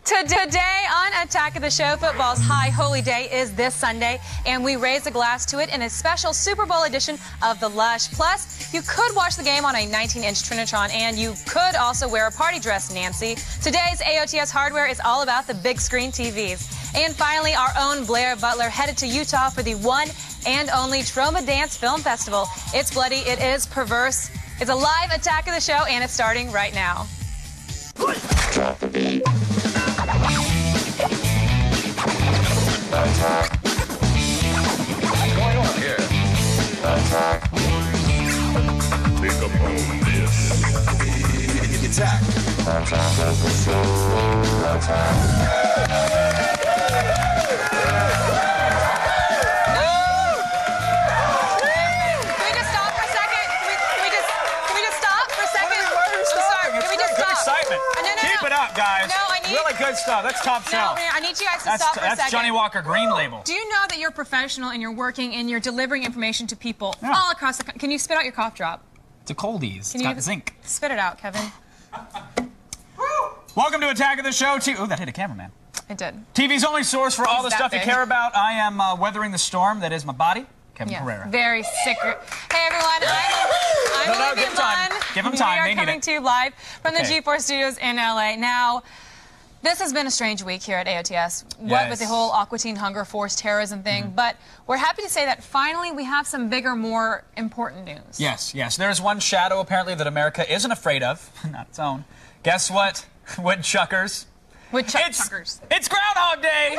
Today on Attack of the Show, football's high holy day is this Sunday, and we raise a glass to it in a special Super Bowl edition of The Lush. Plus, you could watch the game on a 19-inch Trinitron, and you could also wear a party dress, Nancy. Today's AOTS hardware is all about the big screen TVs. And finally, our own Blair Butler headed to Utah for the one and only Troma Dance Film Festival. It's bloody, it is perverse. It's a live Attack of the Show, and it's starting right now. Drop the beat. Attack. What's going on here? Attack. Think about this. Attack. Attack of the Show. Attack. Guys, no, I need really good stuff. That's top shelf. No, I need you guys to stop for a second. That's Johnny Walker Green Label. Do you know that you're professional and you're working and you're delivering information to people all across the country? Can you spit out your cough drop? It's a coldies. It's got zinc. Spit it out, Kevin. Welcome to Attack of the Show. Oh, that hit a cameraman. It did. TV's only source for all the stuff you care about. I am weathering the storm that is my body. Kevin Pereira. Very sick. Hey, everyone. I'm Olivia Munn. Give them time. We are coming to you live from the G4 studios in LA. Now, this has been a strange week here at AOTS. What with the whole Aqua Teen Hunger Force terrorism thing. But we're happy to say that finally we have some bigger, more important news. Yes. There's one shadow, apparently, that America isn't afraid of. Not its own. Guess what? Woodchuckers. Woodchuckers. It's Groundhog Day! Woo!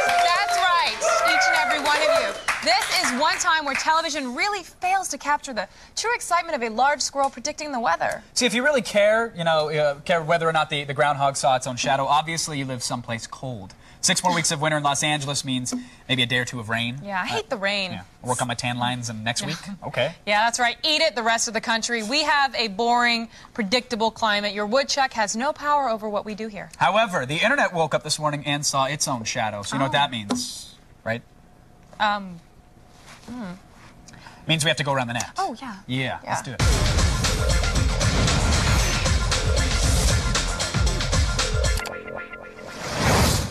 That's right, each and every one of you. This is one time where television really fails to capture the true excitement of a large squirrel predicting the weather. See, if you really care, care whether or not the groundhog saw its own shadow, obviously you live someplace cold. 6 more weeks of winter in Los Angeles means maybe a day or two of rain. Yeah, I hate the rain. Yeah. I'll work on my tan lines next week. Okay. Yeah, that's right. Eat it, the rest of the country. We have a boring, predictable climate. Your woodchuck has no power over what we do here. However, the internet woke up this morning and saw its own shadow. So you know what that means, right? Means we have to go around the net. Oh, yeah. Yeah, let's do it.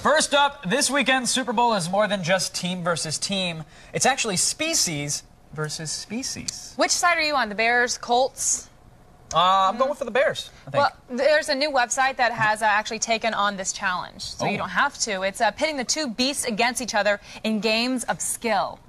First up, this weekend's Super Bowl is more than just team versus team. It's actually species versus species. Which side are you on? The Bears, Colts? I'm going for the Bears, I think. Well, there's a new website that has actually taken on this challenge, so you don't have to. It's pitting the two beasts against each other in games of skill.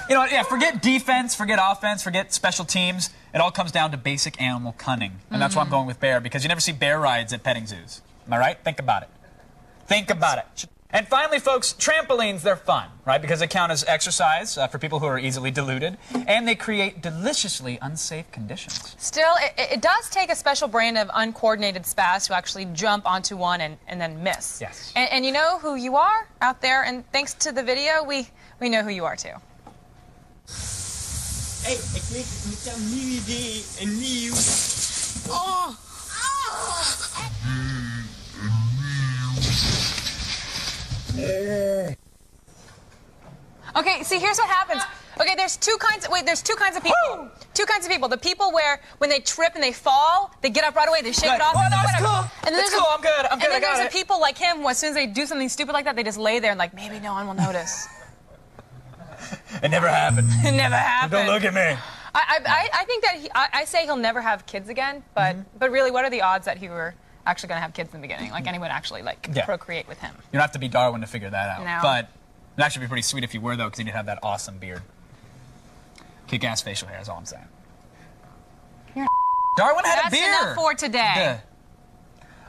You know what, forget defense, forget offense, forget special teams. It all comes down to basic animal cunning. And that's why I'm going with bear, because you never see bear rides at petting zoos. Am I right? Think about it. Think about it. And finally, folks, trampolines, they're fun, right? Because they count as exercise for people who are easily deluded, and they create deliciously unsafe conditions. Still, it does take a special brand of uncoordinated spaz to actually jump onto one and then miss. Yes. And you know who you are out there, and thanks to the video, we know who you are, too. Hey, ik weet met jouw nieuw idee en nieuw. Oh! Okay, see, here's what happens. Okay, there's two kinds of people. Woo! Two kinds of people. The people where when they trip and they fall, they get up right away, they shake it off. Oh, no, it's cool. And then it's cool. I'm good. And then there's people like him who, as soon as they do something stupid like that, they just lay there and like, maybe no one will notice. It never happened. It never happened. Don't look at me. I think that I say he'll never have kids again, but really, what are the odds that he were actually going to have kids in the beginning? Like anyone actually procreate with him? You don't have to be Darwin to figure that out. No. But it'd actually be pretty sweet if you were, though, because he'd have that awesome beard. Kick-ass facial hair is all I'm saying. Darwin had a beard. That's enough for today.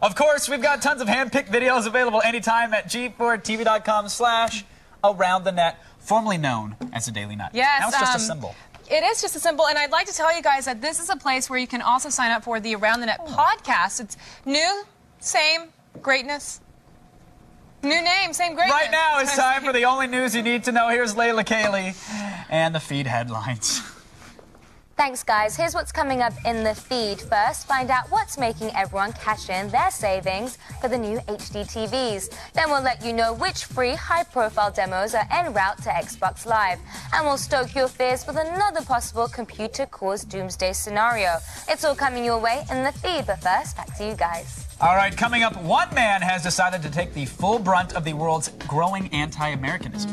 Of course, we've got tons of hand-picked videos available anytime at g4tv.com/aroundthenet, formerly known as the Daily Nut. Yes. Now it's just a symbol. It is just a symbol, and I'd like to tell you guys that this is a place where you can also sign up for the Around the Net podcast. It's new, same, greatness? New name, same greatness. Right now, it's time for the only news you need to know. Here's Layla Cayley and the feed headlines. Thanks, guys. Here's what's coming up in the feed. First, find out what's making everyone cash in their savings for the new HD TVs. Then we'll let you know which free high-profile demos are en route to Xbox Live. And we'll stoke your fears with another possible computer-caused doomsday scenario. It's all coming your way in the feed, but first, back to you guys. All right, coming up, one man has decided to take the full brunt of the world's growing anti-Americanism.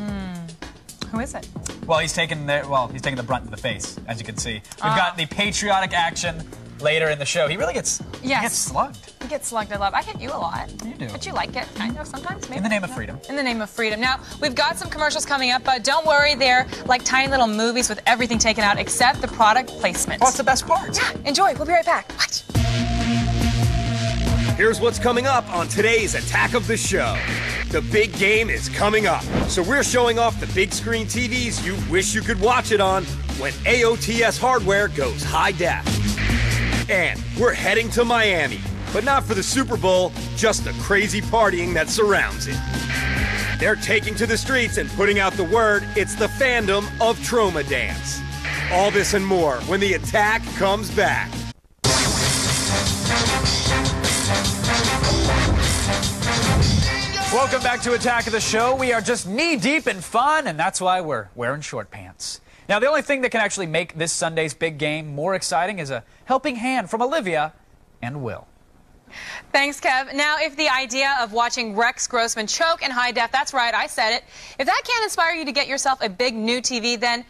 Who is it? Well, he's taking the brunt to the face, as you can see. We've got the patriotic action later in the show. He really gets slugged. He gets slugged, I love. I hit you a lot. You do. But you like it, kind of, sometimes, maybe. In the name of freedom. In the name of freedom. Now, we've got some commercials coming up, but don't worry, they're like tiny little movies with everything taken out except the product placement. Oh, it's the best part. Yeah, enjoy. We'll be right back. Watch. Here's what's coming up on today's Attack of the Show. The big game is coming up, so we're showing off the big screen TVs you wish you could watch it on when AOTS hardware goes high def. And we're heading to Miami, but not for the Super Bowl, just the crazy partying that surrounds it. They're taking to the streets and putting out the word, it's the fandom of Trauma Dance. All this and more when the Attack comes back. Welcome back to Attack of the Show. We are just knee-deep in fun, and that's why we're wearing short pants. Now, the only thing that can actually make this Sunday's big game more exciting is a helping hand from Olivia and Will. Thanks, Kev. Now, if the idea of watching Rex Grossman choke in high def, that's right, I said it. If that can't inspire you to get yourself a big new TV, then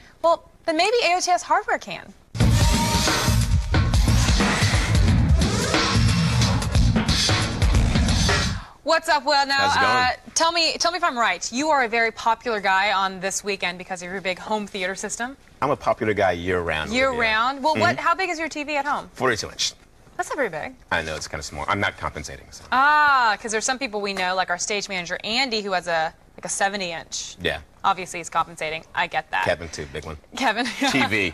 maybe AOTS hardware can. What's up, Will? Now, tell me if I'm right. You are a very popular guy on This Weekend because of your big home theater system. I'm a popular guy year-round. Year-round? Well, how big is your TV at home? 42-inch. That's not very big. I know, it's kind of small. I'm not compensating. So. Because there's some people we know, like our stage manager, Andy, who has a 70-inch. Yeah. Obviously, he's compensating. I get that. Kevin, too, big one. Kevin. TV.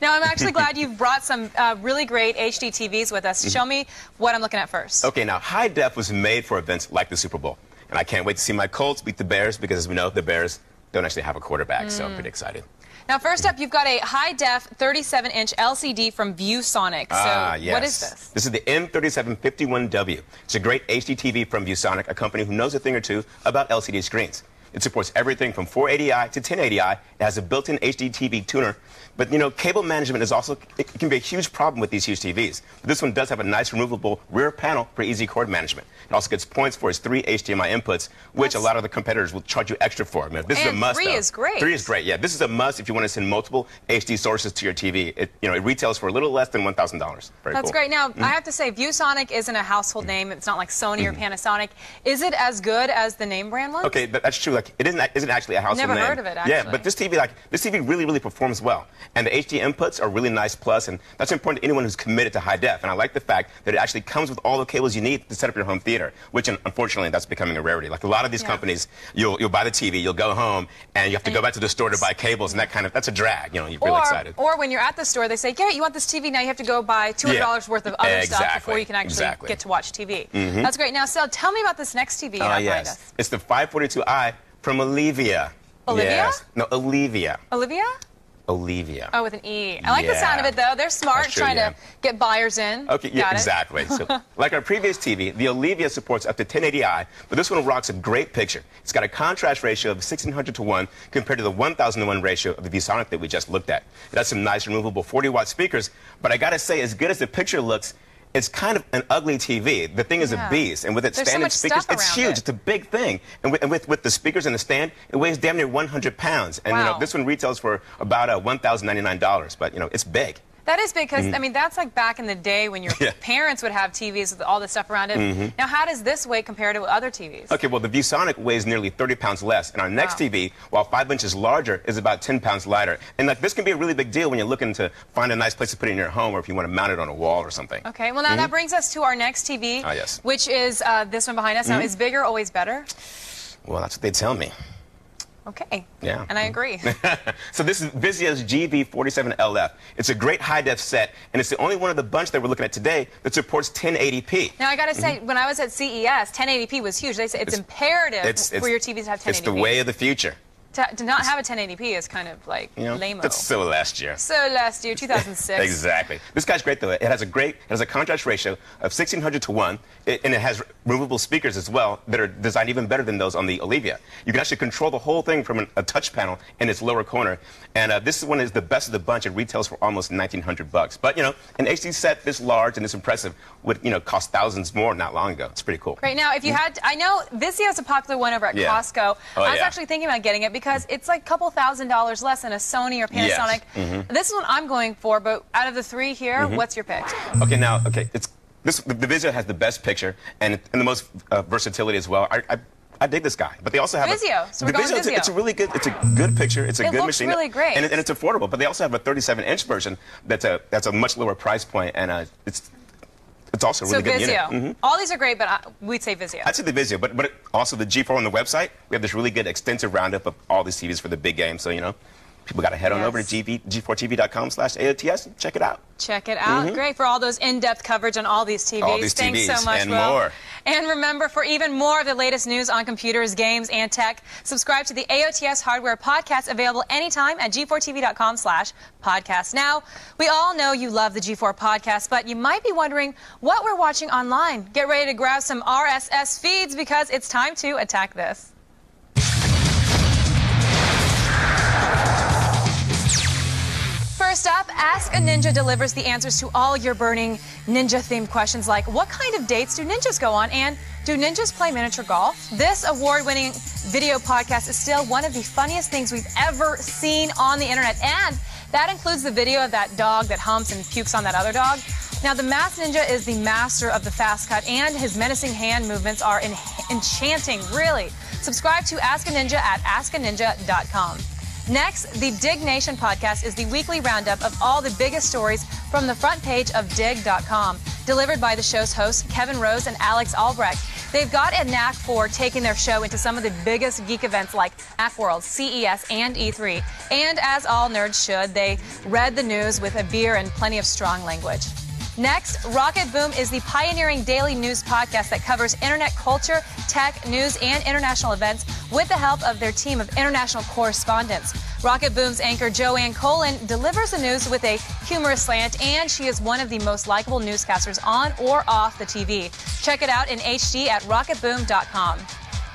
Now, I'm actually glad you've brought some really great HD TVs with us. Show me what I'm looking at first. Okay, now, high def was made for events like the Super Bowl. And I can't wait to see my Colts beat the Bears because, as we know, the Bears don't actually have a quarterback, so I'm pretty excited. Now, first up, you've got a high-def 37-inch LCD from ViewSonic. So, yes. What is this? This is the M3751W. It's a great HD TV from ViewSonic, a company who knows a thing or two about LCD screens. It supports everything from 480i to 1080i. It has a built-in HD TV tuner. But, you know, cable management is also, it can be a huge problem with these huge TVs. But this one does have a nice removable rear panel for easy cord management. It also gets points for its 3 HDMI inputs, which a lot of the competitors will charge you extra for. I mean, this is a must. 3 is great. 3 is great, yeah. This is a must if you want to send multiple HD sources to your TV. It retails for a little less than $1,000. Very That's cool. great. Now, I have to say, ViewSonic isn't a household name. It's not like Sony or Panasonic. Is it as good as the name brand ones? Okay, but that's true. Like, it isn't actually a household name. Never heard of it, actually. Yeah, but this TV really, really performs well. And the HD inputs are really nice plus, and that's important to anyone who's committed to high def. And I like the fact that it actually comes with all the cables you need to set up your home theater, which unfortunately that's becoming a rarity. Like a lot of these companies, you'll buy the TV, you'll go home, and you have to go back to the store to buy cables, and that's a drag. You know, you're really excited. Or when you're at the store, they say, "Yeah, you want this TV?" Now you have to go buy $200 worth of other stuff before you can actually get to watch TV. That's great. Now, Sel, tell me about this next TV you have behind us. It's the 542i from Olivia. Olivia? Yes. No, Olivia. Olivia? Olivia. Oh, with an E. I like the sound of it, though. They're smart, trying to get buyers in. Okay, yeah, exactly. So, like our previous TV, the Olivia supports up to 1080i, but this one rocks a great picture. It's got a contrast ratio of 1600:1 compared to the 1000:1 ratio of the ViewSonic that we just looked at. It has some nice removable 40-watt speakers, but I gotta say, as good as the picture looks, it's kind of an ugly TV. The thing is a beast, and with its standard speakers, it's huge. It's a big thing, and with the speakers and the stand, it weighs damn near 100 pounds. And you know, this one retails for about $1,099, but you know, it's big. That is big because, I mean, that's like back in the day when your parents would have TVs with all this stuff around it. Now, how does this weigh compared to other TVs? Okay, well, the ViewSonic weighs nearly 30 pounds less, and our next TV, while 5 inches larger, is about 10 pounds lighter. And like, this can be a really big deal when you're looking to find a nice place to put it in your home, or if you want to mount it on a wall or something. Okay, well, now that brings us to our next TV, which is this one behind us. Now, is bigger always better? Well, that's what they tell me. Okay. Yeah. And I agree. So this is Vizio's GV47LF. It's a great high-def set, and it's the only one of the bunch that we're looking at today that supports 1080p. Now, I got to say, when I was at CES, 1080p was huge. They said it's imperative for your TVs to have 1080p. It's the way of the future. To not have a 1080p is kind of like lame-o. That's so last year. So last year, 2006. Exactly. This guy's great though. It has a contrast ratio of 1600 to 1, and it has removable speakers as well that are designed even better than those on the Olivia. You can actually control the whole thing from a touch panel in its lower corner, and this one is the best of the bunch. It retails for almost $1,900. But an HD set this large and this impressive would cost thousands more not long ago. It's pretty cool. Great. Now, if you had, I know Vizio is a popular one over at Costco. I was actually thinking about getting it because it's like a couple $1,000s less than a Sony or Panasonic. Yes. This is what I'm going for, but out of the three here, what's your pick? Okay, it's the Vizio has the best picture and the most versatility as well. I dig this guy, but they also have Vizio. So we're going Vizio. It's a really good. It's a good picture. It's a good machine. It looks really great, and it's affordable. But they also have a 37-inch version that's a much lower price point, and it's also a really good Vizio. unit. All these are great, but we'd say Vizio. I'd say the Vizio, but also the G4 on the website. We have this really good extensive roundup of all these TVs for the big game. So people got to head on over to g4tv.com/AOTS and check it out. Check it out. Great for all those in-depth coverage on all these TVs. All these Thanks TVs so much, and Will. more. And remember, for even more of the latest news on computers, games, and tech, subscribe to the AOTS Hardware Podcast, available anytime at g4tv.com/podcast. Now, we all know you love the G4 Podcast, but you might be wondering what we're watching online. Get ready to grab some RSS feeds because it's time to attack this. First up, Ask a Ninja delivers the answers to all your burning ninja-themed questions like, what kind of dates do ninjas go on, and do ninjas play miniature golf? This award-winning video podcast is still one of the funniest things we've ever seen on the internet, and that includes the video of that dog that humps and pukes on that other dog. Now, the Masked Ninja is the master of the fast cut, and his menacing hand movements are enchanting, really. Subscribe to Ask a Ninja at askaninja.com. Next, the Dig Nation podcast is the weekly roundup of all the biggest stories from the front page of dig.com, delivered by the show's hosts, Kevin Rose and Alex Albrecht. They've got a knack for taking their show into some of the biggest geek events like Macworld, CES, and E3. And as all nerds should, they read the news with a beer and plenty of strong language. Next, Rocket Boom is the pioneering daily news podcast that covers internet culture, tech, news, and international events with the help of their team of international correspondents. Rocket Boom's anchor Joanne Colin delivers the news with a humorous slant, and she is one of the most likable newscasters on or off the TV. Check it out in HD at rocketboom.com.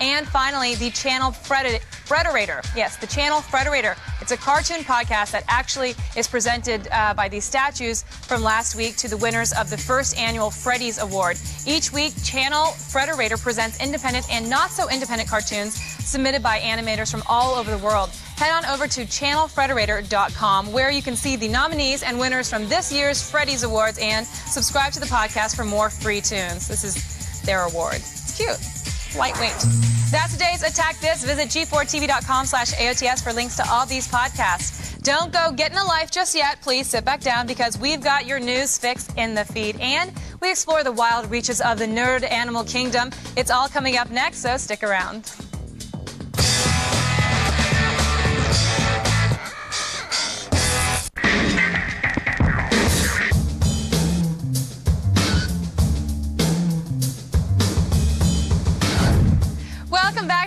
And finally, the Channel Frederator. Yes, the Channel Frederator. It's a cartoon podcast that actually is presented by these statues from last week to the winners of the first annual Freddy's Award. Each week, Channel Frederator presents independent and not so independent cartoons submitted by animators from all over the world. Head on over to channelfrederator.com, where you can see the nominees and winners from this year's Freddy's Awards, and subscribe to the podcast for more free tunes. This is their award. It's cute. Lightweight. That's today's Attack This. Visit g4tv.com/AOTS for links to all these podcasts. Don't go getting a life just yet. Please sit back down because we've got your news fix in the feed. And we explore the wild reaches of the nerd animal kingdom. It's all coming up next, so stick around.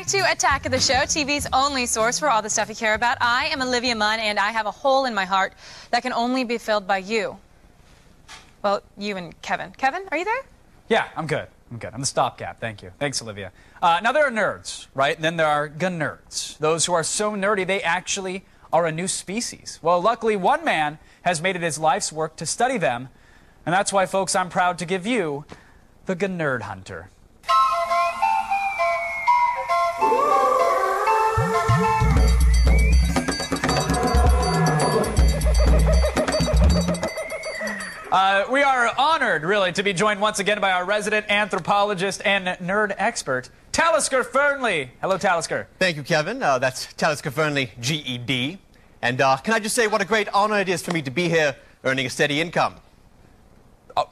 To Attack of the Show, TV's only source for all the stuff you care about. I am Olivia Munn, and I have a hole in my heart that can only be filled by you. Well, you and Kevin. Kevin, are you there? Yeah, I'm good. I'm the stopgap. Thank you. Thanks, Olivia. Now, there are nerds, right? And then there are gun-nerds. Those who are so nerdy, they actually are a new species. Well, luckily, one man has made it his life's work to study them. And that's why, folks, I'm proud to give you the Gun-Nerd Hunter. We are honored, really, to be joined once again by our resident anthropologist and nerd expert, Talisker Fernley. Hello, Talisker. Thank you, Kevin. That's Talisker Fernley, GED. And can I just say what a great honor it is for me to be here earning a steady income?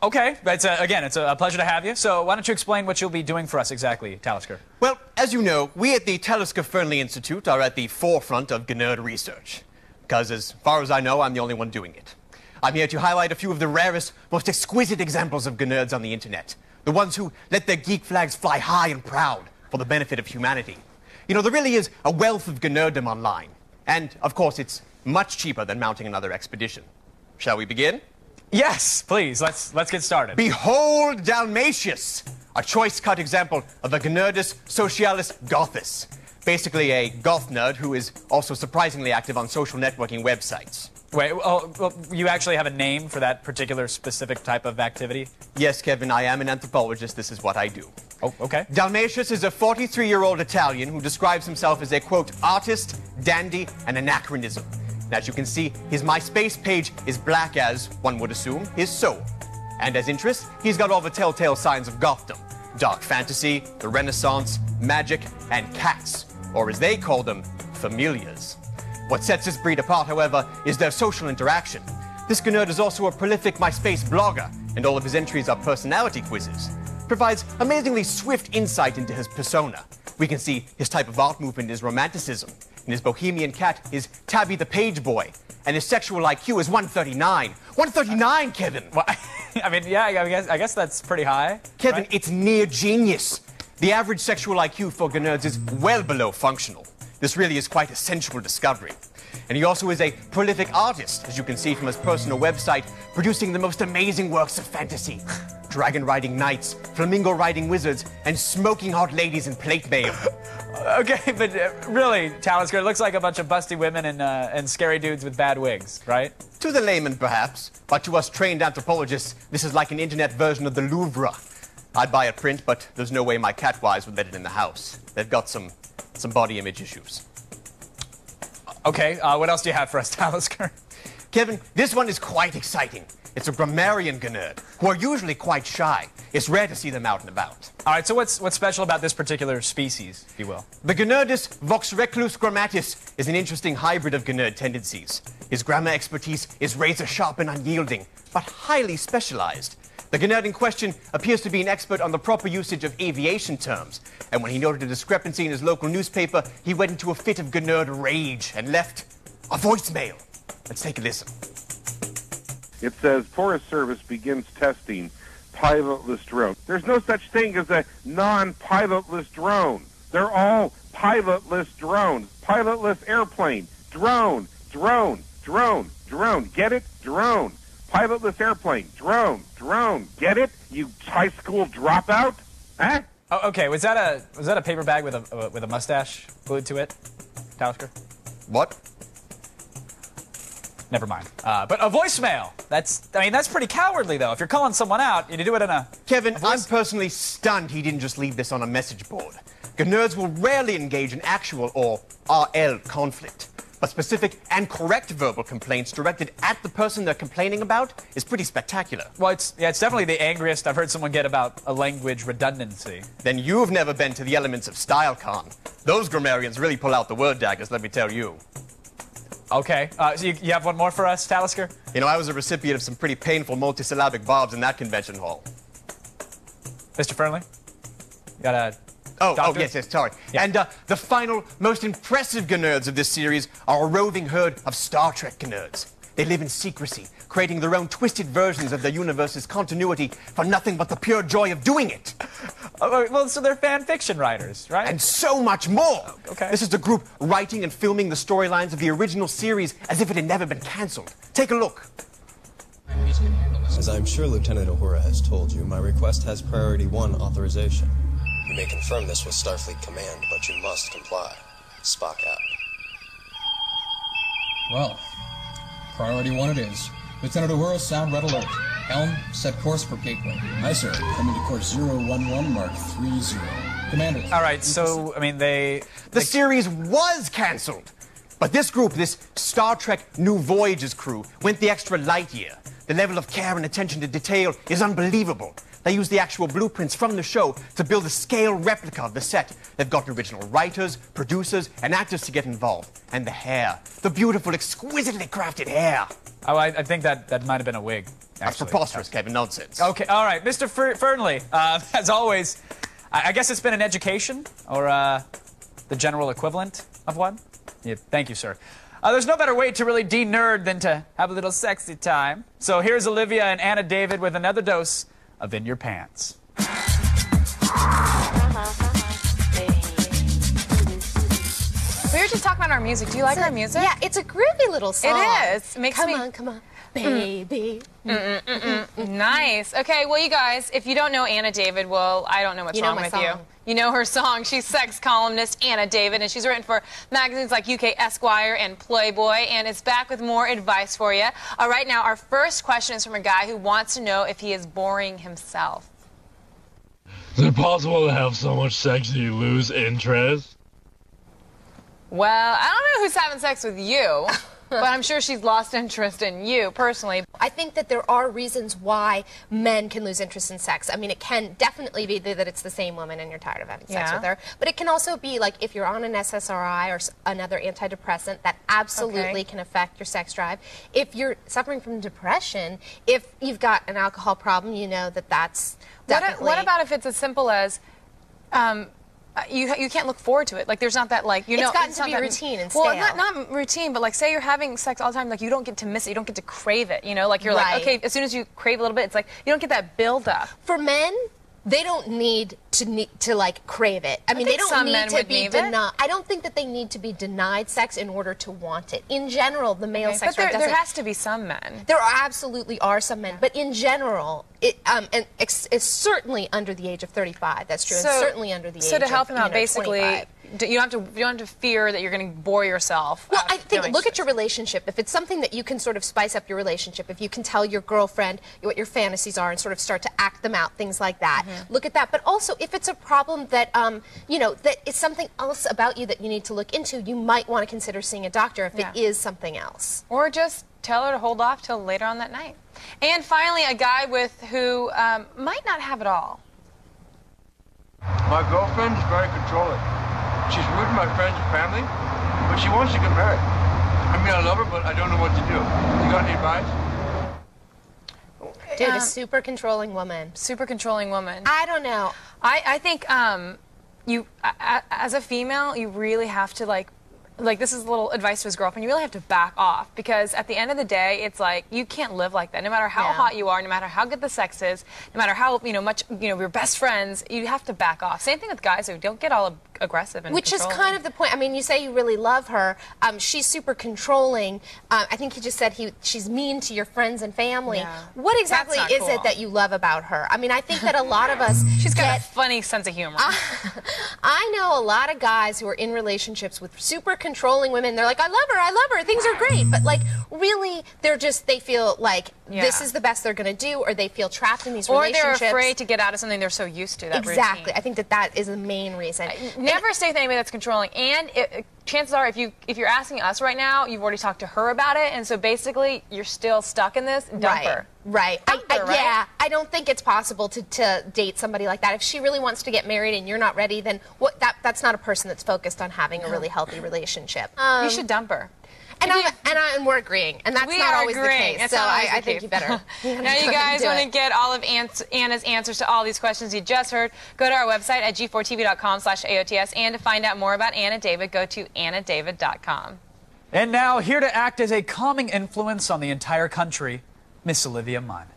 Okay, but again, it's a pleasure to have you. So why don't you explain what you'll be doing for us exactly, Talisker? Well, as you know, we at the Talisker Fernley Institute are at the forefront of Gnerd research. Because as far as I know, I'm the only one doing it. I'm here to highlight a few of the rarest, most exquisite examples of Gnerds on the internet. The ones who let their geek flags fly high and proud for the benefit of humanity. You know, there really is a wealth of Gnerddom online. And, of course, it's much cheaper than mounting another expedition. Shall we begin? Yes, please. Let's get started. Behold Dalmatius, a choice-cut example of a Gnerdus Socialis Gothus. Basically a goth nerd who is also surprisingly active on social networking websites. Wait, well, you actually have a name for that particular specific type of activity? Yes, Kevin, I am an anthropologist. This is what I do. Oh, okay. Dalmatius is a 43-year-old Italian who describes himself as a, quote, artist, dandy, and anachronism. And as you can see, his MySpace page is black as, one would assume, his soul. And as interest, he's got all the telltale signs of gothdom. Dark fantasy, the Renaissance, magic, and cats. Or as they call them, familiars. What sets this breed apart, however, is their social interaction. This Gnerd is also a prolific MySpace blogger, and all of his entries are personality quizzes. Provides amazingly swift insight into his persona. We can see his type of art movement is romanticism, and his bohemian cat is Tabby the Page Boy, and his sexual IQ is 139. 139, Kevin! Well, I mean, yeah, I guess that's pretty high. Kevin, right? It's near genius. The average sexual IQ for Gnerds is well below functional. This really is quite a sensual discovery. And he also is a prolific artist, as you can see from his personal website, producing the most amazing works of fantasy. Dragon riding knights, flamingo riding wizards, and smoking hot ladies in plate mail. Okay, but really, Talisker, it looks like a bunch of busty women and scary dudes with bad wigs, right? To the layman, perhaps, but to us trained anthropologists, this is like an internet version of the Louvre. I'd buy a print, but there's no way my catwise would let it in the house. They've got some body image issues. Okay, what else do you have for us, Talisker? Kevin, this one is quite exciting. It's a grammarian Gnerd, who are usually quite shy. It's rare to see them out and about. All right, so what's special about this particular species, if you will? The Gnerdus Vox Reclus Grammatis is an interesting hybrid of Gnerd tendencies. His grammar expertise is razor-sharp and unyielding, but highly specialized. The Gnerd in question appears to be an expert on the proper usage of aviation terms, and when he noted a discrepancy in his local newspaper, he went into a fit of Gnerd rage and left a voicemail. Let's take a listen. It says, Forest Service begins testing pilotless drone. There's no such thing as a non-pilotless drone. They're all pilotless drones. Pilotless airplane. Drone. Drone. Drone. Drone. Get it? Drone. Pilotless airplane. Drone. Drone. Get it? You high school dropout? Huh? Oh, okay, was that a paper bag with a mustache glued to it, Talisker? What? Never mind. But a voicemail. That's pretty cowardly, though. If you're calling someone out, you do it in a... Kevin, I'm personally stunned he didn't just leave this on a message board. Gnerds will rarely engage in actual or RL conflict. But specific and correct verbal complaints directed at the person they're complaining about is pretty spectacular. Well, it's definitely the angriest I've heard someone get about a language redundancy. Then you've never been to the Elements of StyleCon. Those grammarians really pull out the word daggers, let me tell you. Okay, so you have one more for us, Talisker? You know, I was a recipient of some pretty painful multisyllabic bobs in that convention hall. Mr. Fernley? You got a... Oh, yes, sorry. Yeah. And the final, most impressive Gnerds of this series are a roving herd of Star Trek Gnerds. They live in secrecy, creating their own twisted versions of the universe's continuity for nothing but the pure joy of doing it. Well, so they're fan fiction writers, right? And so much more. Okay. This is the group writing and filming the storylines of the original series as if it had never been cancelled. Take a look. As I'm sure Lieutenant Uhura has told you, my request has Priority 1 authorization. You may confirm this with Starfleet Command, but you must comply. Spock out. Well, Priority 1 it is. Lieutenant Uhura, sound red alert. Helm, set course for Gateway. Aye, sir. Coming to course 011, mark 30. Commander. All right, so, I mean, The series was cancelled. But this group, this Star Trek New Voyages crew, went the extra light year. The level of care and attention to detail is unbelievable. They used the actual blueprints from the show to build a scale replica of the set. They've got original writers, producers, and actors to get involved. And the hair. The beautiful, exquisitely crafted hair. Oh, I think that might have been a wig. That's preposterous, Kevin. Nonsense. Okay, all right. Mr. Fernley, as always, I guess it's been an education, or the general equivalent of one. Yeah, thank you, sir. There's no better way to really de-nerd than to have a little sexy time. So here's Olivia and Anna David with another dose of In Your Pants. We were just talking about our music. Do you like our music? Yeah, it's a groovy little song. It is. It makes come me... on, come on, baby. Nice. Okay, well, you guys, if you don't know Anna David, well, I don't know what's wrong with you. You know her song. She's sex columnist Anna David, and she's written for magazines like UK Esquire and Playboy, and is back with more advice for you. Right now, our first question is from a guy who wants to know if he is boring himself. Is it possible to have so much sex that you lose interest? Well, I don't know who's having sex with you, but I'm sure she's lost interest in you personally. I think that there are reasons why men can lose interest in sex. I mean, it can definitely be that it's the same woman and you're tired of having sex with her. But it can also be like if you're on an SSRI or another antidepressant, that absolutely can affect your sex drive. If you're suffering from depression, if you've got an alcohol problem, you know that that's definitely... What about if it's as simple as... You can't look forward to it. Like, there's not that, like, you know... It's gotten to be routine and stale. Well, not routine, but, like, say you're having sex all the time, like, you don't get to miss it. You don't get to crave it, you know? Like, you're like, okay, as soon as you crave a little bit, it's like, you don't get that build-up. For men, they don't need to like crave it. I mean, they don't need to be denied. I don't think that they need to be denied sex in order to want it. In general, the male sex drive doesn't. There has to be some men. There absolutely are some men, but in general, it's certainly under the age of 35. That's true, and certainly under the age of 25. So to help him out, basically, you don't have to fear that you're going to bore yourself. Well, I think look at your relationship. If it's something that you can sort of spice up your relationship, if you can tell your girlfriend what your fantasies are and sort of start to act them out, things like that. Look at that. But also, if it's a problem that you know, that is something else about you that you need to look into, you might want to consider seeing a doctor if it is something else. Or just tell her to hold off till later on that night. And finally, a guy who might not have it all. My girlfriend is very controlling. She's rude to my friends and family, but she wants to get married. I mean, I love her, but I don't know what to do. You got any advice? Dude, a super controlling woman. Super controlling woman. I don't know. I think you, as a female, you really have to like this is a little advice to his girlfriend, you really have to back off, because at the end of the day, it's like, you can't live like that. No matter how hot you are, no matter how good the sex is, no matter how, much, you're best friends, you have to back off. Same thing with guys, who don't get all aggressive and Which is kind of the point. I mean, you say you really love her. She's super controlling. I think he just said she's mean to your friends and family. Yeah. What exactly is it that you love about her? I mean, I think that a lot of us She's got a funny sense of humor. I know a lot of guys who are in relationships with super controlling women. They're like, I love her, things are great. But like, really, they feel like this is the best they're going to do, or they feel trapped in these relationships. Or they're afraid to get out of something they're so used to, that Exactly. routine. I think that is the main reason. Never stay with anybody that's controlling. And chances are, if you're asking us right now, you've already talked to her about it, and so basically you're still stuck in this. Dump her. Right. Yeah, I don't think it's possible to date somebody like that. If she really wants to get married and you're not ready, then that's not a person that's focused on having a really healthy relationship. You should dump her. And we're agreeing, and that's not always the case. So I think you better. Now, you guys want to get all of Anna's answers to all these questions you just heard, go to our website at g4tv.com/AOTS, and to find out more about Anna David, go to annadavid.com. And now, here to act as a calming influence on the entire country, Miss Olivia Munn.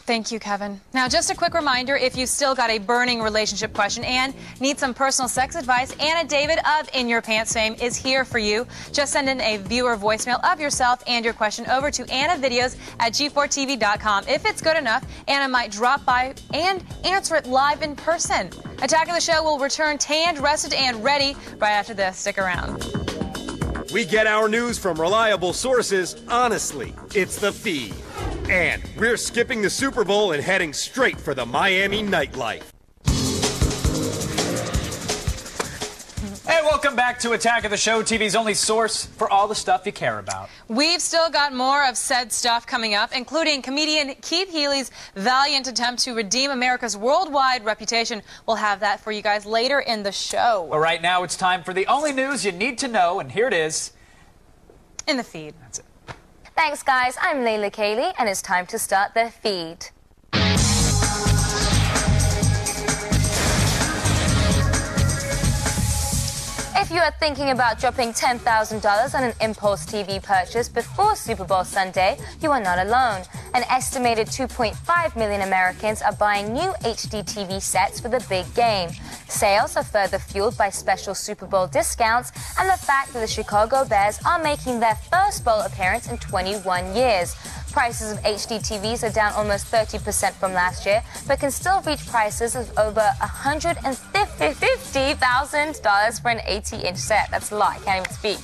Thank you, Kevin. Now, just a quick reminder, if you've still got a burning relationship question and need some personal sex advice, Anna David of In Your Pants fame is here for you. Just send in a viewer voicemail of yourself and your question over to AnnaVideos at g4tv.com. If it's good enough, Anna might drop by and answer it live in person. Attack of the Show will return tanned, rested, and ready right after this. Stick around. We get our news from reliable sources, honestly. It's The Feed. And we're skipping the Super Bowl and heading straight for the Miami nightlife. Hey, welcome back to Attack of the Show, TV's only source for all the stuff you care about. We've still got more of said stuff coming up, including comedian Keith Healy's valiant attempt to redeem America's worldwide reputation. We'll have that for you guys later in the show. But right now, it's time for the only news you need to know, and here it is. In the feed. That's it. Thanks, guys. I'm Layla Kaylee, and it's time to start the feed. If you are thinking about dropping $10,000 on an impulse TV purchase before Super Bowl Sunday, you are not alone. An estimated 2.5 million Americans are buying new HD TV sets for the big game. Sales are further fueled by special Super Bowl discounts and the fact that the Chicago Bears are making their first bowl appearance in 21 years. Prices of HD TVs are down almost 30% from last year, but can still reach prices of over $150,000 for an 80-inch set. That's a lot, I can't even speak.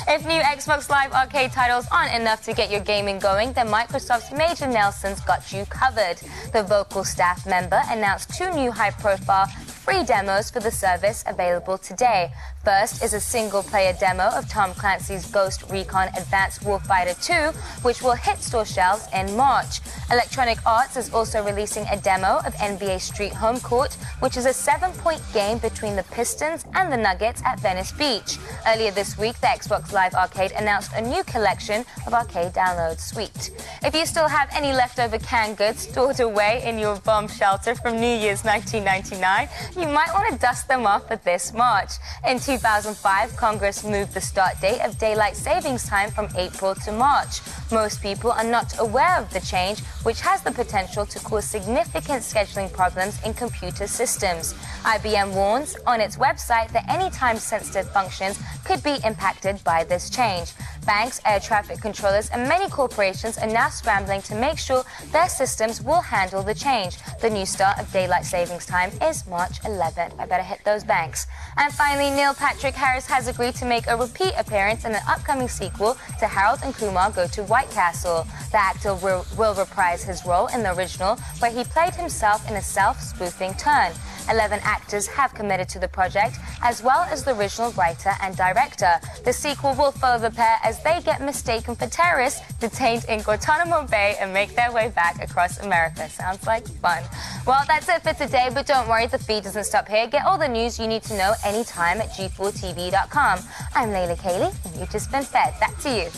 If new Xbox Live Arcade titles aren't enough to get your gaming going, then Microsoft's Major Nelson's got you covered. The vocal staff member announced 2 new high-profile free demos for the service available today. First is a single-player demo of Tom Clancy's Ghost Recon Advanced Warfighter 2, which will hit store shelves in March. Electronic Arts is also releasing a demo of NBA Street Home Court, which is a 7-point game between the Pistons and the Nuggets at Venice Beach. Earlier this week, the Xbox Live Arcade announced a new collection of arcade downloads suite. If you still have any leftover canned goods stored away in your bomb shelter from New Year's 1999, you might want to dust them off for this March. In 2005, Congress moved the start date of daylight savings time from April to March. Most people are not aware of the change, which has the potential to cause significant scheduling problems in computer systems. IBM warns on its website that any time-sensitive functions could be impacted by this change. Banks, air traffic controllers, and many corporations are now scrambling to make sure their systems will handle the change. The new start of daylight savings time is March 11th. I better hit those banks. And finally, Neil Patrick Harris has agreed to make a repeat appearance in an upcoming sequel to Harold and Kumar Go to White Castle. The actor will reprise his role in the original, where he played himself in a self-spoofing turn. 11 actors have committed to the project, as well as the original writer and director. The sequel will follow the pair as they get mistaken for terrorists detained in Guantanamo Bay and make their way back across America. Sounds like fun. Well, that's it for today, but don't worry, the feed doesn't stop here. Get all the news you need to know anytime at G4TV.com. I'm Layla Kaylee, and you've just been fed. Back to you.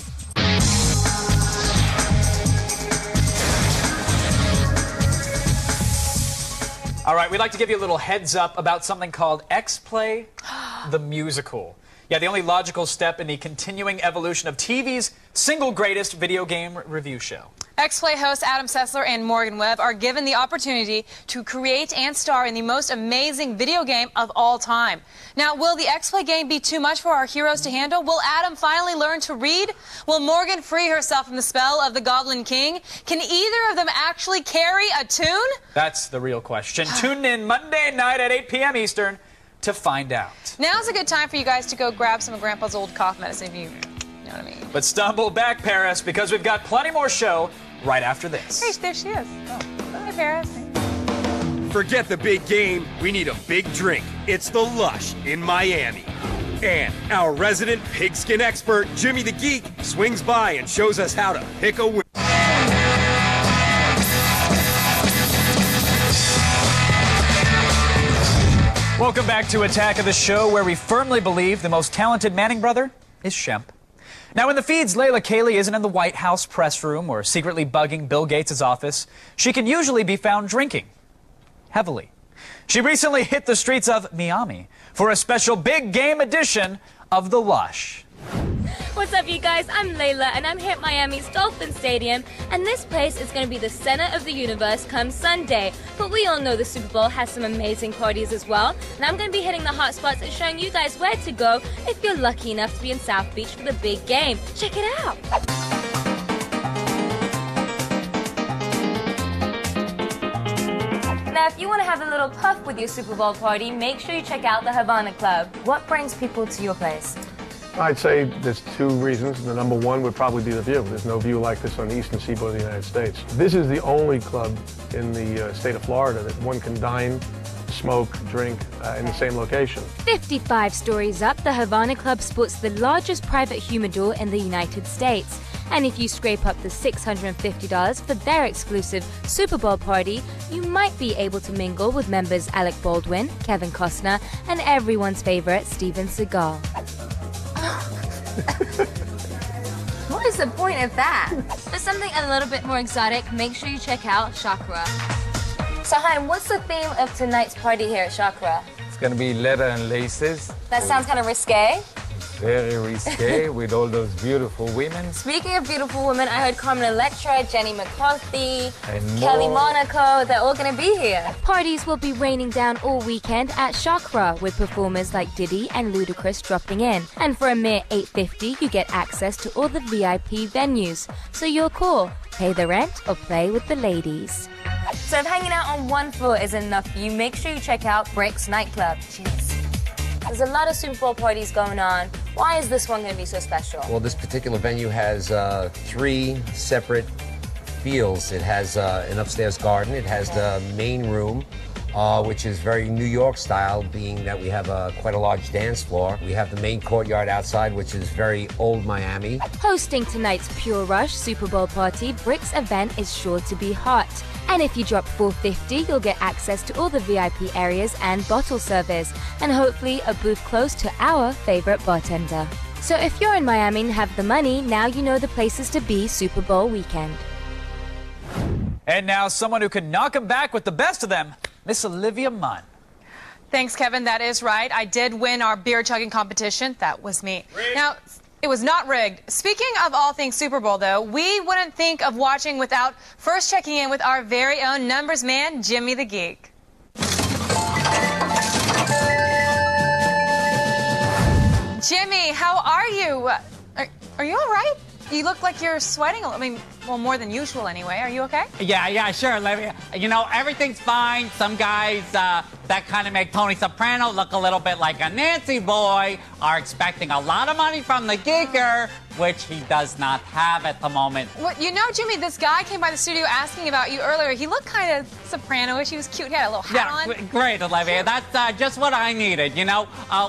All right, we'd like to give you a little heads up about something called X-Play, the musical. Yeah, the only logical step in the continuing evolution of TV's single greatest video game review show. X-Play hosts Adam Sessler and Morgan Webb are given the opportunity to create and star in the most amazing video game of all time. Now, will the X-Play game be too much for our heroes to handle? Will Adam finally learn to read? Will Morgan free herself from the spell of the Goblin King? Can either of them actually carry a tune? That's the real question. Tune in Monday night at 8 p.m. Eastern to find out. Now's a good time for you guys to go grab some of Grandpa's old cough medicine if you know what I mean. But stumble back, Paris, because we've got plenty more show right after this. Hey, there she is. Oh. Hi, Paris. Forget the big game. We need a big drink. It's the Lush in Miami. And our resident pigskin expert, Jimmy the Geek, swings by and shows us how to pick a winner. Welcome back to Attack of the Show, where we firmly believe the most talented Manning brother is Shemp. Now, when the feed's Layla Kaylee isn't in the White House press room or secretly bugging Bill Gates' office, she can usually be found drinking. Heavily. She recently hit the streets of Miami for a special big game edition of The Lush. What's up, you guys? I'm Layla, and I'm here at Miami's Dolphin Stadium, and this place is going to be the center of the universe come Sunday. But we all know the Super Bowl has some amazing parties as well, and I'm going to be hitting the hot spots and showing you guys where to go if you're lucky enough to be in South Beach for the big game. Check it out! Now, if you want to have a little puff with your Super Bowl party, make sure you check out the Havana Club. What brings people to your place? I'd say there's 2 reasons. The number one would probably be the view. There's no view like this on the eastern seaboard of the United States. This is the only club in the state of Florida that one can dine, smoke, drink in the same location. 55 stories up, the Havana Club sports the largest private humidor in the United States. And if you scrape up the $650 for their exclusive Super Bowl party, you might be able to mingle with members Alec Baldwin, Kevin Costner, and everyone's favorite Steven Seagal. What What is the point of that? For something a little bit more exotic, make sure you check out Chakra. So, Chaim, what's the theme of tonight's party here at Chakra? It's gonna be leather and laces. That sounds kind of risque. Very risque with all those beautiful women. Speaking of beautiful women, I heard Carmen Electra, Jenny McCarthy, And Kelly more. Monaco, they're all going to be here. Parties will be raining down all weekend at Chakra, with performers like Diddy and Ludacris dropping in. And for a mere $8.50, you get access to all the VIP venues. So you're cool. Pay the rent or play with the ladies. So if hanging out on one floor isn't enough for you, make sure you check out Bricks Nightclub. Cheers. There's a lot of Super Bowl parties going on. Why is this one going to be so special? Well, this particular venue has 3 separate fields. It has an upstairs garden. It has the main room, which is very New York style, being that we have quite a large dance floor. We have the main courtyard outside, which is very old Miami. Hosting tonight's Pure Rush Super Bowl party, Bricks event is sure to be hot. And if you drop $4.50, you'll get access to all the VIP areas and bottle service, and hopefully a booth close to our favorite bartender. So if you're in Miami and have the money, now you know the places to be Super Bowl weekend. And now someone who can knock them back with the best of them, Miss Olivia Munn. Thanks, Kevin. That is right. I did win our beer chugging competition. That was me. Now, it was not rigged. Speaking of all things Super Bowl, though, we wouldn't think of watching without first checking in with our very own numbers man, Jimmy the Geek. Jimmy, how are you? Are you all right? You look like you're sweating a little. I mean, well, more than usual anyway. Are you okay? Yeah, sure, Olivia. You know, everything's fine. Some guys that kind of make Tony Soprano look a little bit like a Nancy boy are expecting a lot of money from the Geeker, which he does not have at the moment. Well, you know, Jimmy, this guy came by the studio asking about you earlier. He looked kind of Soprano-ish. He was cute. He had a little hat on. Great, Olivia. That's just what I needed, you know?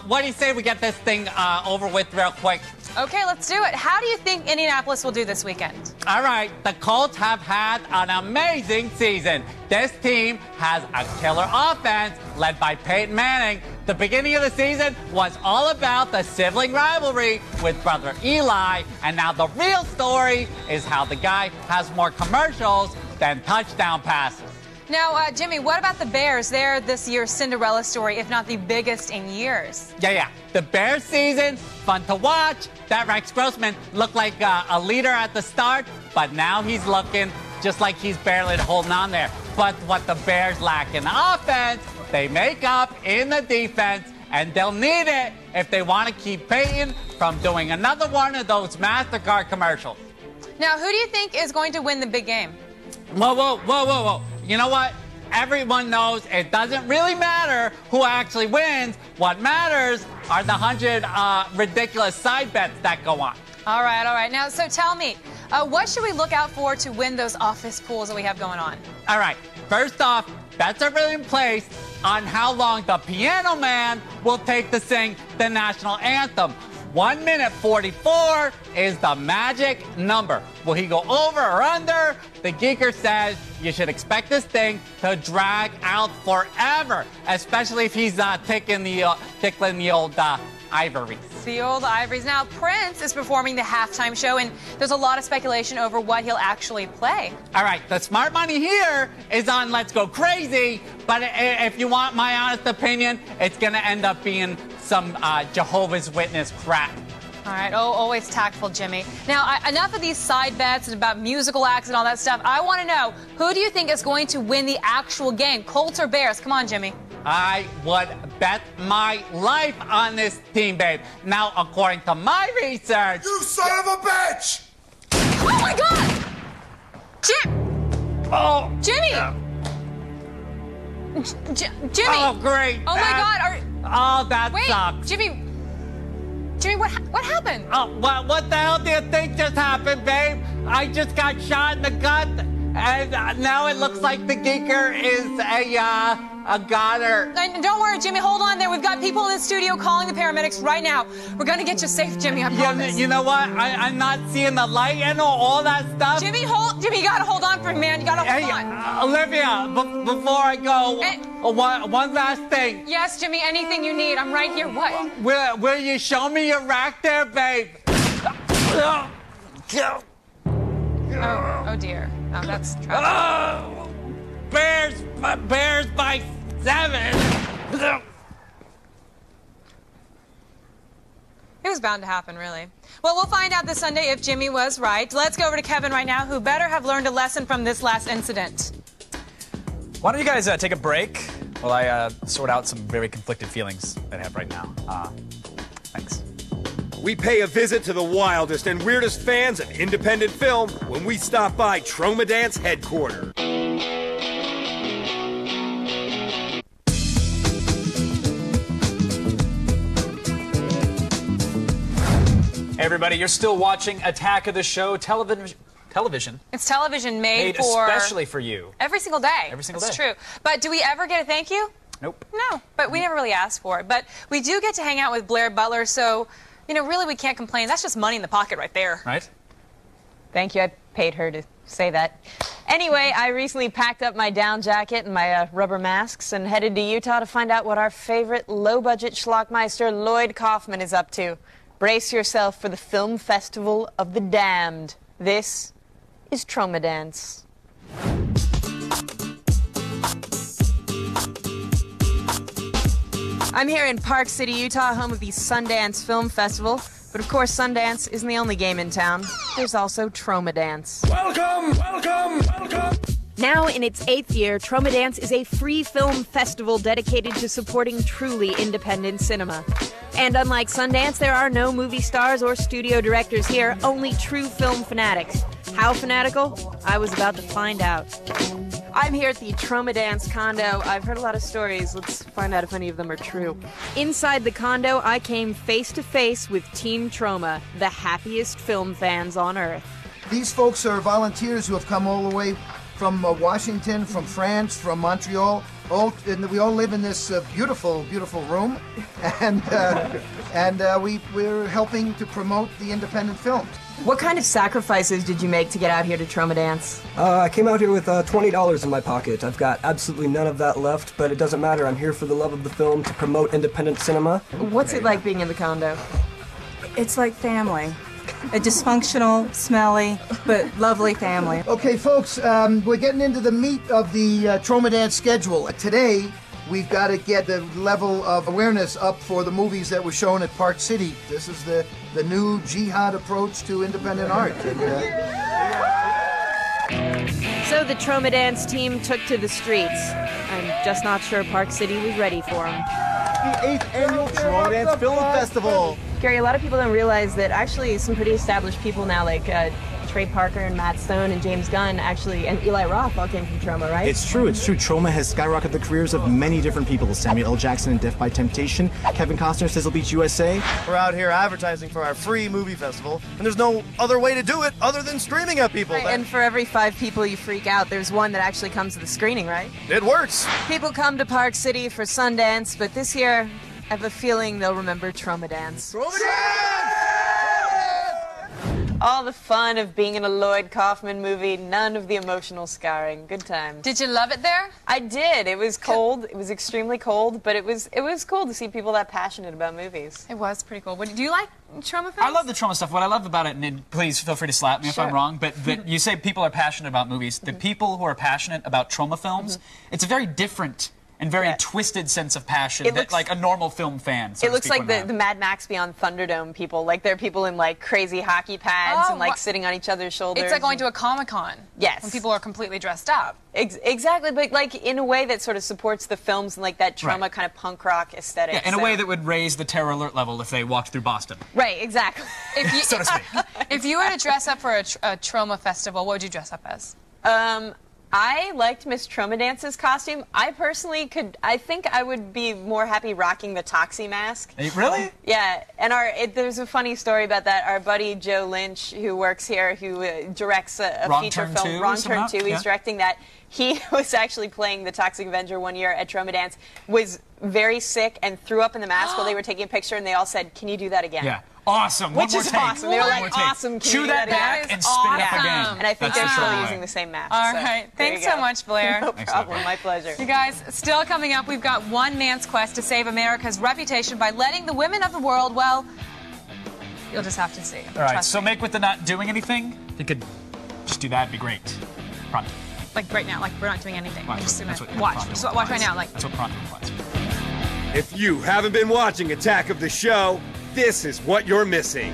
What do you say we get this thing over with real quick? Okay, let's do it. How do you think Indianapolis will do this weekend? All right, the Colts have had an amazing season. This team has a killer offense led by Peyton Manning. The beginning of the season was all about the sibling rivalry with brother Eli, and now the real story is how the guy has more commercials than touchdown passes. Now, Jimmy, what about the Bears? They're this year's Cinderella story, if not the biggest in years. Yeah. The Bears season, fun to watch. That Rex Grossman looked like a leader at the start, but now he's looking just like he's barely holding on there. But what the Bears lack in offense, they make up in the defense, and they'll need it if they want to keep Peyton from doing another one of those MasterCard commercials. Now, who do you think is going to win the big game? Whoa. You know what? Everyone knows it doesn't really matter who actually wins. What matters are the 100 ridiculous side bets that go on. All right. Now, so tell me, what should we look out for to win those office pools that we have going on? All right. First off, bets are really in place on how long the Piano Man will take to sing the national anthem. 1 minute 44 is the magic number. Will he go over or under? The Geeker says you should expect this thing to drag out forever, especially if he's tickling the old ivories. The old ivories. Now, Prince is performing the halftime show, and there's a lot of speculation over what he'll actually play. All right, the smart money here is on Let's Go Crazy, but if you want my honest opinion, it's going to end up being some Jehovah's Witness crap. All right. Oh, always tactful, Jimmy. Now, enough of these side bets and about musical acts and all that stuff. I want to know, who do you think is going to win the actual game, Colts or Bears? Come on, Jimmy. I would bet my life on this team, babe. Now, according to my research... You son of a bitch! Oh, my God! Jimmy! Jimmy! Oh, great. Oh, my God. Oh, that sucks. Jimmy, what happened? Oh, what the hell do you think just happened, babe? I just got shot in the gut, and now it looks like the Geeker is a goner. And don't worry, Jimmy, hold on there. We've got people in the studio calling the paramedics right now. We're going to get you safe, Jimmy, I promise. You know what? I'm not seeing the light and all that stuff. Jimmy, you got to hold on for me, man. You got to hold on. Olivia, before I go, one last thing. Yes, Jimmy, anything you need. I'm right here. What? Will you show me your rack there, babe? Oh dear. Oh, that's tragic. Bears by 7. It was bound to happen, really. Well, we'll find out this Sunday if Jimmy was right. Let's go over to Kevin right now, who better have learned a lesson from this last incident. Why don't you guys take a break while I sort out some very conflicted feelings that I have right now. Thanks. We pay a visit to the wildest and weirdest fans of independent film when we stop by Troma Dance headquarters. Hey everybody, you're still watching Attack of the Show television. It's television made for... especially for you. Every single day. Every single It's day. true. But do we ever get a thank you? Nope. No, but we never really asked for it. But we do get to hang out with Blair Butler, so, you know, really we can't complain. That's just money in the pocket right there. Right? Thank you. I paid her to say that. Anyway, I recently packed up my down jacket and my rubber masks and headed to Utah to find out what our favorite low-budget schlockmeister Lloyd Kaufman is up to. Brace yourself for the Film Festival of the Damned. This is Troma Dance. I'm here in Park City, Utah, home of the Sundance Film Festival. But of course, Sundance isn't the only game in town. There's also Troma Dance. Welcome, welcome, welcome. Now in its 8th year, Troma Dance is a free film festival dedicated to supporting truly independent cinema. And unlike Sundance, there are no movie stars or studio directors here, only true film fanatics. How fanatical? I was about to find out. I'm here at the Troma Dance condo. I've heard a lot of stories. Let's find out if any of them are true. Inside the condo, I came face to face with Team Troma, the happiest film fans on Earth. These folks are volunteers who have come all the way from Washington, from France, from Montreal. And we all live in this beautiful, beautiful room, and we're helping to promote the independent films. What kind of sacrifices did you make to get out here to Troma Dance? I came out here with $20 in my pocket. I've got absolutely none of that left, but it doesn't matter. I'm here for the love of the film to promote independent cinema. What's it like being in the condo? It's like family. A dysfunctional, smelly, but lovely family. Okay, folks, we're getting into the meat of the Troma Dance schedule. Today, we've got to get the level of awareness up for the movies that were shown at Park City. This is the new jihad approach to independent art. So the Troma Dance team took to the streets. I'm just not sure Park City was ready for them. The 8th annual Troma Dance Film Festival. Gary, a lot of people don't realize that actually some pretty established people now, like Trey Parker and Matt Stone and James Gunn, actually, and Eli Roth all came from Troma, right? It's true. Troma has skyrocketed the careers of many different people. Samuel L. Jackson in Death by Temptation, Kevin Costner, Sizzle Beach, USA. We're out here advertising for our free movie festival, and there's no other way to do it other than screaming at people. Right, and for every 5 people you freak out, there's one that actually comes to the screening, right? It works. People come to Park City for Sundance, but this year, I have a feeling they'll remember Troma Dance. Troma Dance! All the fun of being in a Lloyd Kaufman movie, none of the emotional scarring. Good time. Did you love it there? I did. It was cold. It was extremely cold, but it was cool to see people that passionate about movies. It was pretty cool. Do you like Troma films? I love the Troma stuff. What I love about it, and please feel free to slap me if I'm wrong, but you say people are passionate about movies. The people who are passionate about Troma films, it's a very different and very twisted sense of passion that, like, a normal film fan, so it looks like the Mad Max Beyond Thunderdome people. Like, they're people in, like, crazy hockey pads and, like, sitting on each other's shoulders. It's like going to a Comic-Con. Yes. When people are completely dressed up. Exactly, but, like, in a way that sort of supports the films and, like, that Troma kind of punk rock aesthetic. Yeah, in a way that would raise the terror alert level if they walked through Boston. Right, exactly. If you, so to speak. If you were to dress up for a Troma festival, what would you dress up as? I liked Miss Troma Dance's costume. I personally I think I would be more happy rocking the Toxie mask. Really? Yeah, and there's a funny story about that. Our buddy Joe Lynch, who works here, who directs a feature film, Wrong Turn 2, he's directing that. He was actually playing the Toxic Avenger one year at Troma Dance, was very sick and threw up in the mask while they were taking a picture, and they all said, "Can you do that again?" Yeah. Awesome. Which One more is take. awesome. They were like, awesome. Can Chew you do that back again? and spit it up again. And I think they're still using the same mask. All so right. there Thanks you so go. much, Blair. No problem. My pleasure. You guys, still coming up, we've got one man's quest to save America's reputation by letting the women of the world, well, You'll just have to see. All right, Trust so me. make with the not doing anything. If you could just do that, it'd be great. Pronto. Like right now, like we're not doing anything. Watch, We're just that's gonna what watch. Pronto Just watch right implies. now. Like That's what Pronto implies. If you haven't been watching Attack of the Show, this is what you're missing.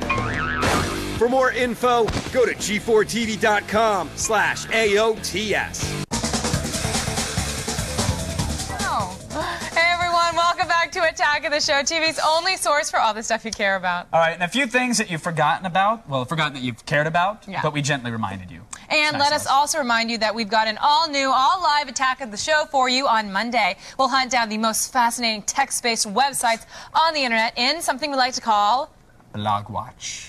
For more info, go to g4tv.com/AOTS. Hey everyone, welcome back to Attack of the Show, TV's only source for all the stuff you care about. All right, and a few things that you've forgotten about. Well, forgotten that you've cared about, Yeah. but we gently reminded you. And Nice let of us also remind you that we've got an all-new, all-live Attack of the Show for you on Monday. We'll hunt down the most fascinating text-based websites on the internet in something we like to call Blog Watch.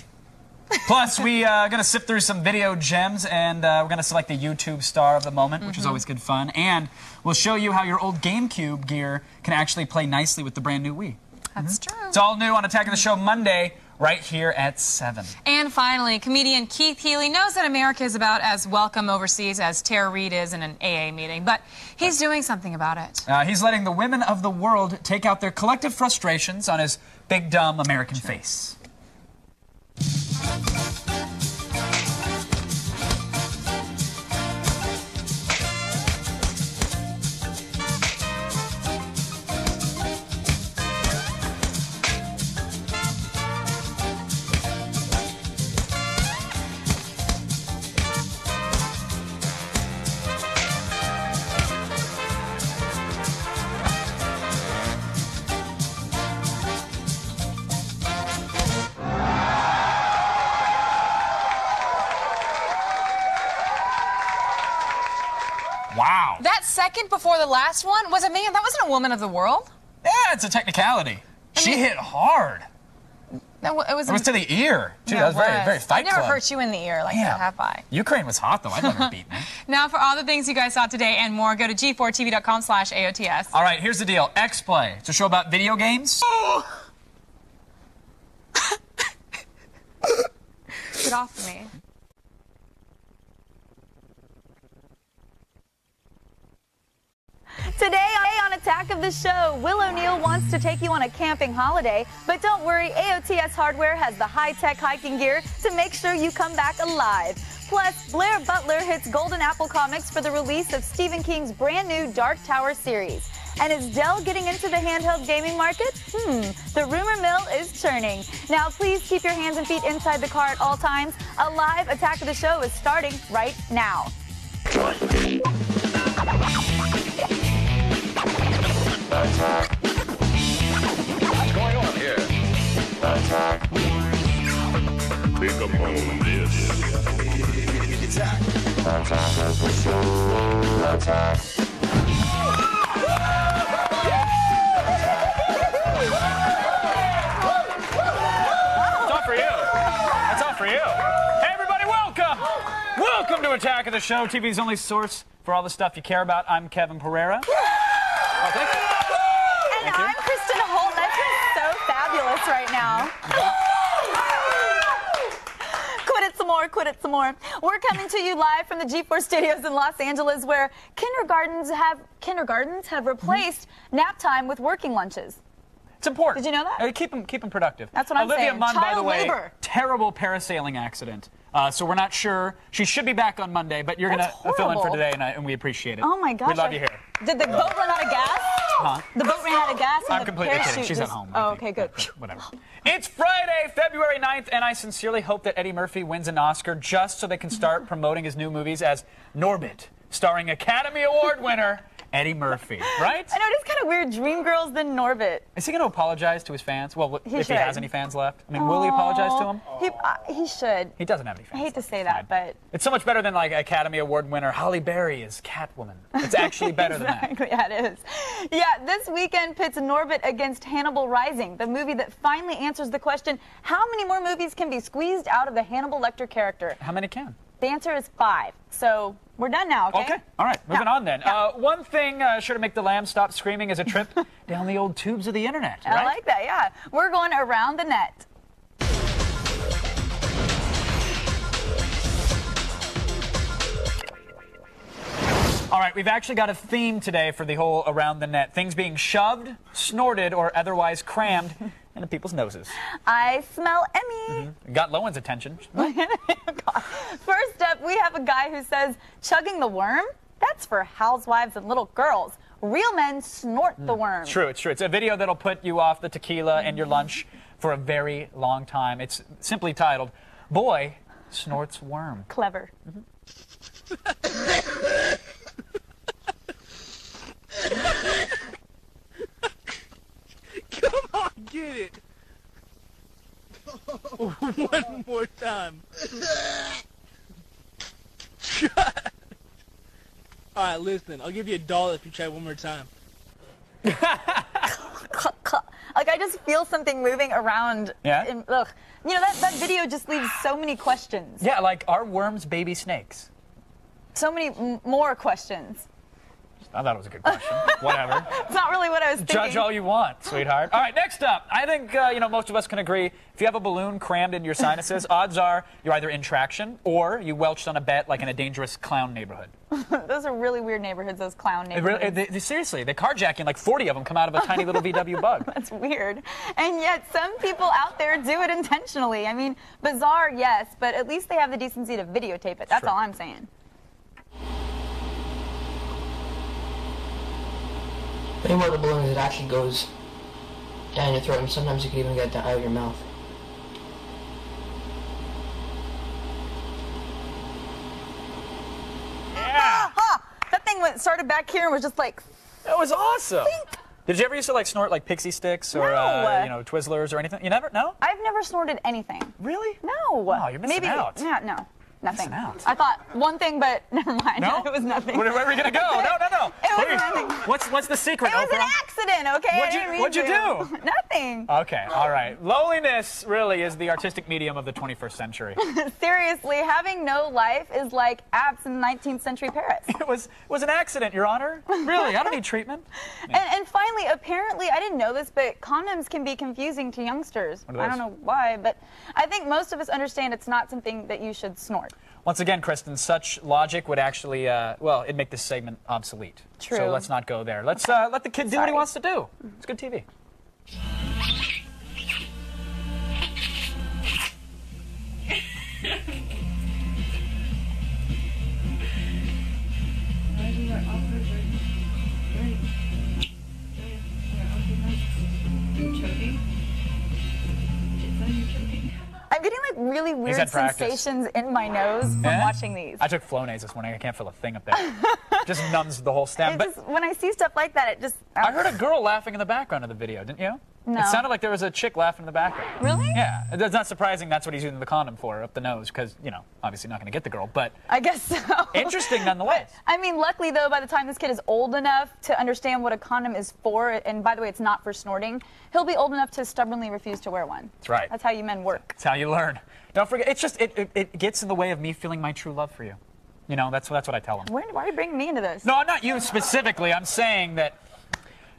Plus, we are going to sift through some video gems, and we're going to select the YouTube star of the moment, which is always good fun. And we'll show you how your old GameCube gear can actually play nicely with the brand new Wii. That's true. It's all new on Attack of the Show Monday, right here at 7. And finally, comedian Keith Healy knows that America is about as welcome overseas as Tara Reid is in an AA meeting, but he's doing something about it. He's letting the women of the world take out their collective frustrations on his big, dumb American face. Wow. That second before the last one was a man. That wasn't a woman of the world. Yeah, it's a technicality. She hit hard. No, it was to the ear, too. Yeah, that was very, it very was. Fight I've never Club. hurt you in the ear like Yeah. that, have I? Ukraine was hot, though. I'd let her beat me. Now, for all the things you guys saw today and more, go to g4tv.com/AOTS. All right, here's the deal. X-Play. It's a show about video games. Get off of me. Today on Attack of the Show, Will O'Neill wants to take you on a camping holiday, but don't worry, AOTS Hardware has the high-tech hiking gear to make sure you come back alive. Plus, Blair Butler hits Golden Apple Comics for the release of Stephen King's brand new Dark Tower series. And is Dell getting into the handheld gaming market? The rumor mill is churning. Now, please keep your hands and feet inside the car at all times. A live Attack of the Show is starting right now. What's going on here? Pick up on this. It's all for you. That's all for you. Hey, everybody, welcome. Welcome to Attack of the Show, TV's only source for all the stuff you care about. I'm Kevin Pereira. Oh, thank you. And I'm Kristen Holt. That's just so fabulous right now. Quit it some more, quit it some more. We're coming to you live from the G4 studios in Los Angeles, where kindergartens have replaced nap time with working lunches. It's important. Did you know that? Keep them productive. That's what I'm Olivia saying. Munn, by the Child way, labor. terrible parasailing accident. So we're not sure. She should be back on Monday, but you're going That's to fill in for horrible. today, and we appreciate it. Oh my gosh. We love you here. Did the boat run out of gas? Huh? The boat ran out of gas and I'm the completely kidding. parachute She's at just- home. Oh, okay, good. Whatever. It's Friday, February 9th, and I sincerely hope that Eddie Murphy wins an Oscar just so they can start promoting his new movies as Norbit, starring Academy Award winner Eddie Murphy, right? I know, it is kind of weird. Dreamgirls, then Norbit. Is he going to apologize to his fans? Well, He if should. he has any fans left. I mean, will he apologize to them? He should. He doesn't have any I fans. hate to say that, but It's so much better than like Academy Award winner Halle Berry as Catwoman. It's actually better than that. exactly, yeah, it is. Yeah, this weekend pits Norbit against Hannibal Rising, the movie that finally answers the question, how many more movies can be squeezed out of the Hannibal Lecter character? How many can? The answer is 5. So we're done now, okay? Okay. All right. Moving on then. One thing sure to make the lamb stop screaming is a trip down the old tubes of the internet. Right? I like that, yeah. We're going around the net. All right, we've actually got a theme today for the whole around the net. Things being shoved, snorted, or otherwise crammed into people's noses. I smell Emmy. Got Lowen's attention. First up, we have a guy who says, chugging the worm? That's for housewives and little girls. Real men snort the worm. It's true, it's true. It's a video that'll put you off the tequila and your lunch for a very long time. It's simply titled, Boy Snorts Worm. Clever. Come on, get it. One more time. Alright, listen, I'll give you $1 if you try one more time. Like, I just feel something moving around. Yeah? Ugh. You know, that video just leaves so many questions. Yeah, like, are worms baby snakes? So many more questions. I thought it was a good question. Whatever. It's not really what I was thinking. Judge all you want, sweetheart. All right, next up. I think, most of us can agree, if you have a balloon crammed into your sinuses, odds are you're either in traction or you welched on a bet like in a dangerous clown neighborhood. Those are really weird neighborhoods, those clown neighborhoods. Seriously, they're carjacking, like 40 of them come out of a tiny little VW bug. That's weird. And yet some people out there do it intentionally. I mean, bizarre, yes, but at least they have the decency to videotape it. That's all I'm saying. Any more of the balloons, it actually goes down your throat, and sometimes you can even get it out of your mouth. Yeah! That thing started back here and was just like... That was awesome! Did you ever used to like snort like pixie sticks or Twizzlers or anything? You never? No? I've never snorted anything. Really? No. Oh, you're missing out. Yeah, no. Nothing. Missing out. I thought one thing, but never mind. No? It was nothing. Where are we going to go? No. It was nothing. What's the secret, It was Oprah? an accident, okay? What'd you do? Nothing. Okay, all right. Loneliness really is the artistic medium of the 21st century. Seriously, having no life is like apps in 19th century Paris. It was an accident, Your Honor. Really, I don't need treatment. And finally, apparently, I didn't know this, but condoms can be confusing to youngsters. What are I those? don't know why, but I think most of us understand it's not something that you should snort. Once again, Kristen, such logic would actually, it'd make this segment obsolete. True. So let's not go there. Let's let the kid do what he wants to do. It's good TV. I'm getting like really weird sensations in my nose from watching these. I took Flonase this morning. I can't feel a thing up there. Just numbs the whole stem. But When I see stuff like that, it just... I heard a girl laughing in the background of the video, didn't you? No. It sounded like there was a chick laughing in the background. Really? Yeah. It's not surprising that's what he's using the condom for, up the nose, because, obviously not going to get the girl, but... I guess so. Interesting nonetheless. I mean, luckily, though, by the time this kid is old enough to understand what a condom is for, and by the way, it's not for snorting, he'll be old enough to stubbornly refuse to wear one. That's right. That's how you men work. That's how you learn. Don't forget, it's just, it gets in the way of me feeling my true love for you. That's what I tell him. Why are you bringing me into this? No, not you specifically. I'm saying that,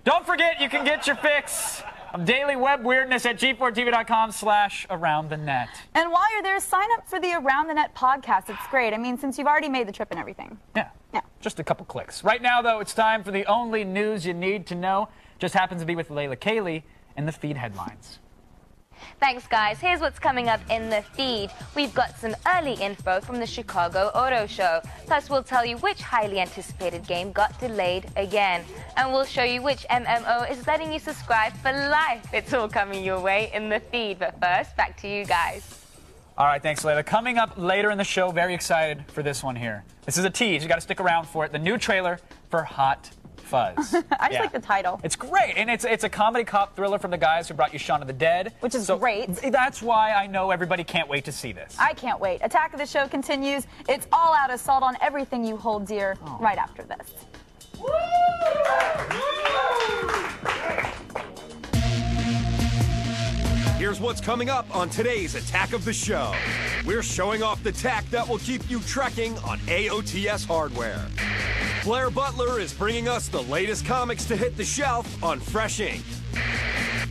don't forget you can get your fix of daily web weirdness at g4tv.com/aroundthenet. And while you're there, sign up for the Around the Net podcast. It's great. I mean, since you've already made the trip and everything. Yeah. Just a couple clicks. Right now, though, it's time for the only news you need to know. Just happens to be with Layla Cayley in the feed headlines. Thanks, guys. Here's what's coming up in the feed. We've got some early info from the Chicago Auto Show. Plus, we'll tell you which highly anticipated game got delayed again. And we'll show you which MMO is letting you subscribe for life. It's all coming your way in the feed. But first, back to you guys. All right, thanks, Layla. Coming up later in the show, very excited for this one here. This is a tease. You got to stick around for it. The new trailer for Hot Fuzz. I just like the title. It's great, and it's a comedy cop thriller from the guys who brought you Shaun of the Dead. Which is great. That's why I know everybody can't wait to see this. I can't wait. Attack of the Show continues. It's all-out assault on everything you hold dear right after this. Here's what's coming up on today's Attack of the Show. We're showing off the tech that will keep you trekking on AOTS hardware. Blair Butler is bringing us the latest comics to hit the shelf on Fresh Ink.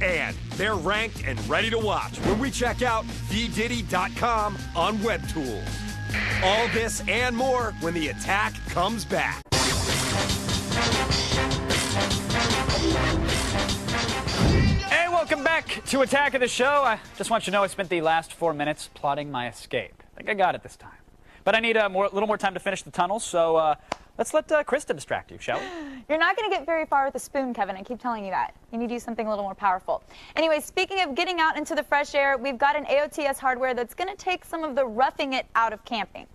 And they're ranked and ready to watch when we check out vdiddy.com on WebTools. All this and more when the attack comes back. Hey, welcome back back to Attack of the Show. I just want you to know I spent the last 4 minutes plotting my escape. I think I got it this time. But I need a little more time to finish the tunnels, so let's let Krista distract you, shall we? You're not going to get very far with a spoon, Kevin. I keep telling you that. You need to do something a little more powerful. Anyway, speaking of getting out into the fresh air, we've got an AOTS hardware that's going to take some of the roughing it out of camping.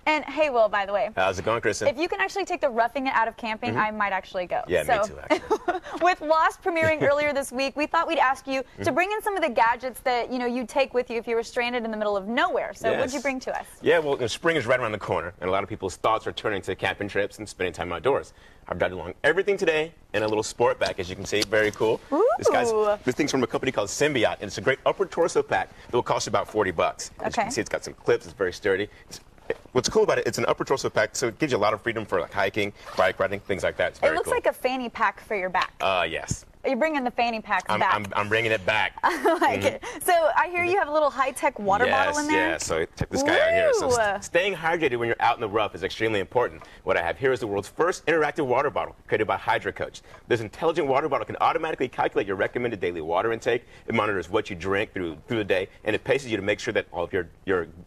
And hey, Will, by the way. How's it going, Kristen? If you can actually take the roughing it out of camping, I might actually go. Yeah, me too, actually. With Lost premiering earlier this week, we thought we'd ask you to bring in some of the gadgets that, you'd take with you if you were stranded in the middle of nowhere. So what'd you bring to us? Yeah, well, spring is right around the corner, and a lot of people's thoughts are turning to camping trips and spending time outdoors. I've got along everything today in a little sport bag, as you can see. Very cool. Ooh. This thing's from a company called Symbiote, and it's a great upper torso pack that will cost you about $40. As you can see, it's got some clips. It's very sturdy. What's cool about it, it's an upper torso pack, so it gives you a lot of freedom for like hiking, bike riding, things like that. It's very It looks cool. like a fanny pack for your back. Yes. You're bringing the fanny packs back. I'm bringing it back. I like it. So I hear you have a little high-tech water bottle in there. Yeah, so check this guy out here. So staying hydrated when you're out in the rough is extremely important. What I have here is the world's first interactive water bottle created by Hydra Coach. This intelligent water bottle can automatically calculate your recommended daily water intake. It monitors what you drink through the day, and it paces you to make sure that all of your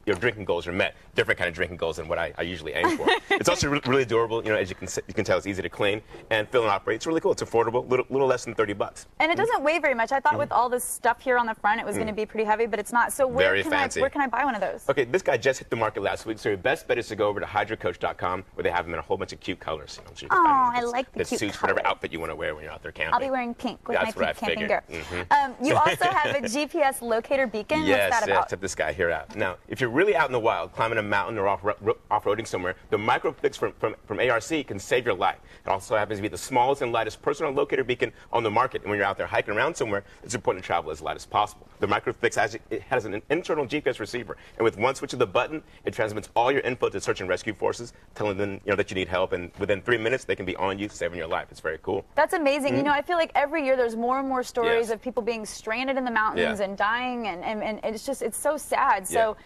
drinking goals are met. Different kind of drinking goals than what I usually aim for. It's also really durable. As you can tell, it's easy to clean and fill and operate. It's really cool. It's affordable, little less than $30. And it doesn't weigh very much. I thought with all this stuff here on the front, it was going to be pretty heavy, but it's not. So where can I buy one of those? Okay, this guy just hit the market last week, so your best bet is to go over to HydraCoach.com, where they have them in a whole bunch of cute colors. So you can find I like the that cute suits colors. whatever outfit you want to wear when you're out there camping. I'll be wearing pink with my pink camping gear. Mm-hmm. You also have a GPS locator beacon. Yes, What's that about? check this guy here out. Now, if you're really out in the wild, climbing a mountain or off-roading somewhere, the MicroFix from ARC can save your life. It also happens to be the smallest and lightest personal locator beacon on the market. And when you're out there hiking around somewhere, it's important to travel as light as possible. The MicroFix has an internal GPS receiver, and with one switch of the button, it transmits all your info to search and rescue forces, telling them that you need help, and within 3 minutes, they can be on you, saving your life. It's very cool. That's amazing. I feel like every year there's more and more stories of people being stranded in the mountains and dying, and it's so sad. So,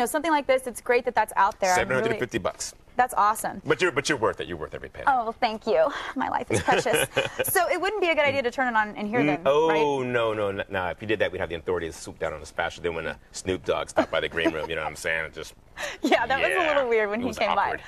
something like this, it's great that that's out there. $750. That's awesome. But you're worth it. You're worth every penny. Oh, well, thank you. My life is precious. So it wouldn't be a good idea to turn it on in here then, Oh, right? no. If you did that, we'd have the authorities swoop down on us faster than when Snoop Dogg stopped by the green room. You know what I'm saying? Yeah, that was a little weird when he came by.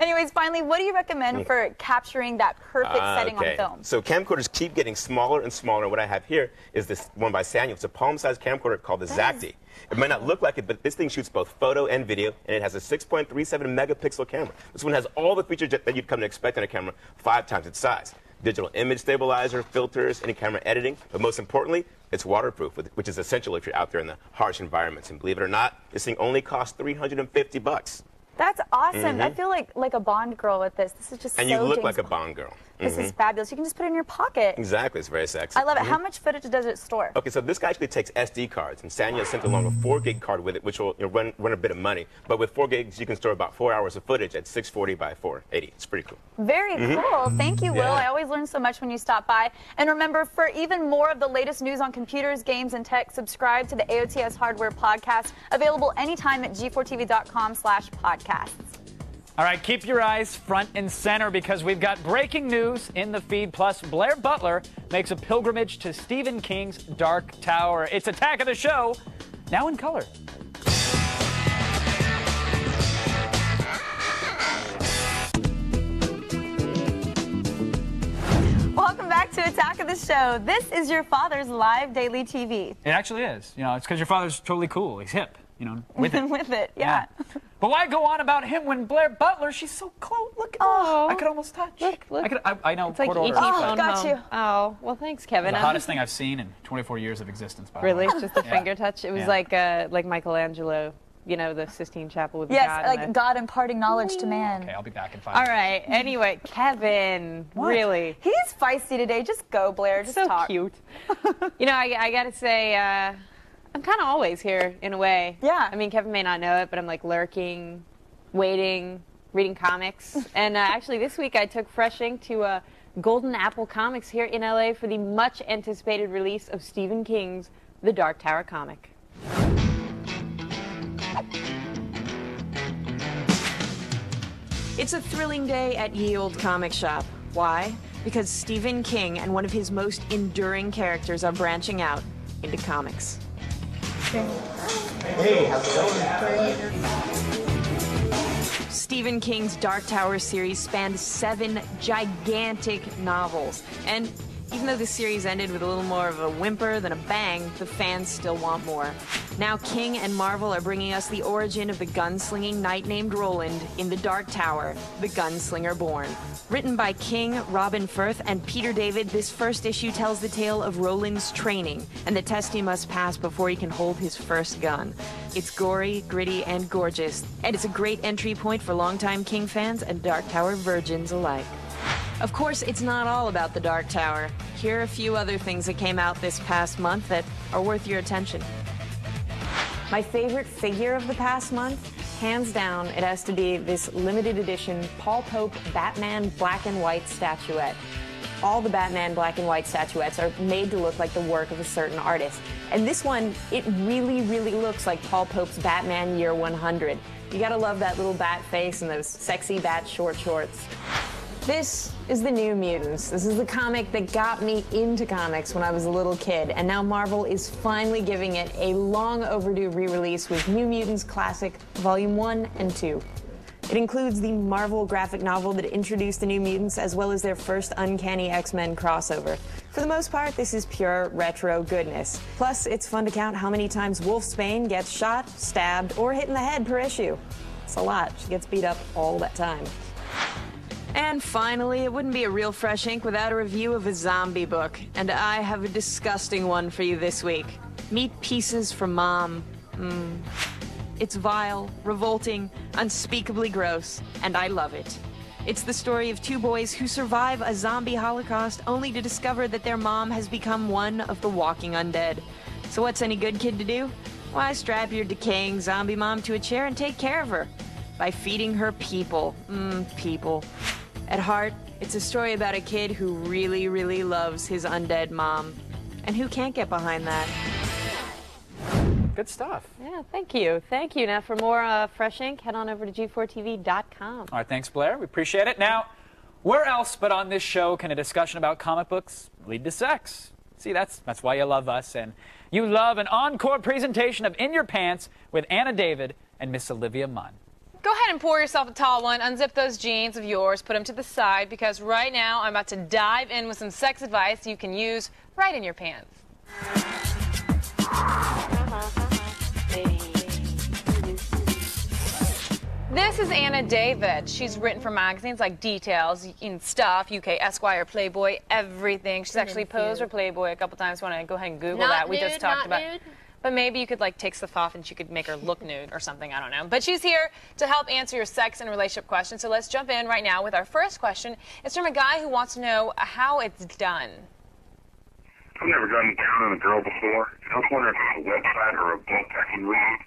Anyways, finally, what do you recommend for capturing that perfect setting on film? So camcorders keep getting smaller and smaller. What I have here is this one by Sanyo. It's a palm-sized camcorder called the Zacti. It might not look like it, but this thing shoots both photo and video, and it has a 6.37 megapixel camera. This one has all the features that you'd come to expect in a camera, 5 times its size. Digital image stabilizer, filters, any camera editing, but most importantly, it's waterproof, which is essential if you're out there in the harsh environments. And believe it or not, this thing only costs $350. That's awesome. I feel like a Bond girl with this. This is just and so you look James like a Bond girl. This is fabulous. You can just put it in your pocket. Exactly. It's very sexy. I love it. How much footage does it store? Okay, so this guy actually takes SD cards, and Sanyo sent along a 4 gig card with it, which will run a bit of money. But with 4 gigs, you can store about 4 hours of footage at 640 by 480. It's pretty cool. Very cool. Thank you, Will. I always learn so much when you stop by. And remember, for even more of the latest news on computers, games, and tech, subscribe to the AOTS Hardware Podcast, available anytime at g4tv.com/podcasts. All right, keep your eyes front and center because we've got breaking news in the feed. Plus, Blair Butler makes a pilgrimage to Stephen King's Dark Tower. It's Attack of the Show, now in color. Welcome back to Attack of the Show. This is your father's live daily TV. It actually is. It's because your father's totally cool. He's hip, with it. With it, yeah. But why go on about him when Blair Butler, she's so close. Look at her. I could almost touch. Look. I know. It's like quarter E.T. order. phone got home. you. Oh, well, thanks, Kevin. The hottest thing I've seen in 24 years of existence, by the Really? way. Just the finger touch? It was like Michelangelo, the Sistine Chapel with Yes, God. like God imparting knowledge to man. Okay, I'll be back in 5 All minutes. right. Anyway, Kevin, really. He's feisty today. Just go, Blair. Just so talk. cute. I got to say, I'm kind of always here in a way. Yeah. I mean, Kevin may not know it, but I'm like lurking, waiting, reading comics. And actually, this week I took Freshing to Golden Apple Comics here in LA for the much anticipated release of Stephen King's The Dark Tower comic. It's a thrilling day at Ye Olde Comic Shop. Why? Because Stephen King and one of his most enduring characters are branching out into comics. Hey, how's it going? Stephen King's Dark Tower series spanned 7 gigantic novels. And even though the series ended with a little more of a whimper than a bang, the fans still want more. Now King and Marvel are bringing us the origin of the gunslinging knight named Roland in the Dark Tower, The Gunslinger Born. Written by King, Robin Firth, and Peter David, this first issue tells the tale of Roland's training and the test he must pass before he can hold his first gun. It's gory, gritty, and gorgeous, and it's a great entry point for longtime King fans and Dark Tower virgins alike. Of course, it's not all about the Dark Tower. Here are a few other things that came out this past month that are worth your attention. My favorite figure of the past month? Hands down, it has to be this limited edition Paul Pope Batman black and white statuette. All the Batman black and white statuettes are made to look like the work of a certain artist. And this one, it really, really looks like Paul Pope's Batman Year 100. You gotta love that little bat face and those sexy bat short shorts. This is the New Mutants. This is the comic that got me into comics when I was a little kid, and now Marvel is finally giving it a long overdue re-release with New Mutants Classic Volume 1 and 2. It includes the Marvel graphic novel that introduced the New Mutants, as well as their first Uncanny X-Men crossover. For the most part, this is pure retro goodness. Plus, it's fun to count how many times Wolfsbane gets shot, stabbed, or hit in the head per issue. It's a lot. She gets beat up all that time. And finally, it wouldn't be a real Fresh Ink without a review of a zombie book. And I have a disgusting one for you this week. Meet Pieces from Mom. It's vile, revolting, unspeakably gross, and I love it. It's the story of 2 boys who survive a zombie holocaust only to discover that their mom has become one of the walking undead. So what's any good kid to do? Why, strap your decaying zombie mom to a chair and take care of her. By feeding her people. People. At heart, it's a story about a kid who really, really loves his undead mom. And who can't get behind that? Good stuff. Yeah, thank you. Thank you. Now, for more Fresh Ink, head on over to G4TV.com. All right, thanks, Blair. We appreciate it. Now, where else but on this show can a discussion about comic books lead to sex? See, that's why you love us, and you love an encore presentation of In Your Pants with Anna David and Miss Olivia Munn. Go ahead and pour yourself a tall one, unzip those jeans of yours, put them to the side, because right now I'm about to dive in with some sex advice you can use right in your pants. This is Anna David. She's written for magazines like Details and Stuff, UK Esquire, Playboy, everything. She's actually posed for Playboy a couple times. Want to go ahead and Google that? We just talked about. Nude. But maybe you could like take stuff off and she could make her look nude or something. I don't know. But she's here to help answer your sex and relationship questions. So let's jump in right now with our first question. It's from a guy who wants to know how it's done. I've never done down on a girl before. I was wondering if there's a website or a book I can read.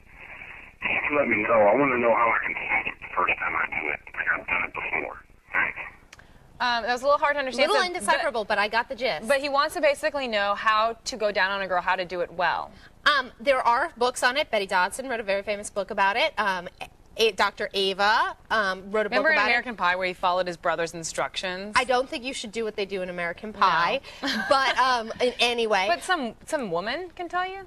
Just let me know. I want to know how I can fake it the first time I do it. Like I've done it before. Thanks. That was a little hard to understand. A little indecipherable, but I got the gist. But he wants to basically know how to go down on a girl, how to do it well. There are books on it. Betty Dodson wrote a very famous book about it. Dr. Ava wrote a book about it. Remember in American Pie where he followed his brother's instructions? I don't think you should do what they do in American Pie. No. But in any way. But some woman can tell you?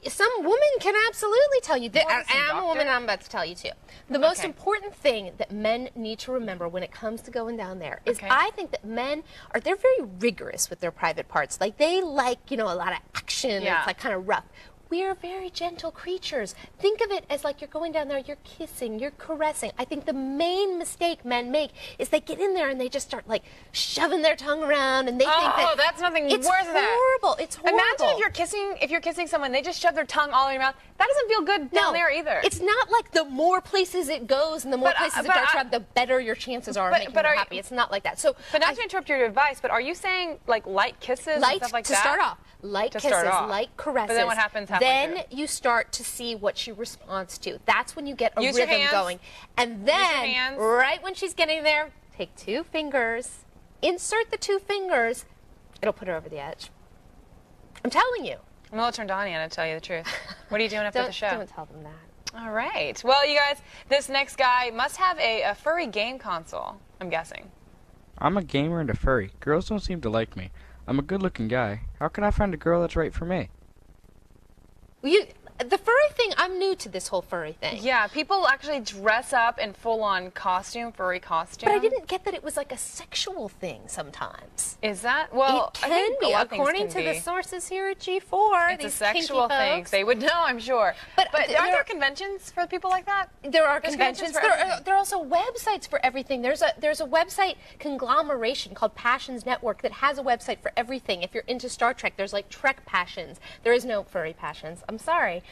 Some woman can absolutely tell you. I'm a woman, I'm about to tell you too. The most important thing that men need to remember when it comes to going down there is I think that men they're very rigorous with their private parts. Like they like, a lot of action. Yeah. It's like kind of rough. We are very gentle creatures. Think of it as like you're going down there, you're kissing, you're caressing. I think the main mistake men make is they get in there and they just start like shoving their tongue around and they think that's nothing worse than that. It's horrible. Imagine if you're kissing someone, they just shove their tongue all in your mouth. That doesn't feel good down there either. It's not like the more places it goes and the more places it darts around, the better your chances are of making you happy. It's not like that. So, but not to interrupt your advice, but are you saying like light kisses and stuff like that? To start off. Light kisses, light caresses. But then what happens halfway Then you start to see what she responds to. That's when you get a rhythm going. And then, right when she's getting there, take 2 fingers, insert the 2 fingers. It'll put her over the edge. I'm telling you. I'm a little turned on, Anna, to tell you the truth. What are you doing after the show? Don't tell them that. All right. Well, you guys, this next guy must have a furry game console, I'm guessing. I'm a gamer and a furry. Girls don't seem to like me. I'm a good-looking guy. How can I find a girl that's right for me? The furry thing, I'm new to this whole furry thing. Yeah, people actually dress up in full-on costume, furry costume. But I didn't get that it was like a sexual thing sometimes. Is that? Well, it can be, according to the sources here at G4. It's a sexual thing. They would know, I'm sure. But aren't there conventions for people like that? There are conventions. There are also websites for everything. There's a website conglomeration called Passions Network that has a website for everything. If you're into Star Trek, there's like Trek Passions. There is no furry passions. I'm sorry.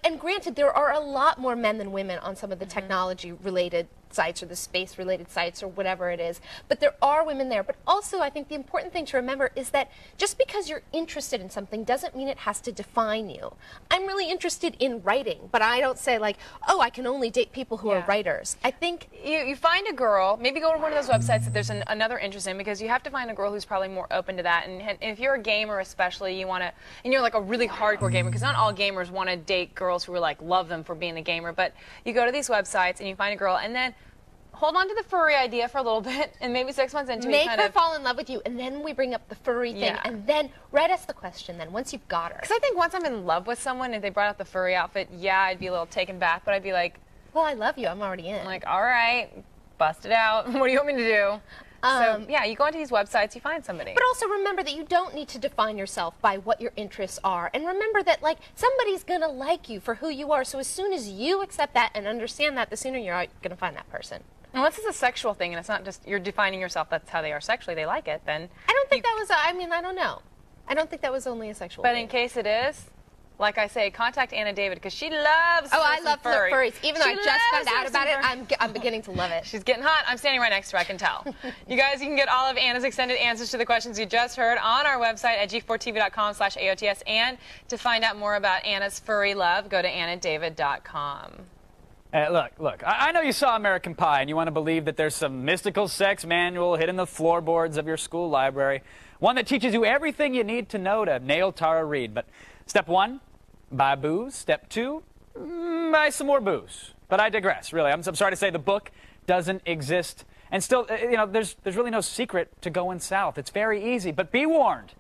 And granted, there are a lot more men than women on some of the technology-related sites or the space-related sites or whatever it is. But there are women there. But also, I think the important thing to remember is that just because you're interested in something doesn't mean it has to define you. I'm really interested in writing, but I don't say like, oh, I can only date people who are writers. I think you find a girl, maybe go to one of those websites that there's another interest in, because you have to find a girl who's probably more open to that. And if you're a gamer especially, you want to, and you're like a really hardcore gamer, because not all gamers want to date girls who are like love them for being a gamer, but you go to these websites and you find a girl, and then hold on to the furry idea for a little bit, and maybe 6 months into it, make her fall in love with you, and then we bring up the furry thing, and then write us the question then, once you've got her. Because I think once I'm in love with someone, if they brought out the furry outfit, yeah, I'd be a little taken back, but I'd be like, well, I love you, I'm already in. I'm like, all right, bust it out. What do you want me to do? So, yeah, you go onto these websites, you find somebody. But also remember that you don't need to define yourself by what your interests are. And remember that, like, somebody's going to like you for who you are. So as soon as you accept that and understand that, the sooner you're going to find that person. Unless it's a sexual thing and it's not just you're defining yourself, that's how they are sexually, they like it, then... I don't think that was, I mean, I don't know. I don't think that was only a sexual thing. But in case it is, like I say, contact Anna David, because she loves I love furries. Even though I just found out about it, I'm beginning to love it. She's getting hot. I'm standing right next to her, I can tell. You guys, you can get all of Anna's extended answers to the questions you just heard on our website at g4tv.com/AOTS. And to find out more about Anna's furry love, go to annadavid.com. Look, I know you saw American Pie and you want to believe that there's some mystical sex manual hidden in the floorboards of your school library. One that teaches you everything you need to know to nail Tara Reid. But step 1, buy booze. Step 2, buy some more booze. But I digress, really. I'm sorry to say the book doesn't exist. And still, you know, there's really no secret to going south. It's very easy, but be warned.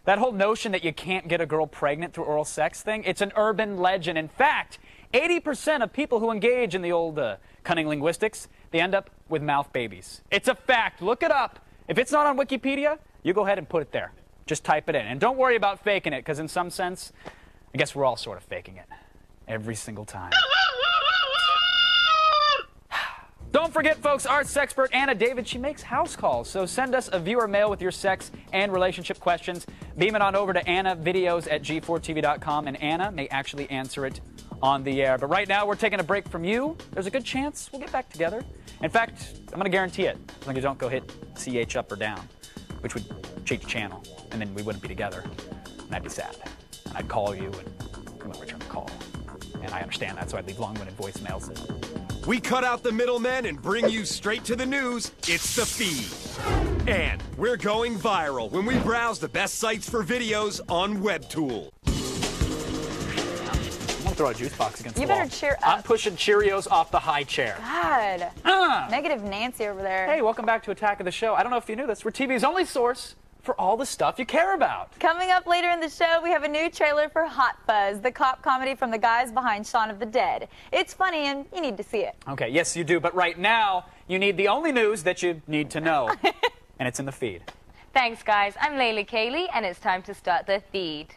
That whole notion that you can't get a girl pregnant through oral sex thing, it's an urban legend. In fact, 80% of people who engage in the old cunning linguistics, they end up with mouth babies. It's a fact. Look it up. If it's not on Wikipedia, you go ahead and put it there. Just type it in. And don't worry about faking it, because in some sense, I guess we're all sort of faking it. Every single time. Don't forget, folks, our sexpert Anna David, she makes house calls. So send us a viewer mail with your sex and relationship questions. Beam it on over to AnnaVideos@G4TV.com, and Anna may actually answer it on the air. But right now, we're taking a break from you. There's a good chance we'll get back together. In fact, I'm going to guarantee it, as long as you don't go hit CH up or down, which would cheat the channel, and then we wouldn't be together. And I'd be sad. And I'd call you, and you wouldn't return the call. And I understand that, so I'd leave long-winded voicemails. We cut out the middlemen and bring you straight to the news. It's The Feed. And we're going viral when we browse the best sites for videos on WebTool. I'm going to throw a juice box against the wall. You better cheer up. I'm pushing Cheerios off the high chair. God. Negative Nancy over there. Hey, welcome back to Attack of the Show. I don't know if you knew this. We're TV's only source for all the stuff you care about. Coming up later in the show, we have a new trailer for Hot Fuzz, the cop comedy from the guys behind Shaun of the Dead. It's funny and you need to see it. Okay, yes you do, but right now, you need the only news that you need to know. And it's in the feed. Thanks, guys. I'm Layla Kaylee, and it's time to start the feed.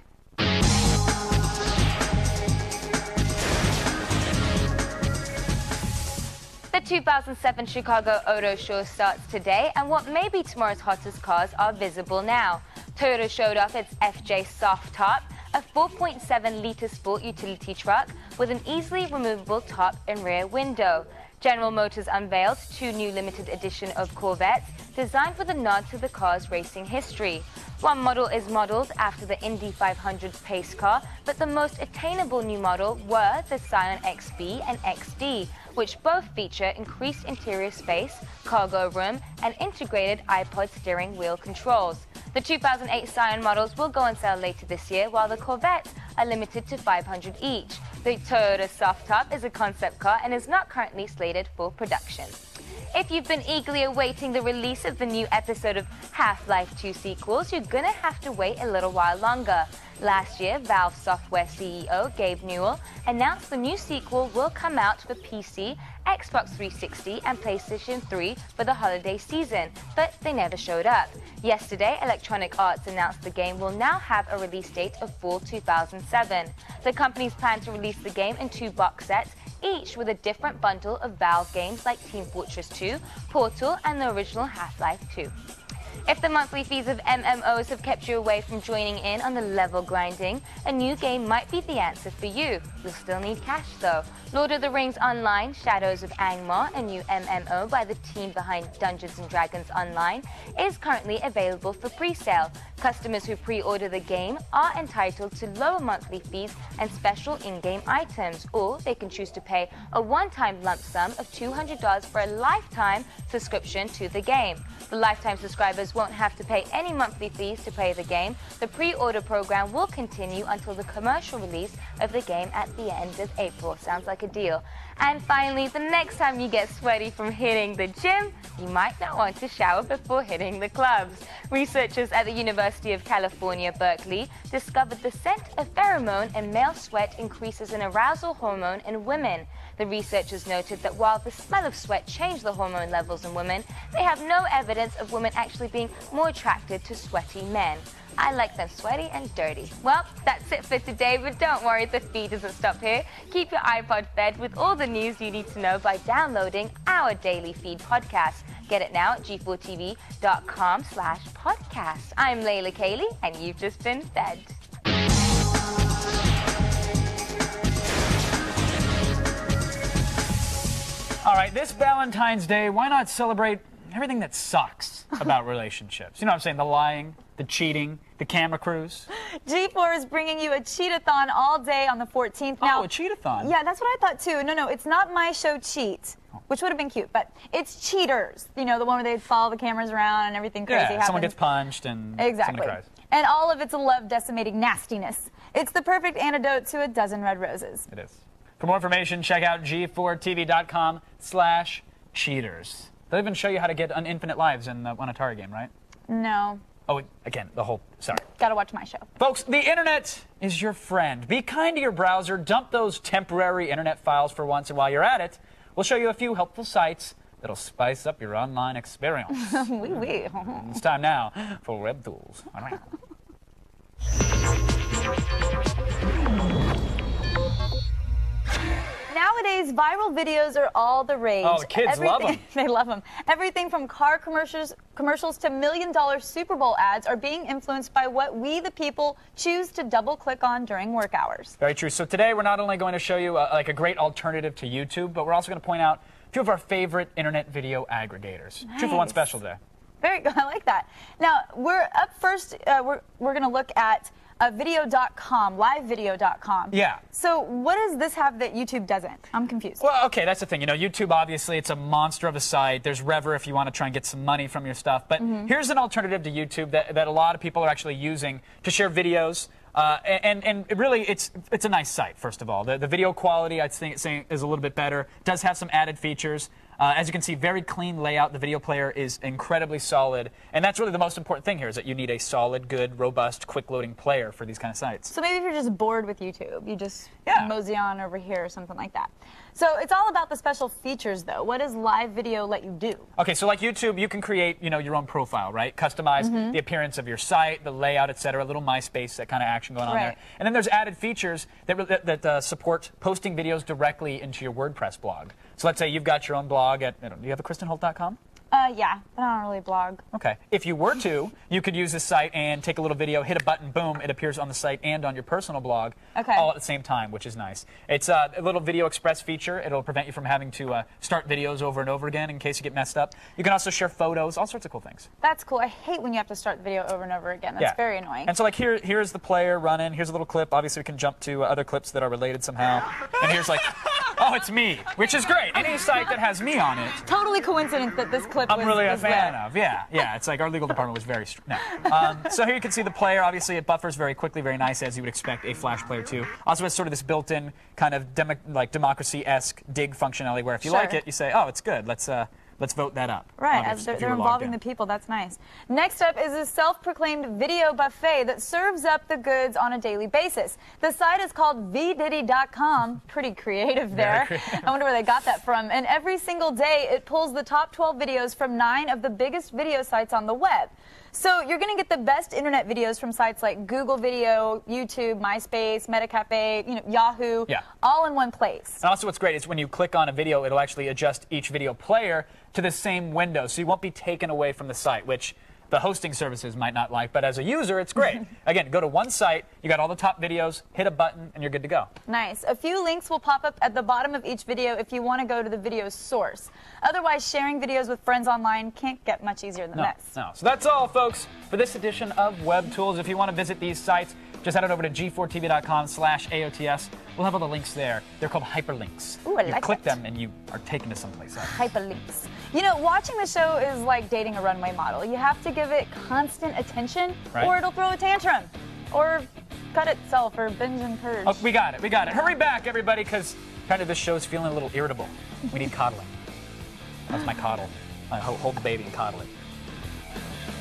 The 2007 Chicago Auto Show starts today, and what may be tomorrow's hottest cars are visible now. Toyota showed off its FJ Soft Top, a 4.7-liter sport utility truck with an easily removable top and rear window. General Motors unveiled 2 new limited edition of Corvettes designed with a nod to the car's racing history. One model is modeled after the Indy 500 pace car, but the most attainable new model were the Scion XB and XD, which both feature increased interior space, cargo room, and integrated iPod steering wheel controls. The 2008 Scion models will go on sale later this year, while the Corvettes are limited to 500 each. The Toyota Soft Top is a concept car and is not currently slated for production. If you've been eagerly awaiting the release of the new episode of Half-Life 2 sequels, you're gonna have to wait a little while longer. Last year, Valve Software CEO Gabe Newell announced the new sequel will come out for PC, Xbox 360 and PlayStation 3 for the holiday season, but they never showed up. Yesterday, Electronic Arts announced the game will now have a release date of fall 2007. The companies plan to release the game in 2 box sets, each with a different bundle of Valve games like Team Fortress 2, Portal, and the original Half-Life 2. If the monthly fees of MMOs have kept you away from joining in on the level grinding, a new game might be the answer for you. You'll still need cash though. Lord of the Rings Online, Shadows of Angmar, a new MMO by the team behind Dungeons & Dragons Online, is currently available for pre-sale. Customers who pre-order the game are entitled to lower monthly fees and special in-game items, or they can choose to pay a one-time lump sum of $200 for a lifetime subscription to the game. The lifetime subscribers won't have to pay any monthly fees to play the game. The pre-order program will continue until the commercial release of the game at the end of April. Sounds like a deal. And finally, the next time you get sweaty from hitting the gym, you might not want to shower before hitting the clubs. Researchers at the University of California, Berkeley, discovered the scent of pheromone in male sweat increases an arousal hormone in women. The researchers noted that while the smell of sweat changed the hormone levels in women, they have no evidence of women actually being more attracted to sweaty men. I like them sweaty and dirty. Well, that's it for today, but don't worry, the feed doesn't stop here. Keep your iPod fed with all the news you need to know by downloading our Daily Feed podcast. Get it now at g4tv.com/podcast. I'm Layla Cayley, and you've just been fed. All right, this Valentine's Day, why not celebrate everything that sucks about relationships? You know what I'm saying? The lying, the cheating, the camera crews. G4 is bringing you a cheat-a-thon all day on the 14th. Now, a cheat-a-thon? Yeah, that's what I thought too. No, it's not My Show Cheat, which would have been cute, but it's Cheaters. You know, the one where they'd follow the cameras around and everything crazy happens. Someone gets punched and exactly. somebody cries. And all of it's a love-decimating nastiness. It's the perfect antidote to a dozen red roses. It is. For more information, check out g4tv.com/cheaters. They'll even show you how to get infinite lives in the one Atari game, right? No. Oh, again, sorry. Gotta watch My Show. Folks, the internet is your friend. Be kind to your browser. Dump those temporary internet files for once, and while you're at it, we'll show you a few helpful sites that'll spice up your online experience. Oui. It's time now for Web Tools. Nowadays, viral videos are all the rage. Oh, the kids love them. They love them. Everything from car commercials to million-dollar Super Bowl ads are being influenced by what we, the people, choose to double-click on during work hours. Very true. So today, we're not only going to show you a great alternative to YouTube, but we're also going to point out a few of our favorite internet video aggregators. Nice. 2 for 1 special today. Very good. I like that. Now, we're up first. We're going to look at video.com, livevideo.com. Yeah. So what does this have that YouTube doesn't? I'm confused. Well, okay, that's the thing. You know, YouTube, obviously, it's a monster of a site. There's Rever if you want to try and get some money from your stuff. But here's an alternative to YouTube that a lot of people are actually using to share videos. And really, it's a nice site, first of all. The video quality, I'd say, is a little bit better. It does have some added features. As you can see, very clean layout. The video player is incredibly solid. And that's really the most important thing here, is that you need a solid, good, robust, quick-loading player for these kind of sites. So maybe if you're just bored with YouTube, you just mosey on over here or something like that. So it's all about the special features, though. What does live video let you do? Okay, so like YouTube, you can create, your own profile, right? Customize the appearance of your site, the layout, etc. A little MySpace, that kind of action going on there. And then there's added features that support posting videos directly into your WordPress blog. So let's say you've got your own blog at, do you have a KristenHolt.com? Yeah, but I don't really blog. Okay. If you were to, you could use this site and take a little video, hit a button, boom, it appears on the site and on your personal blog all at the same time, which is nice. It's a little Video Express feature. It'll prevent you from having to start videos over and over again in case you get messed up. You can also share photos, all sorts of cool things. That's cool. I hate when you have to start the video over and over again. That's very annoying. And so like here's the player running. Here's a little clip. Obviously we can jump to other clips that are related somehow. And here's like Oh, it's me, which is great. Any site that has me on it. Totally coincidence that this clip I'm was really a was fan there. of. Yeah. It's like our legal department was very strict. No. So here you can see the player. Obviously, it buffers very quickly, very nice, as you would expect a Flash player to. Also has sort of this built-in kind of democracy-esque dig functionality where if you Sure. like it, you say, oh, it's good. Let's vote that up. Right, If as you they're were logged involving in. the people. That's nice. Next up is a self-proclaimed video buffet that serves up the goods on a daily basis. The site is called vdiddy.com. Pretty creative there. I wonder where they got that from. And every single day, it pulls the top 12 videos from 9 of the biggest video sites on the web. So you're going to get the best internet videos from sites like Google Video, YouTube, MySpace, Metacafe, Yahoo, all in one place. And also what's great is when you click on a video, it'll actually adjust each video player to the same window, so you won't be taken away from the site, which the hosting services might not like, but as a user, it's great. Again, go to one site, you got all the top videos, hit a button, and you're good to go. Nice. A few links will pop up at the bottom of each video if you want to go to the video's source. Otherwise, sharing videos with friends online can't get much easier than this. No. So that's all, folks, for this edition of Web Tools. If you want to visit these sites, just head on over to g4tv.com/AOTS. We'll have all the links there. They're called hyperlinks. Ooh, I you like click it. them and you are taken to someplace else. Hyperlinks. You know, watching the show is like dating a runway model. You have to give it constant attention, Right. or it'll throw a tantrum, or cut itself, or binge and purge. Oh, we got it. Hurry back, everybody, because kind of this show's feeling a little irritable. We need coddling. That's my coddle. I hold the baby and coddle it.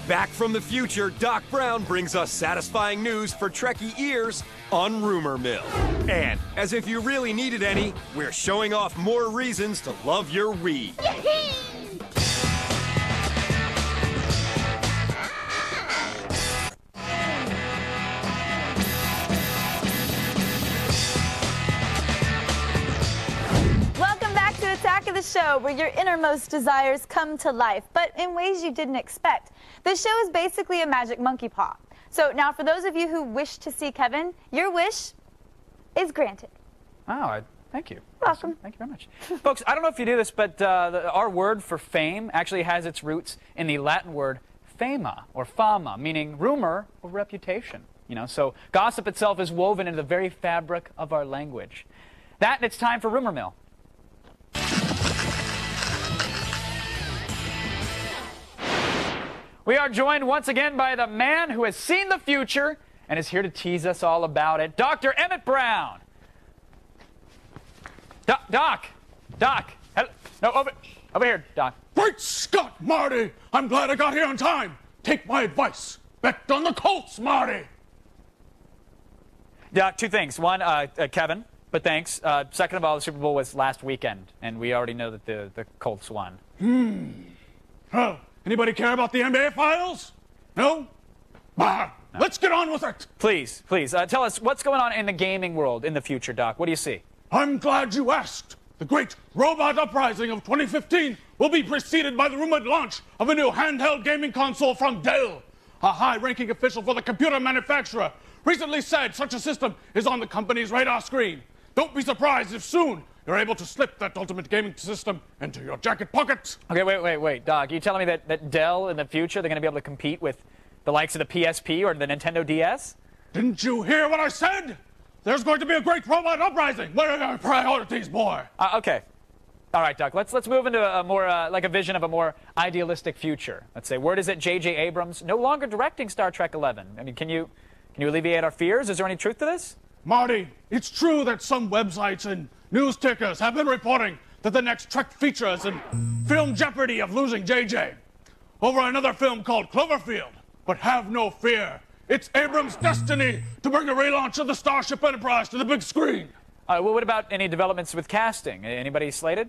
Back from the future, Doc Brown brings us satisfying news for Trekkie ears on Rumor Mill. And, as if you really needed any, we're showing off more reasons to love your weed. Welcome back to Attack of the Show, where your innermost desires come to life, but in ways you didn't expect. The show is basically a magic monkey paw. So now for those of you who wish to see Kevin, your wish is granted. Oh, thank you. Welcome. Thank you very much. Folks, I don't know if you knew this, but our word for fame actually has its roots in the Latin word fama, or fama, meaning rumor or reputation. So gossip itself is woven into the very fabric of our language. That, and it's time for Rumor Mill. We are joined once again by the man who has seen the future and is here to tease us all about it, Dr. Emmett Brown. Doc. Hello. No, over here, Doc. Great Scott, Marty! I'm glad I got here on time. Take my advice. Bet on the Colts, Marty. Doc, two things. One, Kevin, but thanks. Second of all, the Super Bowl was last weekend, and we already know that the Colts won. Oh, anybody care about the NBA Finals? No? Let's get on with it. Please. Tell us what's going on in the gaming world in the future, Doc. What do you see? I'm glad you asked. The great robot uprising of 2015 will be preceded by the rumored launch of a new handheld gaming console from Dell. A high-ranking official for the computer manufacturer recently said such a system is on the company's radar screen. Don't be surprised if soon you're able to slip that ultimate gaming system into your jacket pocket. Okay, wait, Doc. Are you telling me that Dell in the future, they're going to be able to compete with the likes of the PSP or the Nintendo DS? Didn't you hear what I said? There's going to be a great robot uprising. What are your priorities, boy? Okay. All right, Doc. Let's move into a more like a vision of a more idealistic future. Let's say, word is that J.J. Abrams no longer directing Star Trek 11. I mean, can you alleviate our fears? Is there any truth to this? Marty, it's true that some websites and news tickers have been reporting that the next Trek feature is in film jeopardy of losing J.J. over another film called Cloverfield. But have no fear. It's Abrams' destiny to bring a relaunch of the Starship Enterprise to the big screen. Well, what about any developments with casting? Anybody slated?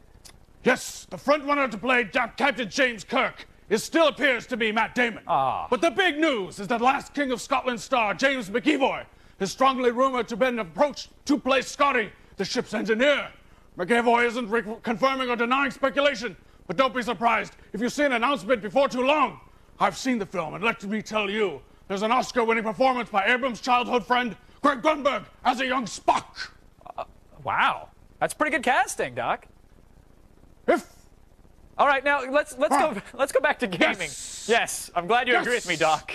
Yes, the frontrunner to play Captain James Kirk still appears to be Matt Damon. But the big news is that last King of Scotland star James McAvoy is strongly rumored to have been approached to play Scotty, the ship's engineer. McAvoy isn't confirming or denying speculation, but don't be surprised if you see an announcement before too long. I've seen the film, and let me tell you, there's an Oscar-winning performance by Abrams' childhood friend Greg Grunberg as a young Spock. Wow, that's pretty good casting, Doc. All right, now let's go back to gaming. Yes, I'm glad you agree with me, Doc.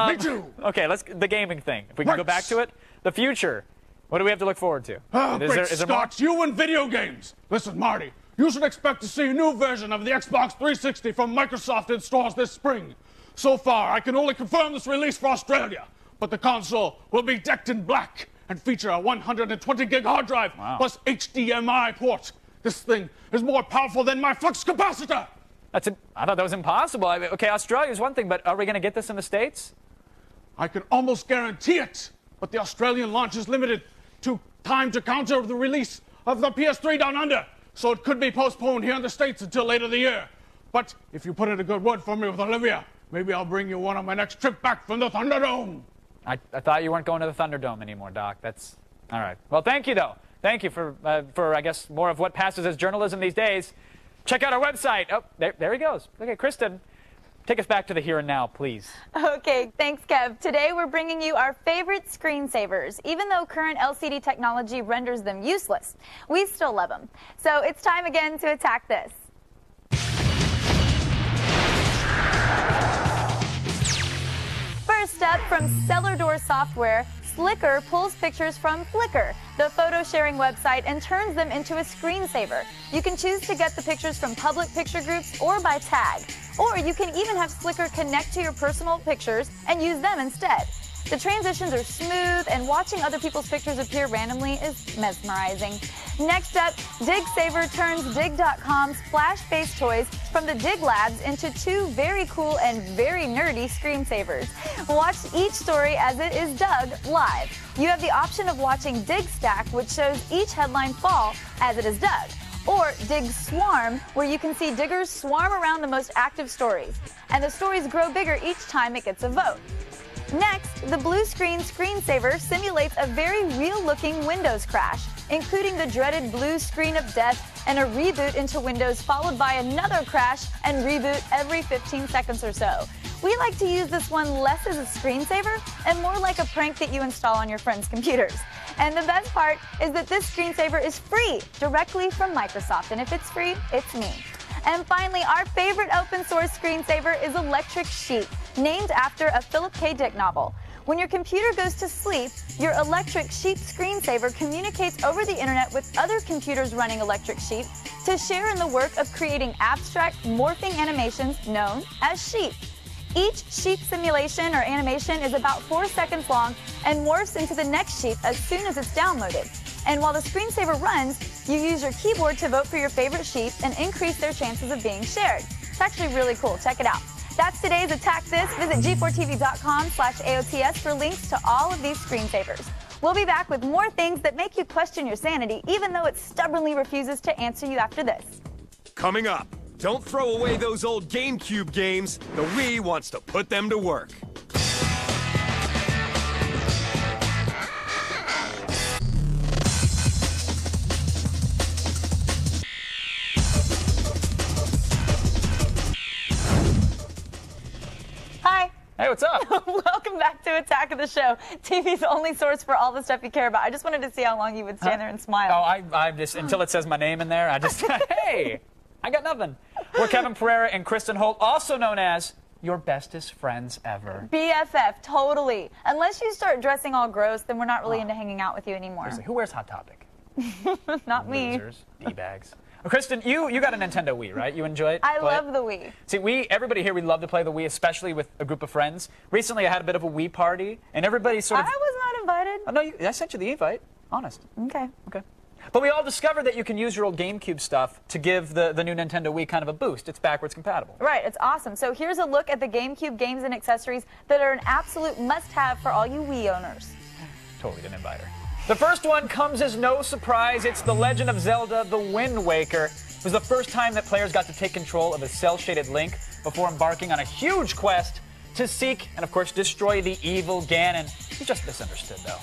Me too. Okay, the gaming thing. If we can go back to it, the future. What do we have to look forward to? Oh, is great there more? Scott, you and video games. Listen, Marty, you should expect to see a new version of the Xbox 360 from Microsoft in stores this spring. So far, I can only confirm this release for Australia, but the console will be decked in black and feature a 120 gig hard drive plus HDMI port. This thing is more powerful than my flux capacitor. I thought that was impossible. Okay, Australia's one thing, but are we going to get this in the States? I can almost guarantee it, but the Australian launch is limited to time to counter the release of the PS3 Down Under, so it could be postponed here in the States until later the year. But if you put in a good word for me with Olivia, maybe I'll bring you one on my next trip back from the Thunderdome. I thought you weren't going to the Thunderdome anymore, Doc. That's all right. Well, thank you, though. Thank you for I guess, more of what passes as journalism these days. Check out our website. Oh, there he goes. Okay, Kristen, take us back to the here and now, please. Okay, thanks, Kev. Today we're bringing you our favorite screensavers. Even though current LCD technology renders them useless, we still love them. So it's time again to attack this. First up, from Cellar Door Software, Slicker pulls pictures from Flickr, the photo sharing website, and turns them into a screensaver. You can choose to get the pictures from public picture groups or by tag. Or you can even have Slicker connect to your personal pictures and use them instead. The transitions are smooth, and watching other people's pictures appear randomly is mesmerizing. Next up, DigSaver turns Dig.com's Flash-based toys from the Dig Labs into two very cool and very nerdy screensavers. Watch each story as it is dug live. You have the option of watching Dig Stack, which shows each headline fall as it is dug, or Dig Swarm, where you can see diggers swarm around the most active stories, and the stories grow bigger each time it gets a vote. Next, the blue screen screensaver simulates a very real-looking Windows crash, including the dreaded blue screen of death and a reboot into Windows followed by another crash and reboot every 15 seconds or so. We like to use this one less as a screensaver and more like a prank that you install on your friends' computers. And the best part is that this screensaver is free directly from Microsoft, and if it's free, it's me. And finally, our favorite open source screensaver is Electric Sheep, named after a Philip K. Dick novel. When your computer goes to sleep, your Electric Sheep screensaver communicates over the internet with other computers running Electric Sheep to share in the work of creating abstract morphing animations known as sheep. Each sheep simulation or animation is about 4 seconds long and morphs into the next sheep as soon as it's downloaded. And while the screensaver runs, you use your keyboard to vote for your favorite sheep and increase their chances of being shared. It's actually really cool. Check it out. That's today's Attack This. Visit g4tv.com/AOTS for links to all of these screensavers. We'll be back with more things that make you question your sanity, even though it stubbornly refuses to answer you after this. Coming up, don't throw away those old GameCube games. The Wii wants to put them to work. Hi. Hey, what's up? Welcome back to Attack of the Show, TV's only source for all the stuff you care about. I just wanted to see how long you would stand there and smile. Oh, I just, until it says my name in there, I just, hey, I got nothing. We're Kevin Pereira and Kristen Holt, also known as your bestest friends ever. BFF, totally. Unless you start dressing all gross, then we're not really into hanging out with you anymore. Seriously, who wears Hot Topic? Not me. Losers, D-bags. Well, Kristen, you got a Nintendo Wii, right? You enjoy it? I love the Wii. See, everybody here, we love to play the Wii, especially with a group of friends. Recently, I had a bit of a Wii party, and everybody sort of... I was not invited. Oh, no, I sent you the invite. Honest. Okay. Okay. But we all discovered that you can use your old GameCube stuff to give the new Nintendo Wii kind of a boost. It's backwards compatible. Right, it's awesome. So here's a look at the GameCube games and accessories that are an absolute must-have for all you Wii owners. Totally didn't invite her. The first one comes as no surprise. It's The Legend of Zelda: The Wind Waker. It was the first time that players got to take control of a cel-shaded Link before embarking on a huge quest to seek and, of course, destroy the evil Ganon. He just misunderstood, though.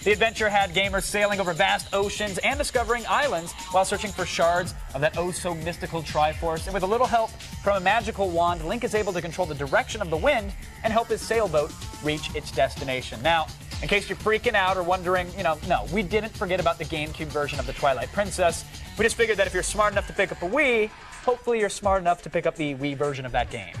The adventure had gamers sailing over vast oceans and discovering islands while searching for shards of that oh-so-mystical Triforce. And with a little help from a magical wand, Link is able to control the direction of the wind and help his sailboat reach its destination. Now, in case you're freaking out or wondering, no, we didn't forget about the GameCube version of the Twilight Princess. We just figured that if you're smart enough to pick up a Wii, hopefully you're smart enough to pick up the Wii version of that game.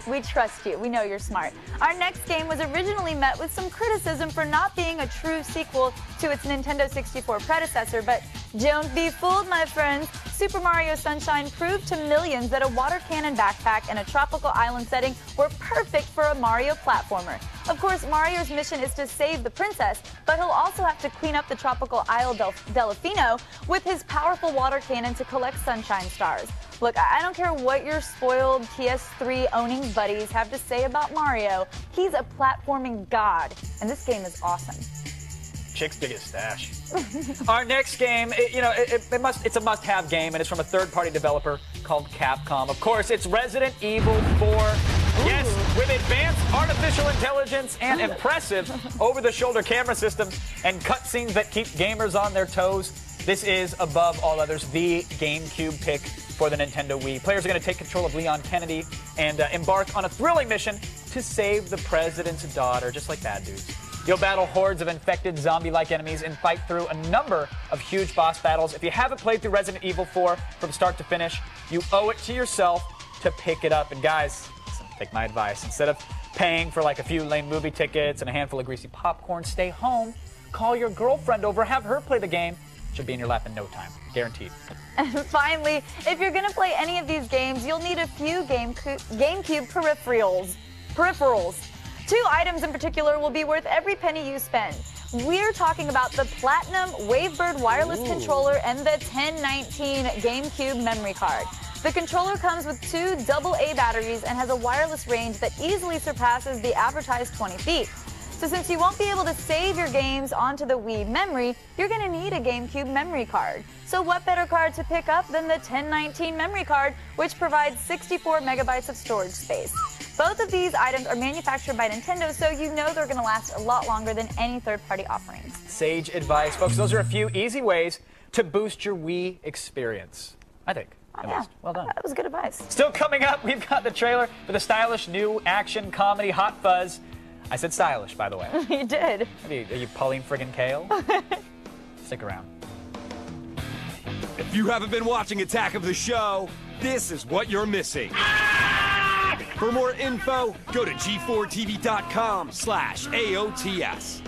We trust you. We know you're smart. Our next game was originally met with some criticism for not being a true sequel to its Nintendo 64 predecessor, but don't be fooled, my friends. Super Mario Sunshine proved to millions that a water cannon backpack and a tropical island setting were perfect for a Mario platformer. Of course, Mario's mission is to save the princess, but he'll also have to clean up the tropical Isle Delfino with his powerful water cannon to collect sunshine stars. Look, I don't care what your spoiled PS3 owning buddies have to say about Mario. He's a platforming god, and this game is awesome. Chick's biggest stash. Our next game, it's a must-have game, and it's from a third-party developer called Capcom. Of course, it's Resident Evil 4. Yes, with advanced artificial intelligence and impressive over-the-shoulder camera systems and cutscenes that keep gamers on their toes, this is, above all others, the GameCube pick for the Nintendo Wii. Players are going to take control of Leon Kennedy and embark on a thrilling mission to save the president's daughter, just like bad dudes. You'll battle hordes of infected zombie-like enemies and fight through a number of huge boss battles. If you haven't played through Resident Evil 4 from start to finish, you owe it to yourself to pick it up. And guys, listen, take my advice. Instead of paying for like a few lame movie tickets and a handful of greasy popcorn, stay home, call your girlfriend over, have her play the game. She'll be in your lap in no time. Guaranteed. And finally, if you're going to play any of these games, you'll need a few GameCube peripherals. 2 items in particular will be worth every penny you spend. We're talking about the Platinum Wavebird wireless controller and the 1019 GameCube memory card. The controller comes with 2 AA batteries and has a wireless range that easily surpasses the advertised 20 feet. So since you won't be able to save your games onto the Wii memory, you're going to need a GameCube memory card. So what better card to pick up than the 1019 memory card, which provides 64 megabytes of storage space. Both of these items are manufactured by Nintendo, so you know they're going to last a lot longer than any third-party offerings. Sage advice, folks. Those are a few easy ways to boost your Wii experience, I think. Yeah, well done. That was good advice. Still coming up, we've got the trailer for the stylish new action comedy Hot Fuzz. I said stylish, by the way. You did. Are you Pauline friggin' Kael? Stick around. If you haven't been watching Attack of the Show, this is what you're missing. For more info, go to g4tv.com/AOTS.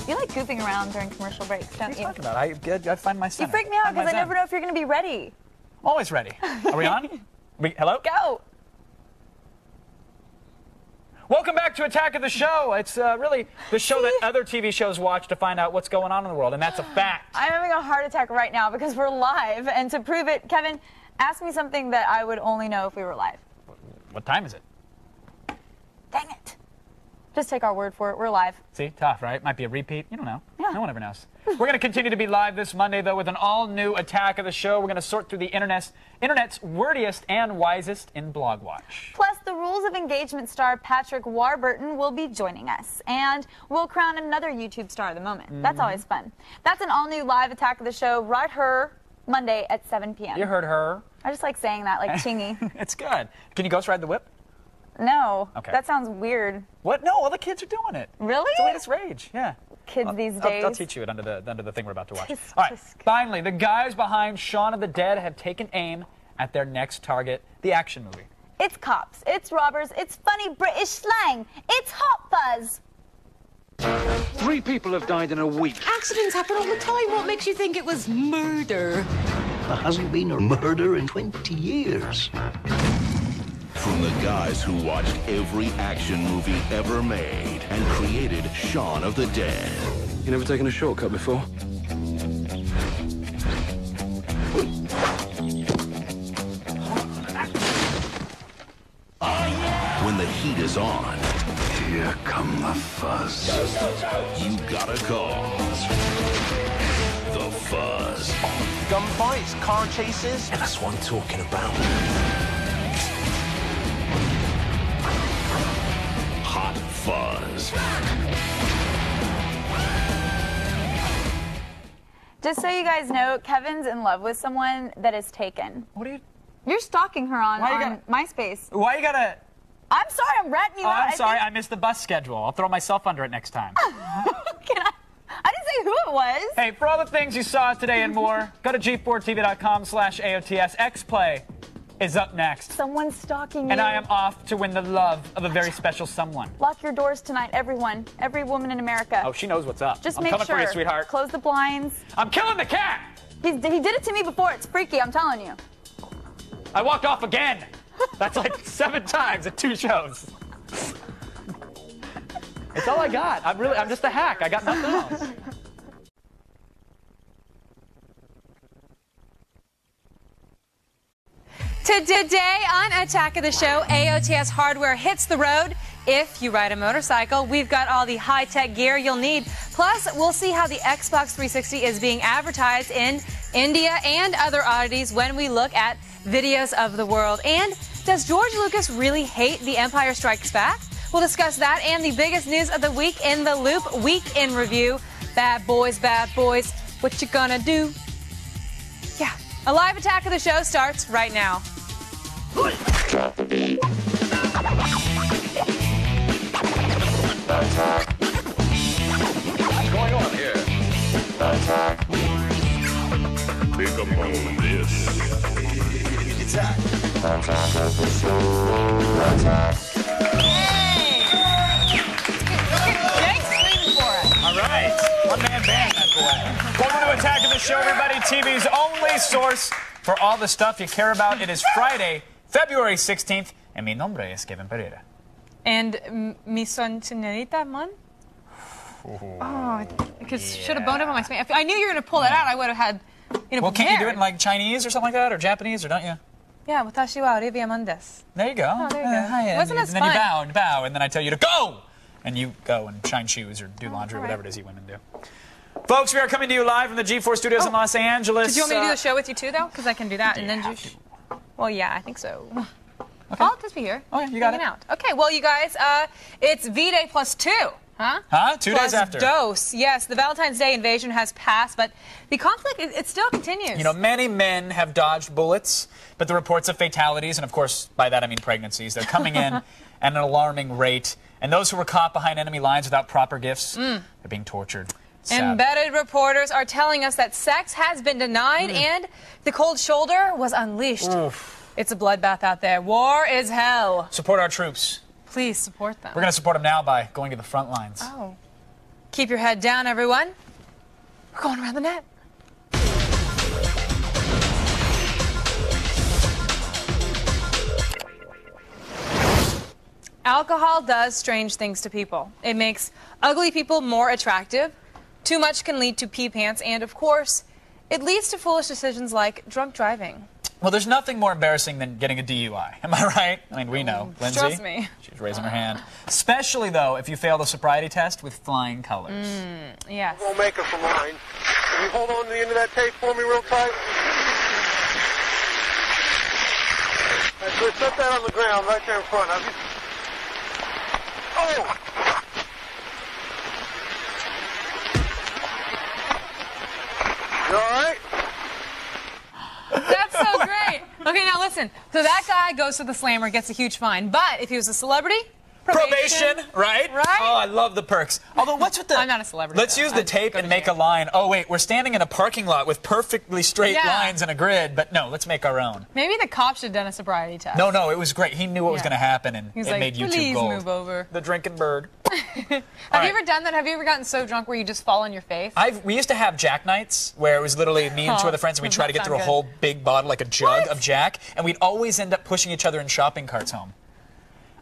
You like goofing around during commercial breaks, don't you? What are you talking about? I find my center. You freak me out because I never know if you're going to be ready. Always ready. Are we on? Hello? Go. Welcome back to Attack of the Show. It's really the show that other TV shows watch to find out what's going on in the world, and that's a fact. I'm having a heart attack right now because we're live, and to prove it, Kevin, ask me something that I would only know if we were live. What time is it? Dang it. Just take our word for it. We're live. See? Tough, right? Might be a repeat. You don't know. Yeah. No one ever knows. We're going to continue to be live this Monday, though, with an all-new Attack of the Show. We're going to sort through the internet's wordiest and wisest in Blogwatch. Plus, the Rules of Engagement star Patrick Warburton will be joining us. And we'll crown another YouTube star of the moment. That's always fun. That's an all-new live Attack of the Show right here Monday at 7 p.m. You heard her. I just like saying that, like chingy. It's good. Can you ghost ride the whip? No. Okay. That sounds weird. What? No, all the kids are doing it. Really? It's the latest rage, yeah. Kids these days. I'll teach you it under the thing we're about to watch. All right, finally, the guys behind Shaun of the Dead have taken aim at their next target, the action movie. It's cops, it's robbers, it's funny British slang, it's Hot Fuzz. 3 people have died in a week. Accidents happen all the time. What makes you think it was murder? There hasn't been a murder in 20 years. From the guys who watched every action movie ever made and created Shaun of the Dead. You never taken a shortcut before? When the heat is on, here come the fuzz. You gotta call the Fuzz. Gunfights, car chases. And that's what I'm talking about. Hot Fuzz. Just so you guys know, Kevin's in love with someone that is taken. What are you? You're stalking her on MySpace. Why you gotta? I'm sorry, I'm ratting you out. I'm sorry, I missed the bus schedule. I'll throw myself under it next time. who it was. Hey, for all the things you saw today and more, go to g4tv.com/AOTS. X-Play is up next. Someone's stalking you. And I am off to win the love of a very special someone. Lock your doors tonight, everyone. Every woman in America. Oh, she knows what's up. Just I'm make coming sure. for you, sweetheart. Close the blinds. I'm killing the cat! He did it to me before. It's freaky, I'm telling you. I walked off again. That's like 7 times at 2 shows. It's all I got. I'm just a hack. I got nothing else. Today on Attack of the Show, AOTS Hardware hits the road. If you ride a motorcycle, we've got all the high-tech gear you'll need. Plus, we'll see how the Xbox 360 is being advertised in India and other oddities when we look at videos of the world. And does George Lucas really hate The Empire Strikes Back? We'll discuss that and the biggest news of the week in the Loop Week in Review. Bad boys, what you gonna do? Yeah, a live Attack of the Show starts right now. What's going on here? Think upon this. Attack. Jake's screaming for us. All right. One-man band, that boy. Welcome to Attack of the Show, everybody. TV's only source for all the stuff you care about. It is Friday, February 16th, and mi nombre es Kevin Pereira. And mi son señorita, man? Oh, because should have boned up on my Spanish. If I knew you were going to pull that out, I would have had, Well, can't you do it in like Chinese or something like that, or Japanese, or don't you? Yeah, watashi wa aribiyaman desu. There you go. Oh, there you go. Hi, Wasn't as and then fun. you bow, and then I tell you to go! And you go and shine shoes or do laundry, or whatever it is you women do. Folks, we are coming to you live from the G4 studios in Los Angeles. Did you want me to do the show with you too, though? Because I can do that, and then just. Well, yeah, I think so. Okay. I'll just be here. Okay, you got hanging it. Out. Okay, well, you guys, it's V-Day +2. Huh? 2 days after. Dose. Yes, the Valentine's Day invasion has passed, but the conflict, it still continues. You know, many men have dodged bullets, but the reports of fatalities, and of course, by that I mean pregnancies, they're coming in at an alarming rate. And those who were caught behind enemy lines without proper gifts, they're being tortured. Sad. Embedded reporters are telling us that sex has been denied and the cold shoulder was unleashed. Oof. It's a bloodbath out there. War is hell. Support our troops. Please support them. We're going to support them now by going to the front lines. Oh. Keep your head down, everyone. We're going around the net. Alcohol does strange things to people. It makes ugly people more attractive. Too much can lead to pee pants, and of course, it leads to foolish decisions like drunk driving. Well, there's nothing more embarrassing than getting a DUI. Am I right? I mean, we know. Lindsay? Trust me. She's raising her hand. Especially, though, if you fail the sobriety test with flying colors. Yes. We'll make us a line. Can you hold on to the end of that tape for me real tight? Right, so set that on the ground right there in front of you. Oh! You all right? That's so great. Okay, now listen. So that guy goes to the slammer, gets a huge fine. But if he was a celebrity, Probation, right? Right? Oh, I love the perks. Although, what's with the... I'm not a celebrity. Let's use the tape and make a line. Oh, wait, we're standing in a parking lot with perfectly straight lines and a grid, but no, let's make our own. Maybe the cop should have done a sobriety test. No, it was great. He knew what was going to happen, and He's it like, made YouTube please gold. move over. The drinking bird. Have you ever done that? Have you ever gotten so drunk where you just fall on your face? We used to have Jack nights where it was literally me and 2 other friends, and we'd try to get through a whole big bottle, like a jug of Jack, and we'd always end up pushing each other in shopping carts home.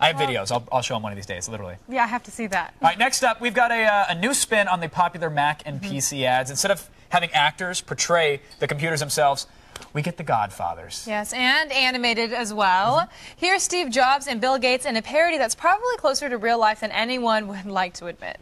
I have videos. I'll show them one of these days, literally. Yeah, I have to see that. All right, next up, we've got a new spin on the popular Mac and PC ads. Instead of having actors portray the computers themselves, we get the Godfathers. Yes, and animated as well. Here's Steve Jobs and Bill Gates in a parody that's probably closer to real life than anyone would like to admit.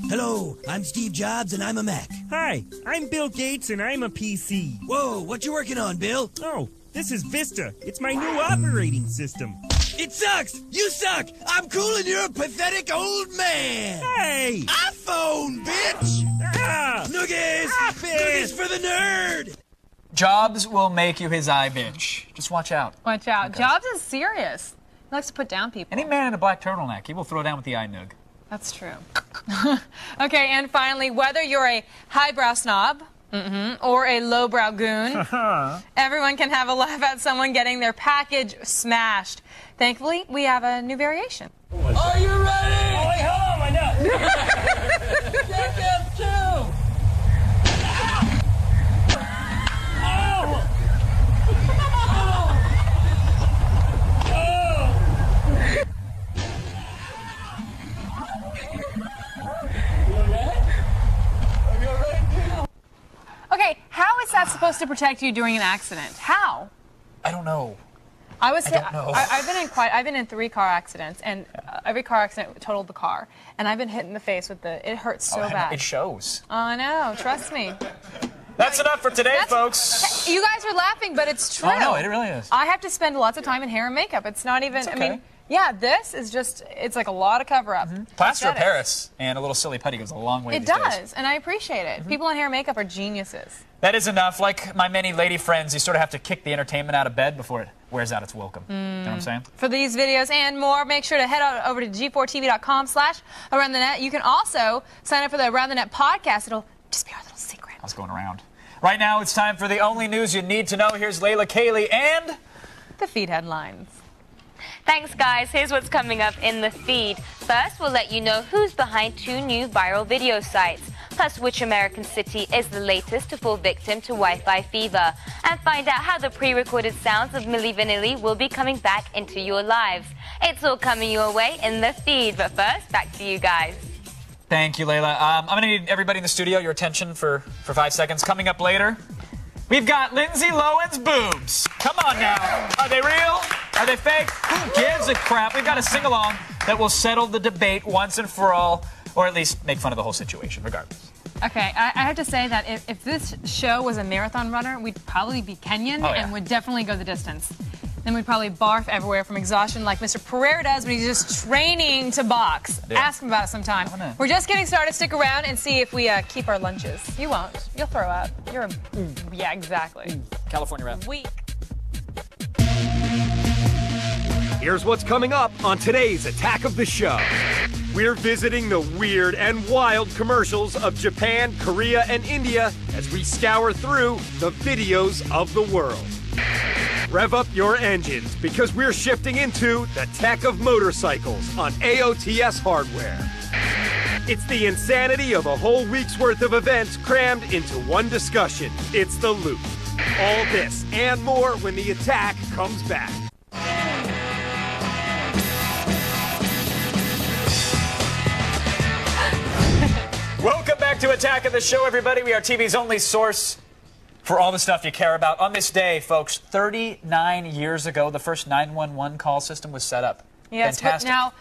Hello, I'm Steve Jobs and I'm a Mac. Hi, I'm Bill Gates and I'm a PC. Whoa, what you working on, Bill? Oh, this is Vista. It's my new operating system. It sucks! You suck! I'm cool and you're a pathetic old man! Hey! iPhone, bitch! Ah! Noogies! Noogies for the nerd! Jobs will make you his eye bitch. Just watch out. Watch out. Jobs is serious. He likes to put down people. Any man in a black turtleneck, he will throw down with the eye noog. That's true. Okay, and finally, whether you're a highbrow snob or a lowbrow goon, everyone can have a laugh at someone getting their package smashed. Thankfully, we have a new variation. Are you ready? Going home, I know. Get them too. Okay, how is that supposed to protect you during an accident? How? I don't know. I don't know. I've been in 3 car accidents, and every car accident totaled the car. And I've been hit in the face with it hurts so bad. It shows. I know, trust me. That's enough for today, folks. You guys are laughing, but it's true. Oh, no, it really is. I have to spend lots of time in hair and makeup. It's not even, It's okay. I mean, yeah, this is just, it's like a lot of cover-up. Plaster of Aesthetics. Paris and a little silly putty goes a long way It these days. does, and I appreciate it. People in hair and makeup are geniuses. That is enough. Like my many lady friends, you sort of have to kick the entertainment out of bed before it wears out its welcome. You know what I'm saying? For these videos and more, make sure to head on over to g4tv.com/AroundTheNet. You can also sign up for the Around the Net podcast. It'll just be our little secret. I was going around. Right now, it's time for the only news you need to know. Here's Layla Kaylee and the feed headlines. Thanks, guys. Here's what's coming up in the feed. First, we'll let you know who's behind 2 new viral video sites, plus which American city is the latest to fall victim to Wi-Fi fever, and find out how the pre-recorded sounds of Milli Vanilli will be coming back into your lives. It's all coming your way in the feed, but first, back to you guys. Thank you, Layla. I'm going to need everybody in the studio, your attention for 5 seconds. Coming up later, we've got Lindsay Lohan's boobs. Come on now. Are they real? Are they fake? Who gives a crap? We've got a sing-along that will settle the debate once and for all, or at least make fun of the whole situation, regardless. Okay, I have to say that if this show was a marathon runner, we'd probably be Kenyan and would definitely go the distance. Then we'd probably barf everywhere from exhaustion like Mr. Pereira does when he's just training to box. Yeah. Ask him about it sometime. We're just getting started. Stick around and see if we keep our lunches. You won't. You'll throw up. You're a... Yeah, exactly. California rep. Weak. Here's what's coming up on today's Attack of the Show. We're visiting the weird and wild commercials of Japan, Korea, and India as we scour through the videos of the world. Rev up your engines because we're shifting into the tech of motorcycles on AOTS hardware. It's the insanity of a whole week's worth of events crammed into one discussion. It's The Loop. All this and more when the attack comes back. Welcome back to Attack of the Show, everybody. We are TV's only source for all the stuff you care about. On this day, folks, 39 years ago, the first 911 call system was set up. Yes, Fantastic. but now,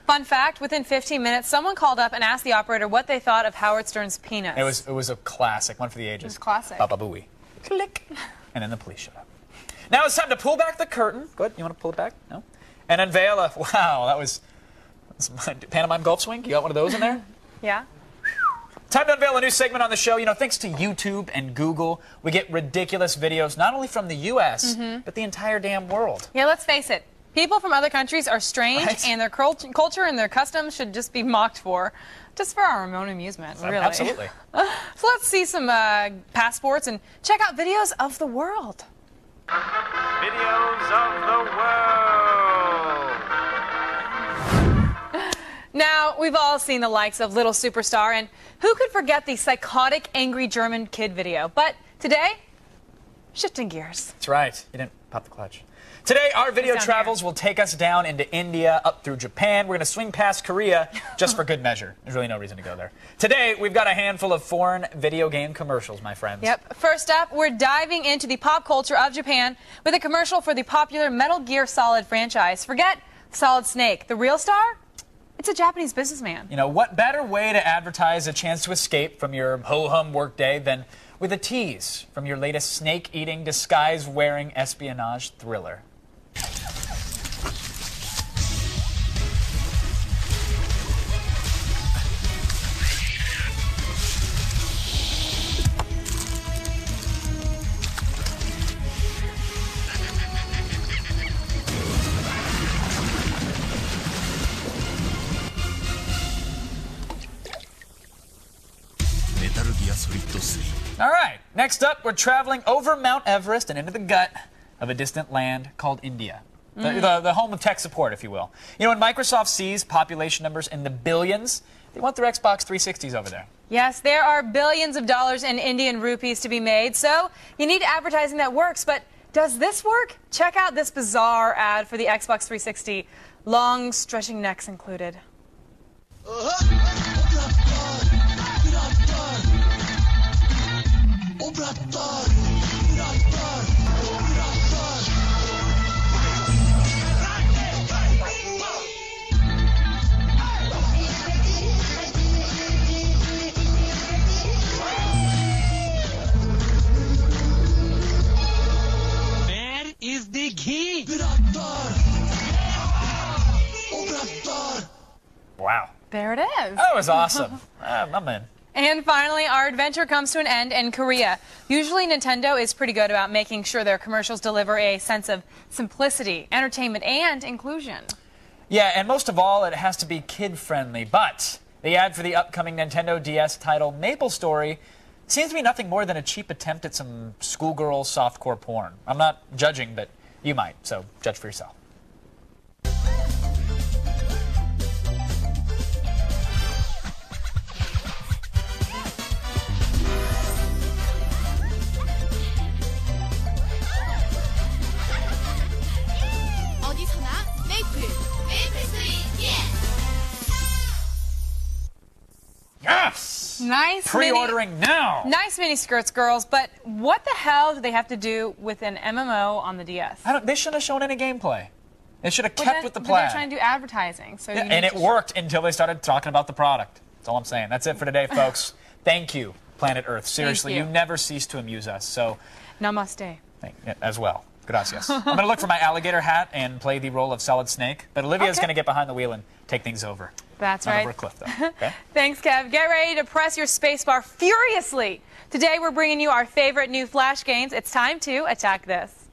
fun fact, within 15 minutes, someone called up and asked the operator what they thought of Howard Stern's penis. It was a classic, one for the ages. It was classic. Baba Booey. Click. And then the police showed up. Now it's time to pull back the curtain. Good. You want to pull it back? No? And unveil a... Wow, that was my pantomime golf swing. You got one of those in there? Yeah. Time to unveil a new segment on the show. You know, thanks to YouTube and Google, we get ridiculous videos, not only from the U.S., but the entire damn world. Yeah, let's face it. People from other countries are strange, and their culture and their customs should just be mocked for, just for our own amusement, really. Absolutely. So let's see some passports and check out videos of the world. Videos of the world. Now, we've all seen the likes of Little Superstar, and who could forget the psychotic, angry German kid video? But today, shifting gears. That's right. You didn't pop the clutch. Today, our video travels will take us down into India, up through Japan. We're going to swing past Korea just for good measure. There's really no reason to go there. Today, we've got a handful of foreign video game commercials, my friends. Yep. First up, we're diving into the pop culture of Japan with a commercial for the popular Metal Gear Solid franchise. Forget Solid Snake. The real star? It's a Japanese businessman. You know, what better way to advertise a chance to escape from your ho-hum workday than with a tease from your latest snake-eating, disguise-wearing espionage thriller? Next up, we're traveling over Mount Everest and into the gut of a distant land called India. The home of tech support, if you will. You know, when Microsoft sees population numbers in the billions, they want their Xbox 360s over there. Yes, there are billions of dollars in Indian rupees to be made, so you need advertising that works. But does this work? Check out this bizarre ad for the Xbox 360. Long, stretching necks included. Is the key. Wow. There it is. That was awesome. I'm in. And finally, our adventure comes to an end in Korea. Usually Nintendo is pretty good about making sure their commercials deliver a sense of simplicity, entertainment, and inclusion. Yeah, and most of all, it has to be kid-friendly. But the ad for the upcoming Nintendo DS title Maple Story seems to be nothing more than a cheap attempt at some schoolgirl softcore porn. I'm not judging, but you might, so judge for yourself. Yes! Nice. Pre-ordering now. Nice mini skirts, girls, but what the hell do they have to do with an MMO on the DS? They shouldn't have shown any gameplay. They should have kept with the plan. They're trying to do advertising. So and it worked until they started talking about the product. That's all I'm saying. That's it for today, folks. Thank you, Planet Earth. Seriously, you never cease to amuse us. So, namaste. As well. Gracias. I'm going to look for my alligator hat and play the role of Solid Snake, but Olivia's going to get behind the wheel and take things over. That's Not right. over a cliff, though. Okay? Thanks, Kev. Get ready to press your spacebar furiously. Today, we're bringing you our favorite new Flash games. It's time to attack this.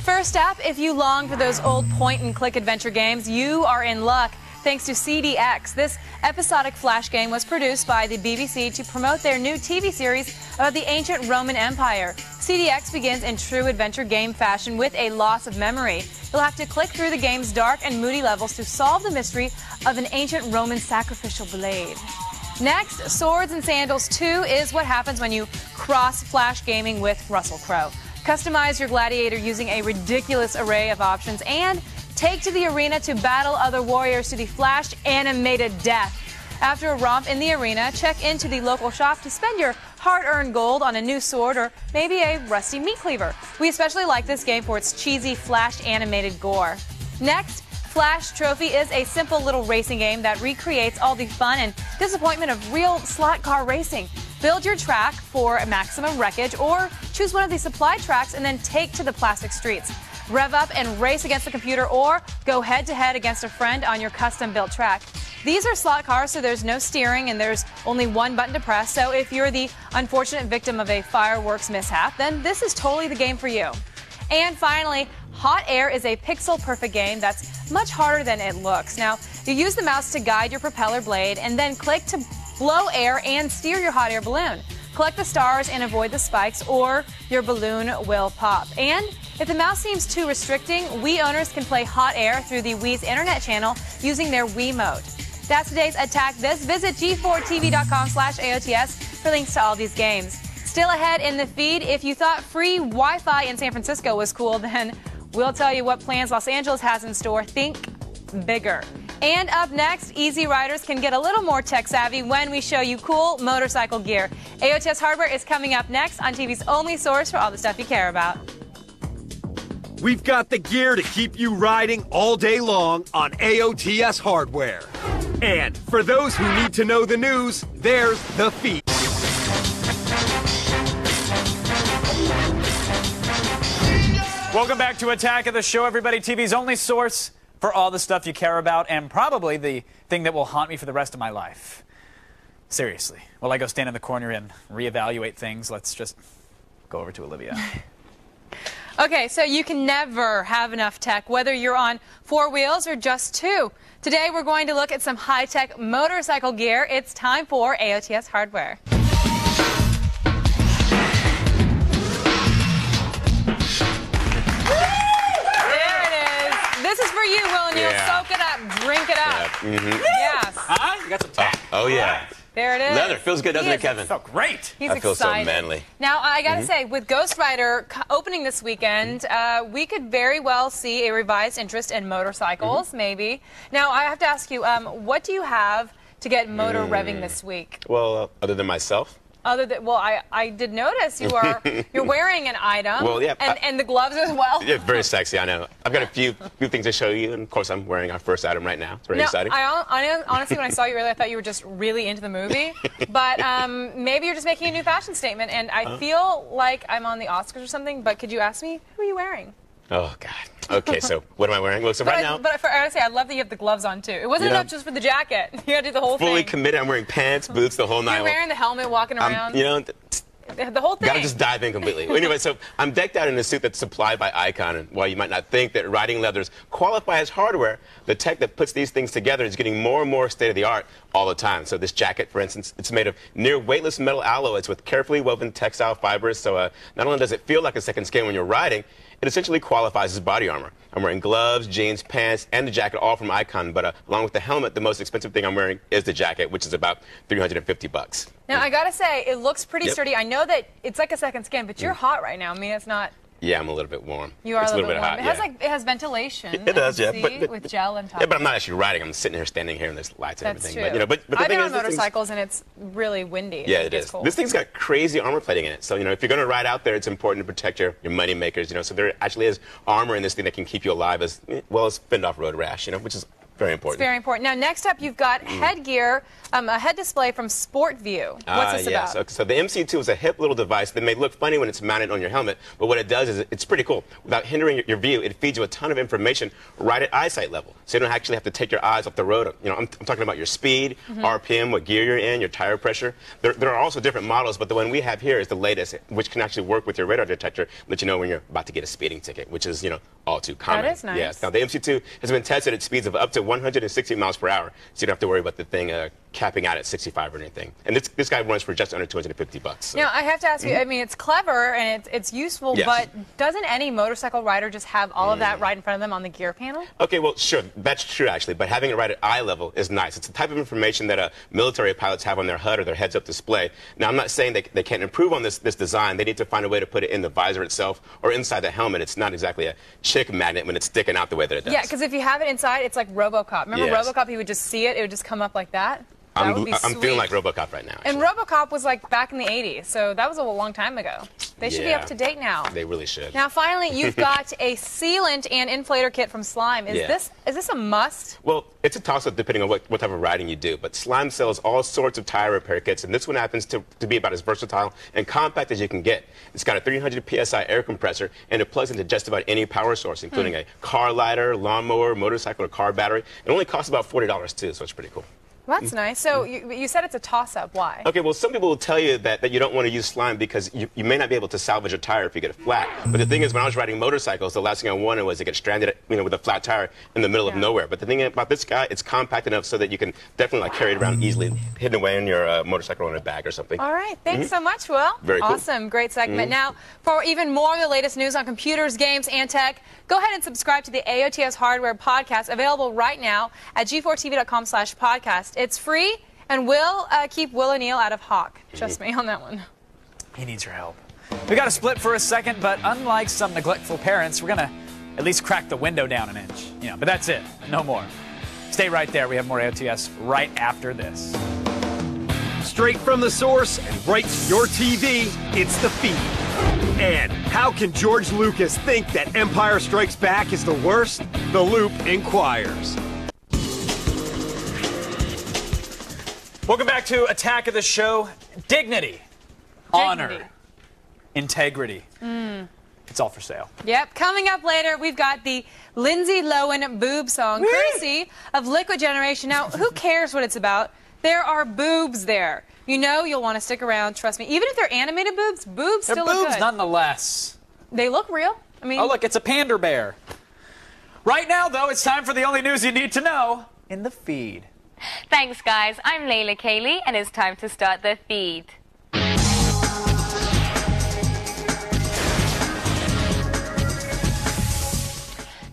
First up, if you long for those old point-and-click adventure games, you are in luck. Thanks to CDX, this episodic Flash game was produced by the BBC to promote their new TV series about the ancient Roman Empire. CDX begins in true adventure game fashion with a loss of memory. You'll have to click through the game's dark and moody levels to solve the mystery of an ancient Roman sacrificial blade. Next, Swords and Sandals 2 is what happens when you cross Flash gaming with Russell Crowe. Customize your gladiator using a ridiculous array of options and take to the arena to battle other warriors to the Flash animated death. After a romp in the arena, check into the local shop to spend your hard-earned gold on a new sword or maybe a rusty meat cleaver. We especially like this game for its cheesy Flash animated gore. Next, Flash Trophy is a simple little racing game that recreates all the fun and disappointment of real slot car racing. Build your track for maximum wreckage or choose one of the supply tracks and then take to the plastic streets. Rev up and race against the computer or go head-to-head against a friend on your custom-built track. These are slot cars, so there's no steering and there's only one button to press. So if you're the unfortunate victim of a fireworks mishap, then this is totally the game for you. And finally, Hot Air is a pixel-perfect game that's much harder than it looks. Now, you use the mouse to guide your propeller blade and then click to blow air and steer your hot air balloon. Collect the stars and avoid the spikes or your balloon will pop. And if the mouse seems too restricting, Wii owners can play Hot Air through the Wii's internet channel using their Wii mode. That's today's Attack This. Visit g4tv.com/AOTS for links to all these games. Still ahead in the feed, if you thought free Wi-Fi in San Francisco was cool, then we'll tell you what plans Los Angeles has in store. Think bigger. And up next, Easy Riders can get a little more tech savvy when we show you cool motorcycle gear. AOTS Hardware is coming up next on TV's only source for all the stuff you care about. We've got the gear to keep you riding all day long on AOTS Hardware. And for those who need to know the news, there's the feed. Welcome back to Attack of the Show, everybody. TV's only source for all the stuff you care about, and probably the thing that will haunt me for the rest of my life. Seriously. While I go stand in the corner and reevaluate things, let's just go over to Olivia. Okay, so you can never have enough tech, whether you're on 4 wheels or just 2. Today we're going to look at some high-tech motorcycle gear. It's time for AOTS Hardware. There it is. This is for you, Will O'Neal. Soak it up, drink it up. Yes. You got some tech. Oh, yeah. There it is. Leather. Feels good, doesn't it, Kevin? So great. He's I feel excited. so manly. Now, I got to say, with Ghost Rider opening this weekend, we could very well see a revised interest in motorcycles, maybe. Now, I have to ask you, what do you have to get motor revving this week? Well, other than myself. Other than, well, I did notice you're wearing an item. Well, yeah, and the gloves as well. Yeah, very sexy, I know. I've got a few things to show you, and of course I'm wearing our first item right now. It's very exciting. I honestly, when I saw you earlier, I thought you were just really into the movie. But maybe you're just making a new fashion statement, and I feel like I'm on the Oscars or something, but could you ask me, who are you wearing? Oh, God. Okay, so what am I wearing? Look, so right now... But I gotta say, I love that you have the gloves on, too. It wasn't enough just for the jacket. You gotta do the whole thing. Fully committed. I'm wearing pants, boots, the whole nine. You're wearing the helmet, walking around. You know... The whole thing. Gotta just dive in completely. Anyway, so I'm decked out in a suit that's supplied by Icon, and while you might not think that riding leathers qualify as hardware, the tech that puts these things together is getting more and more state-of-the-art all the time. So this jacket, for instance, it's made of near weightless metal alloys with carefully woven textile fibers, so not only does it feel like a second skin when you're riding, it essentially qualifies as body armor. I'm wearing gloves, jeans, pants, and the jacket, all from Icon. But along with the helmet, the most expensive thing I'm wearing is the jacket, which is about $350. Now, I gotta say, it looks pretty sturdy. I know that it's like a second skin, but you're hot right now. I mean, it's not... Yeah, I'm a little bit warm. You are a little bit warm. hot. It has ventilation. It does, yeah. But with gel and top. Yeah, but I'm not actually riding. I'm sitting here, standing here, and there's lights and everything. True. But, you know, but the I've thing been is, on motorcycles, and it's really windy. Yeah, it is. Cold. This thing's got crazy armor plating in it. So, you know, if you're going to ride out there, it's important to protect your money makers, you know. So there actually is armor in this thing that can keep you alive as well as fend off road rash, you know, which is very important. It's very important. Now, next up, you've got headgear, a head display from SportView. What's this about? Okay, so the MC2 is a hip little device that may look funny when it's mounted on your helmet, but what it does is it's pretty cool. Without hindering your view, it feeds you a ton of information right at eyesight level. So you don't actually have to take your eyes off the road. You know, I'm talking about your speed, RPM, what gear you're in, your tire pressure. There are also different models, but the one we have here is the latest, which can actually work with your radar detector, let you know when you're about to get a speeding ticket, which is, you know, all too common. That is nice. Yes. Now, the MC2 has been tested at speeds of up to 160 miles per hour, so you don't have to worry about the thing capping out at 65 or anything. And this guy runs for just under $250. So. Now, I have to ask you, I mean, it's clever and it's useful, but doesn't any motorcycle rider just have all of that right in front of them on the gear panel? Okay, well, sure, that's true, actually, but having it right at eye level is nice. It's the type of information that military pilots have on their HUD or their heads-up display. Now, I'm not saying they can't improve on this design. They need to find a way to put it in the visor itself or inside the helmet. It's not exactly a chick magnet when it's sticking out the way that it does. Yeah, because if you have it inside, it's like RoboCop. Remember RoboCop? You would just see it. It would just come up like that. I'm feeling like RoboCop right now. Actually. And RoboCop was like back in the 80s, so that was a long time ago. They should be up to date now. They really should. Now, finally, you've got a sealant and inflator kit from Slime. Is this a must? Well, it's a toss-up depending on what type of riding you do, but Slime sells all sorts of tire repair kits, and this one happens to be about as versatile and compact as you can get. It's got a 300 PSI air compressor, and it plugs into just about any power source, including a car lighter, lawnmower, motorcycle, or car battery. It only costs about $40 too, so it's pretty cool. Well, that's nice. So you said it's a toss-up. Why? Okay, well, some people will tell you that you don't want to use Slime because you may not be able to salvage a tire if you get a flat. But the thing is, when I was riding motorcycles, the last thing I wanted was to get stranded, with a flat tire in the middle of nowhere. But the thing about this guy, it's compact enough so that you can definitely carry it around easily, hidden away in your motorcycle in a bag or something. All right. Thanks so much, Will. Very cool. Awesome. Great segment. Now, for even more of the latest news on computers, games, and tech, go ahead and subscribe to the AOTS Hardware podcast, available right now at g4tv.com/podcast. It's free. And we'll keep Will O'Neal out of Hawk. Trust me on that one. He needs your help. We got to split for a second, but unlike some neglectful parents, we're going to at least crack the window down an inch. But that's it. No more. Stay right there. We have more AOTS right after this. Straight from the source and right to your TV, it's The Feed. And how can George Lucas think that Empire Strikes Back is the worst? The Loop inquires. Welcome back to Attack of the Show. Dignity, honor, integrity. It's all for sale. Yep. Coming up later, we've got the Lindsay Lohan boob song, courtesy of Liquid Generation. Now, who cares what it's about? There are boobs there. You'll want to stick around. Trust me. Even if they're animated boobs, still look good. They're boobs nonetheless. They look real. I mean, oh, look, it's a panda bear. Right now, though, it's time for the only news you need to know in the feed. Thanks, guys. I'm Layla Kaylee, and it's time to start the feed.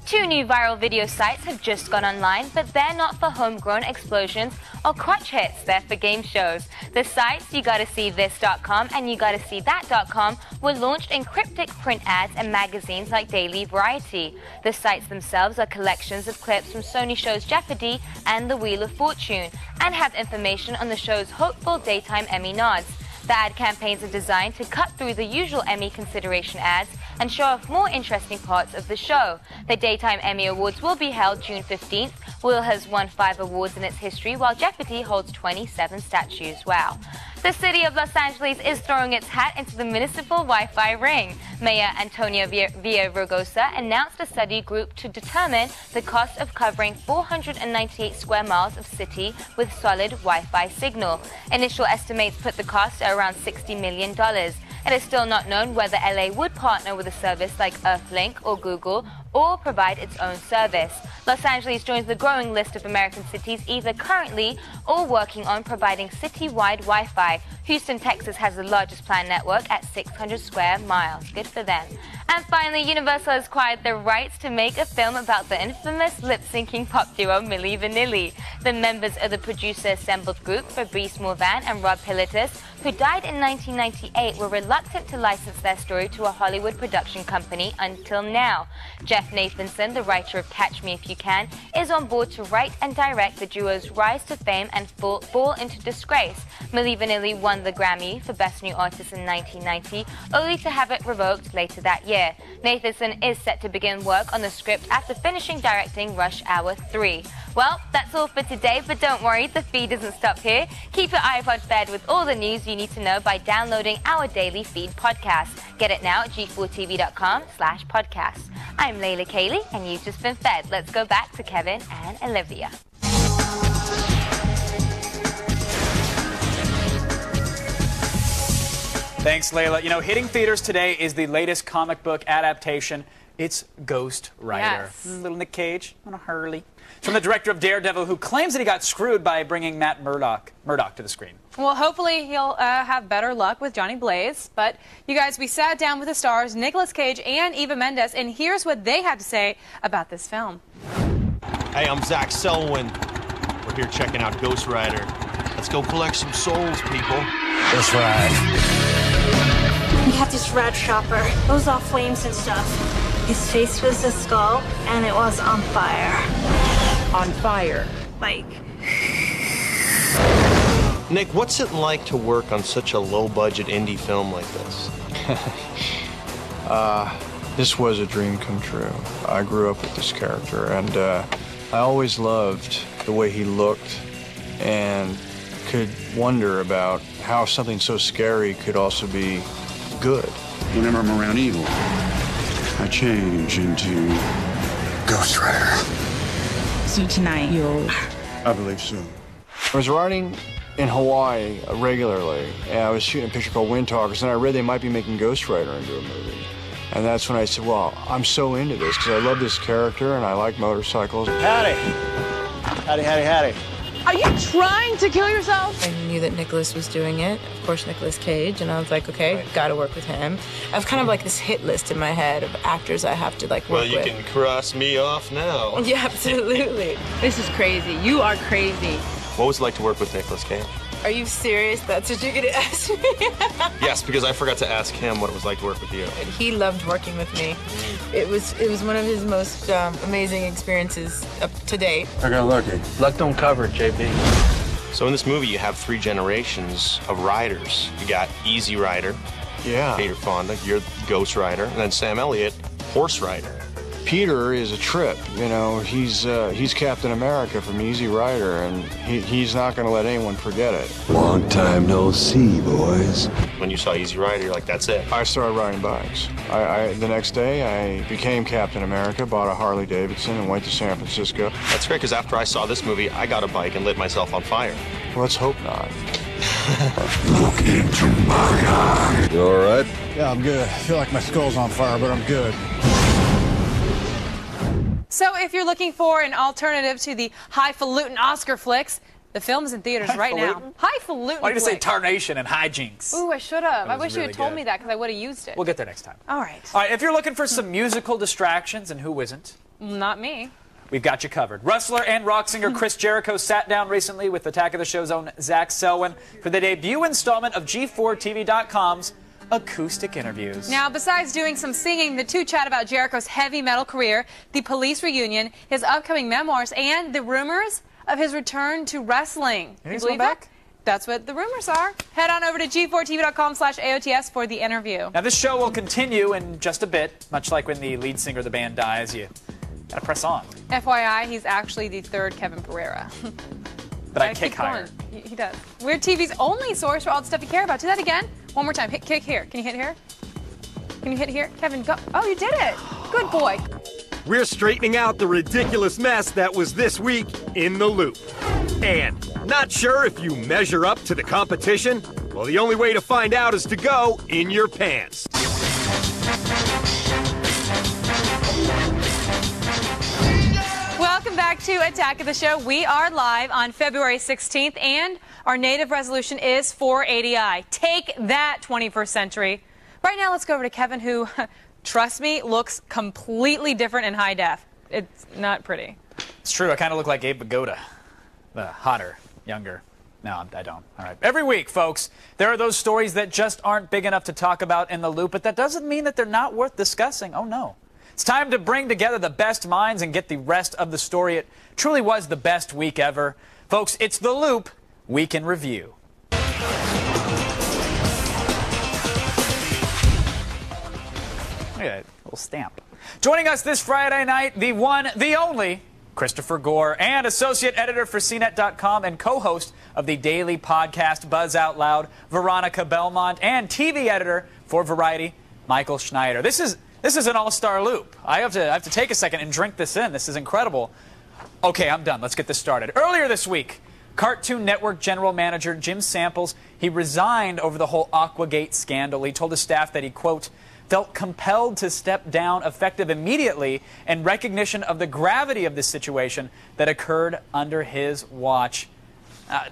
Two new viral video sites have just gone online, but they're not for homegrown explosions or crotch hits. They're for game shows. The sites YouGottaSeeThis.com and YouGottaSeeThat.com were launched in cryptic print ads and magazines like Daily Variety. The sites themselves are collections of clips from Sony shows Jeopardy and The Wheel of Fortune, and have information on the show's hopeful daytime Emmy nods. The ad campaigns are designed to cut through the usual Emmy consideration ads and show off more interesting parts of the show. The Daytime Emmy Awards will be held June 15th. Wheel has won 5 awards in its history, while Jeopardy holds 27 statues. Wow. The city of Los Angeles is throwing its hat into the municipal Wi-Fi ring. Mayor Antonio Villaraigosa announced a study group to determine the cost of covering 498 square miles of city with solid Wi-Fi signal. Initial estimates put the cost at around $60 million. It is still not known whether LA would partner with a service like Earthlink or Google, or provide its own service. Los Angeles joins the growing list of American cities either currently or working on providing city-wide Wi-Fi. Houston, Texas has the largest planned network at 600 square miles. Good for them. And finally, Universal has acquired the rights to make a film about the infamous lip-syncing pop duo Milli Vanilli. The members of the producer-assembled group, Fabrice Morvan and Rob Pilatus, who died in 1998, were reluctant to license their story to a Hollywood production company until now. Jeff Nathanson, the writer of Catch Me If You Can, is on board to write and direct the duo's rise to fame and fall into disgrace. Milli Vanilli won the Grammy for Best New Artist in 1990, only to have it revoked later that year. Nathanson is set to begin work on the script after finishing directing Rush Hour 3. Well, that's all for today, but don't worry, the feed doesn't stop here. Keep your iPod fed with all the news you need to know by downloading our daily feed podcast. Get it now at g4tv.com/podcast. I'm Layla Kaylee, and you've just been fed. Let's go back to Kevin and Olivia. Thanks, Layla. You know, hitting theaters today is the latest comic book adaptation. It's Ghost Rider. Yes. Little Nick Cage on a Hurley. From the director of Daredevil, who claims that he got screwed by bringing Matt Murdock to the screen. Well, hopefully he'll have better luck with Johnny Blaze. But you guys, we sat down with the stars, Nicolas Cage and Eva Mendes, and here's what they had to say about this film. Hey, I'm Zach Selwyn. We're here checking out Ghost Rider. Let's go collect some souls, people. Let's ride. We have this red shopper. It was all flames and stuff. His face was a skull, and it was on fire. On fire? Like... Nick, what's it like to work on such a low-budget indie film like this? This was a dream come true. I grew up with this character, and I always loved the way he looked and could wonder about how something so scary could also be good. Whenever I'm around evil, I change into Ghost Rider. So tonight you'll... I believe so. I was writing in Hawaii regularly, and I was shooting a picture called Wind Talkers, and I read they might be making Ghost Rider into a movie. And that's when I said, well, I'm so into this, because I love this character, and I like motorcycles. Howdy. Howdy, howdy, howdy. Are you trying to kill yourself? I knew that Nicolas was doing it, of course Nicolas Cage, and I was like, okay, gotta work with him. I have kind of like this hit list in my head of actors I have to like work with. Well, you can cross me off now. Yeah, absolutely. This is crazy. You are crazy. What was it like to work with Nicolas Cage? Are you serious? That's what you're gonna ask me? Yes, because I forgot to ask him what it was like to work with you. He loved working with me. It was one of his most amazing experiences up to date. I got lucky. Luck don't cover it, JB. So in this movie, you have 3 generations of riders. You got Easy Rider, Yeah. Peter Fonda, you're Ghost Rider, and then Sam Elliott, Horse Rider. Peter is a trip, you know, he's Captain America from Easy Rider, and he's not going to let anyone forget it. Long time no see, boys. When you saw Easy Rider, you're like, that's it. I started riding bikes. The next day, I became Captain America, bought a Harley Davidson, and went to San Francisco. That's great, because after I saw this movie, I got a bike and lit myself on fire. Well, let's hope not. Look into my eyes. You all right? Yeah, I'm good. I feel like my skull's on fire, but I'm good. So if you're looking for an alternative to the highfalutin Oscar flicks, the film is in theaters right now. Highfalutin. Why did you say tarnation and hijinks? Ooh, I should have. I wish you really had told good. me that because I would have used it. We'll get there next time. All right. All right, if you're looking for some musical distractions, and who isn't? Not me. We've got you covered. Wrestler and rock singer Chris Jericho sat down recently with Attack of the Show's own Zach Selwyn for the debut installment of G4TV.com's Acoustic Interviews. Now, besides doing some singing, the two chat about Jericho's heavy metal career, the Police reunion, his upcoming memoirs, and the rumors of his return to wrestling. And he's You believe going back? that? That's what the rumors are. Head on over to G4TV.com/AOTS for the interview. Now, this show will continue in just a bit, much like when the lead singer of the band dies. You gotta press on. FYI, he's actually the third Kevin Pereira. But I kick higher. He does. We're TV's only source for all the stuff you care about. Do that again. One more time. Kick here. Can you hit here? Can you hit here? Kevin, go. Oh, you did it. Good boy. We're straightening out the ridiculous mess that was this week in The Loop. And not sure if you measure up to the competition? Well, the only way to find out is to go in your pants. Welcome back to Attack of the Show. We are live on February 16th, and our native resolution is 480i. Take that, 21st century. Right now, let's go over to Kevin, who, trust me, looks completely different in high def. It's not pretty. It's true. I kind of look like Abe Vigoda. Hotter, younger. No, I don't. All right. Every week, folks, there are those stories that just aren't big enough to talk about in The Loop, but that doesn't mean that they're not worth discussing. Oh, no. It's time to bring together the best minds and get the rest of the story. It truly was the best week ever. Folks, it's The Loop Week in Review. Look at that little stamp. Joining us this Friday night, the one, the only, Christopher Gore, and associate editor for CNET.com and co-host of the daily podcast Buzz Out Loud, Veronica Belmont, and TV editor for Variety, Michael Schneider. This is an all-star loop. I have to take a second and drink this in. This is incredible. Okay, I'm done. Let's get this started. Earlier this week, Cartoon Network general manager Jim Samples, he resigned over the whole Aquagate scandal. He told his staff that he, quote, felt compelled to step down effective immediately in recognition of the gravity of this situation that occurred under his watch.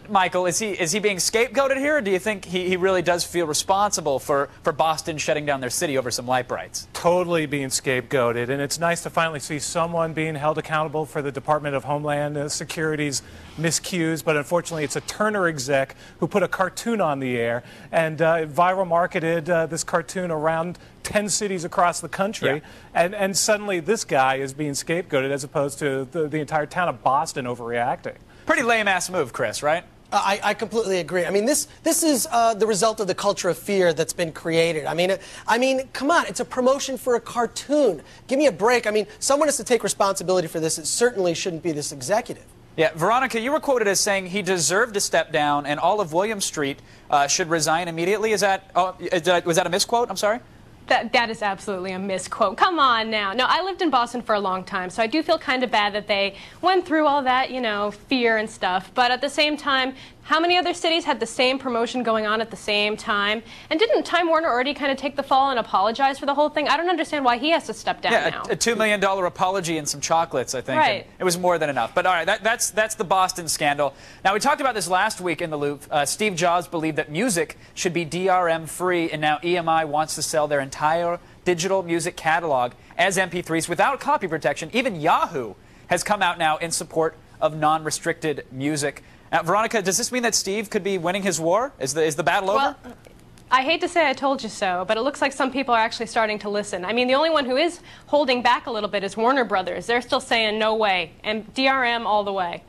Michael, is he being scapegoated here, or do you think he really does feel responsible for Boston shutting down their city over some light brights? Totally being scapegoated, and it's nice to finally see someone being held accountable for the Department of Homeland Security's miscues, but unfortunately it's a Turner exec who put a cartoon on the air and viral marketed this cartoon around 10 cities across the country, and suddenly this guy is being scapegoated as opposed to the entire town of Boston overreacting. Pretty lame-ass move, Chris, right? I completely agree. I mean, this is the result of the culture of fear that's been created. I mean, come on, it's a promotion for a cartoon. Give me a break. I mean, someone has to take responsibility for this. It certainly shouldn't be this executive. Yeah, Veronica, you were quoted as saying he deserved to step down and all of William Street should resign immediately. Was that a misquote? I'm sorry? That is absolutely a misquote. Come on now. No, I lived in Boston for a long time, so I do feel kind of bad that they went through all that, you know, fear and stuff. But at the same time, how many other cities had the same promotion going on at the same time? And didn't Time Warner already kind of take the fall and apologize for the whole thing? I don't understand why he has to step down now. A $2 million apology and some chocolates, I think. Right. It was more than enough. But all right, that's the Boston scandal. Now, we talked about this last week in The Loop. Steve Jobs believed that music should be DRM-free, and now EMI wants to sell their entire digital music catalog as MP3s without copy protection. Even Yahoo has come out now in support of non-restricted music. Now, Veronica, does this mean that Steve could be winning his war? Is the battle over? Well, I hate to say I told you so, but it looks like some people are actually starting to listen. I mean, the only one who is holding back a little bit is Warner Brothers. They're still saying no way, and DRM all the way.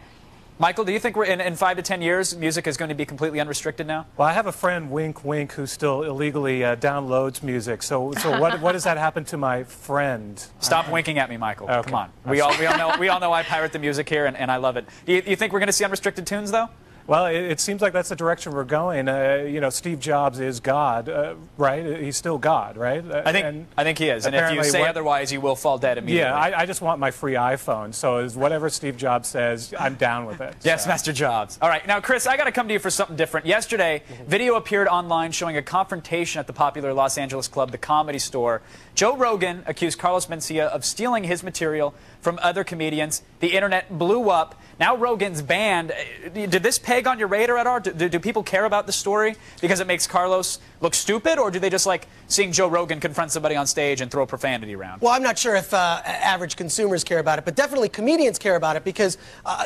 Michael, do you think we're in 5 to 10 years, music is going to be completely unrestricted now? Well, I have a friend, Wink Wink, who still illegally downloads music. So what does that happen to my friend? Stop winking at me, Michael. Okay. Come on. We all know I pirate the music here, and I love it. Do you think we're going to see unrestricted tunes, though? Well, it seems like that's the direction we're going. You know, Steve Jobs is God, right? He's still God, right? I think he is. And if you say otherwise, you will fall dead immediately. Yeah, I just want my free iPhone. So is whatever Steve Jobs says, I'm down with it. Yes, Master Jobs. All right, now, Chris, I got to come to you for something different. Yesterday, video appeared online showing a confrontation at the popular Los Angeles club, The Comedy Store. Joe Rogan accused Carlos Mencia of stealing his material from other comedians. The internet blew up. Now Rogan's banned. Did this peg on your radar at all? Do people care about the story because it makes Carlos look stupid, or do they just like seeing Joe Rogan confront somebody on stage and throw profanity around? Well, I'm not sure if average consumers care about it, but definitely comedians care about it because,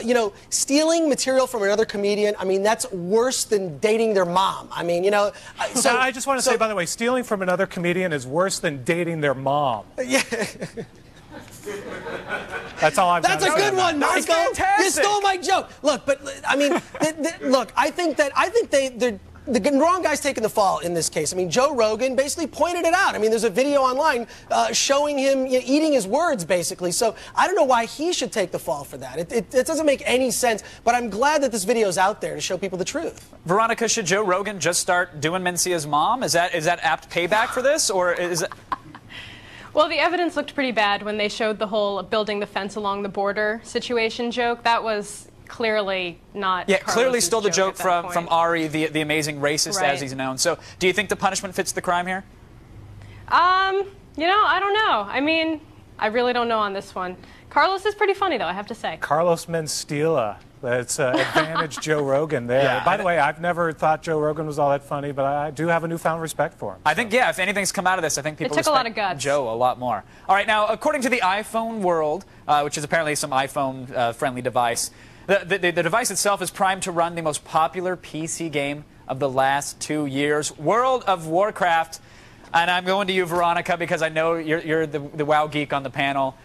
you know, stealing material from another comedian, I mean, that's worse than dating their mom. I mean, you know. So I just want to say, by the way, stealing from another comedian is worse than dating their mom. Yeah. That's all I've got. That's a good one, Michael. You stole my joke. Look, but I mean, look, I think the wrong guy's taking the fall in this case. I mean, Joe Rogan basically pointed it out. I mean, there's a video online showing him eating his words, basically. So I don't know why he should take the fall for that. It doesn't make any sense. But I'm glad that this video's out there to show people the truth. Veronica, should Joe Rogan just start doing Mencia's mom? Is that apt payback for this, or is it? Well, the evidence looked pretty bad when they showed the whole building the fence along the border situation joke. That was clearly not. Yeah, clearly stole the joke from Ari, the amazing racist, right, as he's known. So, do you think the punishment fits the crime here? You know, I don't know. I mean, I really don't know on this one. Carlos is pretty funny, though, I have to say. Carlos Mencia. That's advantage Joe Rogan there. Yeah, by the way, I've never thought Joe Rogan was all that funny, but I do have a newfound respect for him. I think, yeah, if anything's come out of this, I think people respect a lot of guts. Joe a lot more. All right, now, according to the iPhone World, which is apparently some iPhone-friendly device, the device itself is primed to run the most popular PC game of the last 2 years, World of Warcraft. And I'm going to you, Veronica, because I know you're the WoW geek on the panel.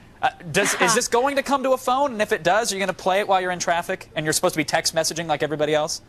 Is this going to come to a phone? And if it does, are you going to play it while you're in traffic and you're supposed to be text messaging like everybody else?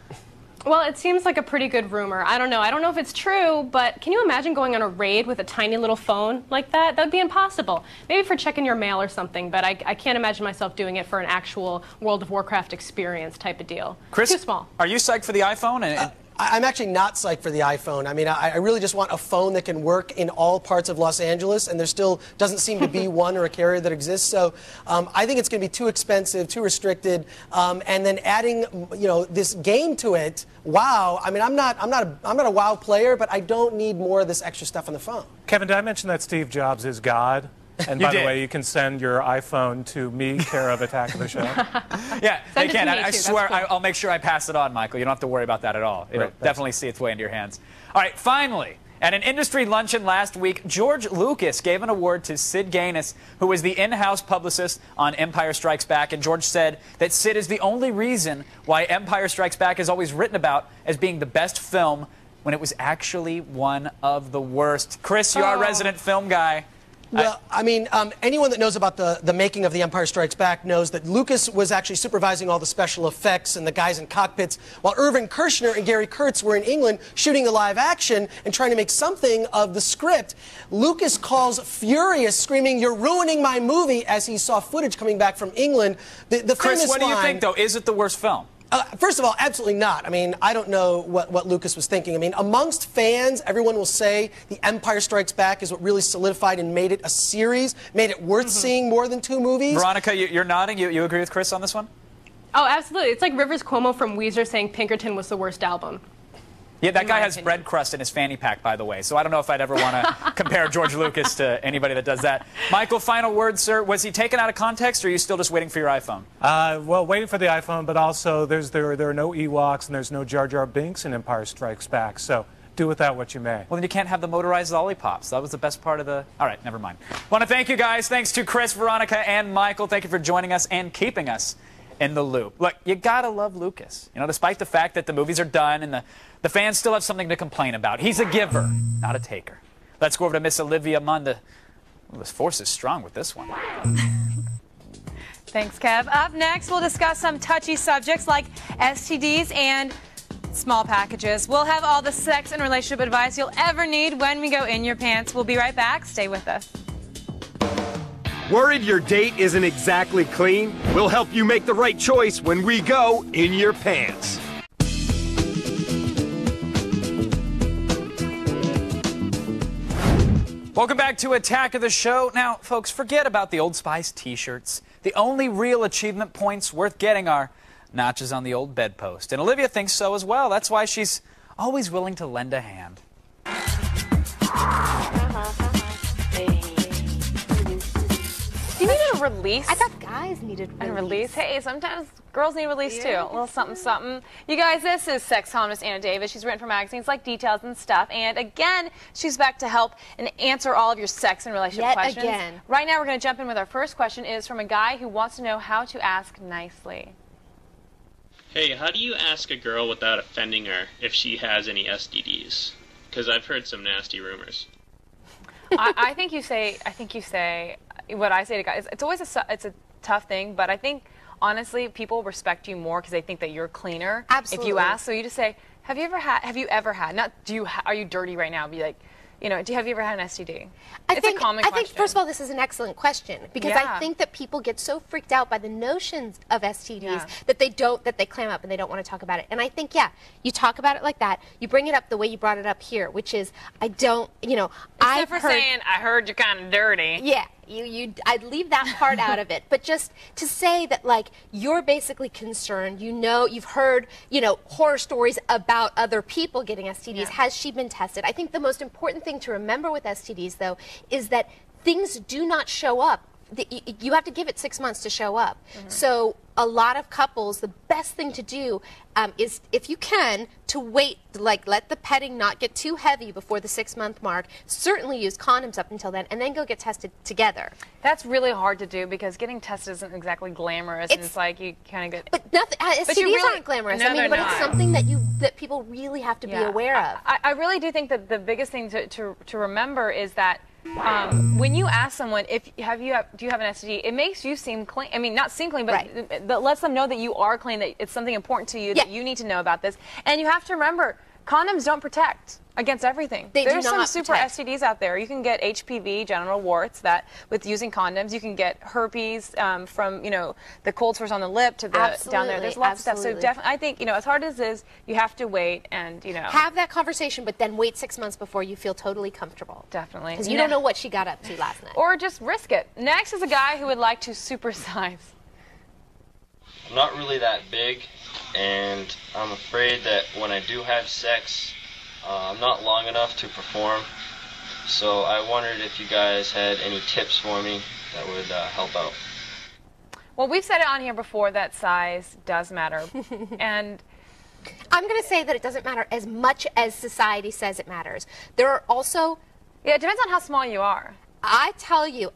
Well, it seems like a pretty good rumor. I don't know. I don't know if it's true, but can you imagine going on a raid with a tiny little phone like that? That would be impossible. Maybe for checking your mail or something, but I can't imagine myself doing it for an actual World of Warcraft experience type of deal. Chris, too small. Are you psyched for the iPhone? I'm actually not psyched for the iPhone. I mean, I really just want a phone that can work in all parts of Los Angeles, and there still doesn't seem to be one or a carrier that exists. So I think it's going to be too expensive, too restricted, and then adding, you know, this game to it. WoW. I mean, I'm not a WoW player, but I don't need more of this extra stuff on the phone. Kevin, did I mention that Steve Jobs is God? And by the way, you can send your iPhone to me, care of Attack of the Show. Yeah, they can. I swear, cool. I'll make sure I pass it on, Michael. You don't have to worry about that at all. It'll definitely see its way into your hands. All right, finally, at an industry luncheon last week, George Lucas gave an award to Sid Gaines, who was the in-house publicist on Empire Strikes Back. And George said that Sid is the only reason why Empire Strikes Back is always written about as being the best film when it was actually one of the worst. Chris, you're our resident film guy. Well, I mean, anyone that knows about the making of The Empire Strikes Back knows that Lucas was actually supervising all the special effects and the guys in cockpits, while Irvin Kershner and Gary Kurtz were in England shooting the live action and trying to make something of the script. Lucas calls furious, screaming, "You're ruining my movie," as he saw footage coming back from England. The Chris, what do you think, though? Is it the worst film? First of all, absolutely not. I mean, I don't know what Lucas was thinking. I mean, amongst fans, everyone will say The Empire Strikes Back is what really solidified and made it a series, made it worth seeing more than 2 movies. Veronica, you're nodding. You agree with Chris on this one? Oh, absolutely. It's like Rivers Cuomo from Weezer saying Pinkerton was the worst album. Yeah, that guy has bread crust in his fanny pack, by the way, so I don't know if I'd ever want to compare George Lucas to anybody that does that. Michael, final word, sir. Was he taken out of context, or are you still just waiting for your iPhone? Well, waiting for the iPhone, but also there are no Ewoks and there's no Jar Jar Binks in Empire Strikes Back, so do with that what you may. Well, then you can't have the motorized lollipops. That was the best part of the... All right, never mind. Want to thank you guys. Thanks to Chris, Veronica, and Michael. Thank you for joining us and keeping us in the loop. Look, you gotta love Lucas. You know, despite the fact that the movies are done and the fans still have something to complain about. He's a giver, not a taker. Let's go over to Miss Olivia Munn. Well, this force is strong with this one. Thanks, Kev. Up next, we'll discuss some touchy subjects like STDs and small packages. We'll have all the sex and relationship advice you'll ever need when we go in your pants. We'll be right back. Stay with us. Worried your date isn't exactly clean? We'll help you make the right choice when we go in your pants. Welcome back to Attack of the Show. Now, folks, forget about the Old Spice t-shirts. The only real achievement points worth getting are notches on the old bedpost. And Olivia thinks so as well. That's why she's always willing to lend a hand. Do you need a release? I thought guys needed release. A release? Hey, sometimes girls need release too. A little something, something. You guys, this is sex columnist Anna Davis. She's written for magazines like Details and Stuff. And again, she's back to help and answer all of your sex and relationship questions. Again. Right now, we're going to jump in with our first question. Is from a guy who wants to know how to ask nicely. Hey, how do you ask a girl without offending her if she has any STDs? Because I've heard some nasty rumors. I think you say what I say to guys. It's always it's a tough thing, but I think honestly people respect you more because they think that you're cleaner. Absolutely. If you ask. So you just say, have you ever had? Not are you have you ever had an STD? It's a common question. I think, first of all, this is an excellent question because I think that people get so freaked out by the notions of STDs that they clam up and they don't want to talk about it. And I think, you talk about it like that. You bring it up the way you brought it up here, which is, Except for saying, I heard you're kind of dirty. Yeah. I'd leave that part out of it, but just to say that, like, you're basically concerned, you've heard, horror stories about other people getting STDs. Yeah. Has she been tested? I think the most important thing to remember with STDs, though, is that things do not show up. You have to give it 6 months to show up. Mm-hmm. So a lot of couples, the best thing to do is, if you can, to wait, let the petting not get too heavy before the 6-month mark. Certainly use condoms up until then, and then go get tested together. That's really hard to do because getting tested isn't exactly glamorous, and it's like you kind of get. But nothing. STDs aren't glamorous. No, but it's something that people really have to be aware of. I really do think that the biggest thing to remember is that. When you ask someone do you have an STD, it makes you seem clean. I mean, not seem clean, but that lets them know that you are clean, that it's something important to you, that you need to know about this. And you have to remember, condoms don't protect against everything. There's some super STDs out there. You can get HPV, genital warts, that with using condoms. You can get herpes from the cold sores on the lip to the down there. There's lots of stuff. So definitely, I think as hard as it is, you have to wait and have that conversation, but then wait 6 months before you feel totally comfortable. Definitely, because you don't know what she got up to last night. Or just risk it. Next is a guy who would like to supersize. I'm not really that big, and I'm afraid that when I do have sex, I'm not long enough to perform. So I wondered if you guys had any tips for me that would help out. Well, we've said it on here before that size does matter. And I'm going to say that it doesn't matter as much as society says it matters. There are also... Yeah, it depends on how small you are. I'll tell you,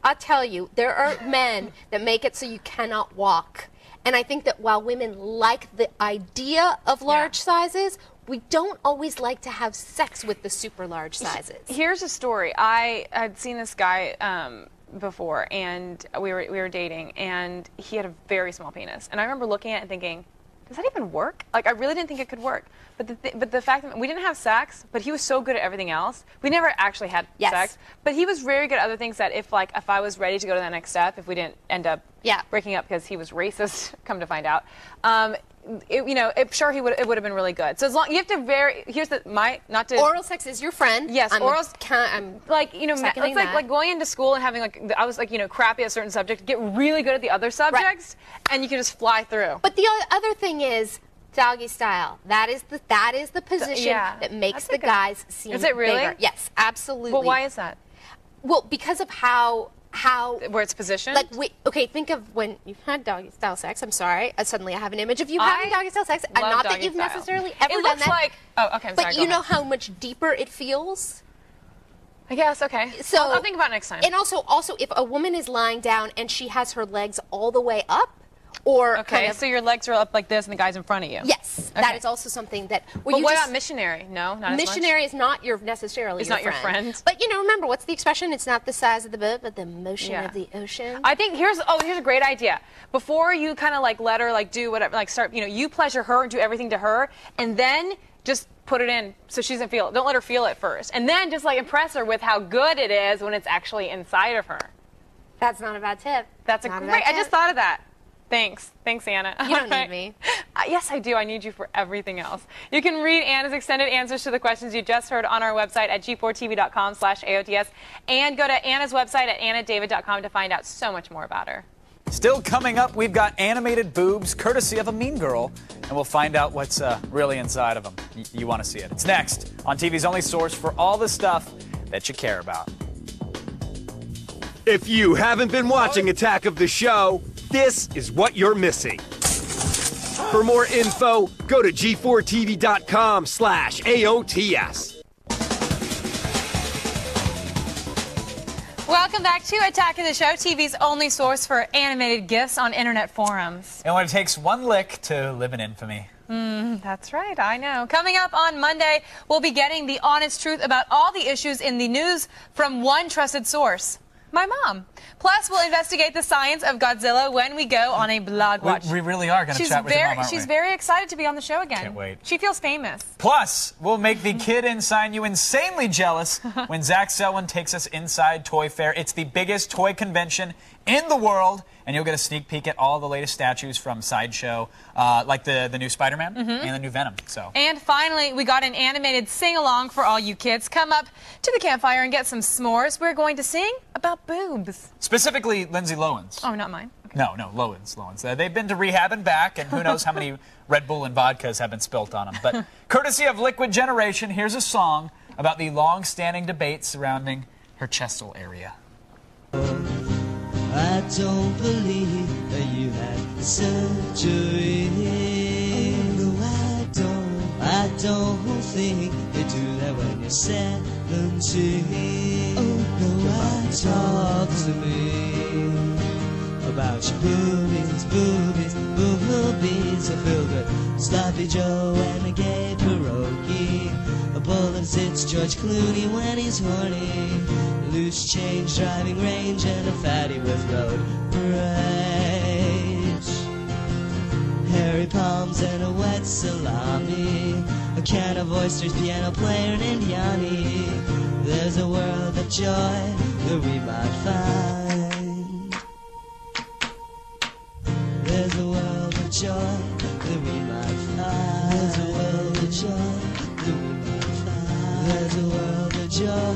there are men that make it so you cannot walk. And I think that while women like the idea of large sizes, we don't always like to have sex with the super large sizes. Here's a story. I had seen this guy before, and we were dating, and he had a very small penis. And I remember looking at it and thinking, does that even work? Like, I really didn't think it could work. But the fact that we didn't have sex, but he was so good at everything else. We never actually had sex, but he was very good at other things that if I was ready to go to that next step, if we didn't end up breaking up because he was racist, come to find out, it would have been really good. So as long you have to oral sex is your friend. Yes, oral. I'm like it's like going into school and having I was crappy at a certain subject, get really good at the other subjects, and you can just fly through. But the other thing is doggy style. That is the position that makes the guys seem Is it really? bigger. Yes, absolutely. Well, why is that? Well, because of how where it's positioned. Like, think of when you've had doggy style sex. I'm sorry, suddenly I have an image of you having doggy style sex. Not that you've necessarily ever done that. But you know how much deeper it feels. I guess, okay. So I'll think about it next time. And also, if a woman is lying down and she has her legs all the way up, or so your legs are up like this and the guy's in front of you. Yes, that is also something that. But what about missionary? No, not missionary as much? is not necessarily it's not your friend. But remember, what's the expression? It's not the size of the boat, but the motion of the ocean. I think here's a great idea. Before you kind of let her do whatever, start, you pleasure her and do everything to her, and then just put it in so she doesn't feel it. Don't let her feel it first, and then just impress her with how good it is when it's actually inside of her. That's not a bad tip. That's great. I just thought of that. Thanks. Thanks, Anna. You don't need me. Yes, I do. I need you for everything else. You can read Anna's extended answers to the questions you just heard on our website at g4tv.com/AOTS and go to Anna's website at annadavid.com to find out so much more about her. Still coming up, we've got animated boobs courtesy of a mean girl, and we'll find out what's really inside of them. You want to see it. It's next on TV's only source for all the stuff that you care about. If you haven't been watching Attack of the Show, this is what you're missing. For more info, go to g4tv.com/AOTS. Welcome back to Attack of the Show, TV's only source for animated GIFs on internet forums. And when it takes one lick to live in infamy. That's right, I know. Coming up on Monday, we'll be getting the honest truth about all the issues in the news from one trusted source. My mom. Plus, we'll investigate the science of Godzilla when we go on a blog watch. We really are going to chat with your mom, aren't we? She's very excited to be on the show again. Can't wait. She feels famous. Plus, we'll make the kid inside you insanely jealous when Zach Selwyn takes us inside Toy Fair. It's the biggest toy convention in the world, and you'll get a sneak peek at all the latest statues from Sideshow, like the new Spider-Man and the new Venom. So. And finally, we got an animated sing-along for all you kids. Come up to the campfire and get some s'mores. We're going to sing about boobs. Specifically, Lindsay Lohan's. Oh, not mine. Okay. No, Lohan's. They've been to rehab and back, and who knows how many Red Bull and vodkas have been spilt on them. But courtesy of Liquid Generation, here's a song about the long-standing debate surrounding her chestal area. I don't believe that you had surgery. No, I don't think they do that when you're 17. Oh, no, talk to me about your boobies. I feel good. Sloppy Joe and a gay pierogi. A bull and sits George Clooney when he's horny. Loose change, driving range, and a fatty with road rage. Hairy palms and a wet salami. A can of oysters, piano player, and Indiani. There's a world of joy that we might find. There's a world of joy that we might find. There's a world of joy that we might find. There's a world of joy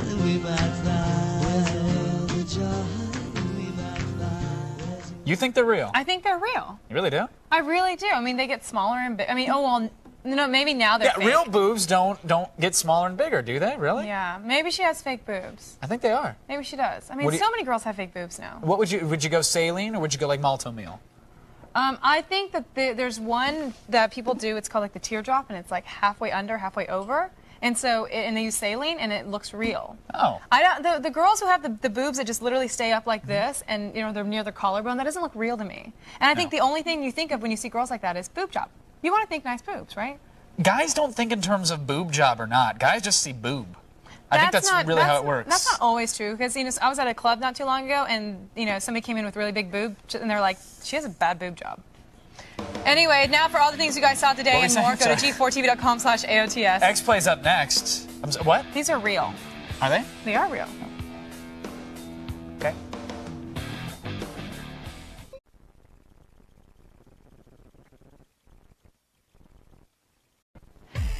that we might find. There's a world of joy that we might find. You think they're real? I think they're real. You really do? I really do. I mean, they get smaller and big. I mean, oh, well, no, maybe now they're fake. Real boobs don't get smaller and bigger, do they? Really? Yeah, maybe she has fake boobs. I think they are. Maybe she does. I mean, so many girls have fake boobs now. What would you go saline or would you go like malto meal? I think that there's one that people do. It's called like the teardrop, and it's like halfway under, halfway over. And so, and they use saline, and it looks real. Oh. The girls who have the boobs that just literally stay up like this, and they're near their collarbone, that doesn't look real to me. And I think the only thing you think of when you see girls like that is boob job. You want to think nice boobs, right? Guys don't think in terms of boob job or not. Guys just see boob. I think that's really how it works. That's not always true, because I was at a club not too long ago, and somebody came in with really big boob, and they're like, she has a bad boob job. Anyway, now for all the things you guys saw today and more, go to g4tv.com/AOTS. X-Play's up next. What? These are real. Are they? They are real. Okay.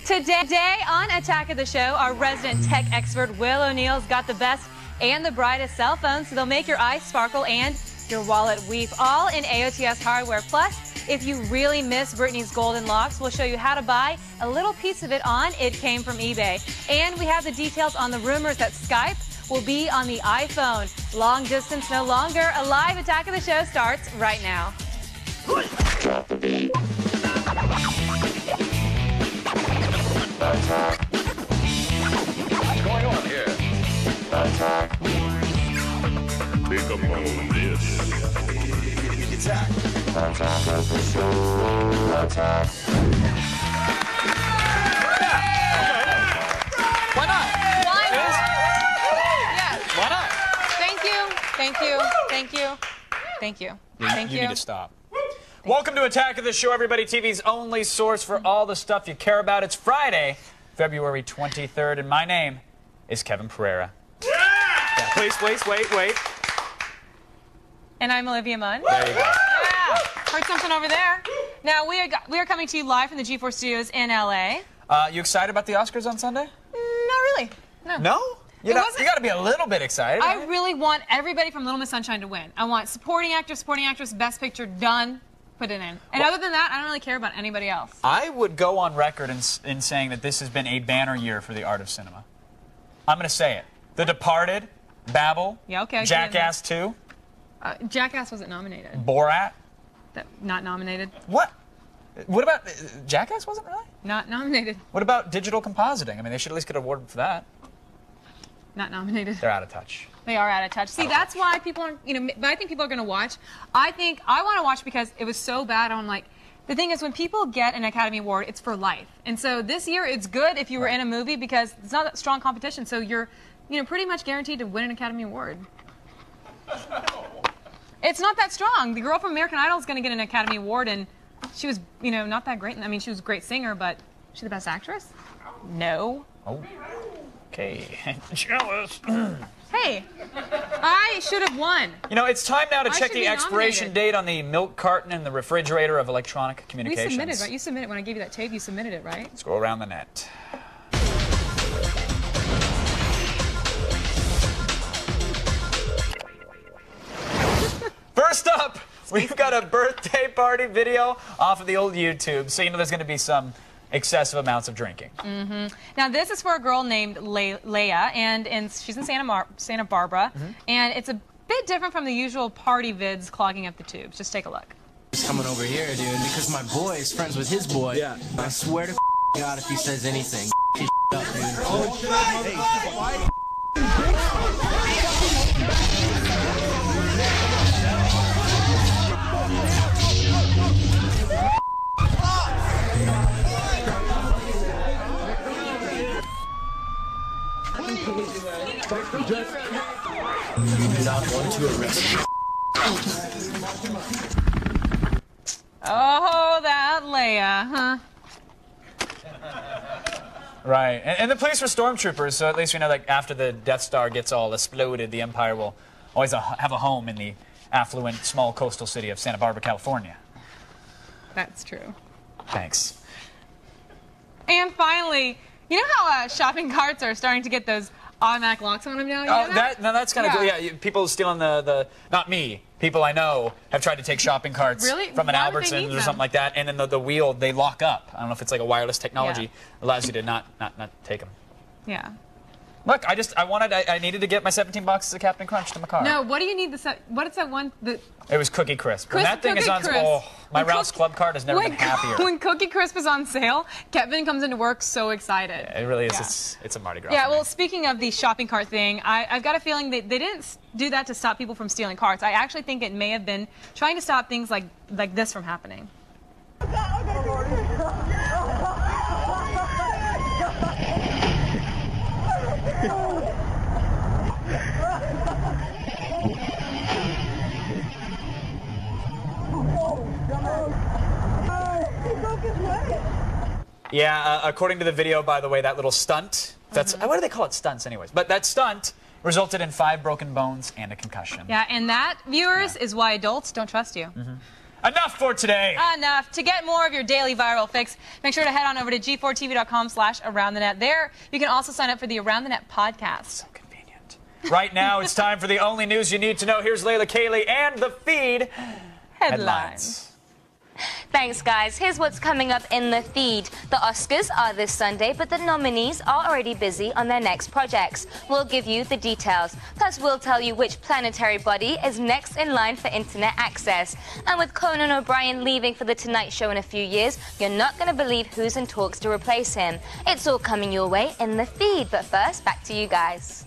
Today on Attack of the Show, our resident tech expert Will O'Neill's got the best and the brightest cell phones, so they'll make your eyes sparkle and your wallet weep, all in AOTS hardware. Plus, if you really miss Britney's golden locks, we'll show you how to buy a little piece of it on It Came From eBay. And we have the details on the rumors that Skype will be on the iPhone. Long distance no longer. A live Attack of the Show starts right now. What's going on here? Pick up on this. Attack. Attack of the Show. Attack. Why not? Why not? Yes. Why not? Thank you. Thank you. Thank you. Thank you. Thank you. You need to stop. Welcome to Attack of the Show, everybody. TV's only source for all the stuff you care about. It's Friday, February 23rd, and my name is Kevin Pereira. Yeah. Please, wait. And I'm Olivia Munn. There you go. Yeah. Heard something over there. Now, we are coming to you live from the G4 studios in L.A. You excited about the Oscars on Sunday? Not really. No. No? You got to be a little bit excited. I really want everybody from Little Miss Sunshine to win. I want supporting actress, best picture, done, put it in. And other than that, I don't really care about anybody else. I would go on record in saying that this has been a banner year for the art of cinema. I'm going to say it. The Departed, Babel, yeah, okay, Jackass 2. Jackass wasn't nominated. Borat. Not nominated. What? What about Jackass? Wasn't really? Not nominated. What about digital compositing? I mean, they should at least get awarded for that. Not nominated. They're out of touch. They are out of touch. See, that's why people aren't, but I think people are going to watch. I want to watch because it was so bad. I'm like, the thing is, when people get an Academy Award, it's for life. And so this year, it's good if you were in a movie because it's not that strong competition. So you're, pretty much guaranteed to win an Academy Award. It's not that strong. The girl from American Idol is going to get an Academy Award, and she was, not that great. I mean, she was a great singer, but she's the best actress? No. Oh. Okay. Jealous. Hey, I should have won. It's time now to check the expiration date on the milk carton and the refrigerator of electronic communications. We submitted, right? You submitted when I gave you that tape. You submitted it, right? Let's go around the net. First up, we've got a birthday party video off of the old YouTube, so there's going to be some excessive amounts of drinking. Mm-hmm. Now, this is for a girl named Leia, and she's in Santa Barbara, and it's a bit different from the usual party vids clogging up the tubes. Just take a look. He's coming over here, dude, because my boy is friends with his boy. Yeah. I swear to God, if he says anything, his up, dude. Oh, shit. Oh, that Leia, huh? Right, and the police were stormtroopers, so at least we know that after the Death Star gets all exploded, the Empire will always have a home in the affluent, small coastal city of Santa Barbara, California. That's true. Thanks. And finally, you know how shopping carts are starting to get those automatic locks on them now? That's kind of cool. Yeah, people stealing not me. People I know have tried to take shopping carts from an Albertsons or something like that, and then the wheel, they lock up. I don't know if it's like a wireless technology allows you to not take them. Yeah. Look, I needed to get my 17 boxes of Captain Crunch to my car. No, what do you need? What is that one? It was Cookie Crisp. When that thing is on sale, my Ralph's Club card has never been happier. When Cookie Crisp is on sale, Kevin comes into work so excited. Yeah, it really is. It's a Mardi Gras. Yeah, well, speaking of the shopping cart thing, I've got a feeling that they didn't do that to stop people from stealing carts. I actually think it may have been trying to stop things like this from happening. Yeah, according to the video, by the way, that little stunt, what do they call it, stunts anyways? But that stunt resulted in 5 broken bones and a concussion. Yeah, and that, viewers, is why adults don't trust you. Enough for today. Enough. To get more of your daily viral fix, make sure to head on over to g4tv.com/AroundTheNet. There, you can also sign up for the Around the Net podcast. So convenient. Right now, it's time for the only news you need to know. Here's Layla Kaylee and the feed headlines. Thanks, guys. Here's what's coming up in the feed. The Oscars are this Sunday, but the nominees are already busy on their next projects. We'll give you the details. Plus, we'll tell you which planetary body is next in line for internet access. And with Conan O'Brien leaving for The Tonight Show in a few years, you're not going to believe who's in talks to replace him. It's all coming your way in the feed. But first, back to you guys.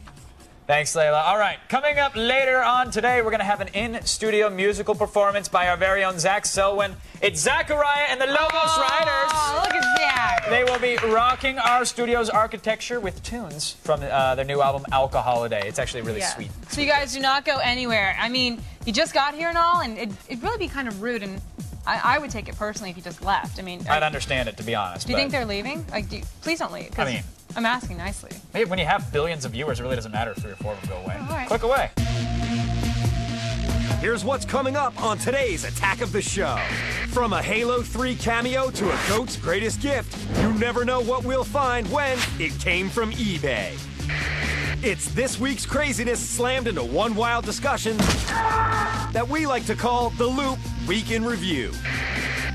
Thanks, Layla. All right, coming up later on today, we're going to have an in-studio musical performance by our very own Zach Selwyn. It's Zachariah and the Lobos Riders. Oh, look at Zach. They will be rocking our studio's architecture with tunes from their new album, Alcoholiday. It's actually really sweet. So you guys do not go anywhere. I mean, you just got here and all, and it'd really be kind of rude, and I would take it personally if you just left. I mean, I'd understand it, to be honest. Do you think they're leaving? Like, please don't leave. I mean, I'm asking nicely. Maybe when you have billions of viewers, it really doesn't matter if 3 or 4 of them go away. All right. Click away. here's what's coming up on today's Attack of the Show. From a Halo 3 cameo to a GOAT's greatest gift, you never know what we'll find when it came from eBay. It's this week's craziness slammed into one wild discussion that we like to call The Loop Week in Review.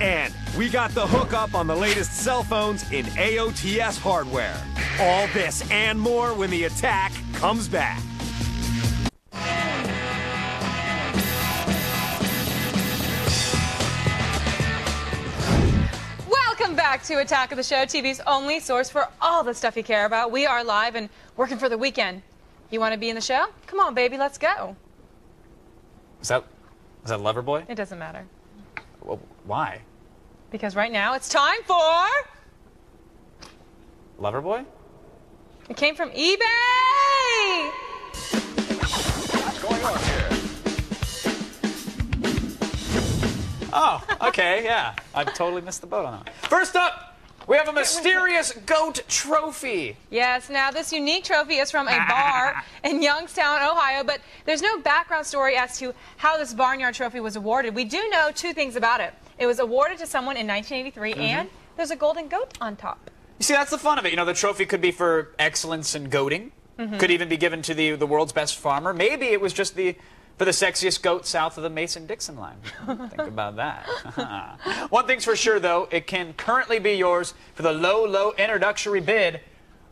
And we got the hookup on the latest cell phones in AOTS hardware. All this and more when the Attack comes back. Welcome back to Attack of the Show, TV's only source for all the stuff you care about. We are live and working for the weekend. You want to be in the show? Come on, baby, let's go. Is that Loverboy? It doesn't matter. Well, why? Because right now it's time for... Loverboy? It came from eBay! What's going on here? Oh, okay, yeah. I totally missed the boat on that. First up, we have a mysterious GOAT trophy. Yes, now this unique trophy is from a bar in Youngstown, Ohio, but there's no background story as to how this Barnyard trophy was awarded. We do know two things about it. It was awarded to someone in 1983, and there's a golden goat on top. You see, that's the fun of it. You know, the trophy could be for excellence in goating. Could even be given to the world's best farmer. Maybe it was just for the sexiest goat south of the Mason-Dixon line. Think about that. One thing's for sure, though. It can currently be yours for the low introductory bid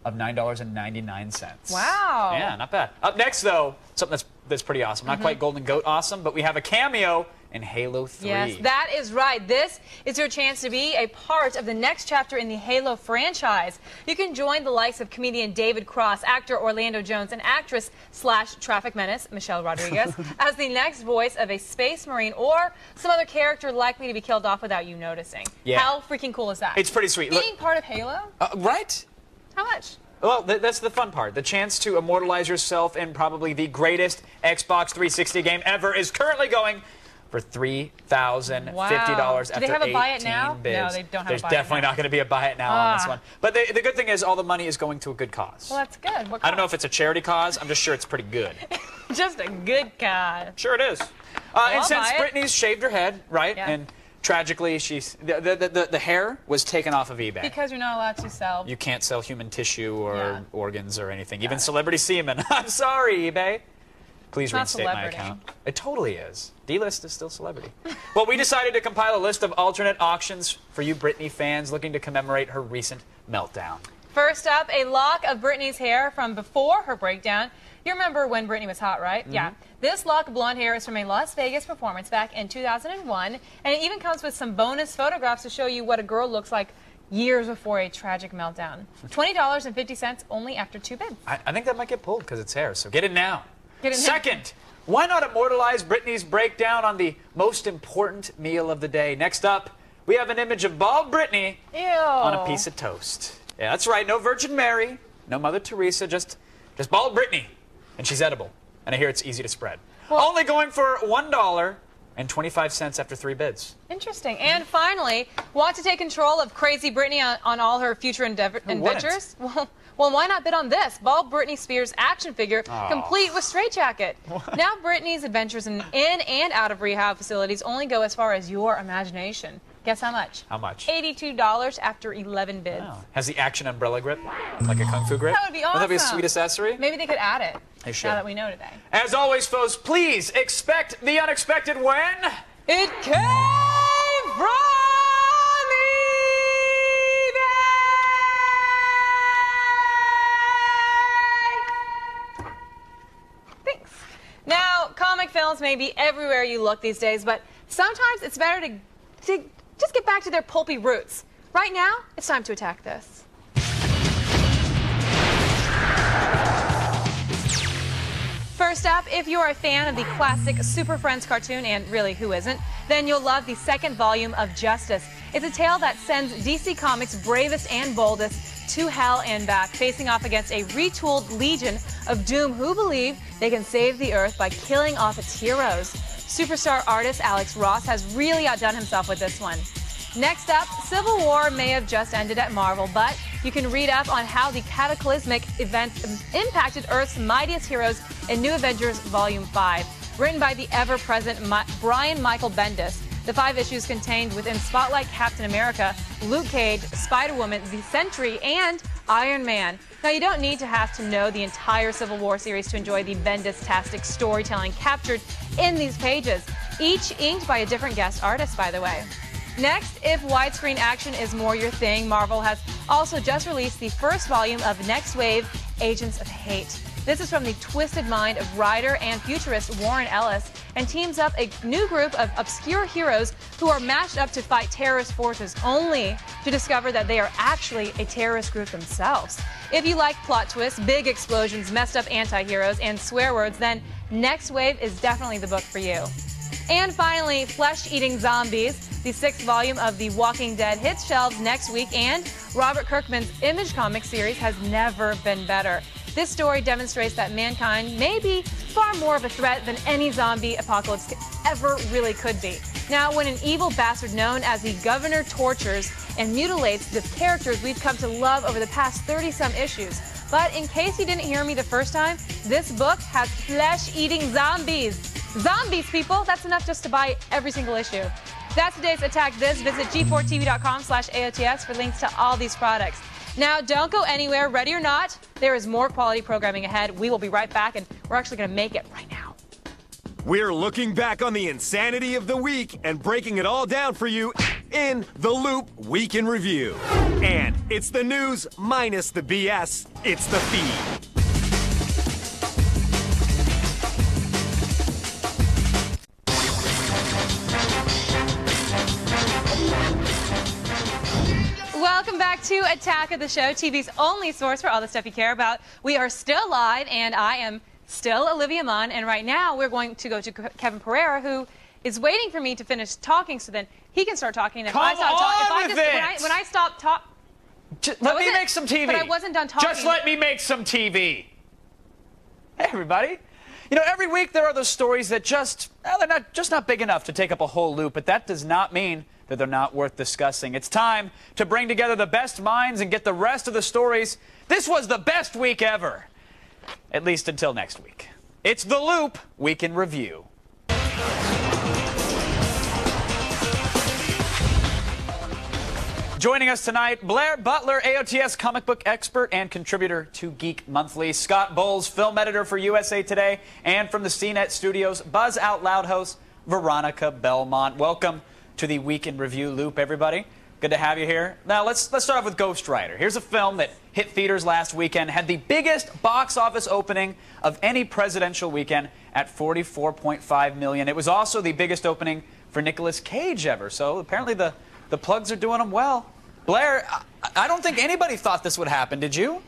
of $9.99. Wow. Yeah, not bad. Up next, though, something that's pretty awesome. Not quite Golden Goat awesome, but we have a cameo in Halo 3. Yes, that is right. This is your chance to be a part of the next chapter in the Halo franchise. You can join the likes of comedian David Cross, actor Orlando Jones, and actress/traffic menace Michelle Rodriguez as the next voice of a space marine or some other character likely to be killed off without you noticing. Yeah. How freaking cool is that? It's pretty sweet. Being part of Halo? Right? How much? Well, that's the fun part. The chance to immortalize yourself in probably the greatest Xbox 360 game ever is currently going for $3,050 after Do they have a buy it 18 now? bids. No, they don't have There's a buy it definitely now. not going to be a buy it now on this one. But the good thing is all the money is going to a good cause. Well, that's good. What I don't know if it's a charity cause. I'm just sure it's pretty good. Just a good cause. Sure it is. I'll And since buy it. Brittany's shaved her head, right? Yeah. And tragically, the hair was taken off of eBay. Because you're not allowed to sell. You can't sell human tissue or organs or anything. Even celebrity semen. I'm sorry, eBay. Please Not reinstate my celebrity. account. It totally is. D-list is still celebrity. Well, we decided to compile a list of alternate auctions for you Britney fans looking to commemorate her recent meltdown. First up, a lock of Britney's hair from before her breakdown. You remember when Britney was hot, right? Yeah. This lock of blonde hair is from a Las Vegas performance back in 2001, and it even comes with some bonus photographs to show you what a girl looks like years before a tragic meltdown. $20.50 only after 2 bids. I think that might get pulled because it's hair, so get it now. Get it now. Second, why not immortalize Britney's breakdown on the most important meal of the day? Next up, we have an image of bald Britney Ew. on a piece of toast. Yeah, that's right. No Virgin Mary, no Mother Teresa, just bald Britney. And she's edible. And I hear it's easy to spread. Only going for $1.25 after 3 bids. Interesting. And finally, want to take control of Crazy Britney on all her future adventures? Well, why not bid on this? Bald Britney Spears action figure, complete with straitjacket. Now Britney's adventures in and out of rehab facilities only go as far as your imagination. Guess how much? How much? $82 after 11 bids. Wow. Has the action umbrella grip? Like a kung fu grip? That would be awesome. Wouldn't that be a sweet accessory? Maybe they could add it. They should. Now that we know today. As always, folks, please expect the unexpected when... It came from eBay! Thanks. Now, comic films may be everywhere you look these days, but sometimes it's better to just get back to their pulpy roots. Right now, it's time to attack this. First up, if you're a fan of the classic Super Friends cartoon, and really, who isn't, then you'll love the second volume of Justice. It's a tale that sends DC Comics' bravest and boldest to hell and back, facing off against a retooled Legion of Doom who believe they can save the Earth by killing off its heroes. Superstar artist Alex Ross has really outdone himself with this one. Next up, Civil War may have just ended at Marvel, but you can read up on how the cataclysmic event impacted Earth's mightiest heroes in New Avengers Volume 5. written by the ever-present Brian Michael Bendis. The 5 issues contained within Spotlight Captain America, Luke Cage, Spider-Woman, The Sentry, and Iron Man. Now, you don't need to have to know the entire Civil War series to enjoy the Bendis-tastic storytelling captured in these pages, each inked by a different guest artist, by the way. Next, if widescreen action is more your thing, Marvel has also just released the first volume of Next Wave, Agents of Hate. This is from the twisted mind of writer and futurist Warren Ellis and teams up a new group of obscure heroes who are matched up to fight terrorist forces, only to discover that they are actually a terrorist group themselves. If you like plot twists, big explosions, messed up anti-heroes, and swear words, then Next Wave is definitely the book for you. And finally, Flesh-Eating Zombies. The 6th volume of The Walking Dead hits shelves next week, and Robert Kirkman's Image Comics series has never been better. This story demonstrates that mankind may be far more of a threat than any zombie apocalypse ever really could be. Now, when an evil bastard known as the Governor tortures and mutilates the characters we've come to love over the past 30-some issues. But in case you didn't hear me the first time, this book has flesh-eating zombies. Zombies, people! That's enough just to buy every single issue. That's today's Attack This. Visit g4tv.com/AOTS for links to all these products. Now, don't go anywhere. Ready or not, there is more quality programming ahead. We will be right back, and we're actually going to make it right now. We're looking back on the insanity of the week and breaking it all down for you in The Loop Week in Review. And it's the news minus the BS. It's the feed. Welcome back to Attack of the Show, TV's only source for all the stuff you care about. We are still live, and I am still Olivia Munn, and right now we're going to go to Kevin Pereira, who is waiting for me to finish talking so then he can start talking. And Come on with it! When I stop talking... Let me make some TV. But I wasn't done talking. Just let me make some TV. Hey, everybody. You know, every week there are those stories that they're not big enough to take up a whole loop, but that does not mean that they're not worth discussing. It's time to bring together the best minds and get the rest of the stories. This was the best week ever. At least until next week. It's The Loop Week in Review. Joining us tonight, Blair Butler, AOTS comic book expert and contributor to Geek Monthly. Scott Bowles, film editor for USA Today. And from the CNET Studios, Buzz Out Loud host Veronica Belmont. Welcome to the Week in Review Loop, everybody. Good to have you here. Now, let's start off with Ghost Rider. Here's a film that hit theaters last weekend, had the biggest box office opening of any presidential weekend at $44.5 million. It was also the biggest opening for Nicolas Cage ever, so apparently the plugs are doing them well. Blair, I don't think anybody thought this would happen, did you?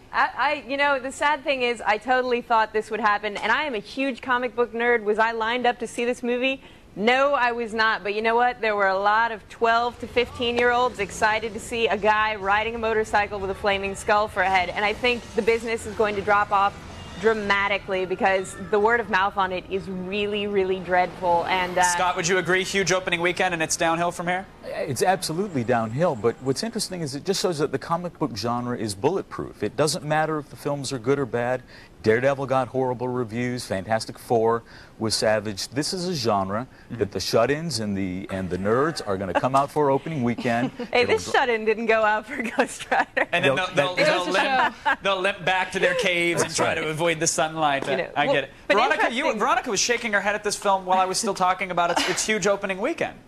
You know, the sad thing is I totally thought this would happen, and I am a huge comic book nerd. Was I lined up to see this movie? No, I was not. But you know what? There were a lot of 12 to 15-year-olds excited to see a guy riding a motorcycle with a flaming skull for a head. And I think the business is going to drop off dramatically because the word of mouth on it is really, really dreadful. And Scott, would you agree? Huge opening weekend, and it's downhill from here? It's absolutely downhill, but what's interesting is it just shows that the comic book genre is bulletproof. It doesn't matter if the films are good or bad. Daredevil got horrible reviews. Fantastic Four was savage. This is a genre that the shut-ins and the nerds are going to come out for opening weekend. Hey, this shut-in didn't go out for Ghost Rider. And then they'll limp back to their caves and try to avoid the sunlight. I get it. Veronica was shaking her head at this film while I was still talking about its huge opening weekend.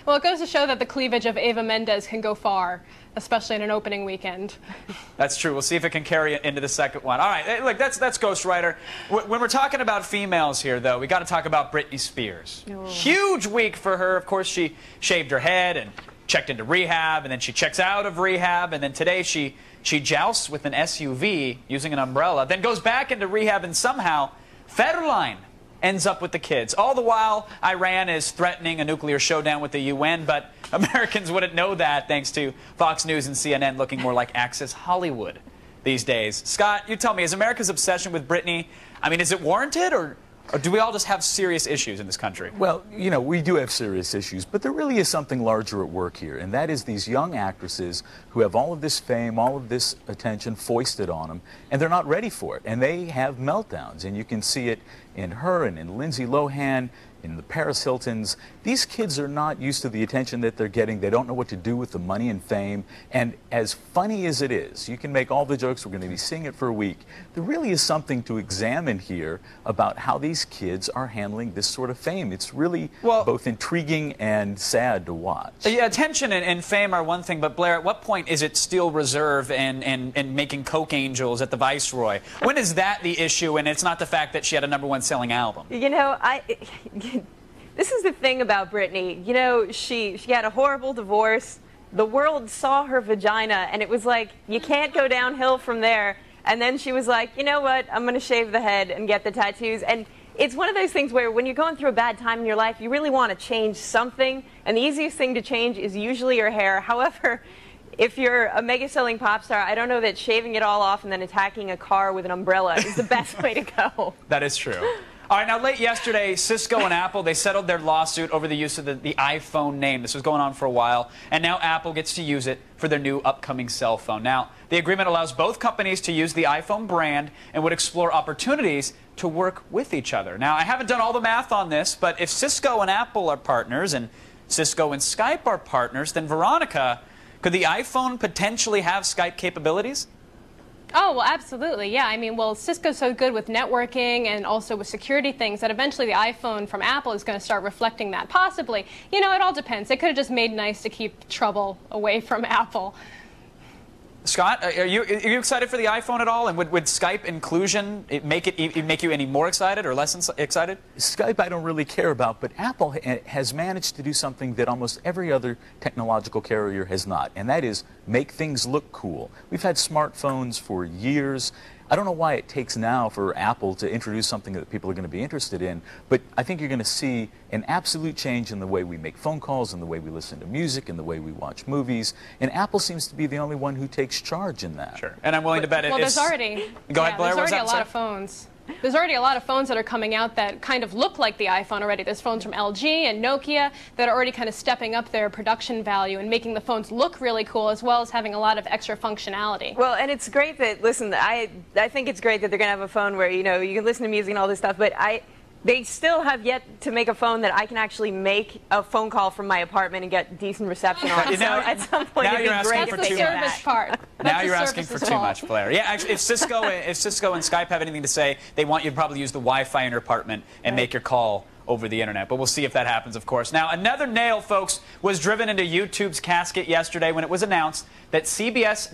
Well, it goes to show that the cleavage of Eva Mendes can go far, especially in an opening weekend. That's true. We'll see if it can carry it into the second one. All right, look, that's Ghost Rider. When we're talking about females here, though, we got to talk about Britney Spears. Oh. Huge week for her. Of course, she shaved her head and checked into rehab, and then she checks out of rehab, and then today she jousts with an SUV using an umbrella, then goes back into rehab, and somehow Federline ends up with the kids. All the while, Iran is threatening a nuclear showdown with the UN, but Americans wouldn't know that thanks to Fox News and CNN looking more like Access Hollywood these days. Scott, you tell me, is America's obsession with Britney, I mean, is it warranted, or Or do we all just have serious issues in this country? Well, you know, we do have serious issues, but there really is something larger at work here, and that is these young actresses who have all of this fame, all of this attention foisted on them, and they're not ready for it, and they have meltdowns, and you can see it in her and in Lindsay Lohan, in the Paris Hiltons. These kids are not used to the attention that they're getting. They don't know what to do with the money and fame. And as funny as it is, you can make all the jokes, we're going to be seeing it for a week. There really is something to examine here about how these kids are handling this sort of fame. It's really both intriguing and sad to watch. Yeah, attention and fame are one thing, but Blair, at what point is it Steel Reserve and making Coke Angels at the Viceroy? When is that the issue and it's not the fact that she had a #1 selling album? You know, this is the thing about Britney. You know, she had a horrible divorce. The world saw her vagina, and it was like, you can't go downhill from there. And then she was like, you know what, I'm going to shave the head and get the tattoos. And it's one of those things where when you're going through a bad time in your life, you really want to change something. And the easiest thing to change is usually your hair. However, if you're a mega-selling pop star, I don't know that shaving it all off and then attacking a car with an umbrella is the best way to go. That is true. All right, now late yesterday, Cisco and Apple, they settled their lawsuit over the use of the iPhone name. This was going on for a while, and now Apple gets to use it for their new upcoming cell phone. Now, the agreement allows both companies to use the iPhone brand and would explore opportunities to work with each other. Now, I haven't done all the math on this, but if Cisco and Apple are partners and Cisco and Skype are partners, then Veronica, could the iPhone potentially have Skype capabilities? Oh, well, absolutely, yeah. I mean, well, Cisco's so good with networking and also with security things that eventually the iPhone from Apple is going to start reflecting that, possibly. You know, it all depends. They could have just made nice to keep trouble away from Apple. Scott, are you excited for the iPhone at all? And would Skype inclusion make you any more excited or less excited? Skype I don't really care about, but Apple has managed to do something that almost every other technological carrier has not, and that is make things look cool. We've had smartphones for years. I don't know why it takes now for Apple to introduce something that people are going to be interested in, but I think you're going to see an absolute change in the way we make phone calls, in the way we listen to music, in the way we watch movies, and Apple seems to be the only one who takes charge in that. Sure. And I'm willing to bet well, there's already, Go ahead, Blair. There's already a lot of phones. There's already a lot of phones that are coming out that kind of look like the iPhone already. There's phones from LG and Nokia that are already kind of stepping up their production value and making the phones look really cool, as well as having a lot of extra functionality. Well, and it's great that, listen, I think it's great that they're going to have a phone where, you know, you can listen to music and all this stuff, but they still have yet to make a phone that I can actually make a phone call from my apartment and get decent reception on. Right, so at some point, it'd be great if they did that. That's the service part. Now you're asking for too much, Blair. Yeah, actually, if Cisco and Skype have anything to say, they want you to probably use the Wi-Fi in your apartment and make your call over the internet. But we'll see if that happens, of course. Now, another nail, folks, was driven into YouTube's casket yesterday when it was announced that the CBS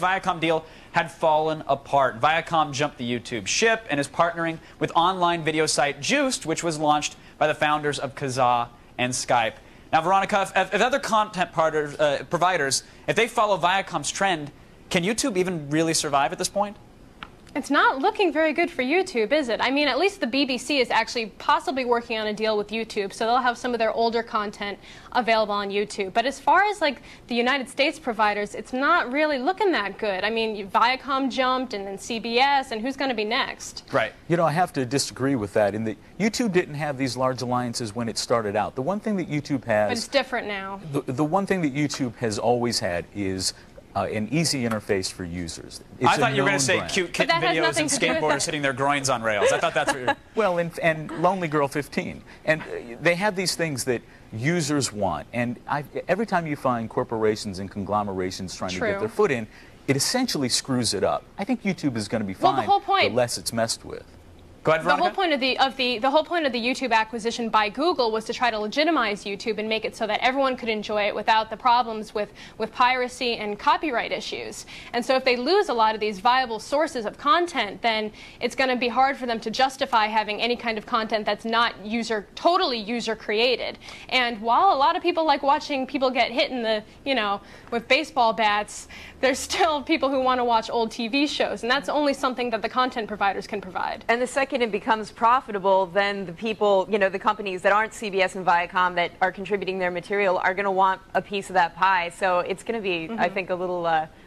Viacom deal had fallen apart. Viacom jumped the YouTube ship and is partnering with online video site Juiced, which was launched by the founders of Kazaa and Skype. Now, Veronica, if other content providers, if they follow Viacom's trend, can YouTube even really survive at this point? It's not looking very good for YouTube, is it? I mean, at least the BBC is actually possibly working on a deal with YouTube, so they'll have some of their older content available on YouTube. But as far as like the United States providers, it's not really looking that good. I mean, Viacom jumped, and then CBS, and who's going to be next? Right. You know, I have to disagree with that in that YouTube didn't have these large alliances when it started out. The one thing that YouTube has... But it's different now. The one thing that YouTube has always had is an easy interface for users. I thought you were going to say cute kitten videos and skateboarders hitting their groins on rails. I thought that's what you're... Well, and Lonely Girl 15. And they have these things that users want. And every time you find corporations and conglomerations trying to get their foot in, it essentially screws it up. I think YouTube is going to be fine the less it's messed with. Go ahead, Veronica. The whole point of the YouTube acquisition by Google was to try to legitimize YouTube and make it so that everyone could enjoy it without the problems with piracy and copyright issues. And so if they lose a lot of these viable sources of content, then it's going to be hard for them to justify having any kind of content that's not totally user created. And while a lot of people like watching people get hit in the, with baseball bats, there's still people who want to watch old TV shows, and that's only something that the content providers can provide. And the second it becomes profitable, then the people, the companies that aren't CBS and Viacom that are contributing their material are going to want a piece of that pie. So it's going to be, I think, a little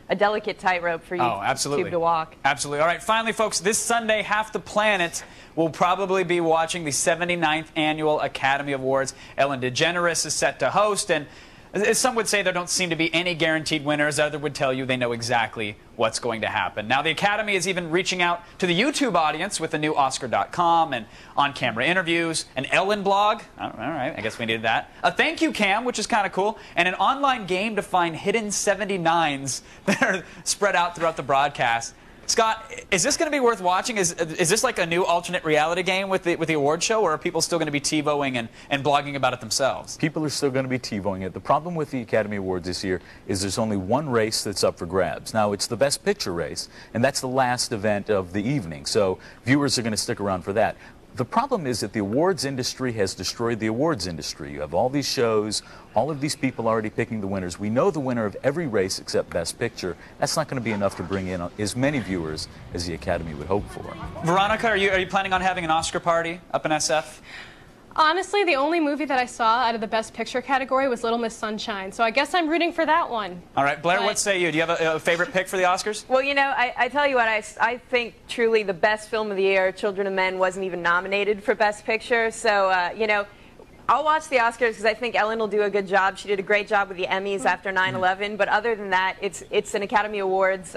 a delicate tightrope for YouTube to walk. Absolutely. All right, finally, folks, this Sunday, half the planet will probably be watching the 79th Annual Academy Awards. Ellen DeGeneres is set to host, and as some would say, there don't seem to be any guaranteed winners. Others would tell you they know exactly what's going to happen. Now, the Academy is even reaching out to the YouTube audience with the new Oscar.com and on-camera interviews, an Ellen blog. All right, I guess we needed that. A thank you cam, which is kind of cool, and an online game to find hidden 79s that are spread out throughout the broadcast. Scott, is this going to be worth watching? Is this like a new alternate reality game with the award show, or are people still going to be TiVoing and blogging about it themselves? People are still going to be TiVoing it. The problem with the Academy Awards this year is there's only one race that's up for grabs. Now, it's the Best Picture race, and that's the last event of the evening, so viewers are going to stick around for that. The problem is that the awards industry has destroyed the awards industry. You have all these shows, all of these people already picking the winners. We know the winner of every race except Best Picture. That's not going to be enough to bring in as many viewers as the Academy would hope for. Veronica, are you planning on having an Oscar party up in SF? Honestly, the only movie that I saw out of the Best Picture category was Little Miss Sunshine, so I guess I'm rooting for that one. All right, Blair, what say you? Do you have a favorite pick for the Oscars? Well, you know, I tell you what, I think truly the best film of the year, Children of Men, wasn't even nominated for Best Picture, so, you know, I'll watch the Oscars because I think Ellen will do a good job. She did a great job with the Emmys after 9/11, but other than that, it's an Academy Awards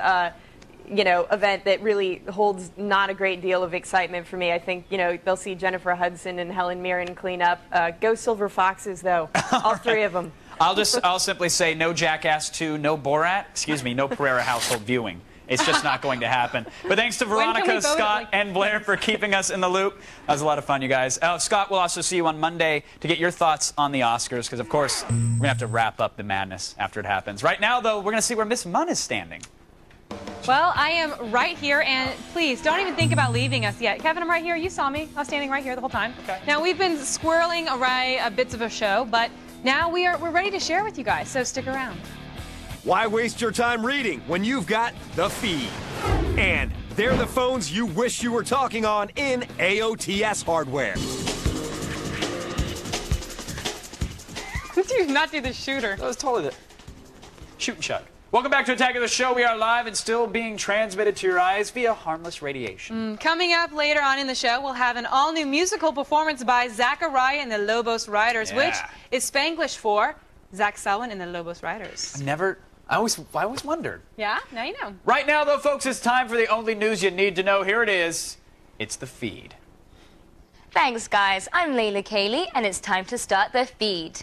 you know, event that really holds not a great deal of excitement for me. I think, you know, they'll see Jennifer Hudson and Helen Mirren clean up. Go Silver Foxes, though. All three of them. I'll simply say no Jackass 2, no Borat, excuse me, no Pereira household viewing. It's just not going to happen. But thanks to Veronica, Scott, and Blair for keeping us in the loop. That was a lot of fun, you guys. Scott, we'll also see you on Monday to get your thoughts on the Oscars, because, of course, we're going to have to wrap up the madness after it happens. Right now, though, we're going to see where Miss Munn is standing. Well, I am right here, and please don't even think about leaving us yet. Kevin, I'm right here. You saw me. I was standing right here the whole time. Okay. Now, we've been squirreling away bits of a show, but now we're ready to share with you guys, so stick around. Why waste your time reading when you've got the feed? And they're the phones you wish you were talking on in AOTS hardware. Do not do the shooter. That was totally the shoot and shut. Welcome back to Attack of the Show. We are live and still being transmitted to your eyes via harmless radiation. Coming up later on in the show, we'll have an all-new musical performance by Zachariah and the Lobos Riders, which is Spanglish for Zach Selwyn and the Lobos Riders. I always wondered. Yeah, now you know. Right now, though, folks, it's time for the only news you need to know. Here it is. It's the feed. Thanks, guys. I'm Layla Kaylee, and it's time to start the feed.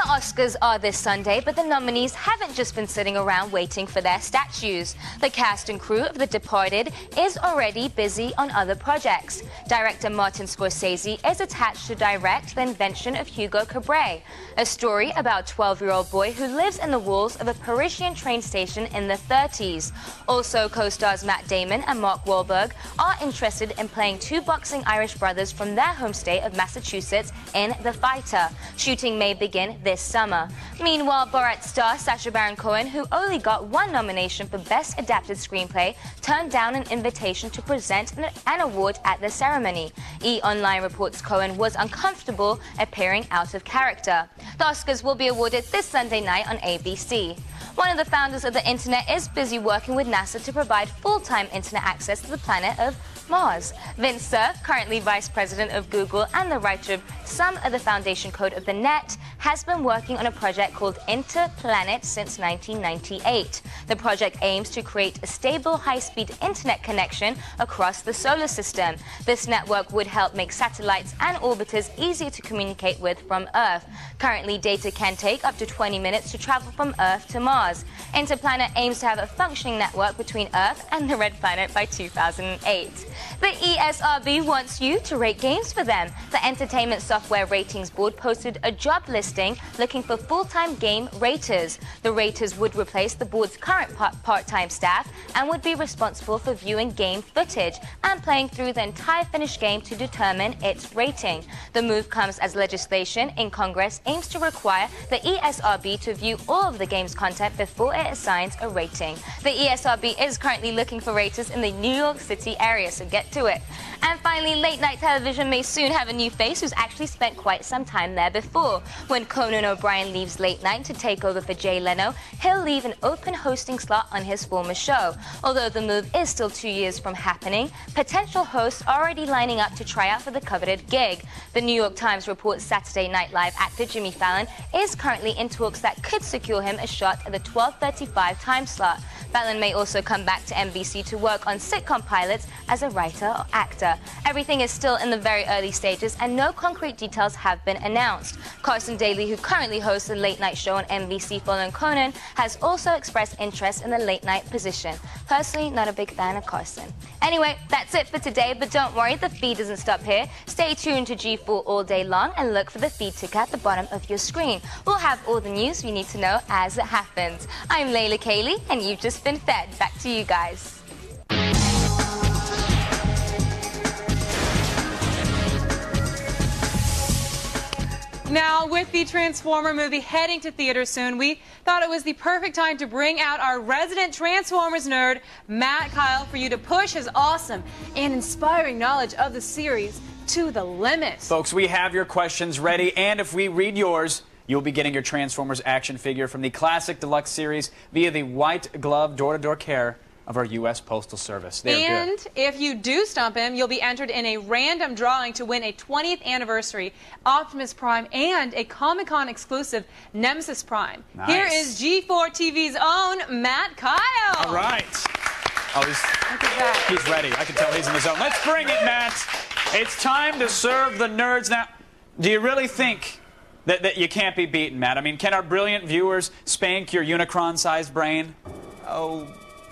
Oscars are this Sunday, but the nominees haven't just been sitting around waiting for their statues. The cast and crew of The Departed is already busy on other projects. Director Martin Scorsese is attached to direct The Invention of Hugo Cabret, a story about a 12-year-old boy who lives in the walls of a Parisian train station in the 30s. Also, co-stars Matt Damon and Mark Wahlberg are interested in playing two boxing Irish brothers from their home state of Massachusetts in The Fighter. Shooting may begin this summer. Meanwhile, Borat star Sacha Baron Cohen, who only got one nomination for Best Adapted Screenplay, turned down an invitation to present an award at the ceremony. E-Online reports Cohen was uncomfortable appearing out of character. The Oscars will be awarded this Sunday night on ABC. One of the founders of the internet is busy working with NASA to provide full-time internet access to the planet of Mars. Vint Cerf, currently vice president of Google and the writer of some of the foundation code of the net, has been working on a project called Interplanet since 1998. The project aims to create a stable, high-speed internet connection across the solar system. This network would help make satellites and orbiters easier to communicate with from Earth. Currently, data can take up to 20 minutes to travel from Earth to Mars. Interplanet aims to have a functioning network between Earth and the Red Planet by 2008. The ESRB wants you to rate games for them. The Entertainment Software Ratings Board posted a job listing looking for full-time game raters. The raters would replace the board's current part-time staff and would be responsible for viewing game footage and playing through the entire finished game to determine its rating. The move comes as legislation in Congress aims to require the ESRB to view all of the game's content before it assigns a rating. The ESRB is currently looking for raters in the New York City area, so get to it. And finally, late-night television may soon have a new face who's actually spent quite some time there before. When Conan O'Brien leaves late night to take over for Jay Leno, he'll leave an open hosting slot on his former show. Although the move is still 2 years from happening, potential hosts are already lining up to try out for the coveted gig. The New York Times reports Saturday Night Live actor Jimmy Fallon is currently in talks that could secure him a shot at the 12:35 time slot. Fallon may also come back to NBC to work on sitcom pilots as a writer or actor. Everything is still in the very early stages and no concrete details have been announced. Carson Daly, who currently hosts a late-night show on NBC following Conan, has also expressed interest in the late-night position. Personally, not a big fan of Carson. Anyway, that's it for today, but don't worry, the feed doesn't stop here. Stay tuned to G4 all day long and look for the feed ticker at the bottom of your screen. We'll have all the news you need to know as it happens. I'm Layla Kaylee, and you've just been fed. Back to you guys. Now, with the Transformer movie heading to theaters soon, we thought it was the perfect time to bring out our resident Transformers nerd, Matt Kyle, for you to push his awesome and inspiring knowledge of the series to the limit. Folks, we have your questions ready, and if we read yours, you'll be getting your Transformers action figure from the Classic Deluxe series via the white glove door-to-door care of our U.S. Postal Service. They're good. If you do stump him, you'll be entered in a random drawing to win a 20th anniversary Optimus Prime and a Comic-Con exclusive Nemesis Prime. Nice. Here is G4 TV's own Matt Kyle. All right. Oh, he's ready. I can tell he's in the zone. Let's bring it, Matt. It's time to serve the nerds. Now, do you really think that you can't be beaten, Matt? I mean, can our brilliant viewers spank your Unicron-sized brain? Oh,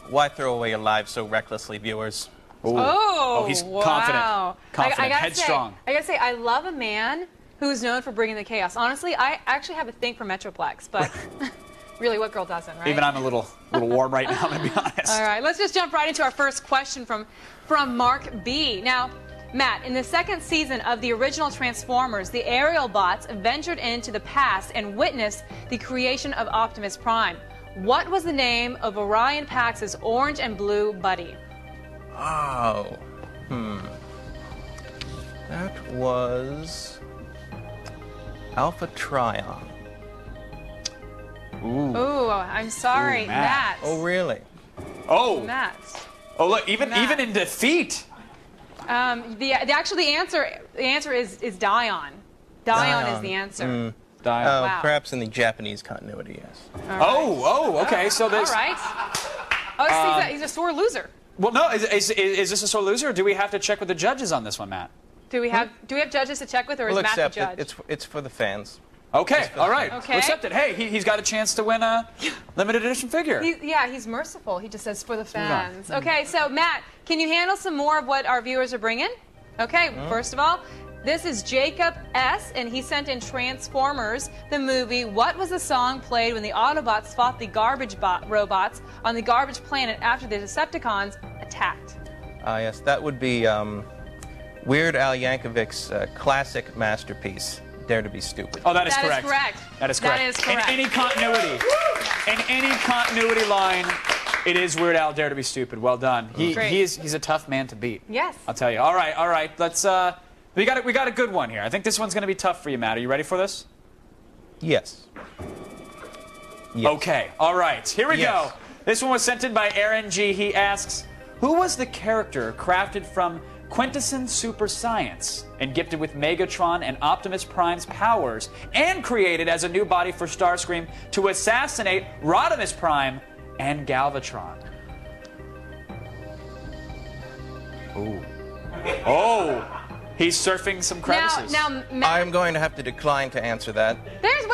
why throw away your lives so recklessly, viewers? Oh, he's wow. confident, I gotta headstrong. I gotta say, I love a man who's known for bringing the chaos. Honestly, I actually have a thing for Metroplex, but really, what girl doesn't, right? Even I'm a little warm right now, to be honest. All right, let's just jump right into our first question from Mark B. Now, Matt, in the second season of the original Transformers, the aerial bots ventured into the past and witnessed the creation of Optimus Prime. What was the name of Orion Pax's orange and blue buddy? Oh, that was Alpha Trion. Ooh, I'm sorry, Ooh, Matt. Oh, really? Oh, Matt. Oh, look, even in defeat. The answer is Dion. Dion is the answer. Dion. Wow. Perhaps in the Japanese continuity, yes. Right. Oh, okay. So there's. All right. Oh, he's a sore loser. Well, no. Is this a sore loser, or do we have to check with the judges on this one, Matt? Do we have judges to check with, or We'll is Matt the accept judge? it. It's for the fans. Okay. All right. Okay. We'll accept it. Hey, he's got a chance to win a limited edition figure. He's merciful. He just says for the fans. Okay, so Matt, can you handle some more of what our viewers are bringing? Okay, first of all, this is Jacob S., and he sent in Transformers, the movie. What was the song played when the Autobots fought the garbage robots on the garbage planet after the Decepticons attacked? Yes, that would be Weird Al Yankovic's classic masterpiece, Dare to Be Stupid. Oh, that is correct. That is correct. In any continuity line, it is Weird Al, Dare to Be Stupid. Well done. He's a tough man to beat. Yes. I'll tell you. All right. Let's. We got a good one here. I think this one's going to be tough for you, Matt. Are you ready for this? Yes. Okay. All right. Here we go. This one was sent in by Aaron G. He asks, who was the character crafted from quintessence super science and gifted with Megatron and Optimus Prime's powers and created as a new body for Starscream to assassinate Rodimus Prime and Galvatron? Oh, he's surfing some crevices. Now, I'm going to have to decline to answer that. There's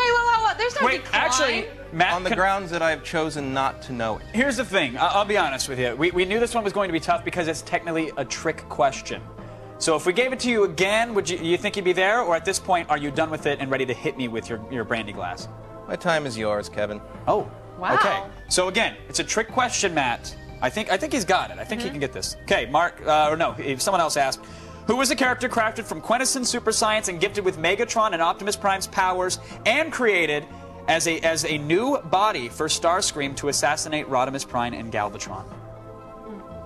no decline. Actually, Matt, on the grounds that I've chosen not to know it. Here's the thing. I'll be honest with you. We knew this one was going to be tough because it's technically a trick question. So if we gave it to you again, would you think you'd be there? Or at this point, are you done with it and ready to hit me with your brandy glass? My time is yours, Kevin. Oh, wow. Okay. So again, it's a trick question, Matt. I think he's got it. I think he can get this. Okay, Mark, or no, if someone else asked, who was a character crafted from quintessence super science and gifted with Megatron and Optimus Prime's powers and created as a new body for Starscream to assassinate Rodimus Prime and Galvatron?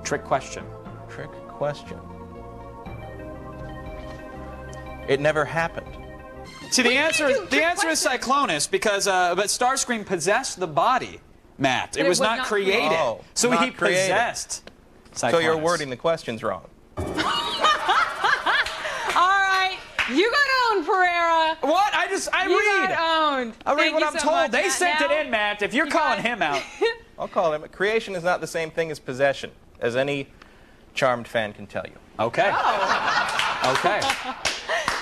Trick question. Trick question. It never happened. See, the answer is Cyclonus because but Starscream possessed the body, Matt. It was not created. Oh, so not he created. possessed Cyclonus. So you're wording the questions wrong. All right, you got owned, Pereira. What? I You read. got owned. I read Thank what you I'm so told. much, They Matt. sent it Now, in, Matt. If you're calling him out. I'll call him. Creation is not the same thing as possession, as any charmed fan can tell you. Okay. Oh. Okay.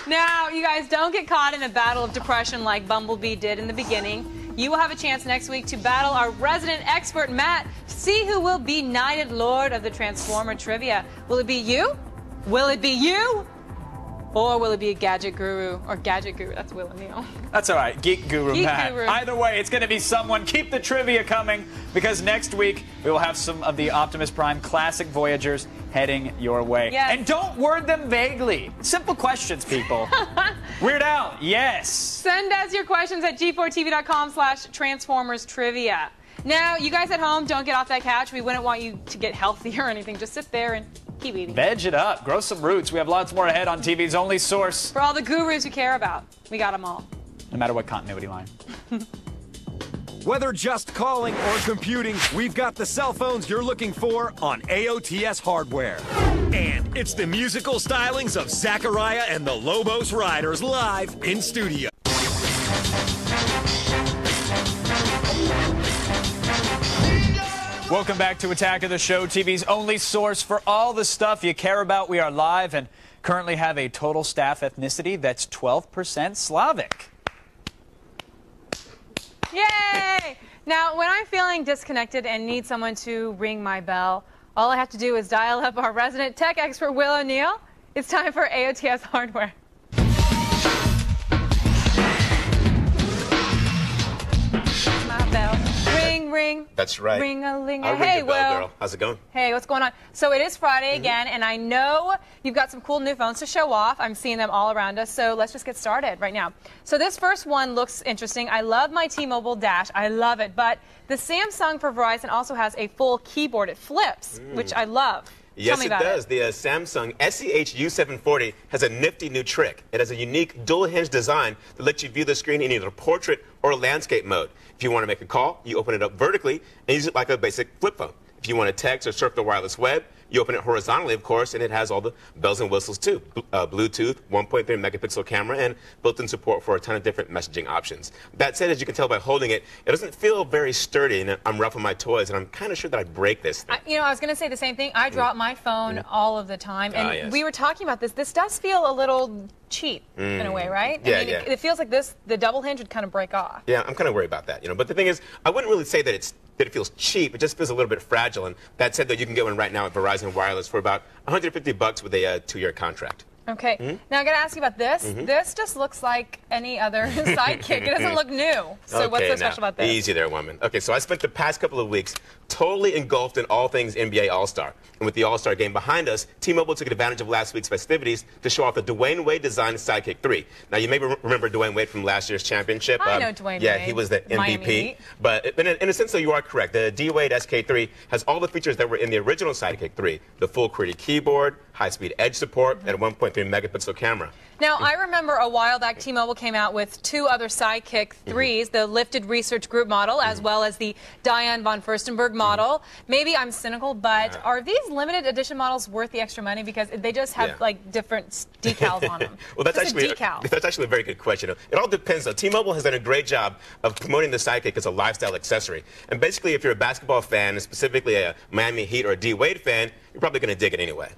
Now, you guys don't get caught in a battle of depression like Bumblebee did in the beginning. You will have a chance next week to battle our resident expert, Matt, to see who will be knighted Lord of the Transformer Trivia. Will it be you? Will it be you? Or will it be a Gadget Guru? Or Gadget Guru, that's Will O'Neill. That's all right. Geek Guru Geek Matt. Guru. Either way, it's going to be someone. Keep the trivia coming because next week we will have some of the Optimus Prime classic Voyagers heading your way. Yes. And don't word them vaguely. Simple questions, people. Weird Al, yes. Send us your questions at g4tv.com/Transformers Trivia. Now, you guys at home, don't get off that couch. We wouldn't want you to get healthy or anything. Just sit there and keep eating. Veg it up. Grow some roots. We have lots more ahead on TV's only source. For all the gurus you care about, we got them all. No matter what continuity line. Whether just calling or computing, we've got the cell phones you're looking for on AOTS hardware. And it's the musical stylings of Zachariah and the Lobos Riders live in studio. Welcome back to Attack of the Show, TV's only source for all the stuff you care about. We are live and currently have a total staff ethnicity that's 12% Slavic. Yay! Now, when I'm feeling disconnected and need someone to ring my bell, all I have to do is dial up our resident tech expert, Will O'Neill. It's time for AOTS hardware. My bell. Ring, ring. That's right. Ring-a-ling. I'll ring Hey, your bell, Will. girl. How's it going? Hey, what's going on? So it is Friday again, and I know you've got some cool new phones to show off. I'm seeing them all around us, so let's just get started right now. So this first one looks interesting. I love my T-Mobile Dash. I love it, but the Samsung for Verizon also has a full keyboard. It flips, which I love. Yes, Tell me it about does. The Samsung SEH U740 has a nifty new trick. It has a unique dual-hinge design that lets you view the screen in either portrait or landscape mode. If you want to make a call, you open it up vertically and use it like a basic flip phone. If you want to text or surf the wireless web, you open it horizontally, of course, and it has all the bells and whistles, too. Bluetooth, 1.3 megapixel camera, and built-in support for a ton of different messaging options. That said, as you can tell by holding it, it doesn't feel very sturdy, and I'm roughing my toys, and I'm kind of sure that I'd break this thing. I was going to say the same thing. I drop my phone all of the time, and yes. we were talking about this. This does feel a little cheap in a way, right? Yeah, I mean, yeah. It feels like the double hinge would kind of break off. Yeah, I'm kind of worried about that, But the thing is, I wouldn't really say that it feels cheap. It just feels a little bit fragile. And that said, though, you can get one right now at Verizon Wireless for about $150 with a 2-year contract. Okay. Now I got to ask you about this. This just looks like any other Sidekick. It doesn't look new. So what's so special about this? Easy there, woman. Okay, so I spent the past couple of weeks totally engulfed in all things NBA All-Star. And with the All-Star game behind us, T-Mobile took advantage of last week's festivities to show off the Dwayne Wade-designed Sidekick 3. Now, you may remember Dwayne Wade from last year's championship. I know Dwayne Yeah, Wade. he was the Miami MVP. Heat. But in a sense, though, you are correct. The D-Wade SK3 has all the features that were in the original Sidekick 3. The full QWERTY keyboard, high-speed edge support, and a 1.3 megapixel camera. Now, I remember a while back, T-Mobile came out with 2 other Sidekick 3s, the Lifted Research Group model, as well as the Diane von Furstenberg model. Maybe I'm cynical, but are these limited edition models worth the extra money? Because they just have, like, different decals on them. Well, that's Just a actually decal. that's actually a very good question. It all depends, though. T-Mobile has done a great job of promoting the Sidekick as a lifestyle accessory. And basically, if you're a basketball fan, and specifically a Miami Heat or a D-Wade fan, you're probably going to dig it anyway.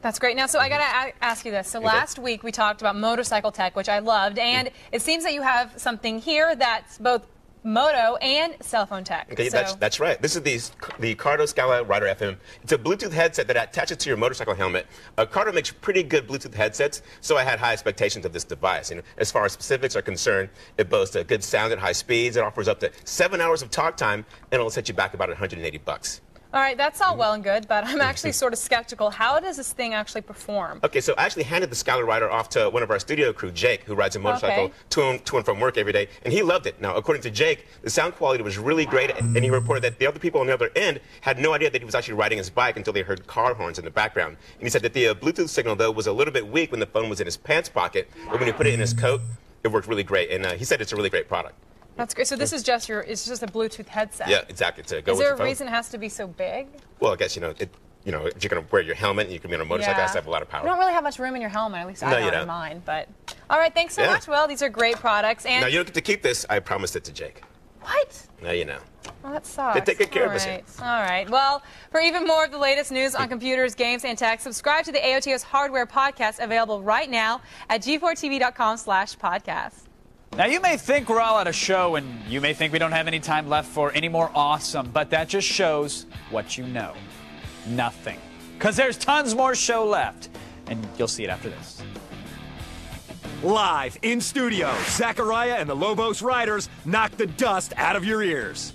That's great. Now, so I got to ask you this. So last week we talked about motorcycle tech, which I loved, and it seems that you have something here that's both moto and cell phone tech. Okay, so that's right. This is the Cardo Scala Rider FM. It's a Bluetooth headset that attaches to your motorcycle helmet. Cardo makes pretty good Bluetooth headsets, so I had high expectations of this device. And as far as specifics are concerned, it boasts a good sound at high speeds. It offers up to 7 hours of talk time, and it'll set you back about $180. All right, that's all well and good, but I'm actually sort of skeptical. How does this thing actually perform? Okay, so I actually handed the Skylar Rider off to one of our studio crew, Jake, who rides a motorcycle to and from work every day, and he loved it. Now, according to Jake, the sound quality was really great, and he reported that the other people on the other end had no idea that he was actually riding his bike until they heard car horns in the background. And he said that the Bluetooth signal, though, was a little bit weak when the phone was in his pants pocket, but when he put it in his coat, it worked really great, and he said it's a really great product. That's great. So this is just it's just a Bluetooth headset. Yeah, exactly. To go is with there your phone. a reason it has to be so big? Well, I guess, if you're going to wear your helmet and you can be on a motorcycle, it has to have a lot of power. You don't really have much room in your helmet, at least I don't in mine. But all right, thanks so Yeah. much, Will. These are great products. And Now, you don't get to keep this. I promised it to Jake. What? Now you know. Well, that sucks. They take good care of us here. All right. Well, for even more of the latest news on computers, games, and tech, subscribe to the AOTS Hardware Podcast, available right now at g4tv.com/podcast. Now, you may think we're all at a show, and you may think we don't have any time left for any more awesome, but that just shows what you know. Nothing. Because there's tons more show left, and you'll see it after this. Live in studio, Zachariah and the Lobos Riders knock the dust out of your ears.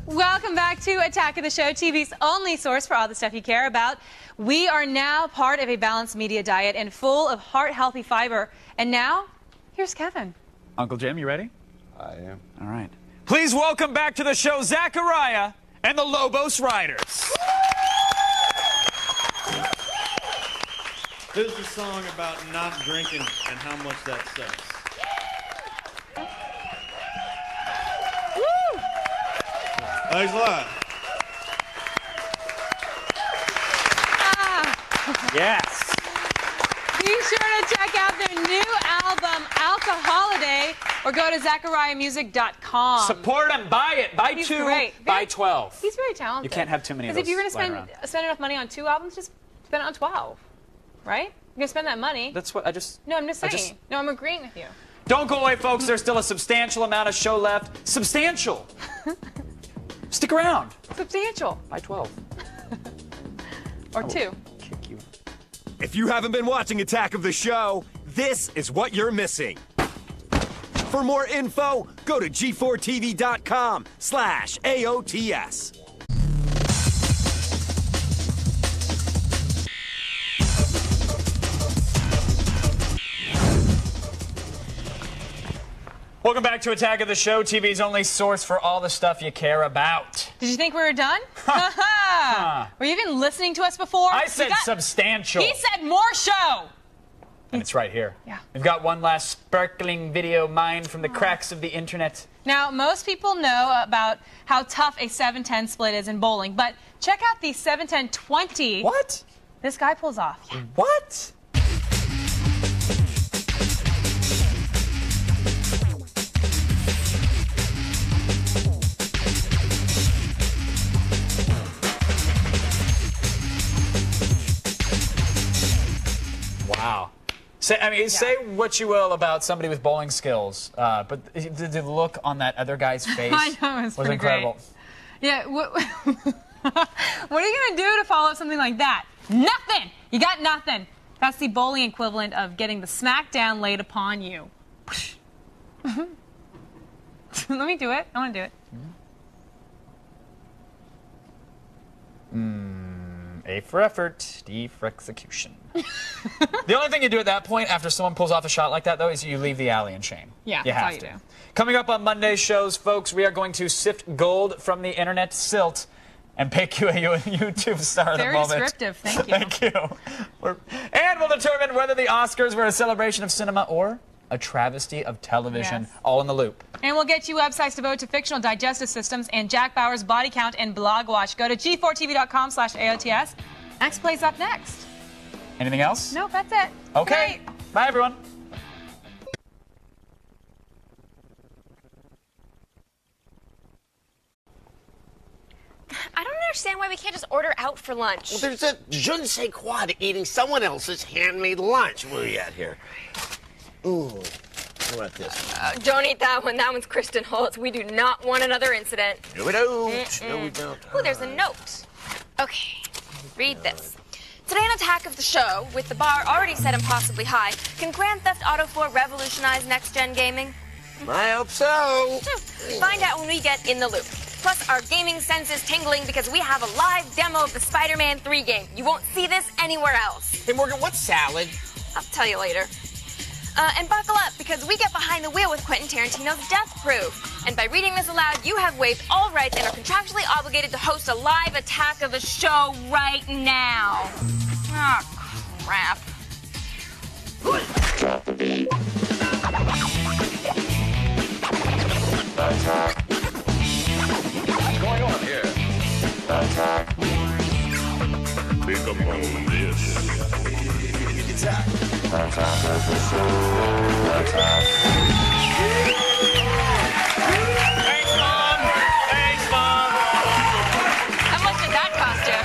Welcome back to Attack of the Show, TV's only source for all the stuff you care about. We are now part of a balanced media diet and full of heart-healthy fiber. And now, here's Kevin. Uncle Jim, you ready? I am. All right. Please welcome back to the show Zachariah and the Lobos Riders. This is a song about not drinking and how much that sucks. Thanks a lot. Yes. Be sure to check out their new album, Alcoholiday, or go to ZachariahMusic.com. Support him. Buy it. Buy He's 2, great. buy 12. He's very talented. You can't have too many of Because those if you're going lying to spend enough money on 2 albums, just spend it on 12. Right? You're going to spend that money. That's what I just... No, I'm just saying. No, I'm agreeing with you. Don't go away, folks. There's still a substantial amount of show left. Substantial. Stick around. Substantial. Buy 12. Or 2. Kick you. If you haven't been watching Attack of the Show, this is what you're missing. For more info, go to g4tv.com/AOTS. Welcome back to Attack of the Show, TV's only source for all the stuff you care about. Did you think we were done? Were you even listening to us before? I said substantial. He said more show. And it's right here. Yeah. We've got one last sparkling video mined from the cracks of the internet. Now, most people know about how tough a 7-10 split is in bowling, but check out the 7-10-20. What? This guy pulls off. Yeah. What? Wow. Say what you will about somebody with bowling skills, but the look on that other guy's face I know, was pretty incredible. Great. Yeah, what are you going to do to follow up something like that? Nothing! You got nothing. That's the bowling equivalent of getting the smackdown laid upon you. Let me do it. I want to do it. A for effort, D for execution. The only thing you do at that point, after someone pulls off a shot like that, though, is you leave the alley in shame. Yeah, you that's have all you to. do. Coming up on Monday's shows, folks, we are going to sift gold from the internet silt and pick you a YouTube star of the Very moment. descriptive, thank you. Thank you. And we'll determine whether the Oscars were a celebration of cinema or a travesty of television. Yes. All in the loop. And we'll get you websites to vote to fictional digestive systems and Jack Bauer's body count and blog watch. Go to g4tv.com/AOTS. X plays up next. Anything else? No, that's it. Okay. Bye, everyone. I don't understand why we can't just order out for lunch. Well, there's a je ne sais quoi to eating someone else's handmade lunch. Where are you at here? Ooh, what about this? Don't eat that one. That one's Kristen Holtz. We do not want another incident. No, we don't. No, we don't. Ooh, there's a note. Okay, read this. Today on Attack of the Show, with the bar already set impossibly high, can Grand Theft Auto 4 revolutionize next-gen gaming? I hope so. Find out when we get in the loop. Plus, our gaming senses tingling because we have a live demo of the Spider-Man 3 game. You won't see this anywhere else. Hey, Morgan, what's salad? I'll tell you later. And buckle up, because we get behind the wheel with Quentin Tarantino's Death Proof. And by reading this aloud, you have waived all rights and are contractually obligated to host a live Attack of the Show right now. Oh, crap. What's going on here? Think about this. Attack. Attack of the Show. Attack. Thanks, Mom. Thanks, Mom. How much did that cost you?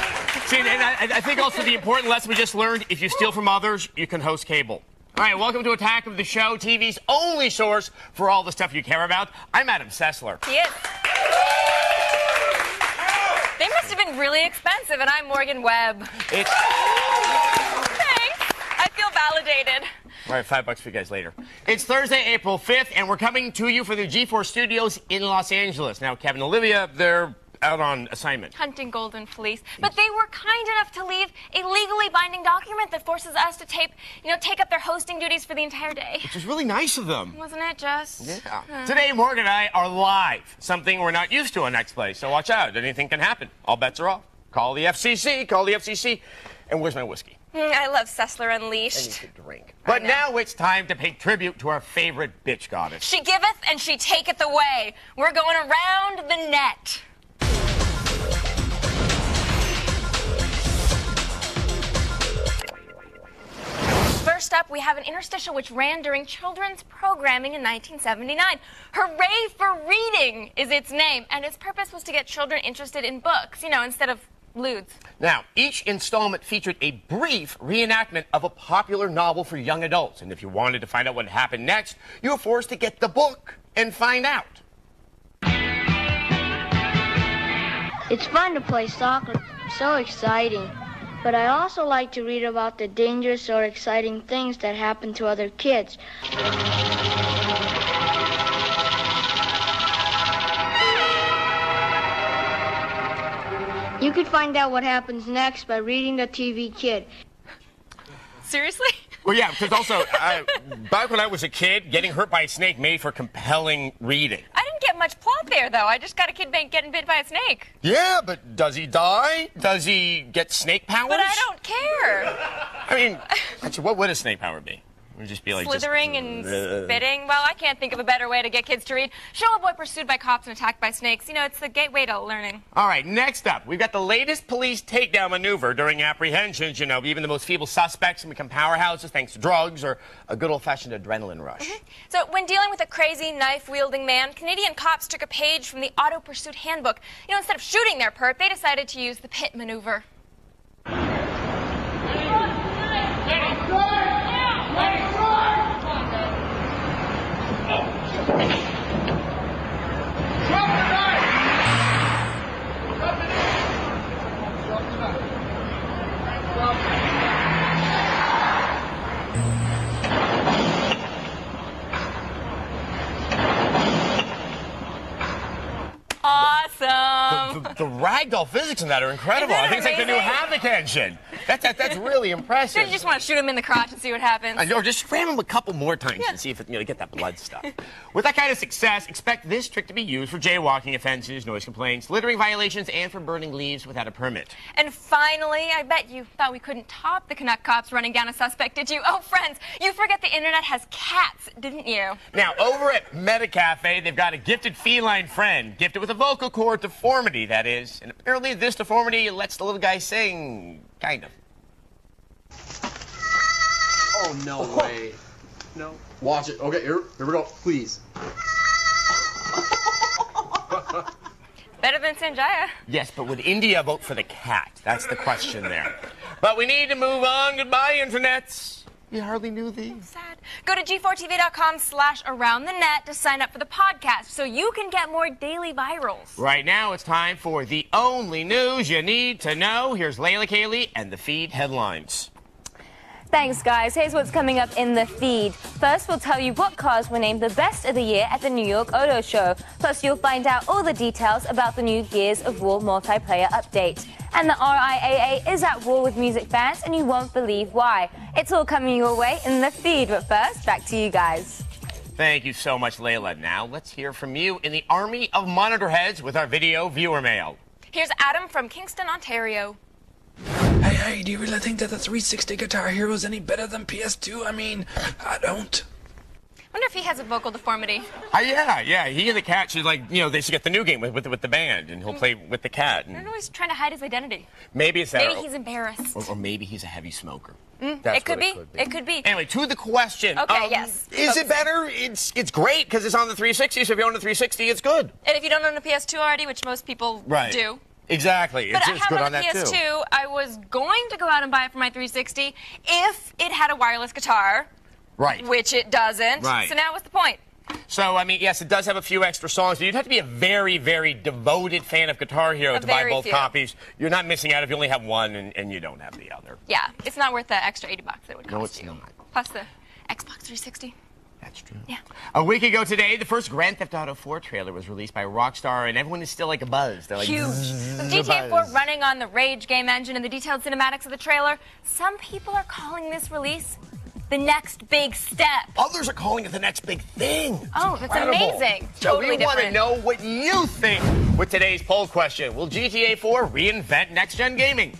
See, and I think also the important lesson we just learned, if you steal from others, you can host cable. All right, welcome to Attack of the Show, TV's only source for all the stuff you care about. I'm Adam Sessler. He is. They must have been really expensive, and I'm Morgan Webb. It's... Thanks. I feel validated. All right, $5 for you guys later. It's Thursday, April 5th, and we're coming to you from the G4 Studios in Los Angeles. Now, Kevin and Olivia, they're out on assignment. Hunting golden fleece. But they were kind enough to leave a legally binding document that forces us to take up their hosting duties for the entire day. Which is really nice of them. Wasn't it just? Yeah. Today, Morgan and I are live, something we're not used to on Next Play, so watch out. Anything can happen. All bets are off. Call the FCC, call the FCC. And where's my whiskey? I love Sessler Unleashed. I need to drink. But now it's time to pay tribute to our favorite bitch goddess. She giveth and she taketh away. We're going around the net. First up, we have an interstitial which ran during children's programming in 1979. Hooray for Reading is its name, and its purpose was to get children interested in books, instead of lewds. Now, each installment featured a brief reenactment of a popular novel for young adults, and if you wanted to find out what happened next, you were forced to get the book and find out. It's fun to play soccer, so exciting. But I also like to read about the dangerous or exciting things that happen to other kids. You could find out what happens next by reading The TV Kid. Seriously? Well, yeah, because also, back when I was a kid, getting hurt by a snake made for compelling reading. I didn't get much plot there, though. I just got a kid getting bit by a snake. Yeah, but does he die? Does he get snake powers? But I don't care. I mean, actually, what would a snake power be? It would just be like slithering and spitting. Well, I can't think of a better way to get kids to read. Show a boy pursued by cops and attacked by snakes. It's the gateway to learning. All right, next up, we've got the latest police takedown maneuver during apprehensions. Even the most feeble suspects can become powerhouses thanks to drugs or a good old-fashioned adrenaline rush. So when dealing with a crazy knife-wielding man, Canadian cops took a page from the Auto Pursuit Handbook. Instead of shooting their perp, they decided to use the pit maneuver. Awesome. The ragdoll physics in that are incredible. I think it's like the new Havoc engine. That's really impressive. Don't you just want to shoot him in the crotch and see what happens? Or just ram him a couple more times and see if get that blood stuff. With that kind of success, expect this trick to be used for jaywalking offenses, noise complaints, littering violations, and for burning leaves without a permit. And finally, I bet you thought we couldn't top the Canuck cops running down a suspect, did you? Oh, friends, you forget the internet has cats, didn't you? Now, over at MetaCafe, they've got a gifted feline friend, gifted with a vocal cord deformity, that is. And apparently this deformity lets the little guy sing, kind of. Oh, no way. No. Watch it. Okay, here we go. Please. Better than Sanjaya. Yes, but would India vote for the cat? That's the question there. But we need to move on. Goodbye, internets. You hardly knew these. Sad. Go to g4tv.com/aroundthenet to sign up for the podcast so you can get more daily virals. Right now, it's time for the only news you need to know. Here's Layla Cayley and the feed headlines. Thanks, guys. Here's what's coming up in the feed. First, we'll tell you what cars were named the best of the year at the New York Auto Show. Plus, you'll find out all the details about the new Gears of War multiplayer update. And the RIAA is at war with music fans, and you won't believe why. It's all coming your way in the feed. But first, back to you guys. Thank you so much, Layla. Now, let's hear from you in the army of monitor heads with our video viewer mail. Here's Adam from Kingston, Ontario. Hey, do you really think that the 360 Guitar Hero is any better than PS2? I mean, I don't. I wonder if he has a vocal deformity. Yeah. He and the cat should, they should get the new game with the band, and he'll play with the cat. I don't know, he's trying to hide his identity. Maybe it's that. Maybe he's embarrassed. Or maybe he's a heavy smoker. It could be. It could be. Anyway, to the question. Okay, yes. Is it better? It's great because it's on the 360, so if you own the 360, it's good. And if you don't own a PS2 already, which most people do. Exactly. But it's I good have on that PS2. too. I was going to go out and buy it for my 360 if it had a wireless guitar. Right. Which it doesn't. Right. So now what's the point? So, I mean, yes, it does have a few extra songs, but you'd have to be a very, very devoted fan of Guitar Hero to buy both copies. You're not missing out if you only have one and you don't have the other. Yeah, it's not worth the extra $80 it would cost No, it's you. not. Plus the Xbox 360. That's true. Yeah. A week ago today, the first Grand Theft Auto 4 trailer was released by Rockstar, and everyone is still like a buzz. They're like, Huge. With GTA 4 running on the Rage game engine and the detailed cinematics of the trailer, some people are calling this release the next big step. Others are calling it the next big thing. Oh, that's amazing. So Totally we want to different. know what you think with today's poll question. Will GTA 4 reinvent next-gen gaming?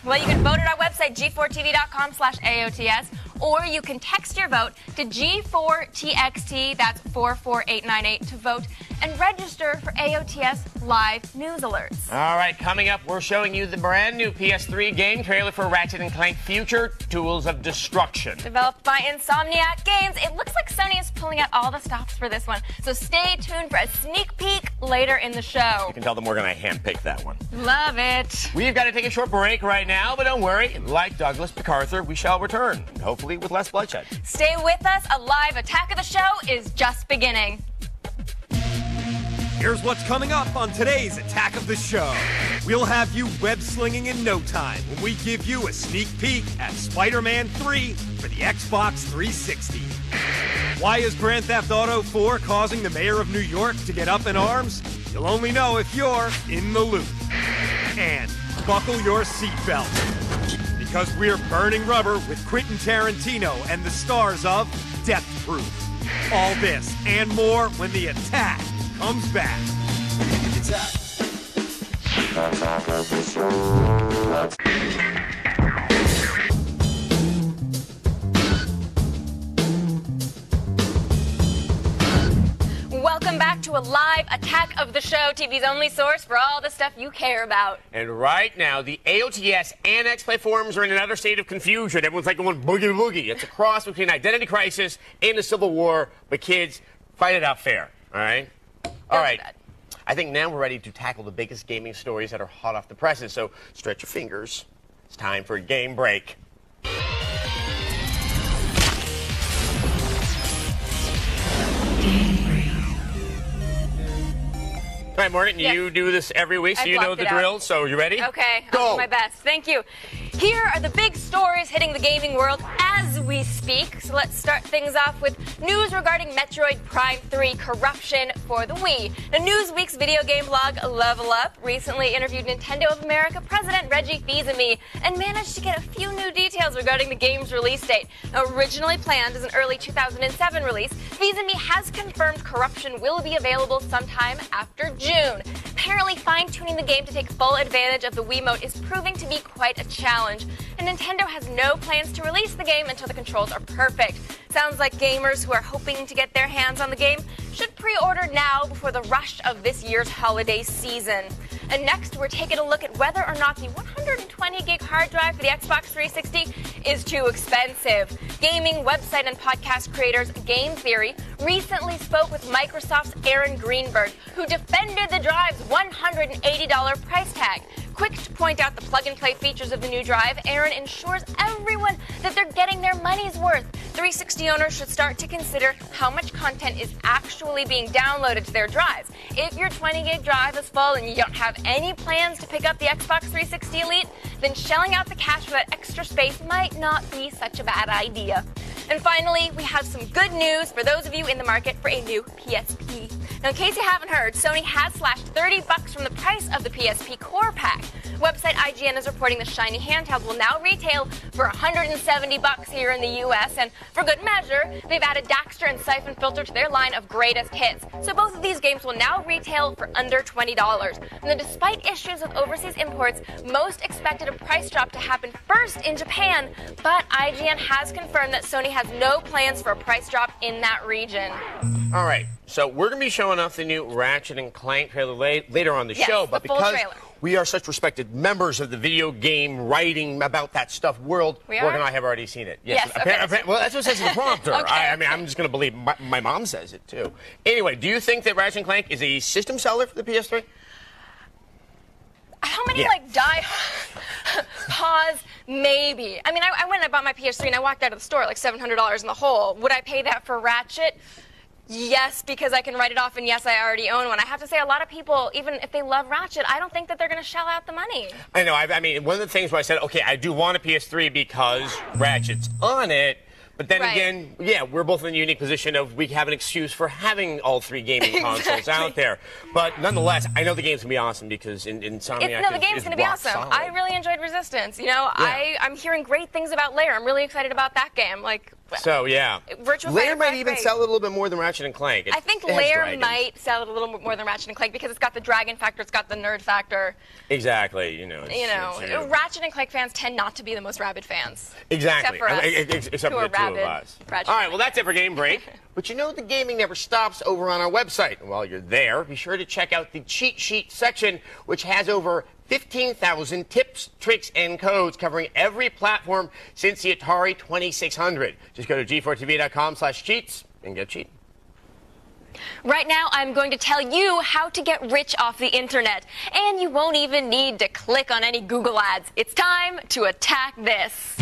Well, you can vote at our website, g4tv.com/AOTS, or you can text your vote to G4TXT, that's 44898, to vote and register for AOTS live news alerts. All right, coming up, we're showing you the brand new PS3 game trailer for Ratchet & Clank Future Tools of Destruction. Developed by Insomniac Games, it looks like Sony is pulling out all the stops for this one, so stay tuned for a sneak peek later in the show. You can tell them we're going to handpick that one. Love it. We've got to take a short break right now, but don't worry. Like Douglas MacArthur, we shall return, hopefully with less bloodshed. Stay with us. A live attack of the show is just beginning. Here's what's coming up on today's Attack of the Show. We'll have you web-slinging in no time when we give you a sneak peek at Spider-Man 3 for the Xbox 360. Why is Grand Theft Auto 4 causing the mayor of New York to get up in arms? You'll only know if you're in the loop. And buckle your seatbelt, because we're burning rubber with Quentin Tarantino and the stars of Death Proof. All this and more when the attack comes back. Welcome back to a live attack of the show, TV's only source for all the stuff you care about. And right now, the AOTS and X-Play forums are in another state of confusion. Everyone's like going boogie woogie. It's a cross between Identity Crisis and the Civil War, but kids, fight it out fair, all right? All right. I think now we're ready to tackle the biggest gaming stories that are hot off the presses, so stretch your fingers. It's time for a game break. All right, Morgan, you do this every week, so I you know blocked the it out. drill. So you ready? Okay, Go. I'll do my best. Thank you. Here are the big stories hitting the gaming world as we speak. So let's start things off with news regarding Metroid Prime 3 corruption for the Wii. Now, Newsweek's video game blog Level Up recently interviewed Nintendo of America President Reggie Fils-Aimé and managed to get a few new details regarding the game's release date. Now, originally planned as an early 2007 release, Fils-Aimé has confirmed corruption will be available sometime after June. Apparently, fine-tuning the game to take full advantage of the Wiimote is proving to be quite a challenge, and Nintendo has no plans to release the game until the controls are perfect. Sounds like gamers who are hoping to get their hands on the game should pre-order now before the rush of this year's holiday season. And next, we're taking a look at whether or not the 120 gig hard drive for the Xbox 360 is too expensive. Gaming website and podcast creators Game Theory recently spoke with Microsoft's Aaron Greenberg, who defended the drive's $180 price tag. Quick to point out the plug-and-play features of the new drive, Aaron ensures everyone that they're getting their money's worth. 360 owners should start to consider how much content is actually being downloaded to their drives. If your 20 gig drive is full and you don't have any plans to pick up the Xbox 360 Elite, then shelling out the cash for that extra space might not be such a bad idea. And finally, we have some good news for those of you in the market for a new PSP. Now, in case you haven't heard, Sony has slashed $30 from the price of the PSP Core Pack. Website IGN is reporting the shiny handheld will now retail for $170 here in the US, and for good measure, they've added Daxter and Siphon Filter to their line of greatest hits. So both of these games will now retail for under $20. And then despite issues with overseas imports, most expected a price drop to happen first in Japan, but IGN has confirmed that Sony has no plans for a price drop in that region. All right, so we're going to be showing off the new Ratchet & Clank trailer later on the show, but because we are such respected members of the video game writing about that stuff world, Morgan and I have already seen it. Yes, well, that's what it says in the prompter. Okay. I mean, I'm just going to believe my mom says it, too. Anyway, do you think that Ratchet & Clank is a system seller for the PS3? How many, die... Pause, maybe. I mean, I went and I bought my PS3 and I walked out of the store like $700 in the hole. Would I pay that for Ratchet? Yes, because I can write it off, and yes, I already own one. I have to say, a lot of people, even if they love Ratchet, I don't think that they're going to shell out the money. I know. I mean, one of the things where I said, okay, I do want a PS3 because Ratchet's on it. But then again, yeah, we're both in the unique position of we have an excuse for having all three gaming consoles out there. But nonetheless, I know the game's going to be awesome because Insomniac the game's going to be awesome. Solid. I really enjoyed Resistance. You know, I'm hearing great things about Lair. I'm really excited about that game. So, yeah. Lair might even sell a little bit more than Ratchet & Clank. I think Lair might sell it a little more than Ratchet & Clank because it's got the dragon factor, it's got the nerd factor. Exactly. Ratchet & Clank fans tend not to be the most rabid fans. Exactly. Except for the two of us. All right, well, that's it for Game Break. But you know the gaming never stops over on our website. And while you're there, be sure to check out the cheat sheet section, which has over 15,000 tips, tricks, and codes covering every platform since the Atari 2600. Just go to g4tv.com/cheats and get cheating. Right now, I'm going to tell you how to get rich off the internet. And you won't even need to click on any Google ads. It's time to attack this.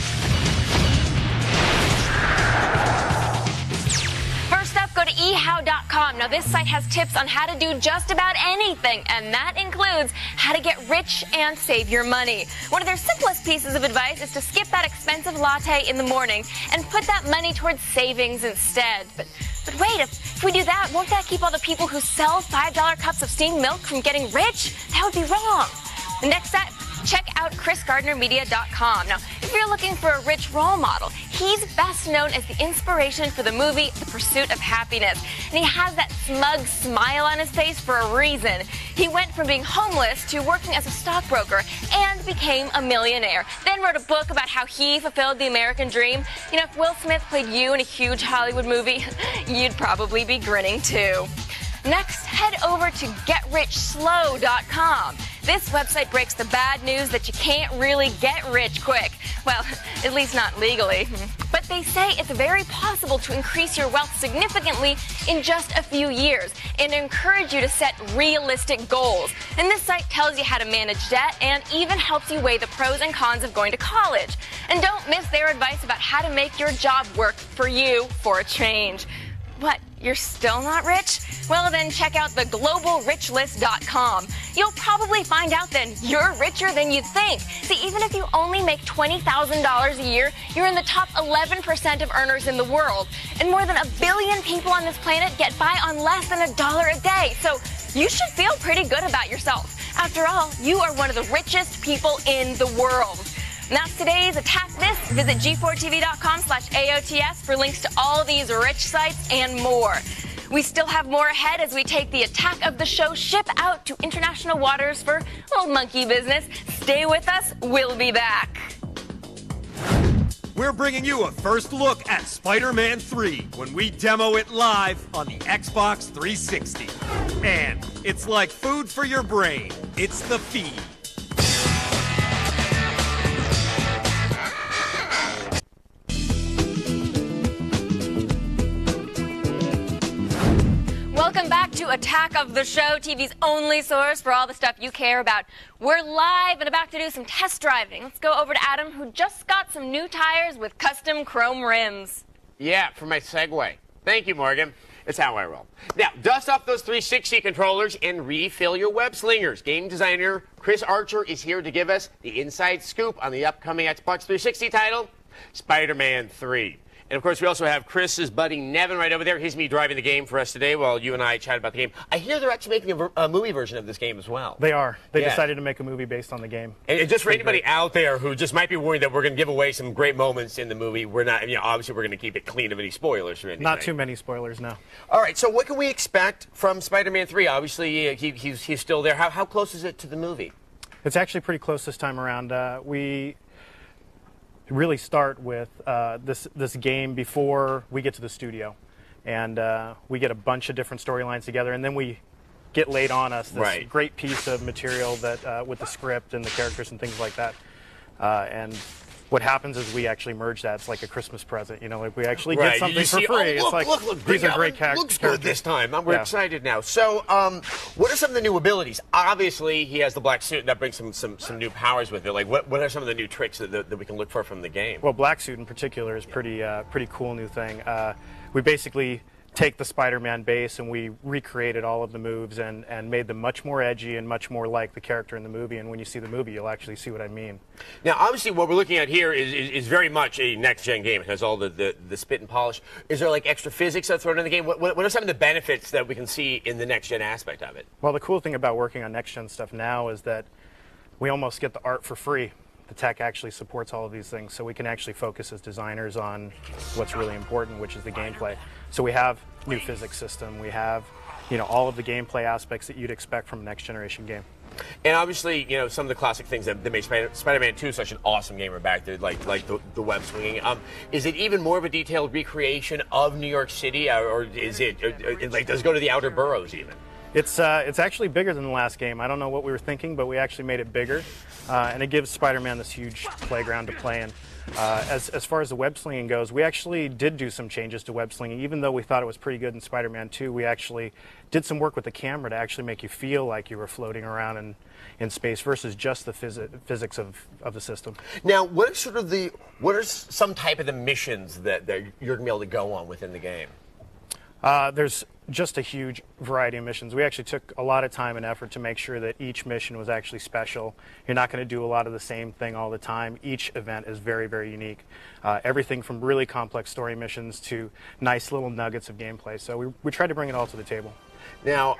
First up, go to ehow.com. Now, this site has tips on how to do just about anything, and that includes how to get rich and save your money. One of their simplest pieces of advice is to skip that expensive latte in the morning and put that money towards savings instead. But wait, if we do that, won't that keep all the people who sell $5 cups of steamed milk from getting rich? That would be wrong. Next up, check out ChrisGardnerMedia.com. Now, if you're looking for a rich role model, he's best known as the inspiration for the movie The Pursuit of Happiness. And he has that smug smile on his face for a reason. He went from being homeless to working as a stockbroker and became a millionaire. Then wrote a book about how he fulfilled the American dream. You know, if Will Smith played you in a huge Hollywood movie, you'd probably be grinning too. Next, head over to GetRichSlow.com. This website breaks the bad news that you can't really get rich quick. Well, at least not legally. But they say it's very possible to increase your wealth significantly in just a few years and encourage you to set realistic goals. And this site tells you how to manage debt and even helps you weigh the pros and cons of going to college. And don't miss their advice about how to make your job work for you for a change. What, you're still not rich? Well, then check out theglobalrichlist.com. You'll probably find out then you're richer than you think. See, even if you only make $20,000 a year, you're in the top 11% of earners in the world. And more than 1 billion people on this planet get by on less than $1 a day. So you should feel pretty good about yourself. After all, you are one of the richest people in the world. And that's today's Attack This. Visit g4tv.com/AOTS for links to all these rich sites and more. We still have more ahead as we take the Attack of the Show ship out to international waters for old monkey business. Stay with us. We'll be back. We're bringing you a first look at Spider-Man 3 when we demo it live on the Xbox 360. And It's like food for your brain. It's The Feed. Welcome back to Attack of the Show, TV's only source for all the stuff you care about. We're live and about to do some test driving. Let's go over to Adam, who just got some new tires with custom chrome rims. Yeah, for my Segway. Thank you, Morgan. It's how I roll. Now, dust off those 360 controllers and refill your web slingers. Game designer Chris Archer is here to give us the inside scoop on the upcoming Xbox 360 title, Spider-Man 3. And, of course, we also have Chris's buddy Nevin right over there. He's me driving the game for us today while you and I chat about the game. I hear they're actually making a movie version of this game as well. They are. They decided to make a movie based on the game. And just for anybody out there who just might be worried that we're going to give away some great moments in the movie, we're not, obviously we're going to keep it clean of any spoilers or anything. Not too many spoilers, no. All right, so what can we expect from Spider-Man 3? Obviously, he's still there. How close is it to the movie? It's actually pretty close this time around. We really start with this game before we get to the studio, and we get a bunch of different storylines together, and then we get laid on us this great piece of material that with the script and the characters and things like that. And what happens is we actually merge that. It's like a Christmas present, like we actually get something for free. Look, it's like these are great characters. Looks good this time. We're excited now. So, what are some of the new abilities? Obviously, he has the black suit, and that brings some new powers with it. Like, what are some of the new tricks that we can look for from the game? Well, black suit in particular is pretty cool new thing. We basically take the Spider-Man base and we recreated all of the moves and made them much more edgy and much more like the character in the movie. And when you see the movie, you'll actually see what I mean. Now, obviously, what we're looking at here is very much a next-gen game. It has all the spit and polish. Is there, like, extra physics that's thrown in the game? What are some of the benefits that we can see in the next-gen aspect of it? Well, the cool thing about working on next-gen stuff now is that we almost get the art for free. The tech actually supports all of these things, so we can actually focus as designers on what's really important, which is the gameplay. So we have new physics system. We have, all of the gameplay aspects that you'd expect from a next-generation game. And obviously, some of the classic things that made Spider-Man 2 such an awesome game are back there, like the web swinging. Is it even more of a detailed recreation of New York City, or is it does it go to the outer boroughs even? It's actually bigger than the last game. I don't know what we were thinking, but we actually made it bigger, and it gives Spider-Man this huge playground to play in. As far as the web slinging goes, we actually did do some changes to web slinging. Even though we thought it was pretty good in Spider-Man 2, we actually did some work with the camera to actually make you feel like you were floating around in space versus just the physics of the system. Now, what are some type of the missions that you're going to be able to go on within the game? There's just a huge variety of missions. We actually took a lot of time and effort to make sure that each mission was actually special. You're not going to do a lot of the same thing all the time. Each event is very, very unique. Everything from really complex story missions to nice little nuggets of gameplay. So we tried to bring it all to the table. Now,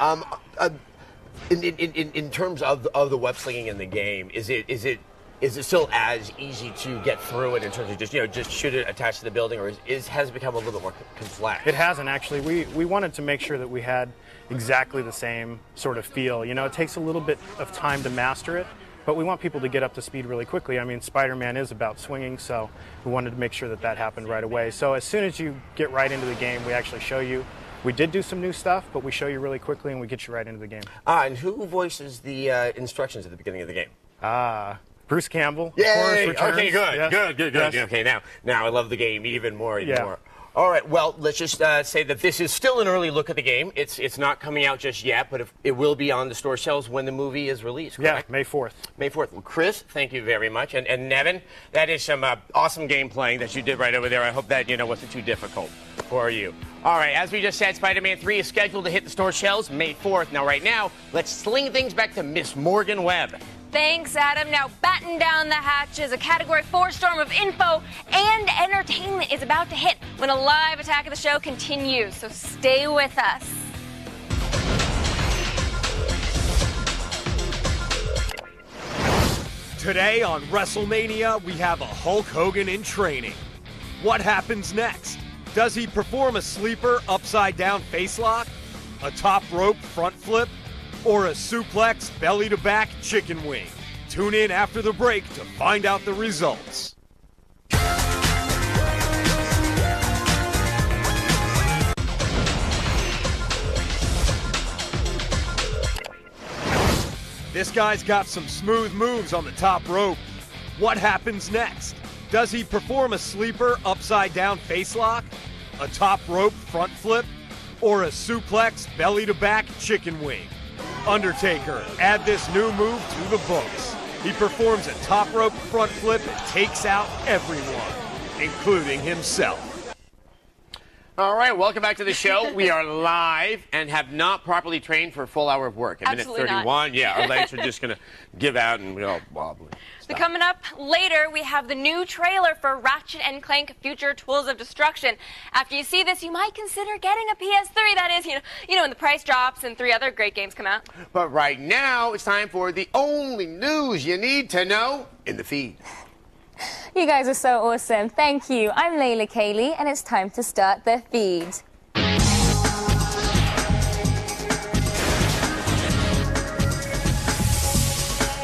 in terms of the web slinging in the game, is it still as easy to get through it in terms of just shoot it attached to the building, or has it become a little bit more complex? It hasn't, actually. We wanted to make sure that we had exactly the same sort of feel. It takes a little bit of time to master it, but we want people to get up to speed really quickly. I mean, Spider-Man is about swinging, so we wanted to make sure that happened right away. So as soon as you get right into the game, we actually show you. We did do some new stuff, but we show you really quickly and we get you right into the game. And who voices the instructions at the beginning of the game? Bruce Campbell. Yay! Returns. Okay, good, Yes. good. Yes. Okay, now I love the game even more. Yeah. All right, well, let's just say that this is still an early look at the game. It's not coming out just yet, but it will be on the store shelves when the movie is released, correct? Yeah, May 4th. May 4th. Well, Chris, thank you very much. And Nevin, that is some awesome game playing that you did right over there. I hope that, wasn't too difficult for you. All right, as we just said, Spider-Man 3 is scheduled to hit the store shelves May 4th. Now, right now, let's sling things back to Miss Morgan Webb. Thanks, Adam. Now batten down the hatches. A Category 4 storm of info and entertainment is about to hit when a live Attack of the Show continues. So stay with us. Today on WrestleMania, we have a Hulk Hogan in training. What happens next? Does he perform a sleeper upside-down facelock, a top rope front flip, or a suplex belly-to-back chicken wing? Tune in after the break to find out the results. This guy's got some smooth moves on the top rope. What happens next? Does he perform a sleeper upside down face lock, a top rope front flip, or a suplex belly to back chicken wing? Undertaker, add this new move to the books. He performs a top rope front flip and takes out everyone, including himself. All right, welcome back to the show. We are live and have not properly trained for a full hour of work. At Absolutely minute 31, yeah, our legs are just going to give out and we're all wobbly. So coming up later, we have the new trailer for Ratchet & Clank Future Tools of Destruction. After you see this, you might consider getting a PS3. That is, you know, when the price drops and 3 other great games come out. But right now, it's time for the only news you need to know in the feed. You guys are so awesome. Thank you. I'm Layla Kaylee, and it's time to start the feed.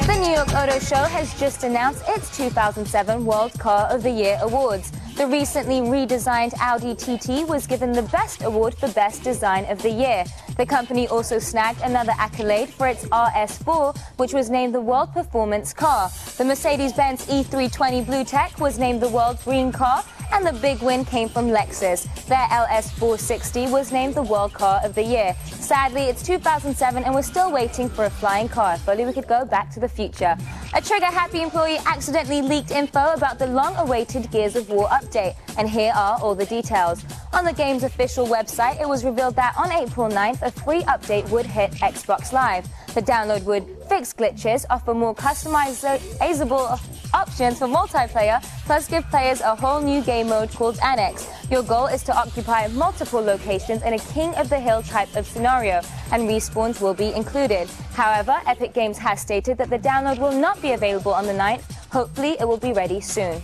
The New York Auto Show has just announced its 2007 World Car of the Year Awards. The recently redesigned Audi TT was given the Best Award for Best Design of the Year. The company also snagged another accolade for its RS4, which was named the World Performance Car. The Mercedes-Benz E320 Blue Tech was named the World Green Car, and the big win came from Lexus. Their LS460 was named the World Car of the Year. Sadly, it's 2007 and we're still waiting for a flying car. If only we could go back to the future. A trigger-happy employee accidentally leaked info about the long-awaited Gears of War update, and here are all the details. On the game's official website, it was revealed that on April 9th, a free update would hit Xbox Live. The download would fix glitches, offer more customizable options for multiplayer, plus give players a whole new game mode called Annex. Your goal is to occupy multiple locations in a King of the Hill type of scenario, and respawns will be included. However, Epic Games has stated that the download will not be available on the 9th. Hopefully, it will be ready soon.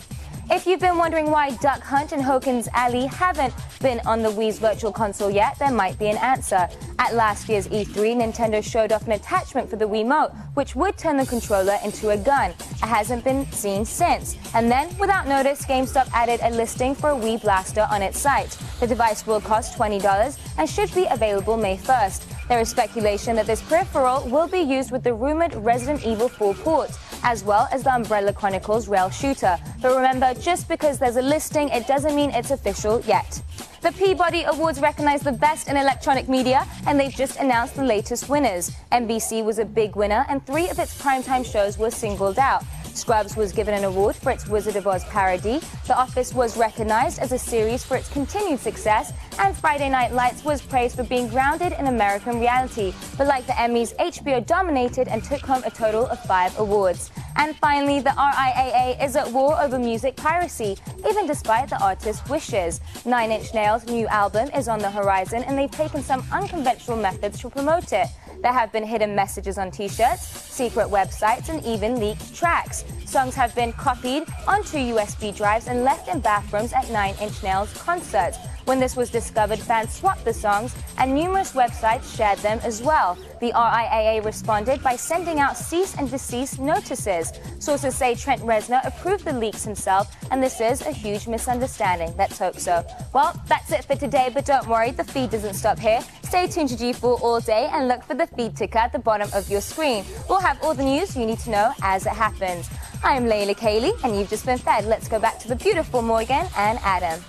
If you've been wondering why Duck Hunt and Hogan's Alley haven't been on the Wii's Virtual Console yet, there might be an answer. At last year's E3, Nintendo showed off an attachment for the Wiimote, which would turn the controller into a gun. It hasn't been seen since. And then, without notice, GameStop added a listing for a Wii Blaster on its site. The device will cost $20 and should be available May 1st. There is speculation that this peripheral will be used with the rumored Resident Evil 4 port, as well as the Umbrella Chronicles rail shooter. But remember, just because there's a listing, it doesn't mean it's official yet. The Peabody Awards recognize the best in electronic media, and they've just announced the latest winners. NBC was a big winner, and 3 of its primetime shows were singled out. Scrubs was given an award for its Wizard of Oz parody, The Office was recognized as a series for its continued success, and Friday Night Lights was praised for being grounded in American reality. But like the Emmys, HBO dominated and took home a total of 5 awards. And finally, the RIAA is at war over music piracy, even despite the artist's wishes. 9 Inch Nails' new album is on the horizon, and they've taken some unconventional methods to promote it. There have been hidden messages on t-shirts, secret websites, and even leaked tracks. Songs have been copied onto USB drives and left in bathrooms at 9 Inch Nails concerts. When this was discovered, fans swapped the songs, and numerous websites shared them as well. The RIAA responded by sending out cease and desist notices. Sources say Trent Reznor approved the leaks himself, and this is a huge misunderstanding. Let's hope so. Well, that's it for today, but don't worry, the feed doesn't stop here. Stay tuned to G4 all day and look for the feed ticker at the bottom of your screen. We'll have all the news you need to know as it happens. I'm Layla Kaylee, and you've just been fed. Let's go back to the beautiful Morgan and Adam.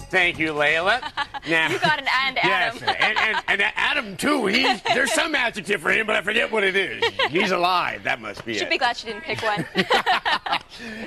Thank you, Layla. Now, You got an and Adam. Yes, and Adam, too. There's some adjective for him, but I forget what it is. He's alive. That must be Should it. be glad she didn't pick one.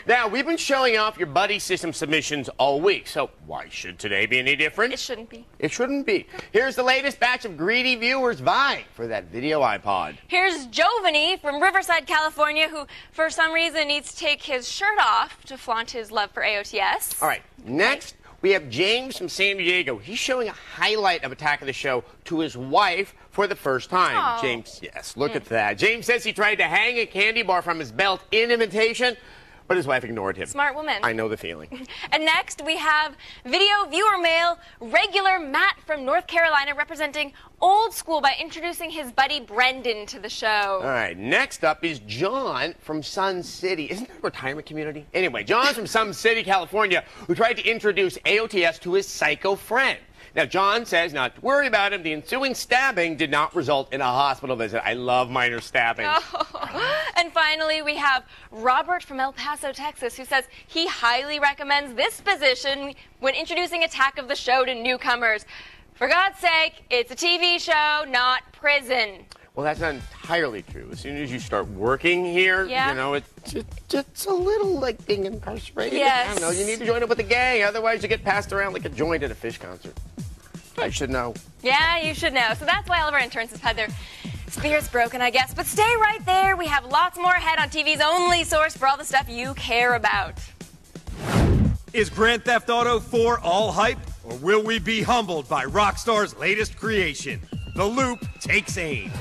Now, we've been showing off your Buddy System submissions all week, so why should today be any different? It shouldn't be. It shouldn't be. Here's the latest batch of greedy viewers vying for that video iPod. Here's Jovany from Riverside, California, who, for some reason, needs to take his shirt off to flaunt his love for AOTS. All right, next, we have James from San Diego. He's showing a highlight of Attack of the Show to his wife for the first time. Oh. James, yes, look at that. James says he tried to hang a candy bar from his belt in imitation, but his wife ignored him. Smart woman. I know the feeling. And next, we have video viewer mail. Regular Matt from North Carolina representing old school by introducing his buddy Brendan to the show. All right, next up is John from Sun City. Isn't that a retirement community? Anyway, John's from Sun City, California, who tried to introduce AOTS to his psycho friend. Now, John says not to worry about him. The ensuing stabbing did not result in a hospital visit. I love minor stabbings. Oh. And finally, we have Robert from El Paso, Texas, who says he highly recommends this position when introducing Attack of the Show to newcomers. For God's sake, it's a TV show, not prison. Well, that's not entirely true. As soon as you start working here, Yeah. you know, it's a little like being incarcerated. Yes. I don't know. You need to join up with the gang. Otherwise, you get passed around like a joint at a Fish concert. I should know. Yeah, you should know. So that's why all of our interns have had their spirits broken, I guess. But stay right there. We have lots more ahead on TV's only source for all the stuff you care about. Is Grand Theft Auto 4 all hype, or will we be humbled by Rockstar's latest creation? The Loop takes aim.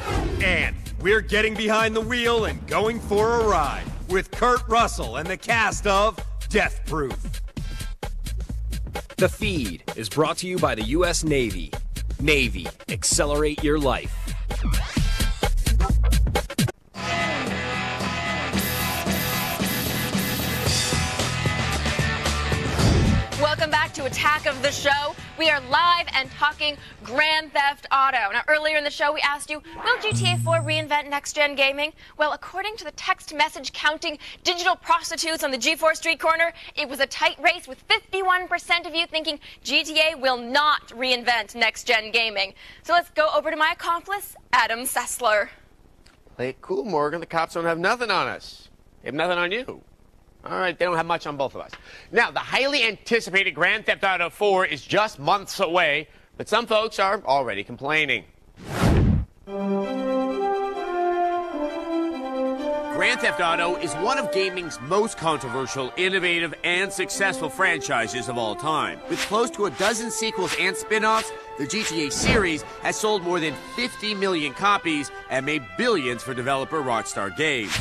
And we're getting behind the wheel and going for a ride with Kurt Russell and the cast of Death Proof. The Feed is brought to you by the U.S. Navy. Navy, accelerate your life. Welcome back to Attack of the Show. We are live and talking Grand Theft Auto. Now, earlier in the show, we asked you, will GTA 4 reinvent next-gen gaming? Well, according to the text message counting digital prostitutes on the G4 Street corner, it was a tight race with 51% of you thinking GTA will not reinvent next-gen gaming. So let's go over to my accomplice, Adam Sessler. Play it cool, Morgan. The cops don't have nothing on us. They have nothing on you. All right, they don't have much on both of us. Now, the highly anticipated Grand Theft Auto 4 is just months away, but some folks are already complaining. Grand Theft Auto is one of gaming's most controversial, innovative, and successful franchises of all time. With close to a dozen sequels and spin-offs, the GTA series has sold more than 50 million copies and made billions for developer Rockstar Games.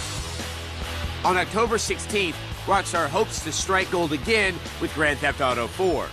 On October 16th, Rockstar hopes to strike gold again with Grand Theft Auto 4.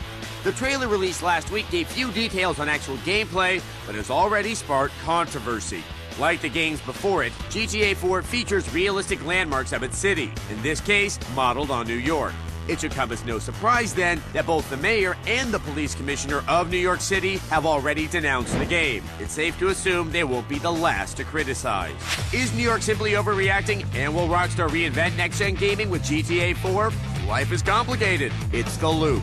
The trailer released last week gave few details on actual gameplay, but has already sparked controversy. Like the games before it, GTA 4 features realistic landmarks of its city, in this case, modeled on New York. It should come as no surprise, then, that both the mayor and the police commissioner of New York City have already denounced the game. It's safe to assume they won't be the last to criticize. Is New York simply overreacting, and will Rockstar reinvent next-gen gaming with GTA 4? Life is complicated. It's The Loop.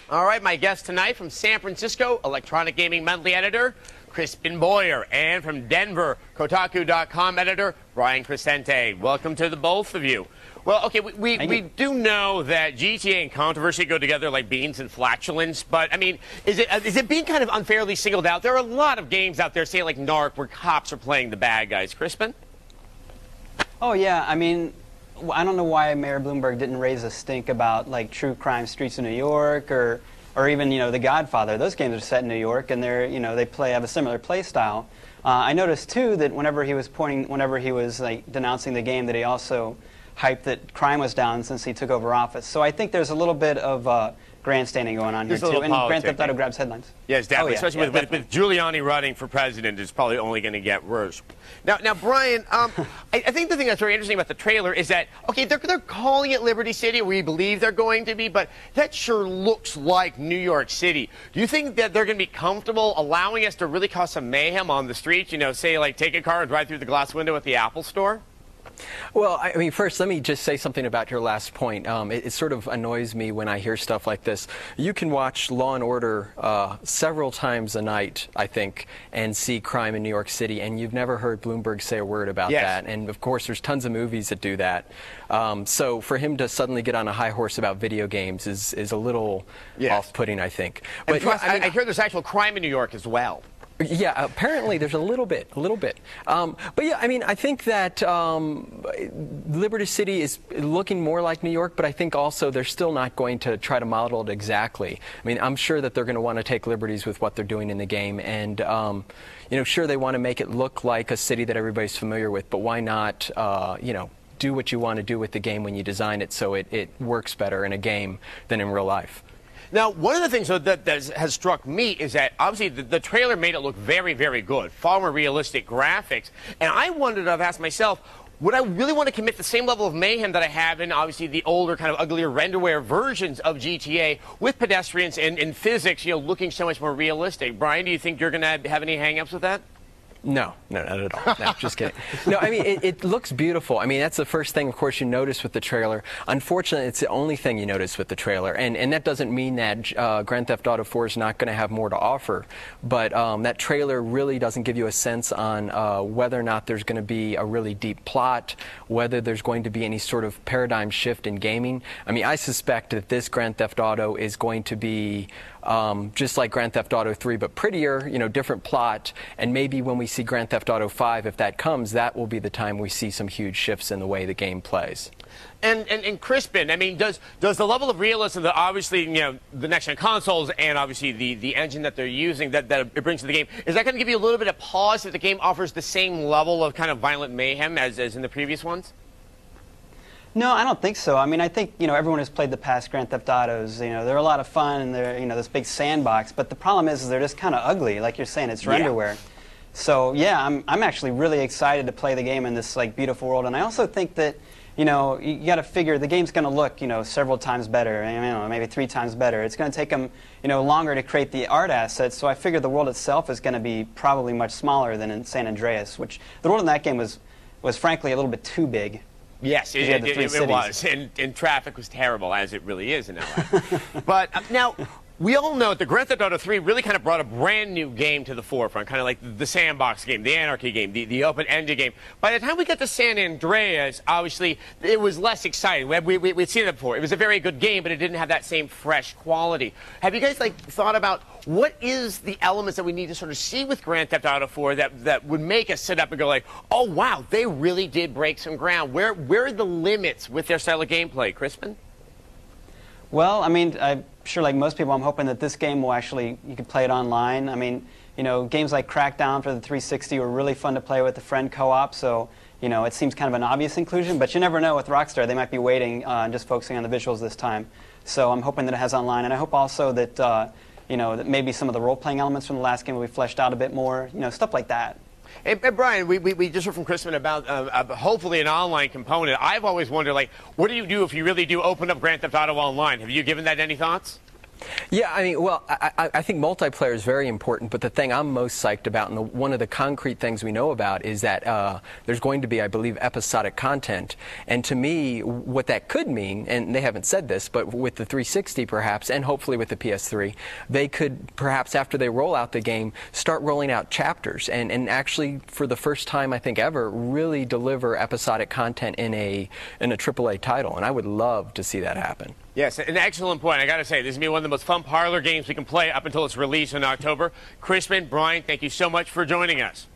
All right, my guest tonight from San Francisco, Electronic Gaming Monthly editor, Crispin Boyer, and from Denver, Kotaku.com editor, Brian Crescente. Welcome to the both of you. Well, okay, we do know that GTA and controversy go together like beans and flatulence, but, I mean, is it being kind of unfairly singled out? There are a lot of games out there, say like Narc, where cops are playing the bad guys. Crispin? Oh, yeah, I mean, I don't know why Mayor Bloomberg didn't raise a stink about, like, true crime Streets of New York or even, you know, The Godfather. Those games are set in New York, and they're, you know, have a similar play style. I noticed too that whenever he was like denouncing the game, that he also hyped that crime was down since he took over office. So I think there's a little bit of grandstanding going on here too, and Grand Theft Auto grabs headlines. Yes, definitely. Oh, yeah. Especially with Giuliani running for president, it's probably only going to get worse. Now, Brian, I think the thing that's very interesting about the trailer is that, okay, they're calling it Liberty City, we believe they're going to be, but that sure looks like New York City. Do you think that they're going to be comfortable allowing us to really cause some mayhem on the streets? You know, say, like, take a car and drive through the glass window at the Apple Store? Well, I mean, first, let me just say something about your last point. It sort of annoys me when I hear stuff like this. You can watch Law & Order several times a night, I think, and see crime in New York City, and you've never heard Bloomberg say a word about that. And, of course, there's tons of movies that do that. So for him to suddenly get on a high horse about video games is a little off-putting, I think. But I hear there's actual crime in New York as well. Yeah, apparently there's a little bit. But yeah, I mean, I think that Liberty City is looking more like New York, but I think also they're still not going to try to model it exactly. I mean, I'm sure that they're going to want to take liberties with what they're doing in the game, and sure, they want to make it look like a city that everybody's familiar with, but why not, do what you want to do with the game when you design it so it works better in a game than in real life. Now, one of the things that has struck me is that obviously the trailer made it look very, very good, far more realistic graphics. And I wondered, I've asked myself, would I really want to commit the same level of mayhem that I have in obviously the older, kind of uglier renderware versions of GTA with pedestrians and physics, looking so much more realistic? Brian, do you think you're going to have any hang-ups with that? No, not at all. No, just kidding. No, I mean, it looks beautiful. I mean, that's the first thing, of course, you notice with the trailer. Unfortunately, it's the only thing you notice with the trailer. And that doesn't mean that Grand Theft Auto 4 is not going to have more to offer. But that trailer really doesn't give you a sense on whether or not there's going to be a really deep plot, whether there's going to be any sort of paradigm shift in gaming. I mean, I suspect that this Grand Theft Auto is going to be just like Grand Theft Auto 3, but prettier, different plot, and maybe when we see Grand Theft Auto 5, if that comes, that will be the time we see some huge shifts in the way the game plays. And Crispin, I mean, does the level of realism that obviously, the next-gen consoles and obviously the engine that they're using that it brings to the game, is that going to give you a little bit of pause if the game offers the same level of kind of violent mayhem as in the previous ones? No, I don't think so. I mean, I think, everyone who's played the past Grand Theft Autos, they're a lot of fun, and they're, this big sandbox, but the problem is they're just kind of ugly, like you're saying, it's renderware. So, yeah, I'm actually really excited to play the game in this, beautiful world, and I also think that, you got to figure the game's going to look, several times better, maybe 3 times better. It's going to take them, longer to create the art assets, so I figure the world itself is going to be probably much smaller than in San Andreas, which the world in that game was frankly a little bit too big. Yes, it was, and traffic was terrible, as it really is in LA. But now, we all know that Grand Theft Auto 3 really kind of brought a brand new game to the forefront, kind of like the sandbox game, the anarchy game, the open-ended game. By the time we got to San Andreas, obviously, it was less exciting. We'd seen that before. It was a very good game, but it didn't have that same fresh quality. Have you guys thought about what is the elements that we need to sort of see with Grand Theft Auto 4 that would make us sit up and go oh, wow, they really did break some ground? Where are the limits with their style of gameplay, Crispin? Well, I mean, I'm sure like most people, I'm hoping that this game will actually, you can play it online. I mean, games like Crackdown for the 360 were really fun to play with a friend co-op, so, it seems kind of an obvious inclusion, but you never know with Rockstar. They might be waiting and just focusing on the visuals this time. So I'm hoping that it has online, and I hope also that, that maybe some of the role-playing elements from the last game will be fleshed out a bit more, stuff like that. And Brian, we just heard from Crispin about hopefully an online component. I've always wondered, what do you do if you really do open up Grand Theft Auto Online? Have you given that any thoughts? Yeah, I mean, well, I think multiplayer is very important, but the thing I'm most psyched about, and one of the concrete things we know about, is that there's going to be, I believe, episodic content. And to me, what that could mean, and they haven't said this, but with the 360 perhaps, and hopefully with the PS3, they could perhaps, after they roll out the game, start rolling out chapters, and actually, for the first time, I think ever, really deliver episodic content in a AAA title. And I would love to see that happen. Yes, an excellent point. I got to say, this is going to be one of the most fun parlor games we can play up until its release in October. Crispin, Brian, thank you so much for joining us.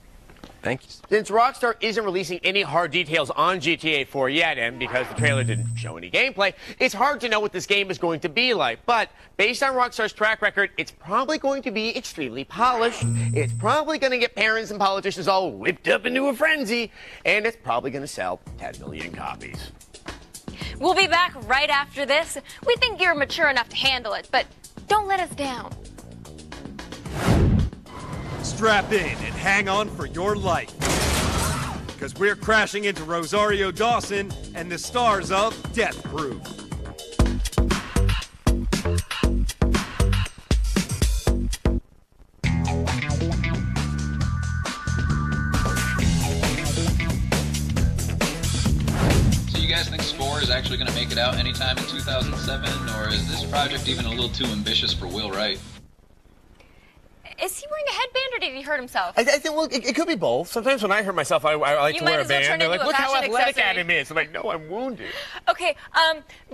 Thank you. Since Rockstar isn't releasing any hard details on GTA 4 yet, and because the trailer didn't show any gameplay, it's hard to know what this game is going to be like. But based on Rockstar's track record, it's probably going to be extremely polished. It's probably going to get parents and politicians all whipped up into a frenzy, and it's probably going to sell 10 million copies. We'll be back right after this. We think you're mature enough to handle it, but don't let us down. Strap in and hang on for your life, because we're crashing into Rosario Dawson and the stars of Death Proof. Do you guys think Spore is actually going to make it out anytime in 2007, or is this project even a little too ambitious for Will Wright? Is he wearing a headband, or did he hurt himself? I think, well, it could be both. Sometimes when I hurt myself, I like to wear a band. They're like, look how athletic Adam is. I'm like, no, I'm wounded. Okay,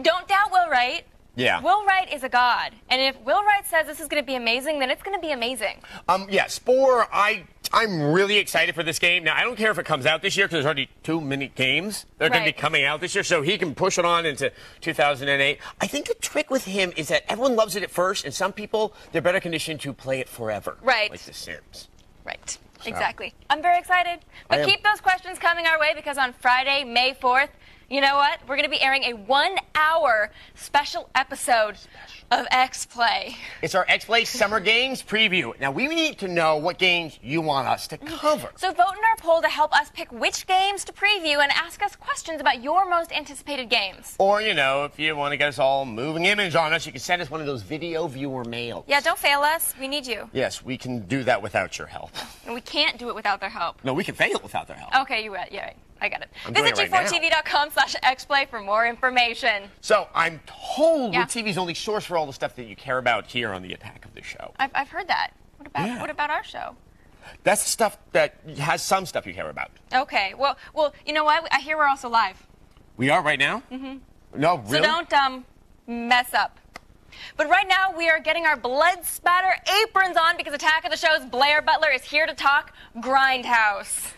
don't doubt Will Wright. Yeah. Will Wright is a god, and if Will Wright says this is going to be amazing, then it's going to be amazing. Yeah, Spore, I'm really excited for this game. Now, I don't care if it comes out this year because there's already too many games that are going to be coming out this year, so he can push it on into 2008. I think the trick with him is that everyone loves it at first, and some people, they're better conditioned to play it forever. Right. Like The Sims. Right. Exactly. I'm very excited. But keep those questions coming our way because on Friday, May 4th, you know what? We're going to be airing a 1-hour special episode of X-Play. It's our X-Play Summer Games preview. Now, we need to know what games you want us to cover. So vote in our poll to help us pick which games to preview and ask us questions about your most anticipated games. Or, you know, if you want to get us all moving image on us, you can send us one of those video viewer mails. Yeah, don't fail us. We need you. Yes, we can do that without your help. And we can't do it without their help. No, we can fail without their help. Okay, you're right. Yeah, I got it. I'm doing Visit it right now. g4tv.com/xplay for more information. So I'm told your TV's only source for all the stuff that you care about here on the Attack of the Show. I've heard that. What about our show? That's the stuff that has some stuff you care about. Okay. Well, you know what? I hear we're also live. We are right now? Mm-hmm. No, really? So don't mess up. But right now we are getting our blood spatter aprons on because Attack of the Show's Blair Butler is here to talk Grindhouse.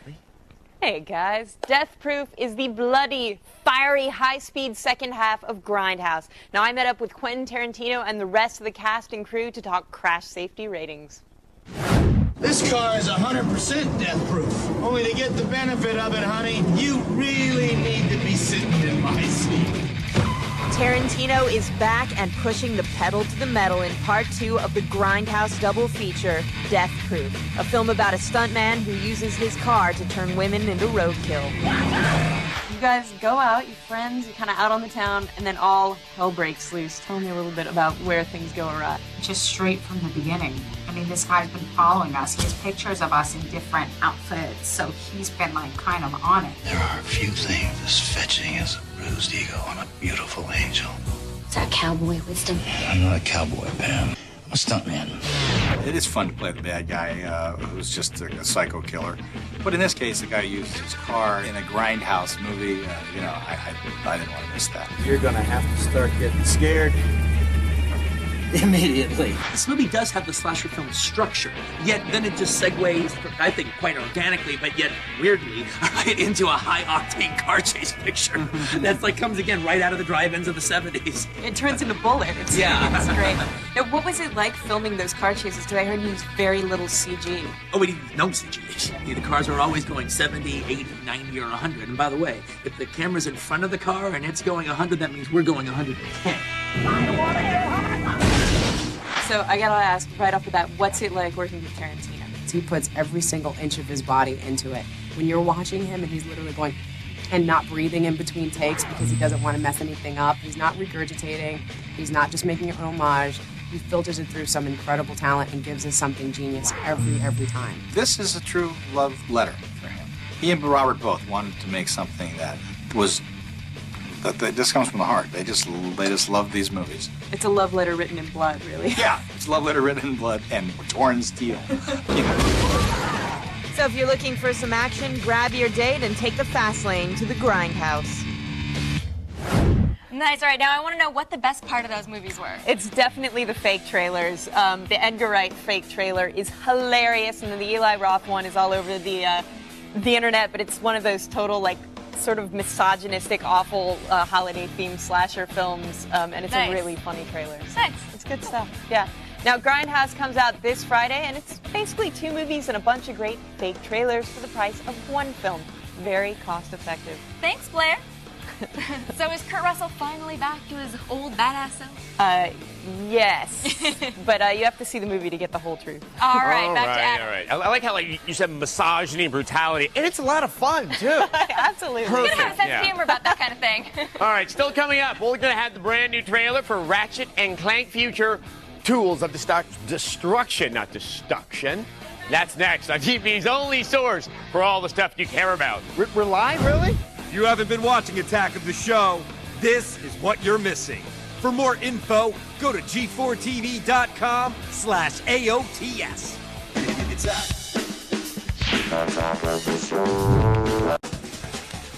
Hey guys, Death Proof is the bloody, fiery, high-speed second half of Grindhouse. Now I met up with Quentin Tarantino and the rest of the cast and crew to talk crash safety ratings. This car is 100% death proof. Only to get the benefit of it, honey, you really need to be sitting in my seat. Tarantino is back and pushing the pedal to the metal in part 2 of the Grindhouse double feature, Death Proof, a film about a stuntman who uses his car to turn women into roadkill. You guys go out, your friends, you're kind of out on the town, and then all hell breaks loose. Tell me a little bit about where things go awry. Just straight from the beginning. I mean, this guy's been following us. He has pictures of us in different outfits, so he's been, like, kind of on it. There are few things as fetching as a bruised ego on a beautiful angel. Is that cowboy wisdom? I'm not a cowboy, Pam. I'm a stuntman. It is fun to play the bad guy who's just a psycho killer. But in this case, the guy used his car in a Grindhouse movie. I didn't want to miss that. You're gonna have to start getting scared immediately. This movie does have the slasher film structure, yet then it just segues, I think, quite organically, but yet weirdly, right into a high-octane car chase picture. That's like comes again right out of the drive-ins of the 70s. It turns into Bullet. It's great. Now, what was it like filming those car chases? Because I heard you used very little CG. Oh, we didn't no CG. The cars are always going 70, 80, 90, or 100. And by the way, if the camera's in front of the car and it's going 100, that means we're going 110. So I gotta ask right off the bat, what's it like working with Tarantino? He puts every single inch of his body into it. When you're watching him and he's literally going and not breathing in between takes because he doesn't want to mess anything up. He's not regurgitating. He's not just making an homage. He filters it through some incredible talent and gives us something genius every time. This is a true love letter for him. He and Robert both wanted to make something that was that this comes from the heart. They just love these movies. It's a love letter written in blood, really. Yeah, it's a love letter written in blood and torn steel. So if you're looking for some action, grab your date and take the fast lane to the Grindhouse. Nice. All right, now I want to know what the best part of those movies were. It's definitely the fake trailers. The Edgar Wright fake trailer is hilarious, and then the Eli Roth one is all over the internet, but it's one of those total, like, sort of misogynistic, awful holiday-themed slasher films, and it's a really funny trailer. Nice. It's good stuff. Yeah. Now, Grindhouse comes out this Friday, and it's basically 2 movies and a bunch of great fake trailers for the price of 1 film. Very cost-effective. Thanks, Blair. So is Kurt Russell finally back to his old badass self? Yes. But you have to see the movie to get the whole truth. All right, back to Adam. All right. I like how you said misogyny and brutality, and it's a lot of fun, too. Absolutely. You gotta have a sense of humor about that kind of thing. All right, still coming up, we're going to have the brand new trailer for Ratchet and Clank Future Tools of Destruction, not Destruction. That's next on TV's only source for all the stuff you care about. We're live, really? If you haven't been watching Attack of the Show, this is what you're missing. For more info, go to g4tv.com/AOTS.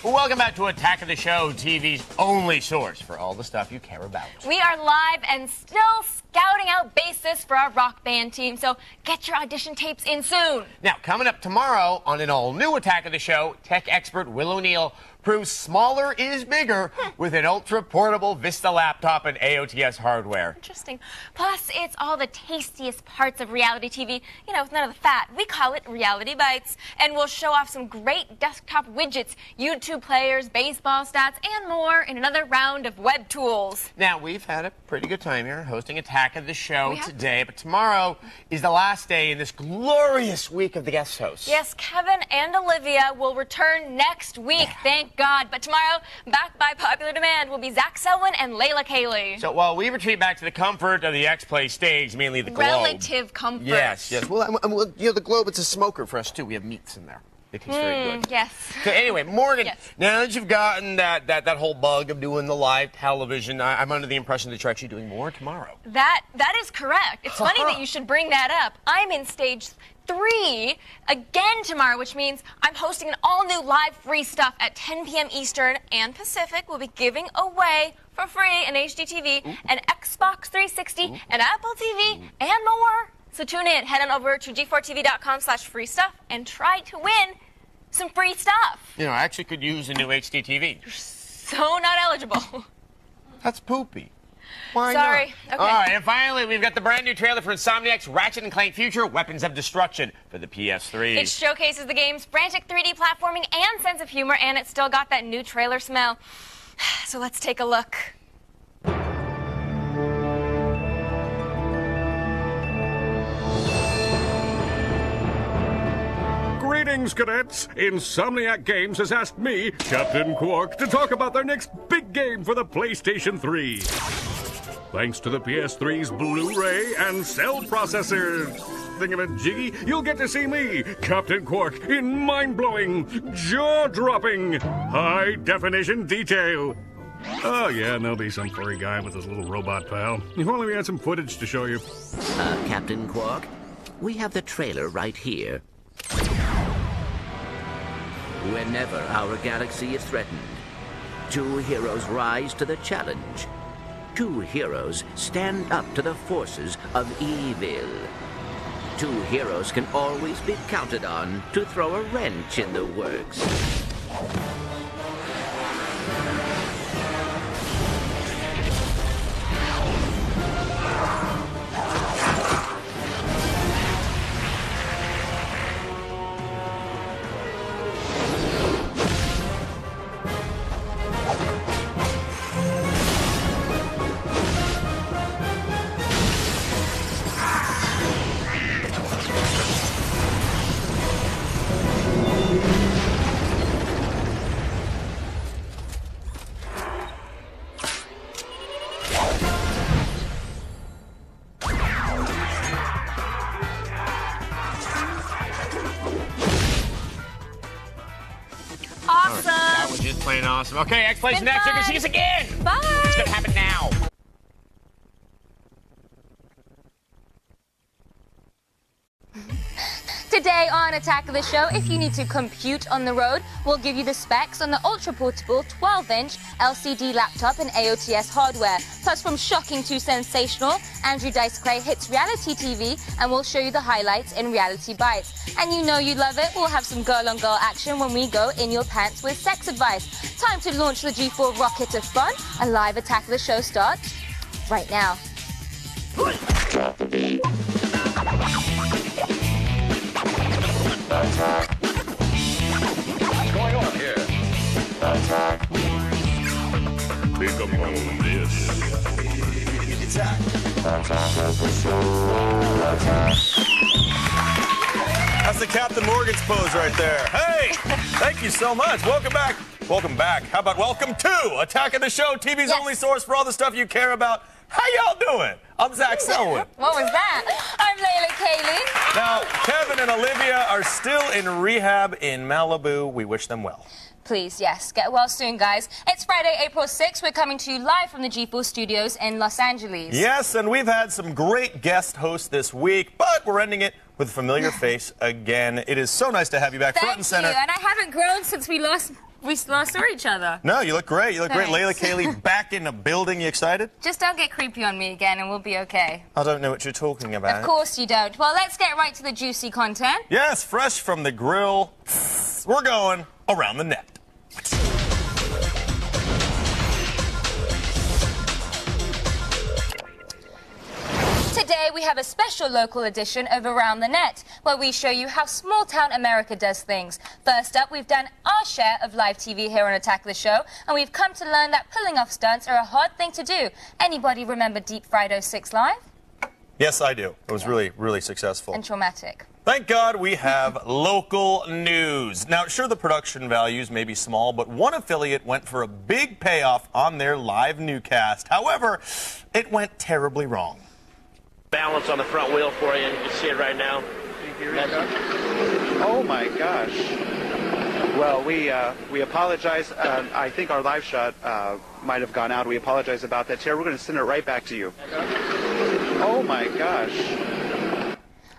Well, welcome back to Attack of the Show, TV's only source for all the stuff you care about. We are live and still scouting out bassists for our rock band team, so get your audition tapes in soon. Now, coming up tomorrow on an all-new Attack of the Show, tech expert Will O'Neill proves smaller is bigger with an ultra-portable Vista laptop and AOTS hardware. Interesting. Plus, it's all the tastiest parts of reality TV, you know, with none of the fat. We call it Reality Bites. And we'll show off some great desktop widgets, YouTube players, baseball stats, and more in another round of web tools. Now, we've had a pretty good time here hosting Attack of the Show today, but tomorrow is the last day in this glorious week of the guest hosts. Yes, Kevin and Olivia will return next week, thank God. But tomorrow, back by popular demand, will be Zach Selwyn and Layla Cayley. So while we retreat back to the comfort of the X-Play stage, mainly the Globe. Relative comfort. Yes. Well, you know, the Globe, it's a smoker for us, too. We have meats in there. It tastes very good. Yes. So anyway, Morgan, now that you've gotten that whole bug of doing the live television, I'm under the impression that you're actually doing more tomorrow. That is correct. It's funny that you should bring that up. I'm in stage 3 again tomorrow, which means I'm hosting an all-new live free stuff at 10 p.m. Eastern and Pacific. We'll be giving away for free an HDTV, an Xbox 360, an Apple TV, and more. So tune in. Head on over to g4tv.com/free stuff and try to win some free stuff. You know, I actually could use a new HDTV. So not eligible. That's poopy. Why Sorry. not? Okay. All right, and finally, we've got the brand new trailer for Insomniac's Ratchet & Clank Future Weapons of Destruction for the PS3. It showcases the game's frantic 3D platforming and sense of humor, and it's still got that new trailer smell. So let's take a look. Greetings, cadets! Insomniac Games has asked me, Captain Quark, to talk about their next big game for the PlayStation 3. Thanks to the PS3's Blu-ray and cell processor thingamajiggy, you'll get to see me, Captain Quark, in mind-blowing, jaw-dropping, high-definition detail. Oh, yeah, and there'll be some furry guy with his little robot pal. If only we had some footage to show you. Captain Quark, we have the trailer right here. Whenever our galaxy is threatened, two heroes rise to the challenge. Two heroes stand up to the forces of evil. Two heroes can always be counted on to throw a wrench in the works. Awesome. That was just plain awesome. Okay, X-Play's next. You're going to see us again. Bye. It's going to happen now. Today on Attack of the Show, if you need to compute on the road, we'll give you the specs on the ultra-portable 12-inch LCD laptop and AOTS hardware. Plus, from shocking to sensational, Andrew Dice Clay hits reality TV, and we'll show you the highlights in Reality Bites. And you know you love it, we'll have some girl-on-girl action when we go in your pants with sex advice. Time to launch the G4 rocket of fun. A live Attack of the Show starts right now. What's going on here? Think among this. That's the Captain Morgan's pose right there. Hey, thank you so much. Welcome back. Welcome back. How about welcome to Attack of the Show, TV's only source for all the stuff you care about. How y'all doing? I'm Zach Selwyn. What was that? I'm Layla Cayley. Now, Kevin and Olivia are still in rehab in Malibu. We wish them well. Please, yes. Get well soon, guys. It's Friday, April 6th. We're coming to you live from the G4 studios in Los Angeles. Yes, and we've had some great guest hosts this week, but we're ending it with a familiar face again. It is so nice to have you back front and center. Thank you, and I haven't grown since we last saw each other. No, you look great. You look Thanks. great. Layla Kaylee back in the building. You excited? Just don't get creepy on me again and we'll be okay. I don't know what you're talking about. Of course you don't. Well, let's get right to the juicy content. Yes, fresh from the grill. We're going around the net. Today we have a special local edition of Around the Net, where we show you how small-town America does things. First up, we've done our share of live TV here on Attack the Show, and we've come to learn that pulling off stunts are a hard thing to do. Anybody remember Deep Fried 06 Live? Yes, I do. It was really, really successful. And traumatic. Thank God we have local news. Now, sure, the production values may be small, but one affiliate went for a big payoff on their live newscast. However, it went terribly wrong. Balance on the front wheel for you, and you can see it right now. Oh my gosh. Well, we apologize. I think our live shot might have gone out. We apologize about that, Tara. We're going to send it right back to you. Oh my gosh.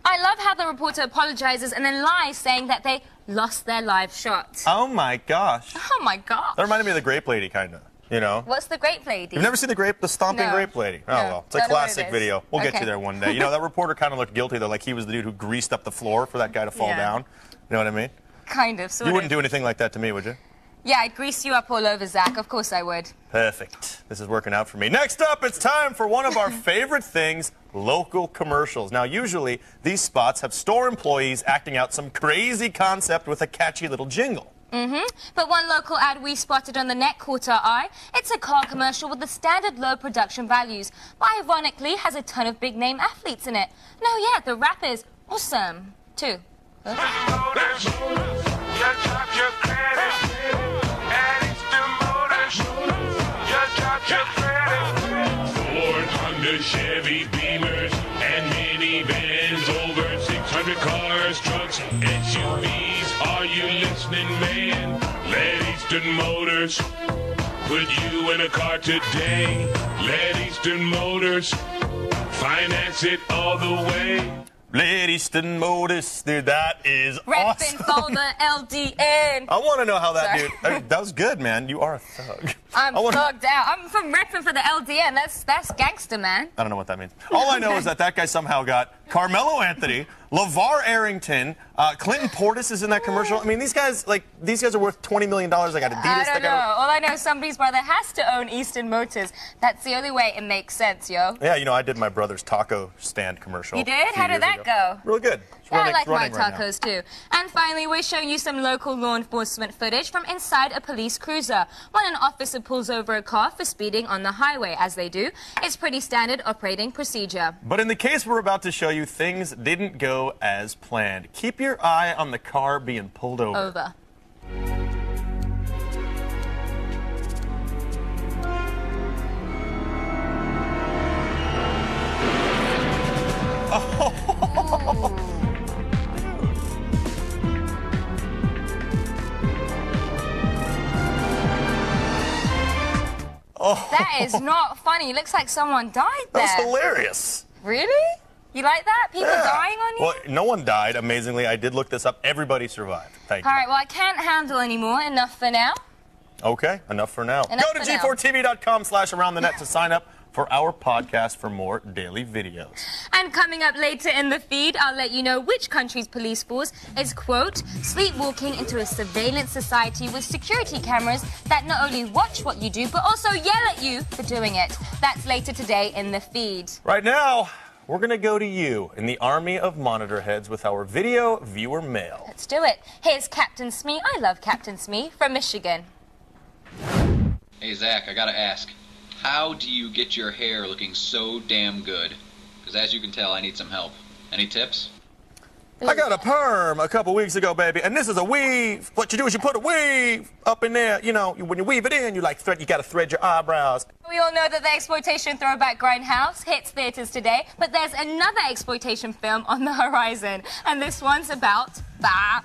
I love how the reporter apologizes and then lies, saying that they lost their live shot. Oh my gosh. Oh my gosh. That reminded me of the Grape Lady, kind of. You know? What's the Grape Lady? You've never seen the Stomping No. Grape Lady? Oh, No. well, it's a Don't know what classic it is. video. We'll get Okay. you there one day. You know, that reporter kind of looked guilty, though, like he was the dude who greased up the floor for that guy to fall Yeah. down. You know what I mean? Kind of, sort You of. wouldn't do anything like that to me, would you? Yeah, I'd grease you up all over, Zach. Of course I would. Perfect. This is working out for me. Next up, it's time for one of our favorite things, local commercials. Now, usually, these spots have store employees acting out some crazy concept with a catchy little jingle. But one local ad we spotted on the net caught our eye. It's a car commercial with the standard low production values, but ironically has a ton of big-name athletes in it. No, yeah, the rap is awesome, too. Ford, Honda, Chevy, Beamers, and minivans, over 600 cars, trucks, SUVs. Are you listening, man? Let Eastern Motors put you in a car today. Let Eastern Motors finance it all the way. Let Eastern Motors, dude, that is awesome. Reppin' for the LDN. I want to know how that Sorry. dude. I mean, that was good, man. You are a thug. I'm I wanna- thugged out. I'm from repping for the LDN. That's gangster, man. I don't know what that means. All I know is that guy somehow got Carmelo Anthony, LeVar Arrington, Clinton Portis is in that commercial. I mean, these guys are worth $20 million. They got Adidas. I don't know. All I know is somebody's brother has to own Eastern Motors. That's the only way it makes sense, yo. Yeah, you know, I did my brother's taco stand commercial. You did? a few How did years that ago. go? Really good. It's Yeah, I running- like my running right now. tacos too. And finally, we're showing you some local law enforcement footage from inside a police cruiser. When an officer pulls over a car for speeding on the highway, as they do, it's pretty standard operating procedure. But in the case we're about to show you, things didn't go as planned. Keep your eye on the car being pulled over. Over. That is not funny. It looks like someone died there. That was hilarious. Really? You like that? People Yeah. dying on you? Well, no one died, amazingly. I did look this up. Everybody survived. Thank you. All right, well, I can't handle anymore. Enough for now. Okay, enough for now. Enough Go to for now. g4tv.com/aroundthenet to sign up for our podcast for more daily videos. And coming up later in the feed, I'll let you know which country's police force is, quote, sleepwalking into a surveillance society with security cameras that not only watch what you do, but also yell at you for doing it. That's later today in the feed. Right now, we're going to go to you in the army of monitor heads with our video viewer mail. Let's do it. Here's Captain Smee. I love Captain Smee from Michigan. Hey, Zach, I gotta ask. How do you get your hair looking so damn good? Because as you can tell, I need some help. Any tips? I got a perm a couple weeks ago, baby, and this is a weave. What you do is you put a weave up in there. You know, when you weave it in, you got to thread your eyebrows. We all know that the exploitation throwback Grindhouse hits theaters today, but there's another exploitation film on the horizon, and this one's about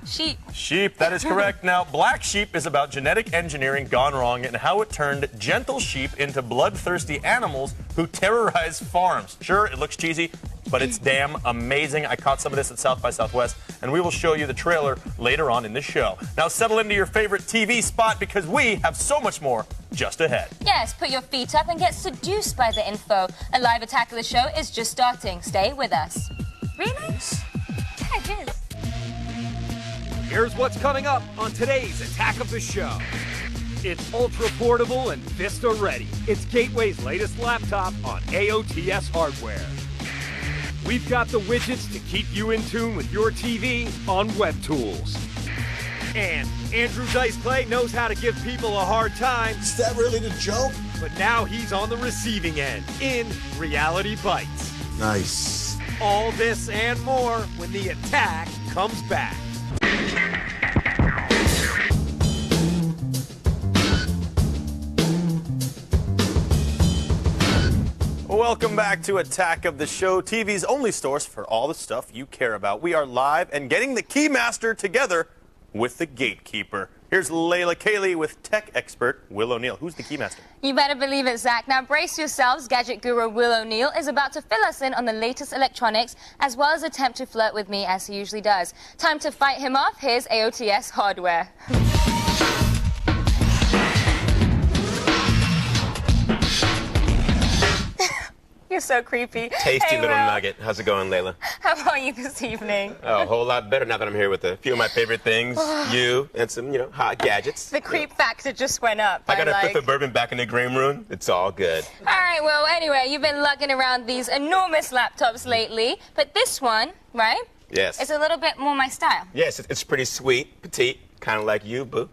Sheep. Sheep, that is correct. Now, Black Sheep is about genetic engineering gone wrong and how it turned gentle sheep into bloodthirsty animals who terrorize farms. Sure, it looks cheesy, but it's damn amazing. I caught some of this at South by Southwest, and we will show you the trailer later on in the show. Now, settle into your favorite TV spot because we have so much more just ahead. Yes, put your feet up and get seduced by the info. A live attack of the show is just starting. Stay with us. Really? Yeah, it is. Here's what's coming up on today's Attack of the Show. It's ultra portable and Vista ready. It's Gateway's latest laptop on AOTS hardware. We've got the widgets to keep you in tune with your TV on WebTools. And Andrew Dice Clay knows how to give people a hard time. Is that really the joke? But now he's on the receiving end in Reality Bites. Nice. All this and more when the attack comes back. Welcome back to Attack of the Show, TV's only source for all the stuff you care about. We are live and getting the Keymaster together with the Gatekeeper. Here's Layla Cayley with tech expert Will O'Neill. Who's the Keymaster? You better believe it, Zach. Now brace yourselves. Gadget guru Will O'Neill is about to fill us in on the latest electronics, as well as attempt to flirt with me as he usually does. Time to fight him off. Here's AOTS hardware. You're so creepy. Tasty Hey, little Will. nugget. How's it going, Layla? How are you this evening? Oh, a whole lot better now that I'm here with a few of my favorite things. You and some, hot gadgets. The creep factor just went up. I got a fifth of bourbon back in the green room. It's all good. All right, well, anyway, you've been lugging around these enormous laptops lately, but this one, right? Yes. It's a little bit more my style. Yes, it's pretty sweet, petite, kind of like you, boo.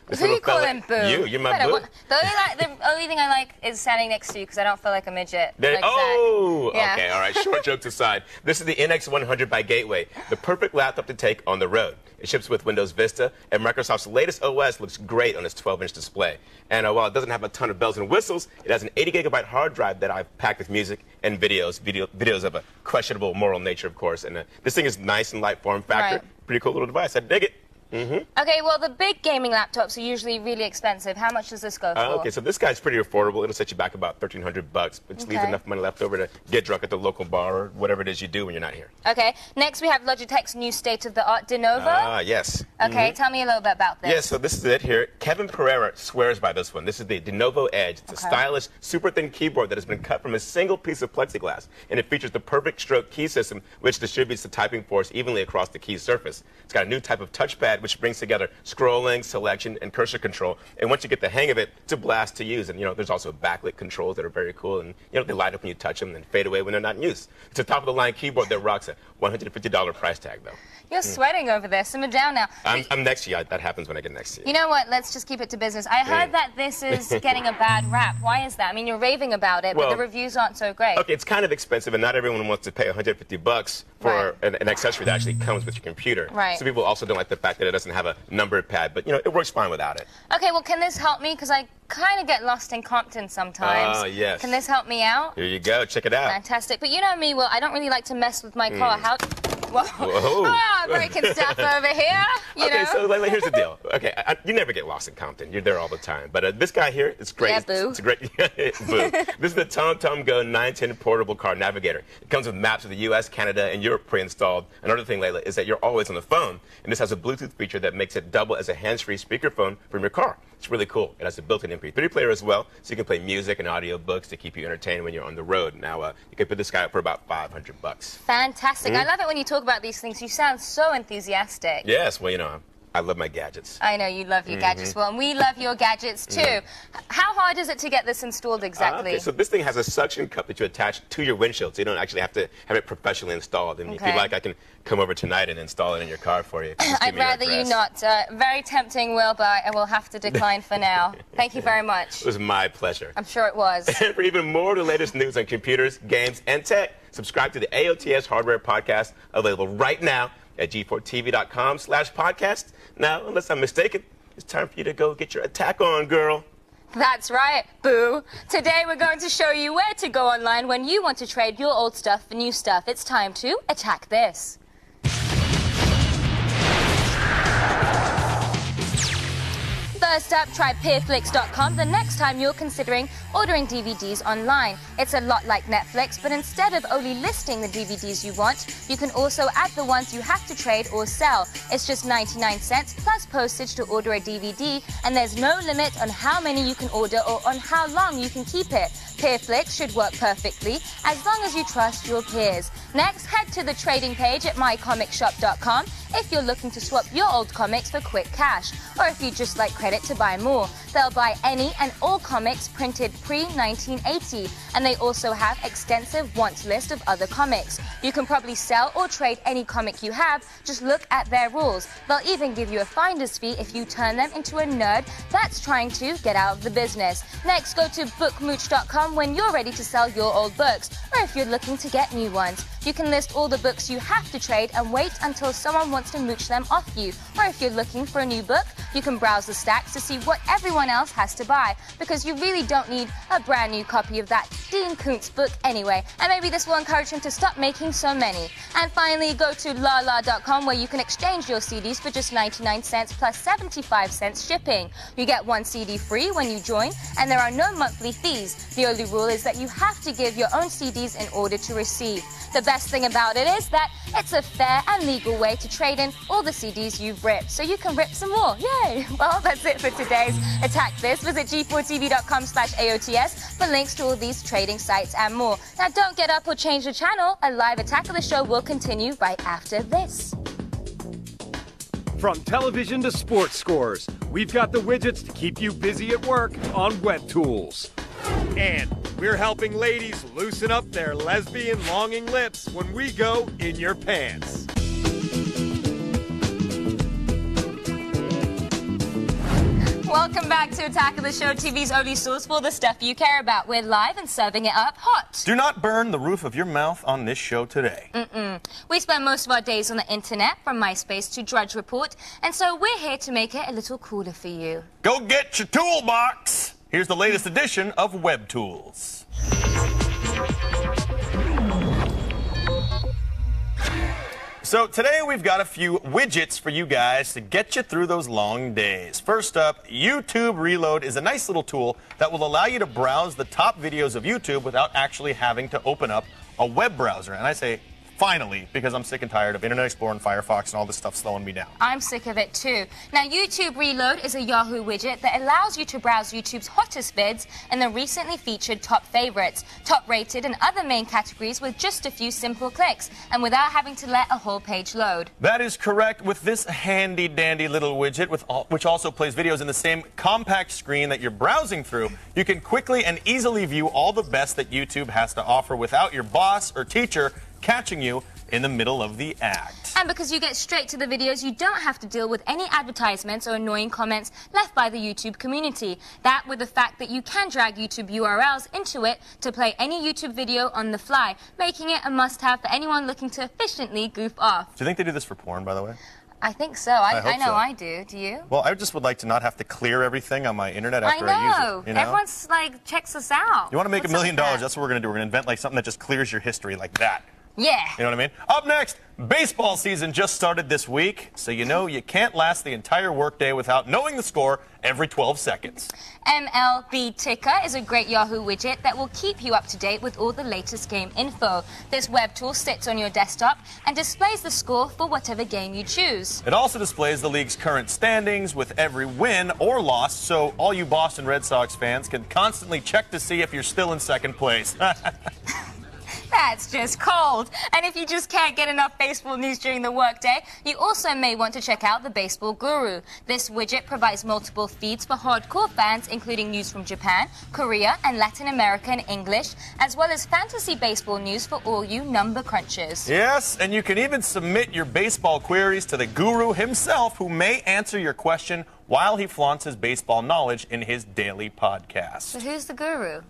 This Who you little fella- calling boo? You're my Wait, boo. The only thing I like is standing next to you because I don't feel like a midget. There- like oh, Zach. Yeah. okay, all right. Short jokes aside, this is the NX100 by Gateway, the perfect laptop to take on the road. It ships with Windows Vista, and Microsoft's latest OS looks great on its 12-inch display. And while it doesn't have a ton of bells and whistles, it has an 80-gigabyte hard drive that I've packed with music and videos of a questionable moral nature, of course. And this thing is nice and light form factor. Right. Pretty cool little device. I dig it. Okay, well, the big gaming laptops are usually really expensive. How much does this go for? Okay, so this guy's pretty affordable. It'll set you back about $1,300, which leaves Okay. enough money left over to get drunk at the local bar or whatever it is you do when you're not here. Okay, next we have Logitech's new state-of-the-art Denuvo. Ah, yes. Okay, tell me a little bit about this. Yeah, so this is it here. Kevin Pereira swears by this one. This is the Denuvo Edge. It's a stylish, super thin keyboard that has been cut from a single piece of plexiglass, and it features the perfect stroke key system, which distributes the typing force evenly across the key surface. It's got a new type of touchpad, which brings together scrolling, selection, and cursor control. And once you get the hang of it, it's a blast to use. And, there's also backlit controls that are very cool, and, they light up when you touch them and fade away when they're not in use. It's a top-of-the-line keyboard that rocks a $150 price tag, though. You're sweating over there. Simmer down now. I'm next to you. That happens when I get next to you. You know what? Let's just keep it to business. I heard that this is getting a bad rap. Why is that? I mean, you're raving about it, but Well, the reviews aren't so great. Okay, it's kind of expensive, and not everyone wants to pay $150 for an accessory that actually comes with your computer. Right. Some people also don't like the fact that it doesn't have a numbered pad, but it works fine without it. Okay, well, can this help me? Because I kind of get lost in Compton sometimes. Oh, yes. Can this help me out? Here you go. Check it out. Fantastic. But you know me, Will, I don't really like to mess with my car. How... Whoa. Whoa. Ah, breaking stuff over here, you Okay, know? so Layla, here's the deal. Okay, you never get lost in Compton. You're there all the time. But this guy here is great. Yeah, boo. It's a great boo. This is the TomTom Go 910 portable car navigator. It comes with maps of the U.S., Canada, and Europe pre-installed. Another thing, Layla, is that you're always on the phone, and this has a Bluetooth feature that makes it double as a hands-free speakerphone from your car. It's really cool. It has a built-in MP3 player as well, so you can play music and audiobooks to keep you entertained when you're on the road. Now, you can put this guy up for about $500. Fantastic. I love it when you talk about these things. You sound so enthusiastic. Yes, well, I love my gadgets. I know you love your gadgets, Will, and we love your gadgets too. How hard is it to get this installed exactly? Okay, so this thing has a suction cup that you attach to your windshield, so you don't actually have to have it professionally installed. And if you like, I can come over tonight and install it in your car for you. Just give I'd me your rather you address. not. Very tempting, Will, but I will have to decline for now. Thank you very much. It was my pleasure. I'm sure it was. And for even more of the latest news on computers, games, and tech, subscribe to the AOTS Hardware Podcast, available right now at g4tv.com/podcast. Now, unless I'm mistaken, it's time for you to go get your attack on, girl. That's right, boo. Today we're going to show you where to go online when you want to trade your old stuff for new stuff. It's time to attack this. First up, try peerflix.com the next time you're considering ordering DVDs online. It's a lot like Netflix, but instead of only listing the DVDs you want, you can also add the ones you have to trade or sell. It's just 99 cents plus postage to order a DVD, and there's no limit on how many you can order or on how long you can keep it. Peerflix should work perfectly as long as you trust your peers. Next, head to the trading page at mycomicshop.com if you're looking to swap your old comics for quick cash, or if you just like credit to buy more. They'll buy any and all comics printed pre-1980, and they also have extensive want list of other comics. You can probably sell or trade any comic you have, just look at their rules. They'll even give you a finder's fee if you turn them into a nerd that's trying to get out of the business. Next, go to bookmooch.com when you're ready to sell your old books, or if you're looking to get new ones. You can list all the books you have to trade and wait until someone wants to mooch them off you. Or if you're looking for a new book, you can browse the stacks to see what everyone else has to buy, because you really don't need a brand new copy of that Dean Koontz book anyway, and maybe this will encourage him to stop making so many. And finally, go to lala.com where you can exchange your CDs for just 99 cents plus 75 cents shipping. You get one CD free when you join, and there are no monthly fees. The only rule is that you have to give your own CDs in order to receive. The best thing about it is that it's a fair and legal way to trade in all the CDs you've ripped, so you can rip some more. Yay! Well, that's it for today's Attack This. Visit g4tv.com/AOTS for links to all these trading sites and more. Now, don't get up or change the channel. A live Attack of the Show will continue right after this. From television to sports scores, we've got the widgets to keep you busy at work on WebTools. And we're helping ladies loosen up their lesbian longing lips when we go in your pants. Welcome back to Attack of the Show, TV's only source for the stuff you care about. We're live and serving it up hot. Do not burn the roof of your mouth on this show today. We spend most of our days on the internet, from MySpace to Drudge Report, and so we're here to make it a little cooler for you. Go get your toolbox. Here's the latest edition of WebTools. So today we've got a few widgets for you guys to get you through those long days. First up, YouTube Reload is a nice little tool that will allow you to browse the top videos of YouTube without actually having to open up a web browser. And I say, finally, because I'm sick and tired of Internet Explorer and Firefox and all this stuff slowing me down. I'm sick of it too. Now, YouTube Reload is a Yahoo widget that allows you to browse YouTube's hottest vids and the recently featured top favorites, top rated and other main categories with just a few simple clicks and without having to let a whole page load. That is correct. With this handy dandy little widget, which also plays videos in the same compact screen that you're browsing through, you can quickly and easily view all the best that YouTube has to offer without your boss or teacher catching you in the middle of the act. And because you get straight to the videos, you don't have to deal with any advertisements or annoying comments left by the YouTube community. That with the fact that you can drag YouTube URLs into it to play any YouTube video on the fly, making it a must-have for anyone looking to efficiently goof off. Do you think they do this for porn, by the way? I think so. I know so. I do. Do you? Well, I just would like to not have to clear everything on my internet after I use it. You know? Everyone's like, checks us out. You want to make $1 million, that's what we're going to do. We're going to invent like something that just clears your history like that. Yeah. You know what I mean? Up next, baseball season just started this week, so you know you can't last the entire workday without knowing the score every 12 seconds. MLB Ticker is a great Yahoo widget that will keep you up to date with all the latest game info. This web tool sits on your desktop and displays the score for whatever game you choose. It also displays the league's current standings with every win or loss, so all you Boston Red Sox fans can constantly check to see if you're still in second place. That's just cold. And if you just can't get enough baseball news during the workday, you also may want to check out the Baseball Guru. This widget provides multiple feeds for hardcore fans, including news from Japan, Korea, and Latin America in English, as well as fantasy baseball news for all you number crunchers. Yes, and you can even submit your baseball queries to the Guru himself, who may answer your question while he flaunts his baseball knowledge in his daily podcast. So who's the Guru?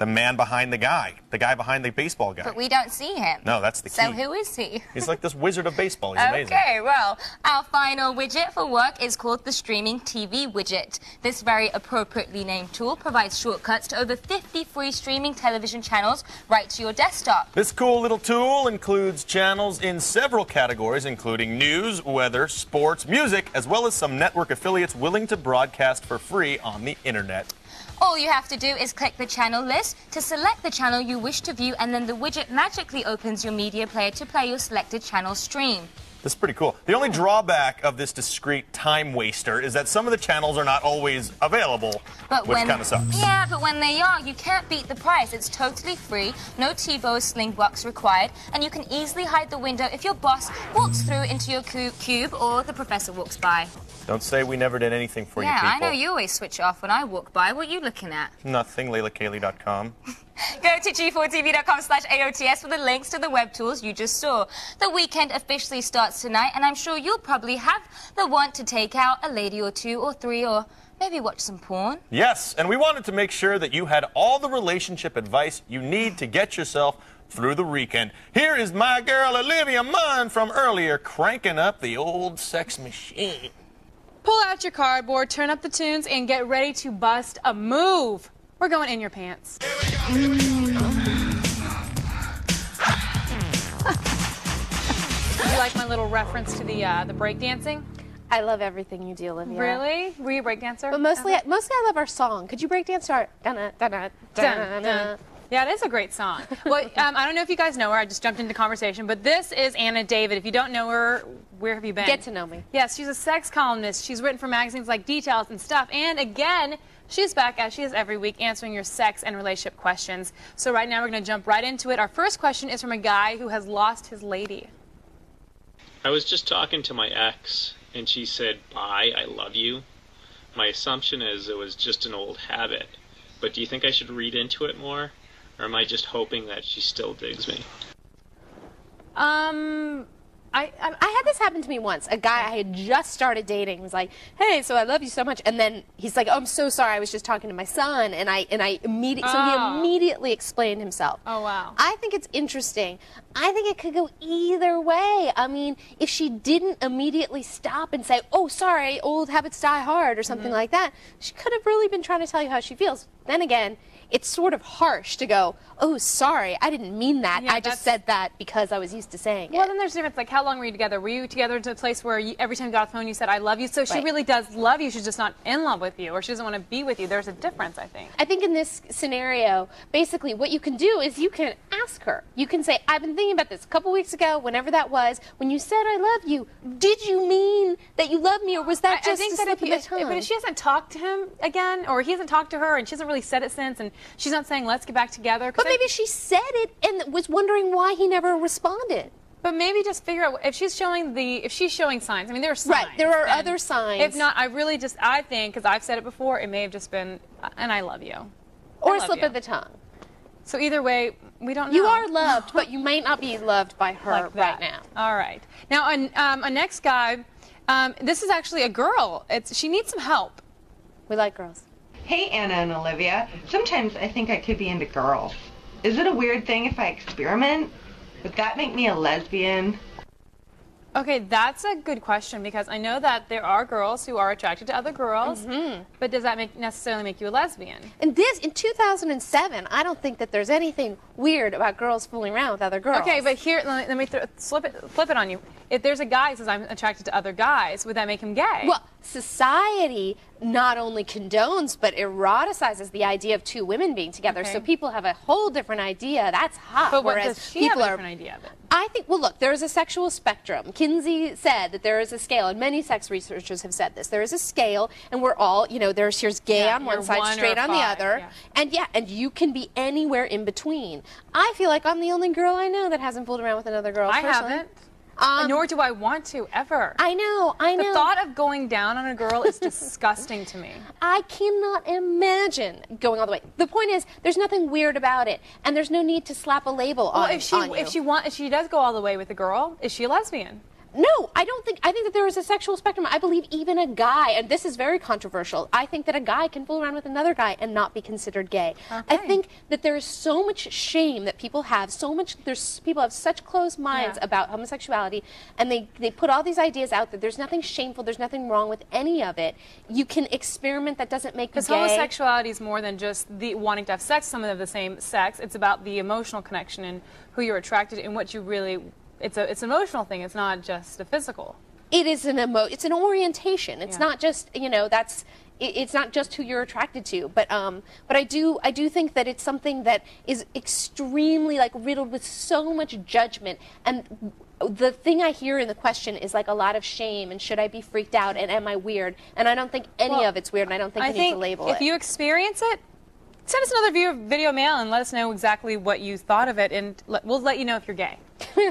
The man behind the guy behind the baseball guy. But we don't see him. No, that's the key. So who is he? He's like this wizard of baseball. He's amazing. Okay, well, our final widget for work is called the Streaming TV Widget. This very appropriately named tool provides shortcuts to over 50 free streaming television channels right to your desktop. This cool little tool includes channels in several categories, including news, weather, sports, music, as well as some network affiliates willing to broadcast for free on the internet. All you have to do is click the channel list to select the channel you wish to view, and then the widget magically opens your media player to play your selected channel stream. This is pretty cool. The only drawback of this discrete time waster is that some of the channels are not always available, which kind of sucks. Yeah, but when they are, you can't beat the price. It's totally free, no TiVo Sling box required, and you can easily hide the window if your boss walks through into your cube or the professor walks by. Don't say we never did anything for you people. Yeah, I know you always switch off when I walk by. What are you looking at? Nothing, LaylaKaylee.com. Go to G4TV.com/AOTS for the links to the web tools you just saw. The weekend officially starts tonight, and I'm sure you'll probably have the want to take out a lady or two or three, or maybe watch some porn. Yes, and we wanted to make sure that you had all the relationship advice you need to get yourself through the weekend. Here is my girl Olivia Munn from earlier, cranking up the old sex machine. Pull out your cardboard, turn up the tunes, and get ready to bust a move. We're going in your pants. You like my little reference to the breakdancing? I love everything you do, Olivia. Really? Were you a breakdancer? But mostly I love our song. Could you breakdance our dun-dun-dun-dun-dun? Yeah, it is a great song. Well, I don't know if you guys know her. I just jumped into conversation, but this is Anna David. If you don't know her, where have you been? Get to know me. Yes, she's a sex columnist. She's written for magazines like Details and stuff. And again, she's back, as she is every week, answering your sex and relationship questions. So right now we're going to jump right into it. Our first question is from a guy who has lost his lady. I was just talking to my ex, and she said, "Bye, I love you." My assumption is it was just an old habit. But do you think I should read into it more? Or am I just hoping that she still digs me? I had this happen to me once. A guy I had just started dating was like, "Hey, so I love you so much," and then he's like, "Oh, I'm so sorry. I was just talking to my son," and he immediately explained himself. Oh wow. I think it's interesting. I think it could go either way. I mean, if she didn't immediately stop and say, "Oh, sorry, old habits die hard," or something like that, she could have really been trying to tell you how she feels. Then again, it's sort of harsh to go, "Oh, sorry, I didn't mean that. Yeah, I just said that because I was used to saying it." Well, then there's a difference. Like, how long were you together? Were you together to a place where every time you got off the phone you said, "I love you"? So she really does love you. She's just not in love with you, or she doesn't want to be with you. There's a difference, I think. I think in this scenario, basically what you can do is you can ask her. You can say, "I've been thinking about this a couple weeks ago, whenever that was. When you said I love you, did you mean that you love me, or was that just a slip of the tongue?" But if she hasn't talked to him again, or he hasn't talked to her, and she hasn't really said it since, and she's not saying, "Let's get back together." But maybe she said it and was wondering why he never responded. But maybe just figure out if she's showing signs. I mean, there are signs. Right, there are other signs. If not, I think, because I've said it before, it may have just been, "And I love you." Or a slip of the tongue. So either way, we don't know. You are loved, but you might not be loved by her right now. All right. Now, a next guy, this is actually a girl. She needs some help. We like girls. Hey, Anna and Olivia. Sometimes I think I could be into girls. Is it a weird thing if I experiment? Would that make me a lesbian? Okay, that's a good question, because I know that there are girls who are attracted to other girls, but does that necessarily make you a lesbian? In 2007, I don't think that there's anything weird about girls fooling around with other girls. Okay, but here, let me flip it on you. If there's a guy who says, "I'm attracted to other guys," would that make him gay? Well, society not only condones but eroticizes the idea of two women being together, so people have a whole different idea. That's hot. But what whereas does she people have a different idea of it? I think, well, look, there is a sexual spectrum. Kinsey said that there is a scale, and many sex researchers have said this. There is a scale, and we're all, here's gay on one side, straight on the other. Yeah. And you can be anywhere in between. I feel like I'm the only girl I know that hasn't fooled around with another girl. I personally. haven't. Nor do I want to, ever. I know. The thought of going down on a girl is disgusting to me. I cannot imagine going all the way. The point is, there's nothing weird about it, and there's no need to slap a label on you. If she does go all the way with a girl, is she a lesbian? No, I think that there is a sexual spectrum. I believe even a guy, and this is very controversial, I think that a guy can fool around with another guy and not be considered gay. Okay. I think that there is so much shame that people have, people have such closed minds about homosexuality, and they put all these ideas out that there's nothing shameful, there's nothing wrong with any of it. You can experiment, that doesn't make you Because gay. homosexuality is more than just the wanting to have sex with someone of the same sex. It's about the emotional connection and who you're attracted to and what you really... It's an emotional thing. It's not just a physical. It is it's an orientation. It's not just, it's not just who you're attracted to. But I do think that it's something that is extremely riddled with so much judgment. And the thing I hear in the question is a lot of shame and should I be freaked out and am I weird? And I don't think any of it's weird, and I don't think we need to label it. If you experience it, send us another video mail and let us know exactly what you thought of it, and we'll let you know if you're gay.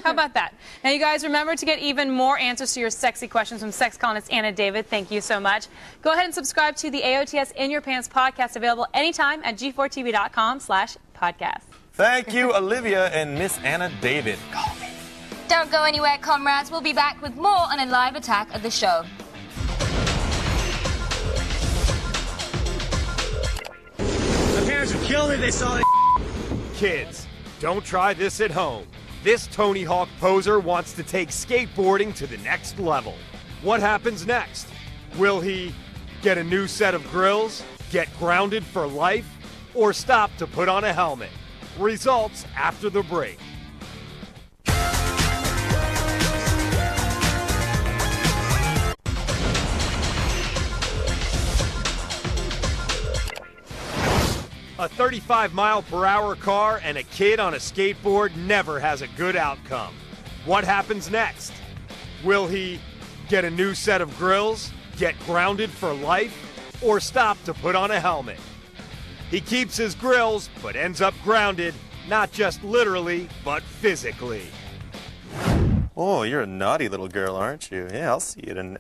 How about that? Now, you guys, remember to get even more answers to your sexy questions from sex columnist Anna David. Thank you so much. Go ahead and subscribe to the AOTS In Your Pants podcast, available anytime at g4tv.com/podcast. Thank you, Olivia and Miss Anna David. Don't go anywhere, comrades. We'll be back with more on a live attack of the show. My parents would kill me if they saw that. Kids, don't try this at home. This Tony Hawk poser wants to take skateboarding to the next level. What happens next? Will he get a new set of grills, get grounded for life, or stop to put on a helmet? Results after the break. A 35-mile-per-hour car and a kid on a skateboard never has a good outcome. What happens next? Will he get a new set of grills, get grounded for life, or stop to put on a helmet? He keeps his grills, but ends up grounded, not just literally, but physically. Oh, you're a naughty little girl, aren't you? Yeah, I'll see it in...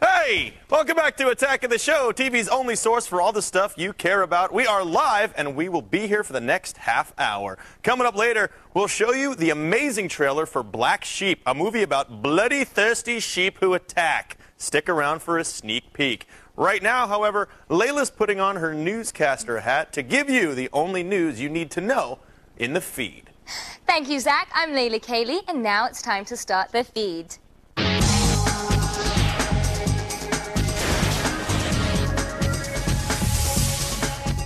Hey! Welcome back to Attack of the Show, TV's only source for all the stuff you care about. We are live, and we will be here for the next half hour. Coming up later, we'll show you the amazing trailer for Black Sheep, a movie about bloody, thirsty sheep who attack. Stick around for a sneak peek. Right now, however, Layla's putting on her newscaster hat to give you the only news you need to know in the feed. Thank you, Zach. I'm Layla Cayley, and now it's time to start the feed.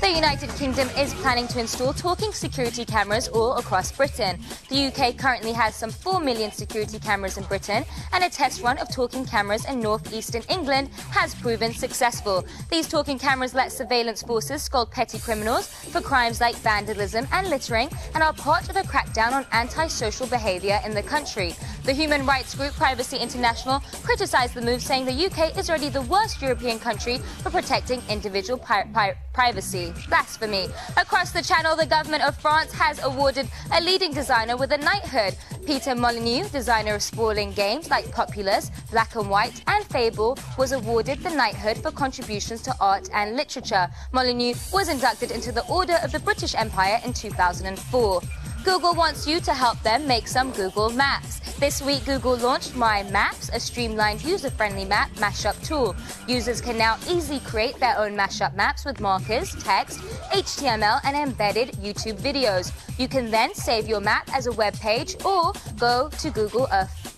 The United Kingdom is planning to install talking security cameras all across Britain. The UK currently has some 4 million security cameras in Britain, and a test run of talking cameras in northeastern England has proven successful. These talking cameras let surveillance forces scold petty criminals for crimes like vandalism and littering, and are part of a crackdown on antisocial behaviour in the country. The human rights group Privacy International criticised the move, saying the UK is already the worst European country for protecting individual privacy. Blasphemy. Across the channel, the government of France has awarded a leading designer with a knighthood. Peter Molyneux, designer of sprawling games like Populous, Black and White, and Fable, was awarded the knighthood for contributions to art and literature. Molyneux was inducted into the Order of the British Empire in 2004. Google wants you to help them make some Google Maps. This week, Google launched My Maps, a streamlined, user-friendly map mashup tool. Users can now easily create their own mashup maps with markers, text, HTML, and embedded YouTube videos. You can then save your map as a web page or go to Google Earth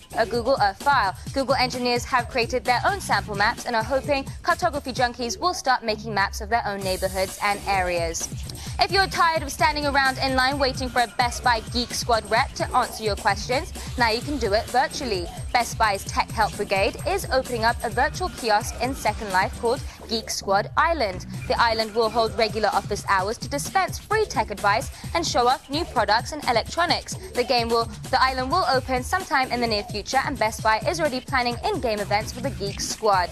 file. Google engineers have created their own sample maps and are hoping cartography junkies will start making maps of their own neighborhoods and areas. If you're tired of standing around in line waiting for a Best Buy Geek Squad rep to answer your questions, now you can do it virtually. Best Buy's Tech Help Brigade is opening up a virtual kiosk in Second Life called Geek Squad Island. The island will hold regular office hours to dispense free tech advice and show off new products and electronics. The island will open sometime in the near future, and Best Buy is already planning in-game events for the Geek Squad.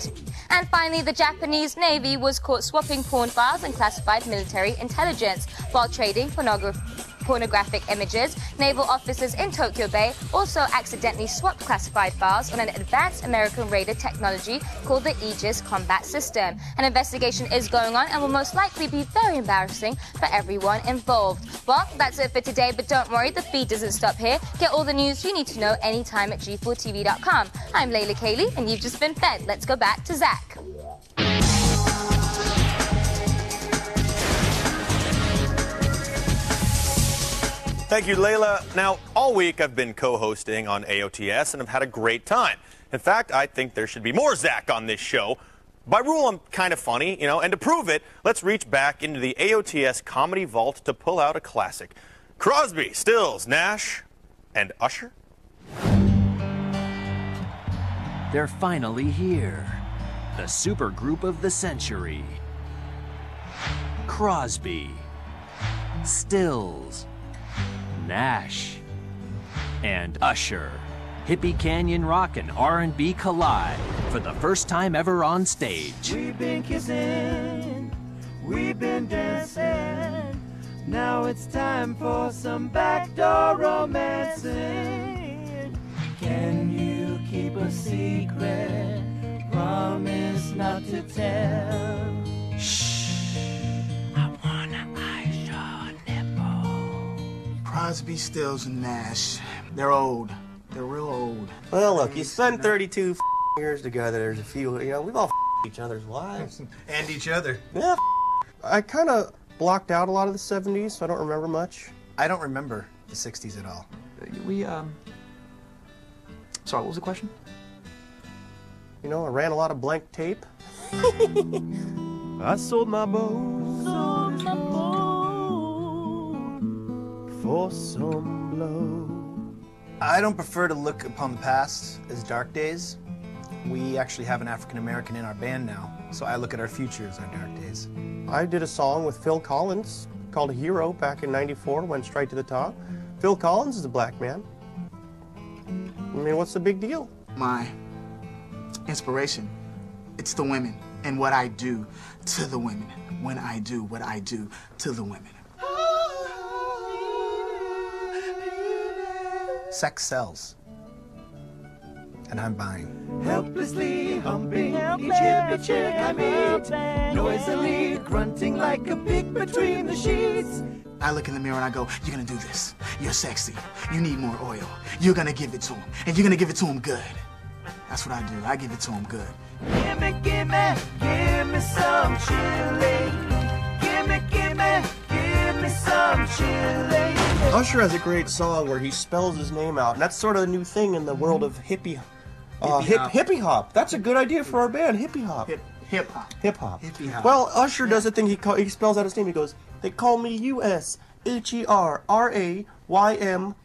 And finally, the Japanese Navy was caught swapping porn files and classified military intelligence while trading pornographic images. Naval officers in Tokyo Bay also accidentally swapped classified files on an advanced American radar technology called the Aegis Combat System. An investigation is going on and will most likely be very embarrassing for everyone involved. Well, that's it for today, but don't worry, the feed doesn't stop here. Get all the news you need to know anytime at G4TV.com. I'm Layla Kaylee, and you've just been fed. Let's go back to Zach. Thank you, Layla. Now, all week I've been co-hosting on AOTS and I've had a great time. In fact, I think there should be more Zach on this show. By rule, I'm kind of funny, and to prove it, let's reach back into the AOTS comedy vault to pull out a classic. Crosby, Stills, Nash, and Usher. They're finally here. The supergroup of the century. Crosby, Stills, Nash, and Usher. Hippie Canyon rock and R&B collide for the first time ever on stage. We've been kissing, we've been dancing. Now it's time for some backdoor romancing. Can you keep a secret? Promise not to tell. Crosby, Stills, and Nash. They're old. They're real old. Well, look, you spend 32 years together. There's a few, we've all each other's wives. And each other. Yeah. I kind of blocked out a lot of the 70s, so I don't remember much. I don't remember the 60s at all. Sorry, what was the question? I ran a lot of blank tape. I sold my boat. For some blow. I don't prefer to look upon the past as dark days. We actually have an African American in our band now, so I look at our future as our dark days. I did a song with Phil Collins called Hero back in '94, went straight to the top. Phil Collins is a black man. I mean, what's the big deal? My inspiration, it's the women and what I do to the women when I do what I do to the women. Sex sells, and I'm buying. Helplessly humping each hippie chick I meet, noisily grunting like a pig between the sheets. I look in the mirror and I go, you're gonna do this. You're sexy. You need more oil. You're gonna give it to him, and you're gonna give it to him good. That's what I do. I give it to him good. Give me some chili. Give me some chili. Usher has a great song where he spells his name out, and that's sort of a new thing in the world of hippie hop. That's a good idea for our band, hippie hop. Hip hop. Hip hop. Hippie hop. Well, Usher does a thing. He spells out his name. He goes, "They call me USHERRAYMOND.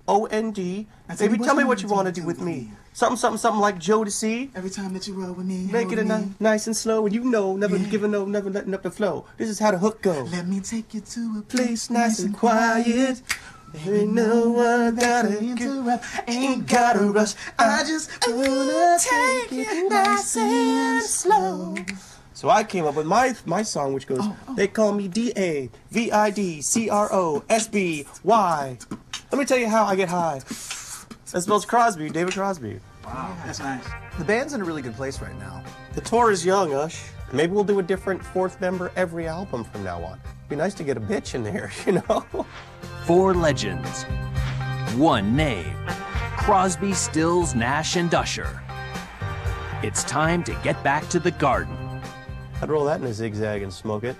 Baby, tell me what you want to do with me. Something like Jodeci. Every time that you roll with me, make it nice and slow, and never never letting up the flow. This is how the hook goes. Let me take you to a place nice and quiet. There ain't no one gotta interrupt, ain't gotta rush. I just wanna take it nice and slow." So I came up with my song, which goes, "They call me DAVIDCROSBY. Let me tell you how I get high." That spells Crosby, David Crosby. Wow, that's nice. The band's in a really good place right now. The tour is young, Ush. Maybe we'll do a different fourth member every album from now on. Be nice to get a bitch in there, 4 legends, 1 name. Crosby, Stills, Nash, and Usher. It's time to get back to the garden. I'd roll that in a zigzag and smoke it.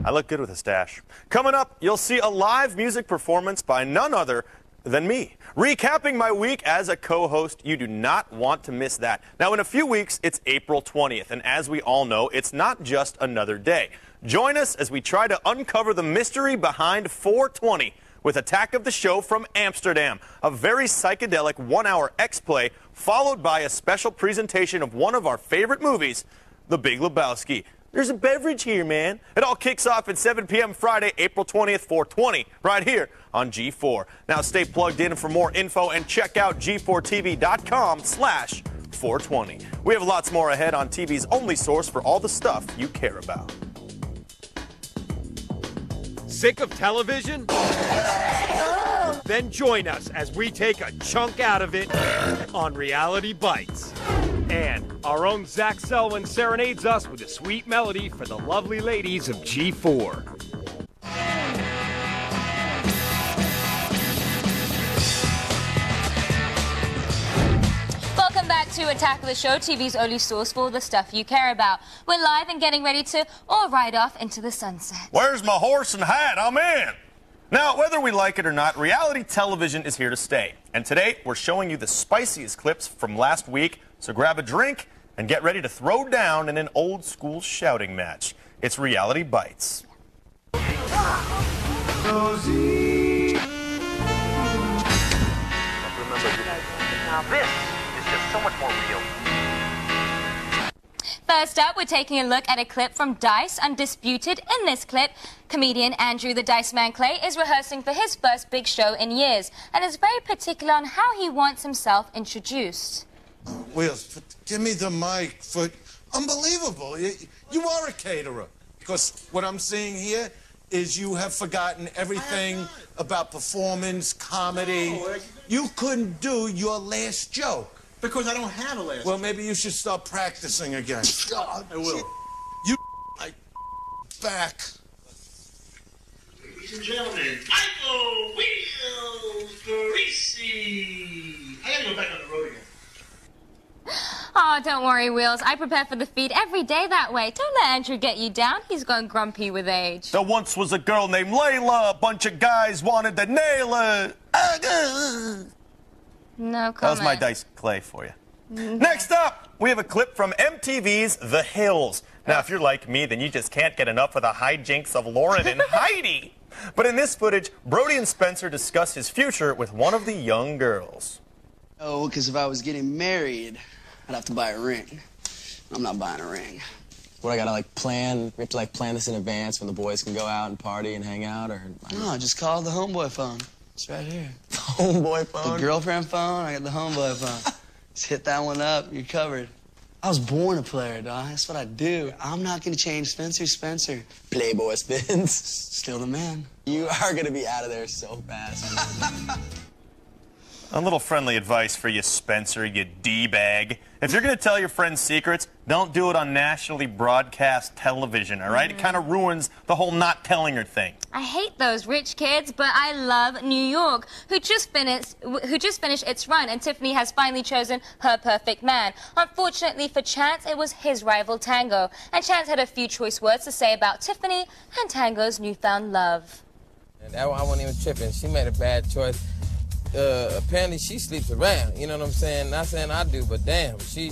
I look good with a stash. Coming up, you'll see a live music performance by none other than me. Recapping my week as a co-host, you do not want to miss that. Now, in a few weeks, it's April 20th, and as we all know, it's not just another day. Join us as we try to uncover the mystery behind 420 with Attack of the Show from Amsterdam, a very psychedelic 1-hour X-Play, followed by a special presentation of one of our favorite movies, The Big Lebowski. There's a beverage here, man. It all kicks off at 7 p.m. Friday, April 20th, 420, right here on G4. Now stay plugged in for more info and check out g4tv.com/420. We have lots more ahead on TV's only source for all the stuff you care about. Sick of television? Then join us as we take a chunk out of it on Reality Bites. And our own Zach Selwyn serenades us with a sweet melody for the lovely ladies of G4. Welcome back to Attack of the Show, TV's only source for the stuff you care about. We're live and getting ready to all ride off into the sunset. Where's my horse and hat? I'm in. Now, whether we like it or not, reality television is here to stay. And today, we're showing you the spiciest clips from last week. So grab a drink and get ready to throw down in an old school shouting match. It's Reality Bites. Rosie. Now this is just so much more real. First up, we're taking a look at a clip from Dice Undisputed. In this clip, comedian Andrew the Dice Man Clay is rehearsing for his first big show in years and is very particular on how he wants himself introduced. Wheels, give me the mic. For unbelievable. You are a caterer. Because what I'm seeing here is you have forgotten everything about performance, comedy. You couldn't do your last joke. Because I don't have a last Well, maybe you should start practicing again. I will. You back. Ladies and gentlemen, Michael Wheels Parisi. I gotta go back on the road again. Oh, don't worry, Wheels. I prepare for the feed every day that way. Don't let Andrew get you down. He's gone grumpy with age. There once was a girl named Layla. A bunch of guys wanted to nail her. No comment. That was my Dice Clay for you. Next up, we have a clip from MTV's The Hills. Now, if you're like me, then you just can't get enough of the hijinks of Lauren and Heidi. But in this footage, Brody and Spencer discuss his future with one of the young girls. Oh, because if I was getting married, I'd have to buy a ring. I'm not buying a ring. What, I gotta plan? We have to plan this in advance when the boys can go out and party and hang out, or? No, just call the homeboy phone. It's right here. The homeboy phone? The girlfriend phone, I got the homeboy phone. Just hit that one up, you're covered. I was born a player, dog. That's what I do. I'm not gonna change Spencer. Playboy Spence. Still the man. You are gonna be out of there so fast. A little friendly advice for you, Spencer, you D-bag. If you're going to tell your friends secrets, don't do it on nationally broadcast television, all right? It kind of ruins the whole not telling her thing. I hate those rich kids, but I love New York, who just finished its run, and Tiffany has finally chosen her perfect man. Unfortunately for Chance, it was his rival Tango, and Chance had a few choice words to say about Tiffany and Tango's newfound love. And I wasn't even tripping. She made a bad choice. Apparently she sleeps around, you know what I'm saying? Not saying I do, but damn, she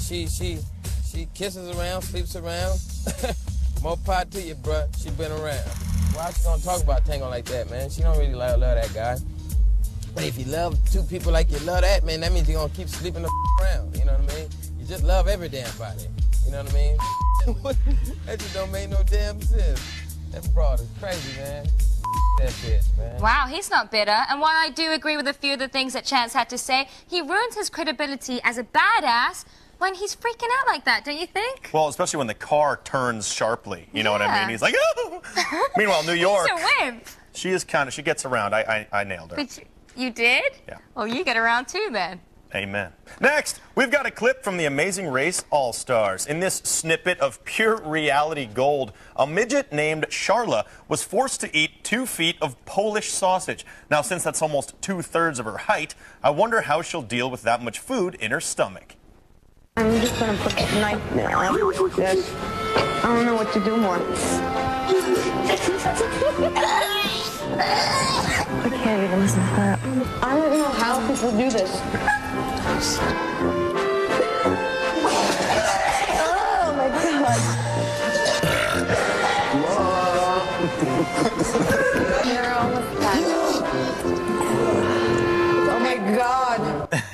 kisses around, sleeps around. More pot to you, bruh. She been around. Why she gonna talk about Tango like that, man? She don't really love that guy. But if you love two people like you love that, man, that means you're gonna keep sleeping the around, you know what I mean? You just love every damn body, you know what I mean? That just don't make no damn sense. That broad is crazy, man. That bitch, man. Wow, he's not bitter. And while I do agree with a few of the things that Chance had to say, he ruins his credibility as a badass when he's freaking out like that, don't you think? Well, especially when the car turns sharply, you know what I mean? He's like, oh! Meanwhile, New York, He's a wimp. she gets around. I nailed her. But you did? Yeah. Well, you get around too, then. Amen. Next, we've got a clip from the Amazing Race All-Stars. In this snippet of pure reality gold, a midget named Sharla was forced to eat 2 feet of Polish sausage. Now, since that's almost 2/3 of her height, I wonder how she'll deal with that much food in her stomach. I'm just gonna put the knife down. I don't know what to do more. I can't even listen to that. I don't know how people do this. Oh my god. You're almost done. Oh my god.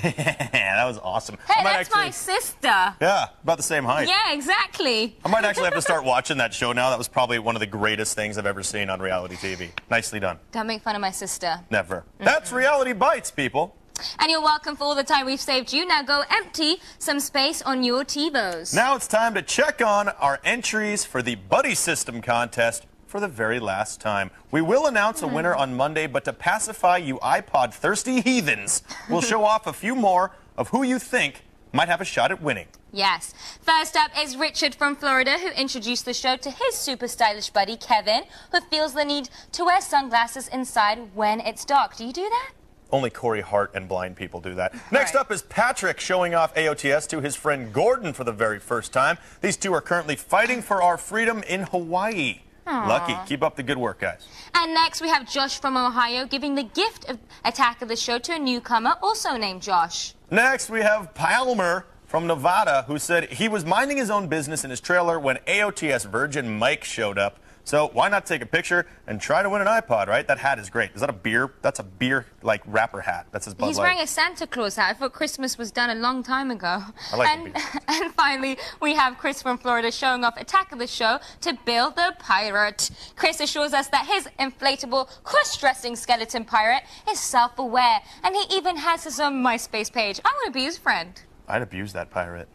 Yeah, that was awesome. Hey, that's my sister. Yeah, about the same height. Yeah, exactly. I might actually have to start watching that show now. That was probably one of the greatest things I've ever seen on reality TV. Nicely done. Don't make fun of my sister. Never. That's Reality Bites, people. And you're welcome for all the time we've saved you. Now go empty some space on your TiVos. Now it's time to check on our entries for the Buddy System contest for for the very last time. We will announce a winner on Monday, but to pacify you iPod-thirsty heathens, we'll show off a few more of who you think might have a shot at winning. Yes. First up is Richard from Florida, who introduced the show to his super stylish buddy, Kevin, who feels the need to wear sunglasses inside when it's dark. Do you do that? Only Corey Hart and blind people do that. Next up is Patrick showing off AOTS to his friend Gordon for the very first time. These two are currently fighting for our freedom in Hawaii. Aww. Lucky. Keep up the good work, guys. And next we have Josh from Ohio giving the gift of Attack of the Show to a newcomer also named Josh. Next we have Palmer from Nevada, who said he was minding his own business in his trailer when AOTS Virgin Mike showed up. So why not take a picture and try to win an iPod, right? That hat is great. Is that a beer? That's a beer, like, rapper hat. That's his Bud He's Light. wearing a Santa Claus hat. I thought Christmas was done a long time ago. I like the beer. And finally, we have Chris from Florida showing off Attack of the Show to Bill the Pirate. Chris assures us that his inflatable, cross-dressing skeleton pirate is self-aware, and he even has his own MySpace page. I want to be his friend. I'd abuse that pirate.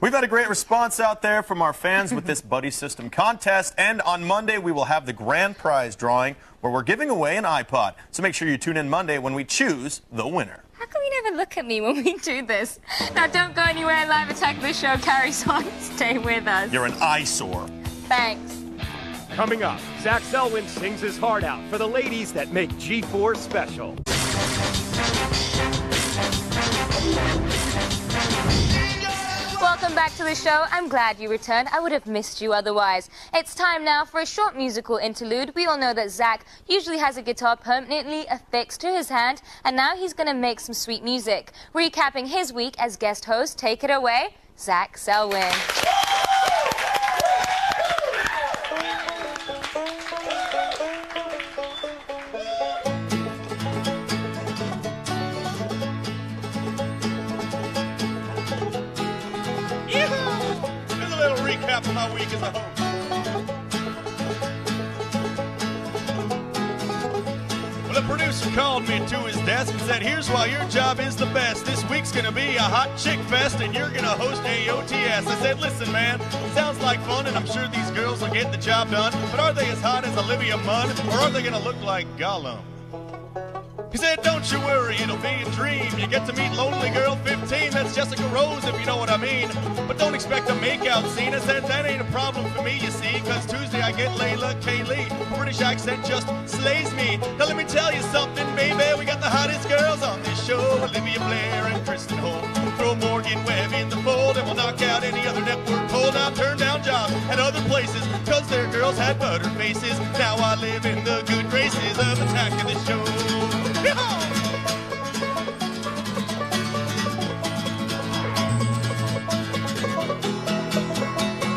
We've had a great response out there from our fans with this buddy system contest, and on Monday we will have the grand prize drawing where we're giving away an iPod. So make sure you tune in Monday when we choose the winner. How come you never look at me when we do this? Now don't go anywhere. Live Attack of the Show carries on. Stay with us. You're an eyesore. Thanks. Coming up, Zach Selwyn sings his heart out for the ladies that make G4 special. Welcome back to the show. I'm glad you returned. I would have missed you otherwise. It's time now for a short musical interlude. We all know that Zach usually has a guitar permanently affixed to his hand, and now he's going to make some sweet music. Recapping his week as guest host, take it away, Zach Selwyn. Here's a little recap of my week as a host. Well, the producer called me to his desk and said, here's why your job is the best. This week's gonna be a hot chick fest and you're gonna host AOTS. I said, listen, man, sounds like fun and I'm sure these girls will get the job done, but are they as hot as Olivia Munn or are they gonna look like Gollum? He said, don't you worry, it'll be a dream. You get to meet Lonely Girl 15, that's Jessica Rose, if you know what I mean. But don't expect a makeout scene. I said, that ain't a problem for me, you see, cause Tuesday I get Layla Kaylee. British accent just slays me. Now let me tell you something, baby, we got the hottest girls on this show. Olivia Blair and Kristen Holt. Throw Morgan Webb in the fold and we'll knock out any other network cold. I'll turn down jobs at other places, cause their girls had butter faces. Now I live in the good graces of Attack of the Show.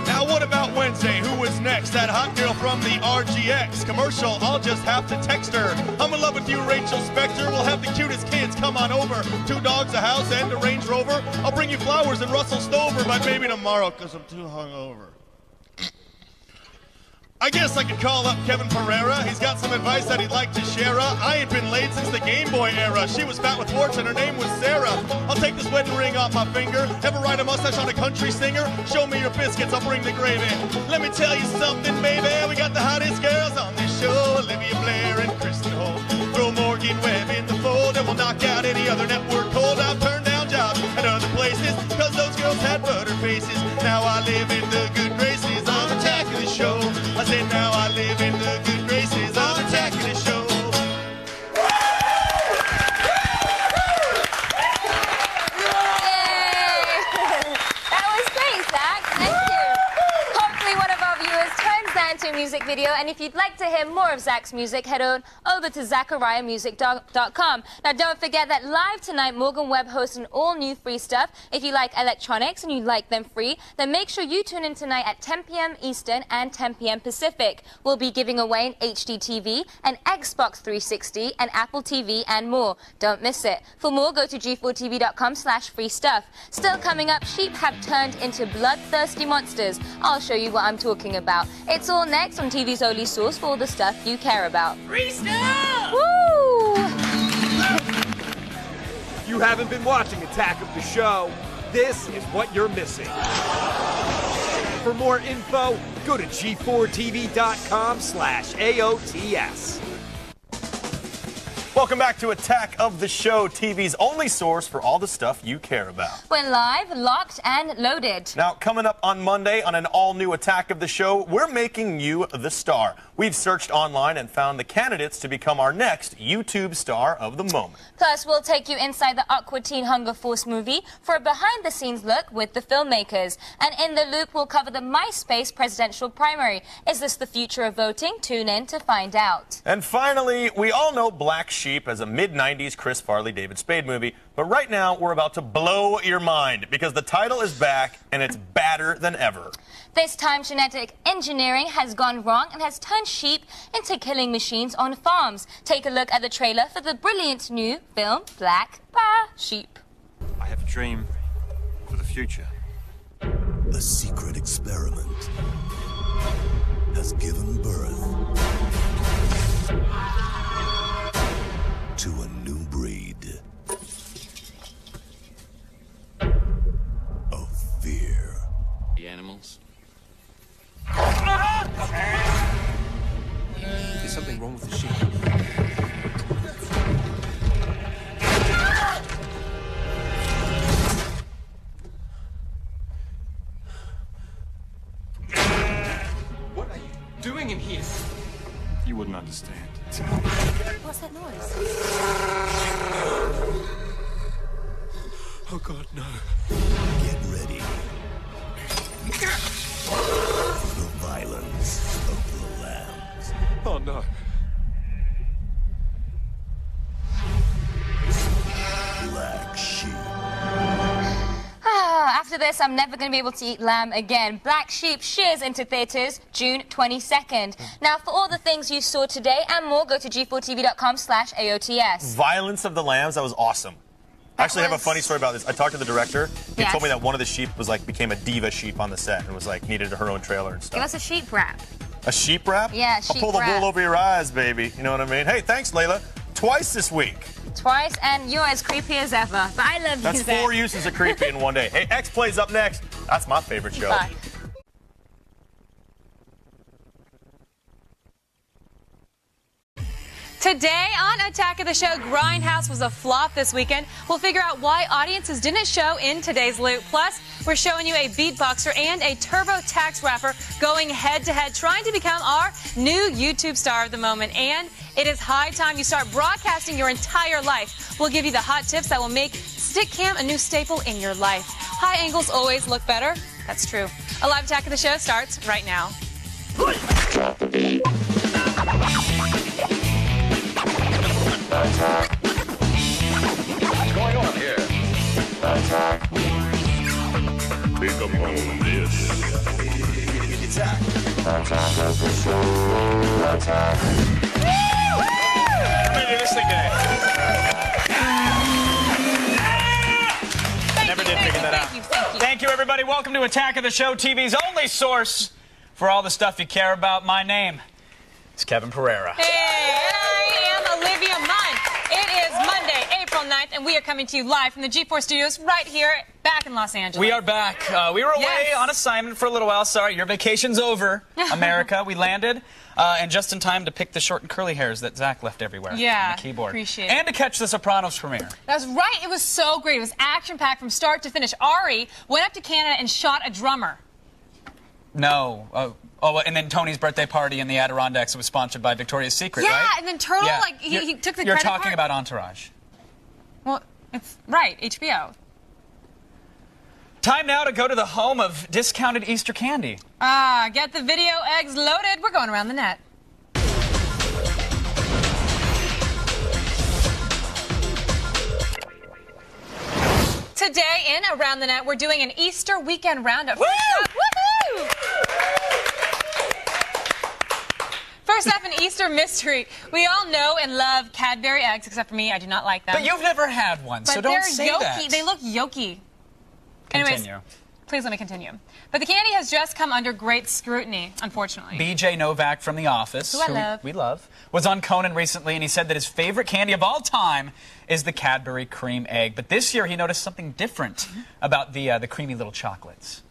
Now what about Wednesday? Who was next? That hot girl from the RGX commercial. I'll just have to text her. I'm in love with you, Rachel Spector. We'll have the cutest kids come on over. 2 dogs, a house, and a Range Rover. I'll bring you flowers and Russell Stover, but maybe tomorrow because I'm too hungover. I guess I could call up Kevin Pereira. He's got some advice that he'd like to share. I ain't been laid since the Game Boy era. She was fat with warts and her name was Sarah. I'll take this wedding ring off my finger. Ever ride a mustache on a country singer? Show me your biscuits, I'll bring the gravy. Let me tell you something, baby. We got the hottest girls on this show. Olivia Blair and Kristen Holt. Throw Morgan Webb in the fold and we'll knock out any other network cold. I've turned down jobs at other places, cause those girls had butter faces. Now I live in the good graces of Attack of the Show. I said now I live in the good graces of Attack of the Show. That was great, Zach. Thank you. Hopefully one of our viewers turns that into a music video, and if you'd like to hear more of Zach's music, head on over to ZachariahMusic.com. Now don't forget that live tonight, Morgan Webb hosts an all-new free stuff. If you like electronics and you like them free, then make sure you tune in tonight at 10 p.m. Eastern and 10 p.m. Pacific. We'll be giving away an HD TV, an Xbox 360, an Apple TV, and more. Don't miss it. For more, go to g4tv.com/free stuff. Still coming up, sheep have turned into bloodthirsty monsters. I'll show you what I'm talking about. It's all next on TV's only source for all the stuff you care about. Free stuff! Woo! If you haven't been watching Attack of the Show, this is what you're missing. For more info, Go to g4tv.com/AOTS. Welcome back to Attack of the Show, TV's only source for all the stuff you care about. We're live, locked, and loaded. Now, coming up on Monday on an all-new Attack of the Show, we're making you the star. We've searched online and found the candidates to become our next YouTube star of the moment. Plus, we'll take you inside the Aqua Teen Hunger Force movie for a behind-the-scenes look with the filmmakers. And in the loop, we'll cover the MySpace presidential primary. Is this the future of voting? Tune in to find out. And finally, we all know Black Sheep as a mid-90s Chris Farley, David Spade movie. But right now, we're about to blow your mind because the title is back and it's badder than ever. This time, genetic engineering has gone wrong and has turned sheep into killing machines on farms. Take a look at the trailer for the brilliant new film, Black Sheep. I have a dream for the future. A secret experiment has given birth to a new breed of fear. The animals. There's something wrong with the sheep. What are you doing in here? You wouldn't understand. What's that noise? Oh God, no. Get ready for the violence of the lambs. Oh no. Black Sheep. After this, I'm never going to be able to eat lamb again. Black Sheep shears into theaters June 22nd. Now, for all the things you saw today and more, go to g4tv.com/AOTS. Violence of the Lambs, that was awesome. I actually have a funny story about this. I talked to the director. He told me that one of the sheep was became a diva sheep on the set and was needed her own trailer and stuff. Give us a sheep rap. A sheep rap? Yeah, sheep I'll pull the rap. wool over your eyes, baby. You know what I mean? Hey, thanks, Layla. Twice this week. Twice, and you're as creepy as ever. But I love you, That's Zach. 4 uses of creepy in one day. Hey, X Plays up next. That's my favorite show. Bye. Today on Attack of the Show, Grindhouse was a flop this weekend. We'll figure out why audiences didn't show in today's loop. Plus, we're showing you a beatboxer and a TurboTax rapper going head-to-head, trying to become our new YouTube star of the moment. And it is high time you start broadcasting your entire life. We'll give you the hot tips that will make Stickcam a new staple in your life. High angles always look better. That's true. A live Attack of the Show starts right now. What's going on here? Pick up on this. Attack. Attack of the Show. Attack. I'm gonna do this thing today. Never did figure that out. Thank you, everybody. Welcome to Attack of the Show, TV's only source for all the stuff you care about. My name is Kevin Pereira. Hey, I am Olivia Munn. It is Monday, April 9th, and we are coming to you live from the G4 studios right here, back in Los Angeles. We are back. We were away on assignment for a little while. Sorry, your vacation's over, America. We landed, and just in time to pick the short and curly hairs that Zach left everywhere on the keyboard. Appreciate it. And to catch the Sopranos premiere. That's right. It was so great. It was action-packed from start to finish. Ari went up to Canada and shot a drummer. No. Oh, and then Tony's birthday party in the Adirondacks was sponsored by Victoria's Secret, right? Yeah, and then Turtle, Yeah. he took the You're credit talking part. about Entourage. Well, it's right, HBO. Time now to go to the home of discounted Easter candy. Get the video eggs loaded. We're going around the net. Today in Around the Net, we're doing an Easter weekend roundup. Woohoo! First up, an Easter mystery. We all know and love Cadbury eggs, except for me. I do not like them. But you've never had one, so But don't they're say yolky. that. They look yolky. Continue. Anyways, please let me continue. But the candy has just come under great scrutiny, unfortunately. BJ Novak from The Office, Who I love. we love, was on Conan recently, and he said that his favorite candy of all time is the Cadbury cream egg. But this year, he noticed something different about the creamy little chocolates.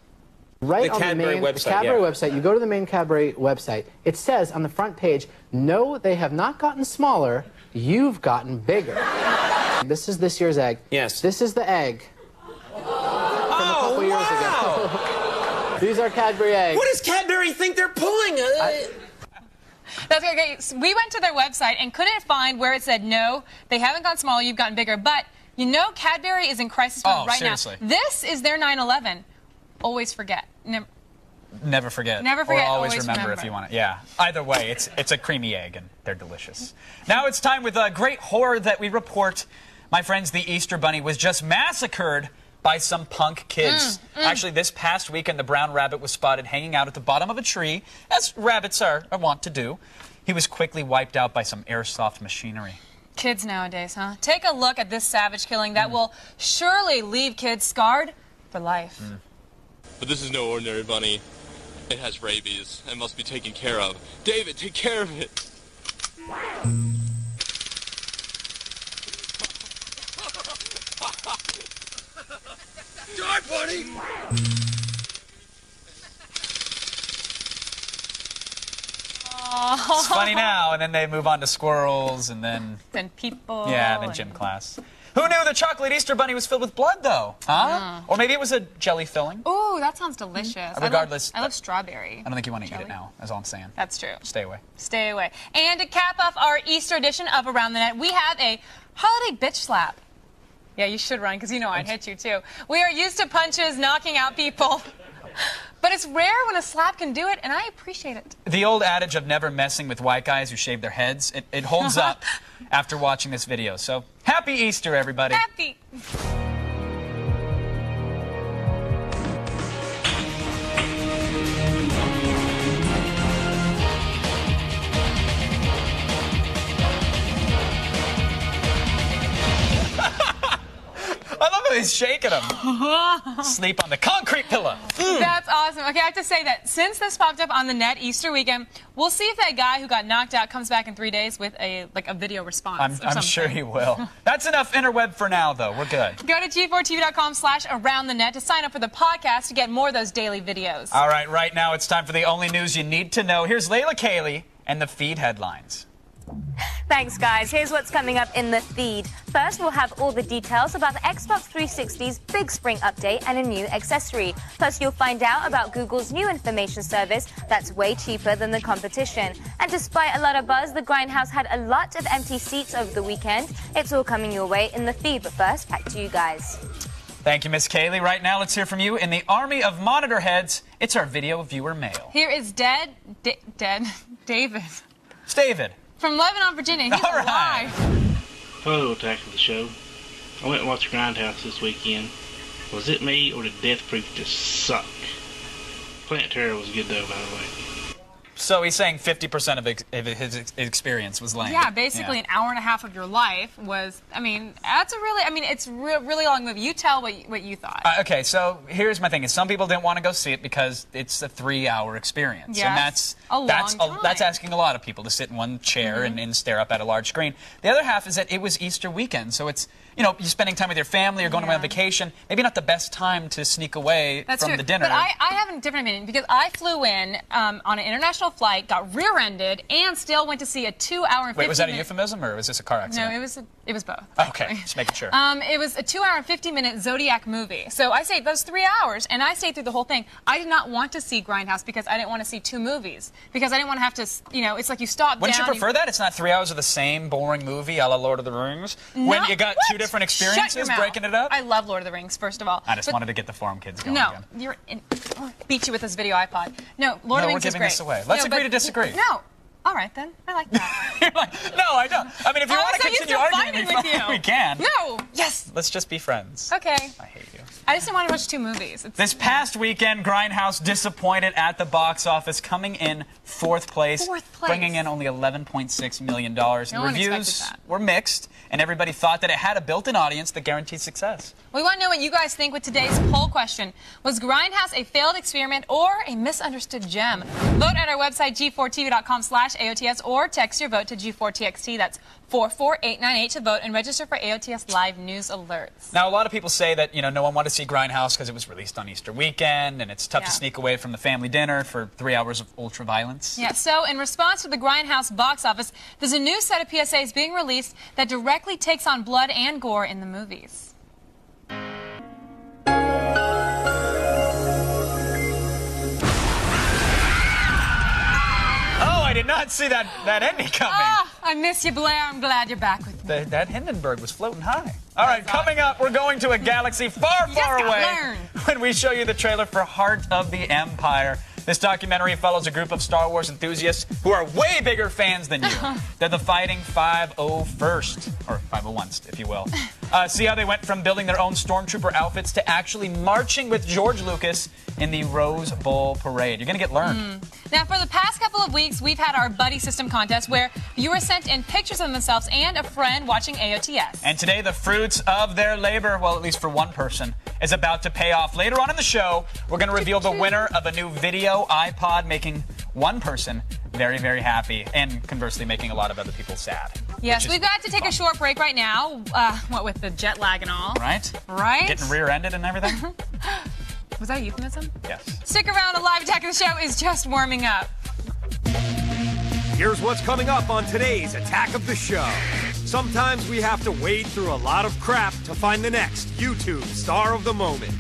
Right The on the Cadbury main website, Cadbury yeah. website, you go to the main Cadbury website. It says on the front page, "No, they have not gotten smaller. You've gotten bigger." This is this year's egg. Yes. This is the egg from a couple years ago. These are Cadbury eggs. What does Cadbury think they're pulling? That's okay. So we went to their website and couldn't find where it said, no, they haven't gotten smaller, you've gotten bigger. But you know Cadbury is in crisis mode right seriously. now. This is their 9/11. Always forget. Never forget. Never forget, Or always always remember if you want it. Yeah. Either way, it's a creamy egg, and they're delicious. Now it's time with a great horror that we report. My friends, the Easter Bunny was just massacred by some punk kids. Actually, this past weekend, the brown rabbit was spotted hanging out at the bottom of a tree, as rabbits are wont to do. He was quickly wiped out by some airsoft machinery. Kids nowadays, huh? Take a look at this savage killing that will surely leave kids scarred for life. But this is no ordinary bunny. It has rabies and must be taken care of. David, take care of it. Die, bunny! It's funny now, and then they move on to squirrels, and then people. Yeah, then gym class. Who knew the chocolate Easter bunny was filled with blood, though? Huh? Or maybe it was a jelly filling. Ooh, that sounds delicious. Regardless, I love strawberry. I don't think you want to eat it now. That's all I'm saying. That's true. Stay away. Stay away. And to cap off our Easter edition of Around the Net, we have a holiday bitch slap. Yeah, you should run, because you know I'd hit you, too. We are used to punches knocking out people. But it's rare when a slap can do it, and I appreciate it. The old adage of never messing with white guys who shave their heads, it holds up after watching this video. So, happy Easter, everybody. Happy. I love how he's shaking him. Sleep on the concrete pillow. That's awesome. Okay, I have to say that since this popped up on the net Easter weekend, we'll see if that guy who got knocked out comes back in 3 days with a video response. I'm sure he will. That's enough interweb for now, though. We're good. Go to G4TV.com/AroundTheNet to sign up for the podcast to get more of those daily videos. All right now it's time for the only news you need to know. Here's Layla Cayley and the feed headlines. Thanks, guys. Here's what's coming up in the feed. First, we'll have all the details about the Xbox 360's big spring update and a new accessory. Plus, you'll find out about Google's new information service that's way cheaper than the competition. And despite a lot of buzz, the Grindhouse had a lot of empty seats over the weekend. It's all coming your way in the feed, but first, back to you guys. Thank you, Miss Cayley. Right now, let's hear from you. In the army of monitor heads, it's our video viewer mail. Here is David. It's David. From Lebanon, Virginia. He's alive. Hello, Attack of the Show. I went and watched Grindhouse this weekend. Was it me, or did Death Proof just suck? Planet Terror was good, though, by the way. So he's saying 50% of his experience was lame. Yeah, basically an hour and a half of your life was, that's a really, it's a really long movie. You tell what you thought. Okay, so here's my thing. Is some people didn't want to go see it because it's a 3-hour experience. Yes, and that's a long time. That's asking a lot of people to sit in one chair and stare up at a large screen. The other half is that it was Easter weekend, so it's, you're spending time with your family or going away on vacation. Maybe not the best time to sneak away from the dinner. But I have a different opinion because I flew in on an international flight, got rear-ended, and still went to see a 2-hour and 15-minute... Wait, was that a euphemism or was this a car accident? No, it was both. Okay, just making sure. It was a 2-hour and 15-minute Zodiac movie. So I stayed those 3 hours, and I stayed through the whole thing. I did not want to see Grindhouse because I didn't want to see 2 movies. Because I didn't want to have to, it's like you stop down... Wouldn't you prefer that? It's not 3 hours of the same boring movie a la Lord of the Rings? When you got 2 different experiences breaking it up? I love Lord of the Rings, first of all. I just wanted to get the forum kids going No, again. beat you with this video iPod. No, Lord of the Rings is great. We're giving this away. Let's agree to disagree. No. All right, then. I like that. You're like, no, I don't. If you want to continue arguing with you, we can. No. Yes. Let's just be friends. Okay. I hate you. I just didn't want to watch 2 movies. This past weekend, Grindhouse disappointed at the box office, coming in 4th place, bringing in only $11.6 million. No one Reviews were mixed, and everybody thought that it had a built-in audience that guaranteed success. We want to know what you guys think with today's poll question. Was Grindhouse a failed experiment or a misunderstood gem? Vote at our website, g4tv.com/AOTS, or text your vote to G4TXT. That's 44898 to vote and register for AOTS Live News Alerts. Now, a lot of people say that, you know, no one wanted to see Grindhouse because it was released on Easter weekend, and it's tough to sneak away from the family dinner for 3 hours of ultra-violence. Yeah, so in response to the Grindhouse box office, there's a new set of PSAs being released that directly takes on blood and gore in the movies. I did not see that ending coming. Oh, I miss you, Blair. I'm glad you're back with me. That Hindenburg was floating high. All right, coming up, we're going to a galaxy far, far away when we show you the trailer for Heart of the Empire. This documentary follows a group of Star Wars enthusiasts who are way bigger fans than you. They're the Fighting 501st, or 501st, if you will. See how they went from building their own stormtrooper outfits to actually marching with George Lucas in the Rose Bowl parade. You're going to get learned. Now, for the past couple of weeks, we've had our Buddy System contest where viewers sent in pictures of themselves and a friend watching AOTS. And today, the fruits of their labor, well, at least for one person, is about to pay off. Later on in the show, we're going to reveal the winner of a new video iPod, making one person very, very happy, and conversely, making a lot of other people sad. Yes, we've got to take a short break right now, what with the jet lag and all. Right? Right? Getting rear-ended and everything? Was that a euphemism? Yes. Stick around, a live Attack of the Show is just warming up. Here's what's coming up on today's Attack of the Show. Sometimes we have to wade through a lot of crap to find the next YouTube star of the moment.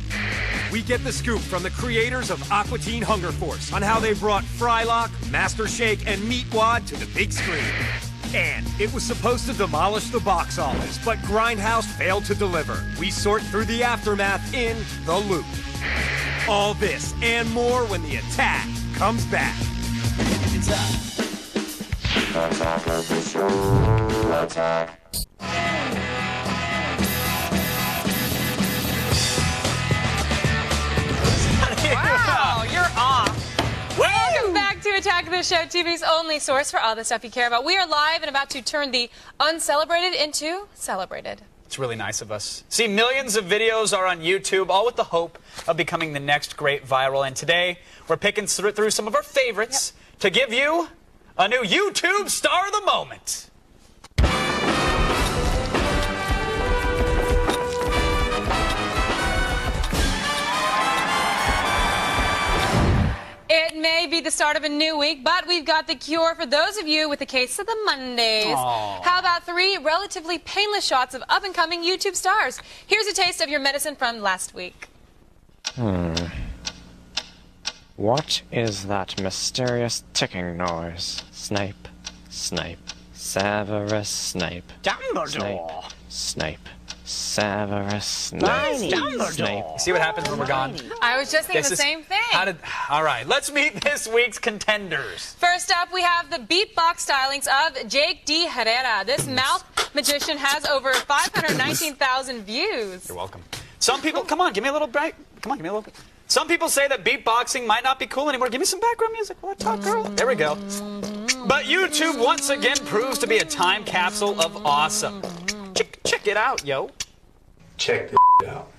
We get the scoop from the creators of Aqua Teen Hunger Force on how they brought Frylock, Master Shake, and Meatwad to the big screen. And it was supposed to demolish the box office, but Grindhouse failed to deliver. We sort through the aftermath in The Loop. All this and more when the attack comes back. Attack of the Show. Attack. Wow, you're off. Welcome back to Attack of the Show, TV's only source for all the stuff you care about. We are live and about to turn the uncelebrated into celebrated. It's really nice of us. See, millions of videos are on YouTube, all with the hope of becoming the next great viral. And today, we're picking through some of our favorites to give you a new YouTube star of the moment. It may be the start of a new week, but we've got the cure for those of you with the case of the Mondays. Aww. How about 3 relatively painless shots of up-and-coming YouTube stars? Here's a taste of your medicine from last week. What is that mysterious ticking noise? Snape, Snape, Severus Snape. Dumbledore. Snape, Severus Snape. Snape. See what happens when we're gone? I was just thinking the same thing. All right, let's meet this week's contenders. First up, we have the beatbox stylings of Jake D. Herrera. This mouth magician has over 519,000 views. You're welcome. Some people, come on, give me a little break. Come on, give me a little bit. Some people say that beatboxing might not be cool anymore. Give me some background music. What's up, girl? There we go. But YouTube once again proves to be a time capsule of awesome. Check it out, yo. Check this out.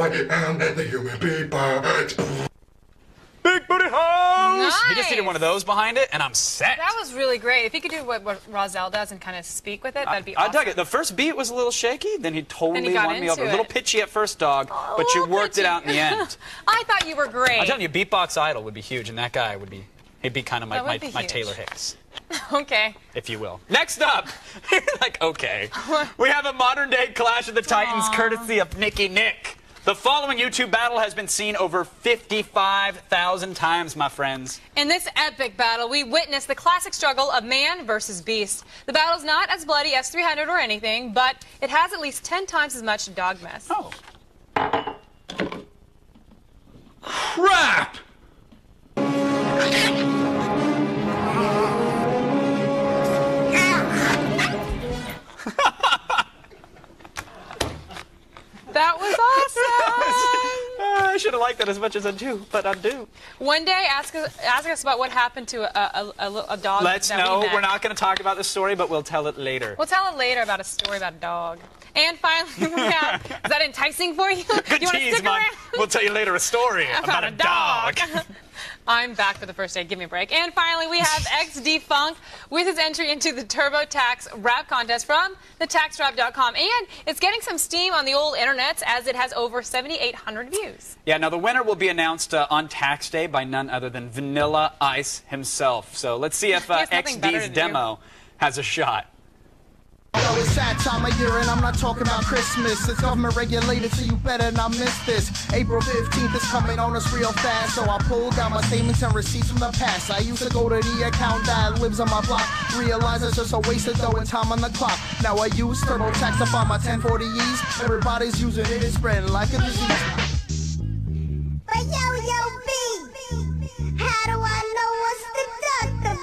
I am the human beatbox. Big Booty House! Nice. He just needed one of those behind it, and I'm set. That was really great. If he could do what Rozelle does and kind of speak with it, that'd be awesome. I dug it. The first beat was a little shaky, then he totally got won me over. A into little it. pitchy at first, dog, but you worked it out in the end. I thought you were great. I'm telling you, Beatbox Idol would be huge, and that guy would be, he'd be kind of That my would be huge. Taylor Hicks, Okay. if you will. Next up, like, okay, we have a modern-day Clash of the Titans, courtesy of Nicky Nick. The following YouTube battle has been seen over 55,000 times, my friends. In this epic battle, we witnessed the classic struggle of man versus beast. The battle's not as bloody as 300 or anything, but it has at least 10 times as much dog mess. Oh. Crap! That was to like that as much as I do, but I do. One day, ask us about what happened to a dog. Let's that know. we met. We're not going to talk about the story, but we'll tell it later. We'll tell it later about a story about a dog. And finally, we have, is that enticing for you? Good You want to tease, stick Mom. around? We'll tell you later a story about a dog. I'm back for the first day. Give me a break. And finally, we have XD Funk with his entry into the TurboTax rap contest from thetaxrap.com. And it's getting some steam on the old internets as it has over 7,800 views. Yeah, now the winner will be announced on tax day by none other than Vanilla Ice himself. So let's see if XD's demo has a shot. Yo, it's that time of year and I'm not talking about Christmas. It's government regulated, so you better not miss this. April 15th is coming on us real fast, so I pulled down my statements and receipts from the past. I used to go to the account that lives on my block, realize it's just a waste of dough and time on the clock. Now I use TurboTax to find my 1040Es. Everybody's using it, it's spreading like a disease. But yo, B, how do I know what's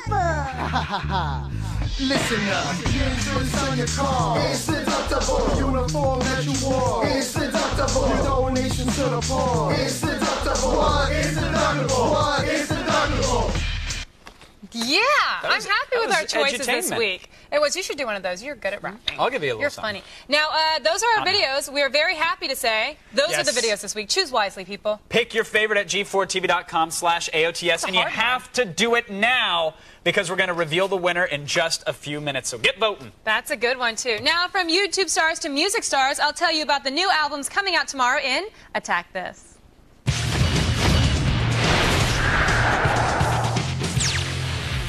deductible? Listen up, the insurance on your car, it's deductible. Uniform that you wore, it's deductible. Your donation to the poor, it's deductible. What? It's deductible. What? It's deductible. Yeah, I'm happy with our choices this edutainment. week. It was. You should do one of those. You're good at rapping. I'll give you a little You're something. funny. Now, those are our videos. We are very happy to say those are the videos this week. Choose wisely, people. Pick your favorite at g4tv.com/AOTS, and you have to do it now because we're going to reveal the winner in just a few minutes. So get voting. That's a good one, too. Now, from YouTube stars to music stars, I'll tell you about the new albums coming out tomorrow in Attack This.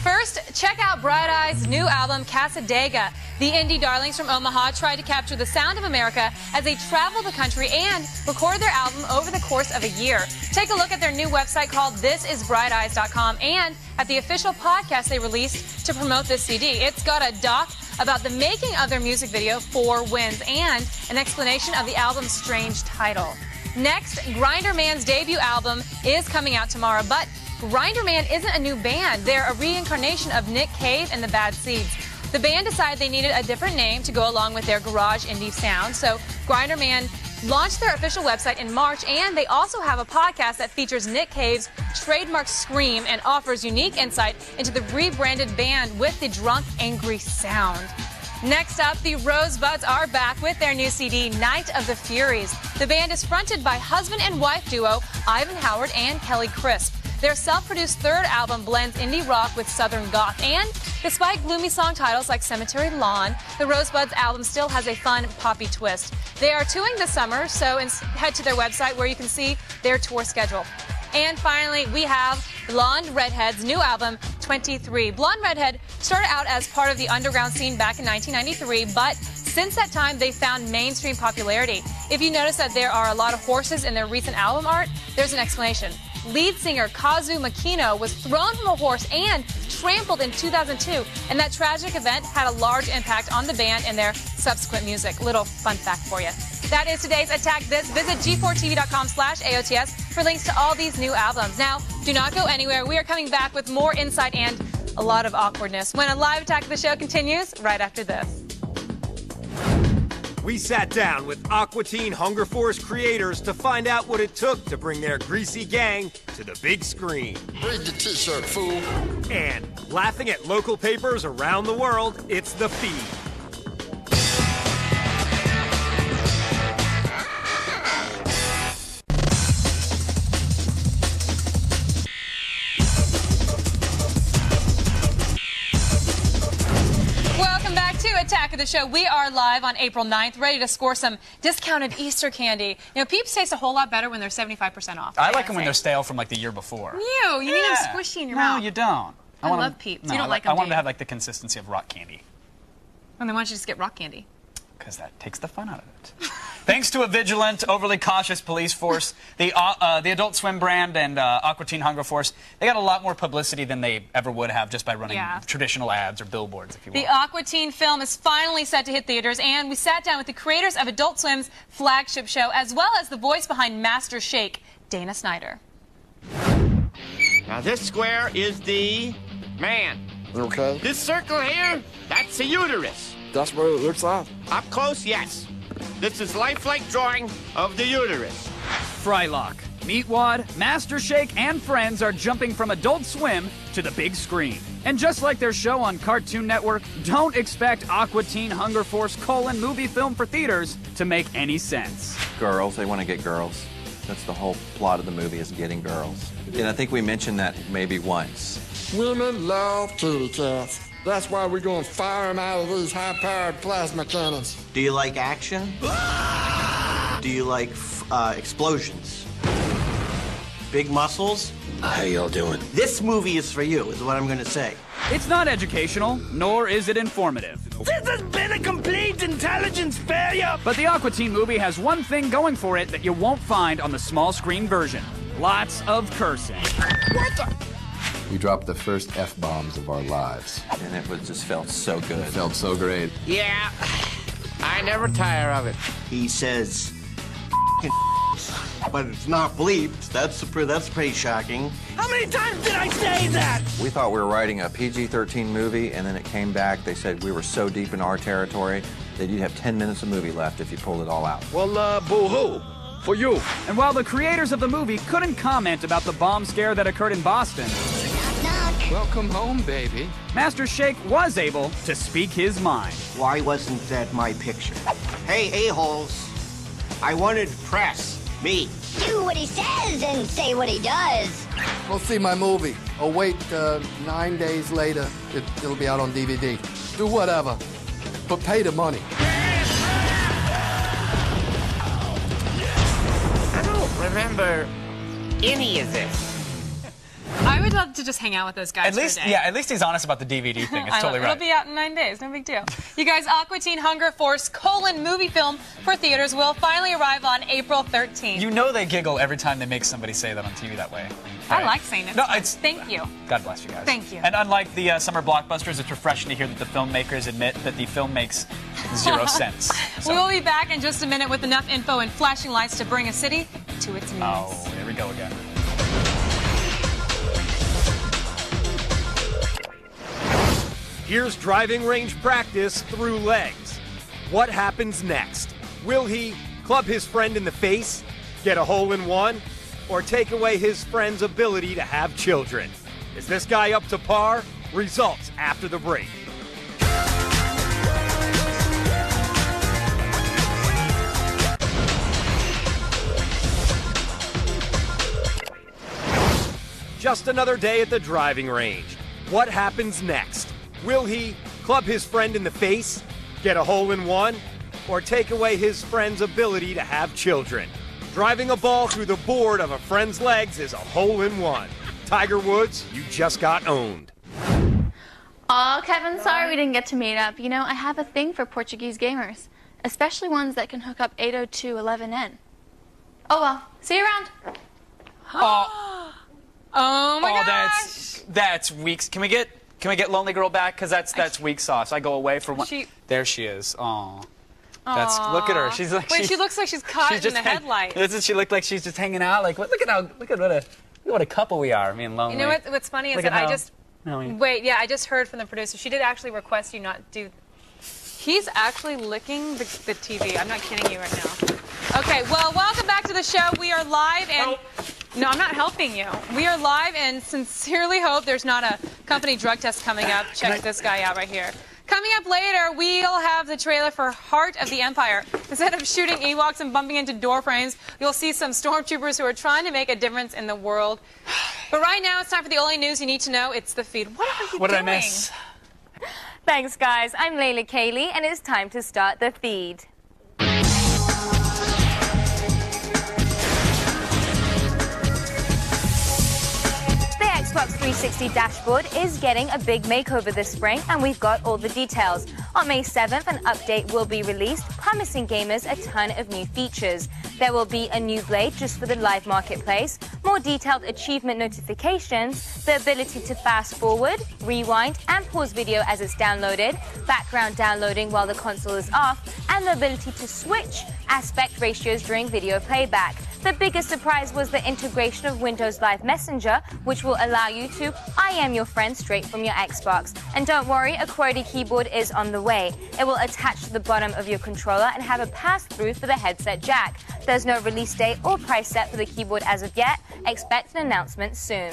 First, check out Bright Eye's new album, Casadega. The indie darlings from Omaha tried to capture the sound of America as they traveled the country and recorded their album over the course of a year. Take a look at their new website called thisisbrighteyes.com and at the official podcast they released to promote this CD. It's got a doc about the making of their music video, 4 Winds, and an explanation of the album's strange title. Next, Grinder Man's debut album is coming out tomorrow, but Grinder Man isn't a new band. They're a reincarnation of Nick Cave and the Bad Seeds. The band decided they needed a different name to go along with their garage indie sound, so Grinder Man launched their official website in March, and they also have a podcast that features Nick Cave's trademark scream and offers unique insight into the rebranded band with the drunk, angry sound. Next up, the Rosebuds are back with their new CD, Night of the Furies. The band is fronted by husband and wife duo Ivan Howard and Kelly Crisp. Their self-produced third album blends indie rock with southern goth, and despite gloomy song titles like Cemetery Lawn, the Rosebuds album still has a fun, poppy twist. They are touring this summer, so head to their website where you can see their tour schedule. And finally, we have Blonde Redhead's new album, 23. Blonde Redhead started out as part of the underground scene back in 1993, but since that time, they found mainstream popularity. If you notice that there are a lot of horses in their recent album art, there's an explanation. Lead singer Kazu Makino was thrown from a horse and trampled in 2002, and that tragic event had a large impact on the band and their subsequent music. Little fun fact for you. That is today's Attack This. Visit g4tv.com/AOTS for links to all these new albums. Now, do not go anywhere. We are coming back with more insight and a lot of awkwardness when a live Attack of the Show continues right after this. We sat down with Aqua Teen Hunger Force creators to find out what it took to bring their greasy gang to the big screen. Read the t-shirt, fool. And laughing at local papers around the world, it's The Feed. Attack of the Show. We are live on April 9th, ready to score some discounted Easter candy. You know, Peeps taste a whole lot better when they're 75% off. I like them when they're stale from like the year before. You need them squishy in your mouth. No, you don't. I love Peeps. No, you don't like them, I want them do to have like the consistency of rock candy. And then why don't you just get rock candy? Because that takes the fun out of it. Thanks to a vigilant, overly cautious police force, the Adult Swim brand and Aqua Teen Hunger Force, they got a lot more publicity than they ever would have just by running traditional ads or billboards, if you will. The Aqua Teen film is finally set to hit theaters, and we sat down with the creators of Adult Swim's flagship show, as well as the voice behind Master Shake, Dana Snyder. Now this square is the man. Okay. This circle here, that's the uterus. That's what it looks like. Up close, yes. This is lifelike drawing of the uterus. Frylock, Meatwad, Master Shake, and friends are jumping from Adult Swim to the big screen. And just like their show on Cartoon Network, don't expect Aqua Teen Hunger Force : movie film for theaters to make any sense. Girls, they want to get girls. That's the whole plot of the movie, is getting girls. And I think we mentioned that maybe once. Women love kitty cats. That's why we're going to fire them out of these high-powered plasma cannons. Do you like action? Do you like explosions? Big muscles? How y'all doing? This movie is for you, is what I'm going to say. It's not educational, nor is it informative. This has been a complete intelligence failure! But the Aqua Teen movie has one thing going for it that you won't find on the small screen version. Lots of cursing. What the? We dropped the first F-bombs of our lives. And it just felt so good. It felt so great. Yeah, I never tire of it. He says, but it's not bleeped. That's pretty shocking. How many times did I say that? We thought we were writing a PG-13 movie, and then it came back. They said we were so deep in our territory that you'd have 10 minutes of movie left if you pulled it all out. Well, boo-hoo. For you. And while the creators of the movie couldn't comment about the bomb scare that occurred in Boston, Welcome home, baby. Master Shake was able to speak his mind. Why wasn't that my picture? Hey, a-holes. I wanted press. Me. Do what he says and say what he does. We'll see my movie. Oh, wait, 9 days later, it'll be out on DVD. Do whatever, but pay the money. I don't remember any of this. I would love to just hang out with those guys At least, for a day. yeah, at least he's honest about the DVD thing. It's totally right. It'll be out in 9 days. No big deal. You guys, Aqua Teen Hunger Force : movie film for theaters will finally arrive on April 13th. You know they giggle every time they make somebody say that on TV that way. I like saying it. No, it's... Thank you. God bless you guys. Thank you. And unlike the summer blockbusters, it's refreshing to hear that the filmmakers admit that the film makes 0 sense. So. We will be back in just a minute with enough info and flashing lights to bring a city to its knees. Oh, here we go again. Here's driving range practice through legs. What happens next? Will he club his friend in the face, get a hole-in-one, or take away his friend's ability to have children? Is this guy up to par? Results after the break. Just another day at the driving range. What happens next? Will he club his friend in the face, get a hole-in-one, or take away his friend's ability to have children? Driving a ball through the board of a friend's legs is a hole-in-one. Tiger Woods, you just got owned. Aw, Kevin, sorry we didn't get to meet up. You know, I have a thing for Portuguese gamers, especially ones that can hook up 802.11n. Oh well, see you around. Oh my gosh. That's weak. Can we get Lonely Girl back? Because that's weak sauce. I go away for one. There she is. Aw. Look at her. She's like. Wait, she looks like she's caught in the headlight. Doesn't she look like she's just hanging out? Like look at what a couple we are. Me and Lonely. You know what's funny is that I just I just heard from the producer. She did actually request you not do. He's actually licking the TV. I'm not kidding you right now. Okay, well, welcome back to the show. We are live and. No, I'm not helping you. We are live and sincerely hope there's not a company drug test coming up. Check this guy out right here. Coming up later, we'll have the trailer for Heart of the Empire. Instead of shooting Ewoks and bumping into door frames, you'll see some stormtroopers who are trying to make a difference in the world. But right now, it's time for the only news you need to know. It's the feed. What are you doing? What did I miss? Thanks, guys. I'm Layla Kaylee, and it's time to start the feed. Xbox 360 dashboard is getting a big makeover this spring, and we've got all the details. On May 7th, an update will be released, promising gamers a ton of new features. There will be a new blade just for the live marketplace, more detailed achievement notifications, the ability to fast forward, rewind, and pause video as it's downloaded, background downloading while the console is off, and the ability to switch aspect ratios during video playback. The biggest surprise was the integration of Windows Live Messenger, which will allow you to IM your friends straight from your Xbox. And don't worry, a QWERTY keyboard is on the way. It will attach to the bottom of your controller and have a pass-through for the headset jack. There's no release date or price set for the keyboard as of yet. Expect an announcement soon.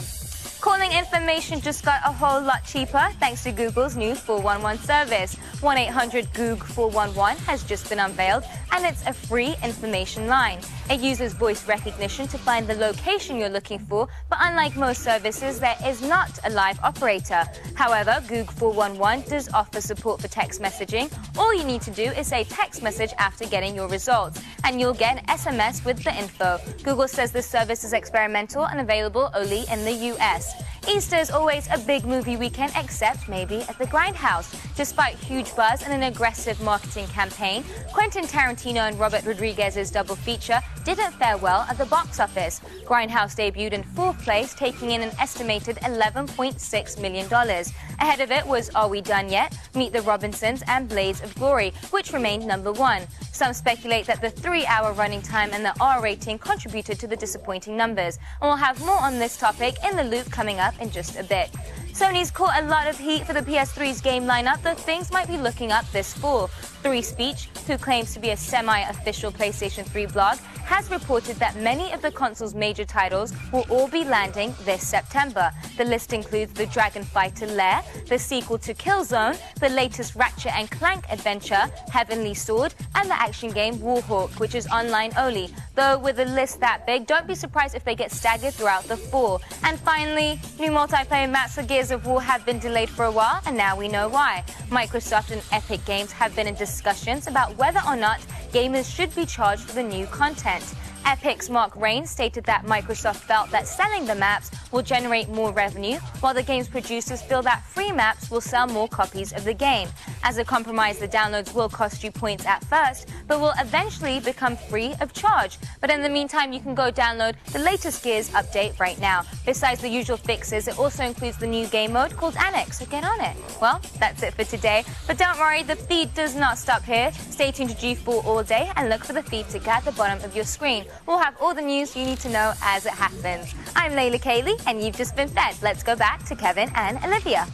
Calling information just got a whole lot cheaper thanks to Google's new 411 service. 1-800-GOOG-411 has just been unveiled, and it's a free information line. It uses voice recognition to find the location you're looking for, but unlike most services, there is not a live operator. However, Goog 411 does offer support for text messaging. All you need to do is say text message after getting your results, and you'll get an SMS with the info. Google says this service is experimental and available only in the US. Easter is always a big movie weekend, except maybe at the Grindhouse. Despite huge buzz and an aggressive marketing campaign, Quentin Tarantino and Robert Rodriguez's double feature didn't fare well at the box office. Grindhouse debuted in 4th place, taking in an estimated $11.6 million. Ahead of it was Are We Done Yet?, Meet the Robinsons, and Blades of Glory, which remained number 1. Some speculate that the 3-hour running time and the R rating contributed to the disappointing numbers. And we'll have more on this topic in The Loop coming up in just a bit. Sony's caught a lot of heat for the PS3's game lineup, though things might be looking up this fall. 3Speech, who claims to be a semi-official PlayStation 3 blog, has reported that many of the console's major titles will all be landing this September. The list includes the Dragon Fighter Lair, the sequel to Killzone, the latest Ratchet & Clank adventure, Heavenly Sword, and the action game Warhawk, which is online only. Though with a list that big, don't be surprised if they get staggered throughout the fall. And finally, new multiplayer maps for Gears of War have been delayed for a while, and now we know why. Microsoft and Epic Games have been in discussions about whether or not gamers should be charged for the new content. Epic's Mark Rain stated that Microsoft felt that selling the maps will generate more revenue, while the game's producers feel that free maps will sell more copies of the game. As a compromise, the downloads will cost you points at first, but will eventually become free of charge. But in the meantime, you can go download the latest Gears update right now. Besides the usual fixes, it also includes the new game mode called Annex, so get on it. Well, that's it for today, but don't worry, the feed does not stop here. Stay tuned to G4 all day and look for the feed ticker at the bottom of your screen. We'll have all the news you need to know as it happens. I'm Layla Kaylee, and you've just been fed. Let's go back to Kevin and Olivia.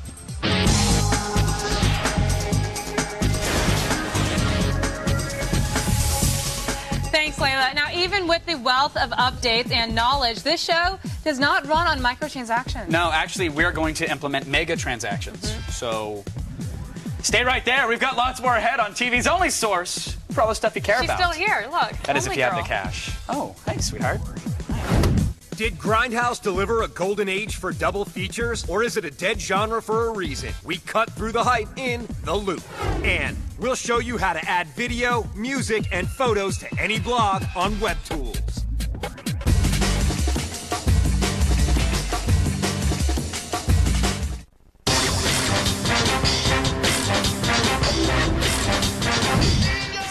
Thanks, Layla. Now, even with the wealth of updates and knowledge, this show does not run on microtransactions. No, actually, we're going to implement mega transactions. So stay right there. We've got lots more ahead on TV's only source for all the stuff you care about. She's still here. Look. That is if you have the cash. Oh, thanks, sweetheart. Did Grindhouse deliver a golden age for double features, or is it a dead genre for a reason? We cut through the hype in The Loop. And we'll show you how to add video, music, and photos to any blog on WebTools.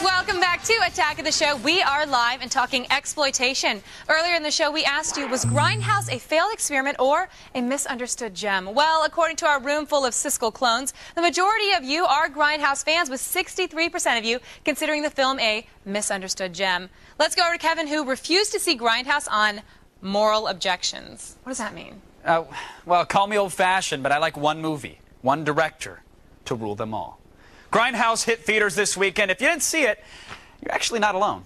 Welcome back to Attack of the Show. We are live and talking exploitation. Earlier in the show, we asked you, was Grindhouse a failed experiment or a misunderstood gem? Well, according to our room full of Siskel clones, the majority of you are Grindhouse fans, with 63% of you considering the film a misunderstood gem. Let's go over to Kevin, who refused to see Grindhouse on moral objections. What does that mean? Well, call me old-fashioned, but I like one movie, one director to rule them all. Grindhouse hit theaters this weekend. If you didn't see it, you're actually not alone.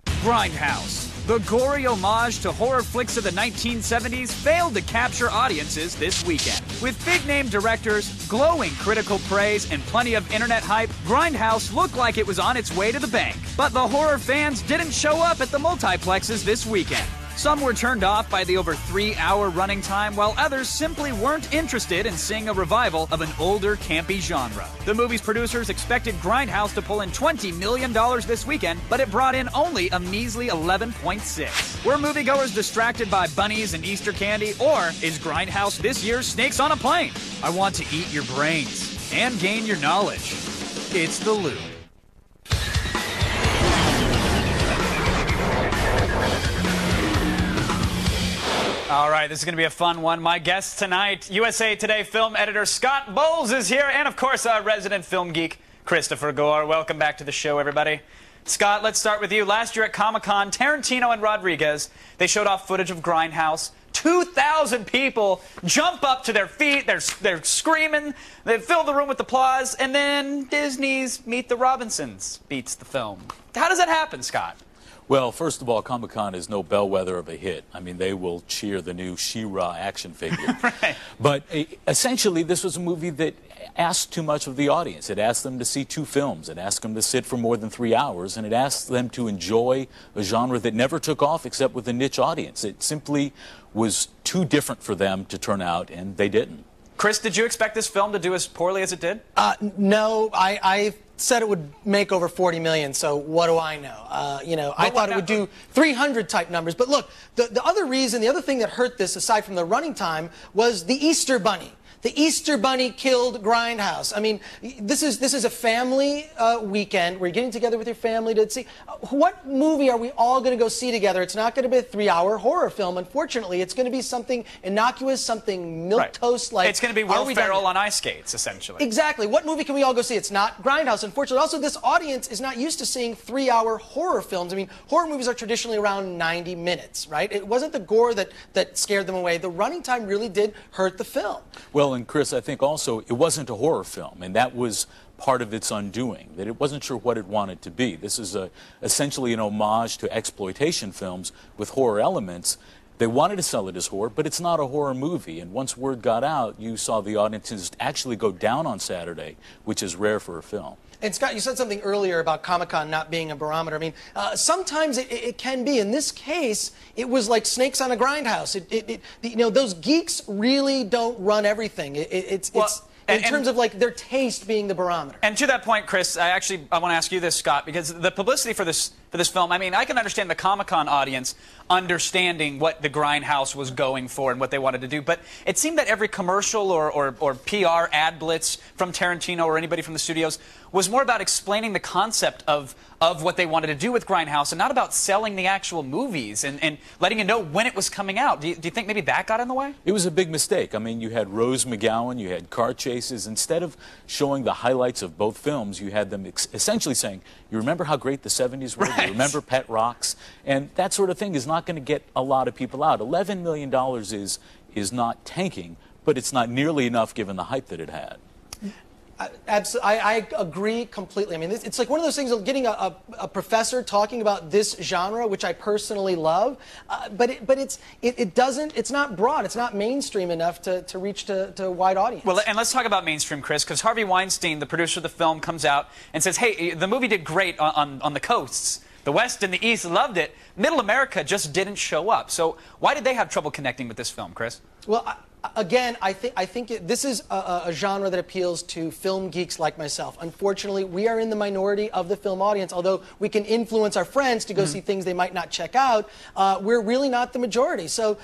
Grindhouse, the gory homage to horror flicks of the 1970s, failed to capture audiences this weekend. With big-name directors, glowing critical praise, and plenty of internet hype, Grindhouse looked like it was on its way to the bank. But the horror fans didn't show up at the multiplexes this weekend. Some were turned off by the over 3-hour running time, while others simply weren't interested in seeing a revival of an older, campy genre. The movie's producers expected Grindhouse to pull in $20 million this weekend, but it brought in only a measly 11.6. Were moviegoers distracted by bunnies and Easter candy, or is Grindhouse this year's Snakes on a Plane? I want to eat your brains and gain your knowledge. It's The Loop. All right, this is going to be a fun one. My guest tonight, USA Today film editor Scott Bowles is here, and of course, our resident film geek, Christopher Gore. Welcome back to the show, everybody. Scott, let's start with you. Last year at Comic-Con, Tarantino and Rodriguez, they showed off footage of Grindhouse. 2,000 people jump up to their feet, they're screaming, they fill the room with applause, and then Disney's Meet the Robinsons beats the film. How does that happen, Scott? Well, first of all, Comic-Con is no bellwether of a hit. I mean, they will cheer the new She-Ra action figure. Right. But essentially, this was a movie that asked too much of the audience. It asked them to see 2 films. It asked them to sit for more than 3 hours. And it asked them to enjoy a genre that never took off except with a niche audience. It simply was too different for them to turn out, and they didn't. Chris, did you expect this film to do as poorly as it did? No, I said it would make over 40 million, so what do I know? You know, I thought it would do 300 type numbers. But look, the other thing that hurt this, aside from the running time, was the Easter Bunny. The Easter Bunny killed Grindhouse. I mean, this is a family weekend where you're getting together with your family to see. What movie are we all going to go see together? It's not going to be a 3-hour horror film, unfortunately. It's going to be something innocuous, something milquetoast-like. It's going to be Will Ferrell on ice skates, essentially. Exactly. What movie can we all go see? It's not Grindhouse, unfortunately. Also, this audience is not used to seeing 3-hour horror films. I mean, horror movies are traditionally around 90 minutes, right? It wasn't the gore that scared them away. The running time really did hurt the film. Well, and Chris, I think also it wasn't a horror film, and that was part of its undoing, that it wasn't sure what it wanted to be. This is essentially an homage to exploitation films with horror elements. They wanted to sell it as horror, but it's not a horror movie. And once word got out, you saw the audiences actually go down on Saturday, which is rare for a film. And Scott, you said something earlier about Comic-Con not being a barometer. I mean, sometimes it can be. In this case, it was like snakes on a grindhouse. You know, those geeks really don't run everything. It's in terms of like their taste being the barometer. And to that point, Chris, I want to ask you this, Scott, because the publicity for this film, I mean, I can understand the Comic-Con audience understanding what the Grindhouse was going for and what they wanted to do, but it seemed that every commercial or PR ad blitz from Tarantino or anybody from the studios was more about explaining the concept of what they wanted to do with Grindhouse and not about selling the actual movies and letting you know when it was coming out. Do you think maybe that got in the way? It was a big mistake. I mean, you had Rose McGowan, you had car chases. Instead of showing the highlights of both films, you had them essentially saying, you remember how great the 70s were? Right. You remember Pet Rocks? And that sort of thing is not going to get a lot of people out. $11 million is not tanking, but it's not nearly enough given the hype that it had. I agree completely. I mean, it's like one of those things of getting a professor talking about this genre, which I personally love, but it's not broad. It's not mainstream enough to reach to a wide audience. Well, and let's talk about mainstream, Chris, because Harvey Weinstein, the producer of the film, comes out and says, hey, the movie did great on the coasts. The West and the East loved it. Middle America just didn't show up. So why did they have trouble connecting with this film, Chris? Well, again, I think this is a genre that appeals to film geeks like myself. Unfortunately, we are in the minority of the film audience. Although we can influence our friends to go see things they might not check out, we're really not the majority. So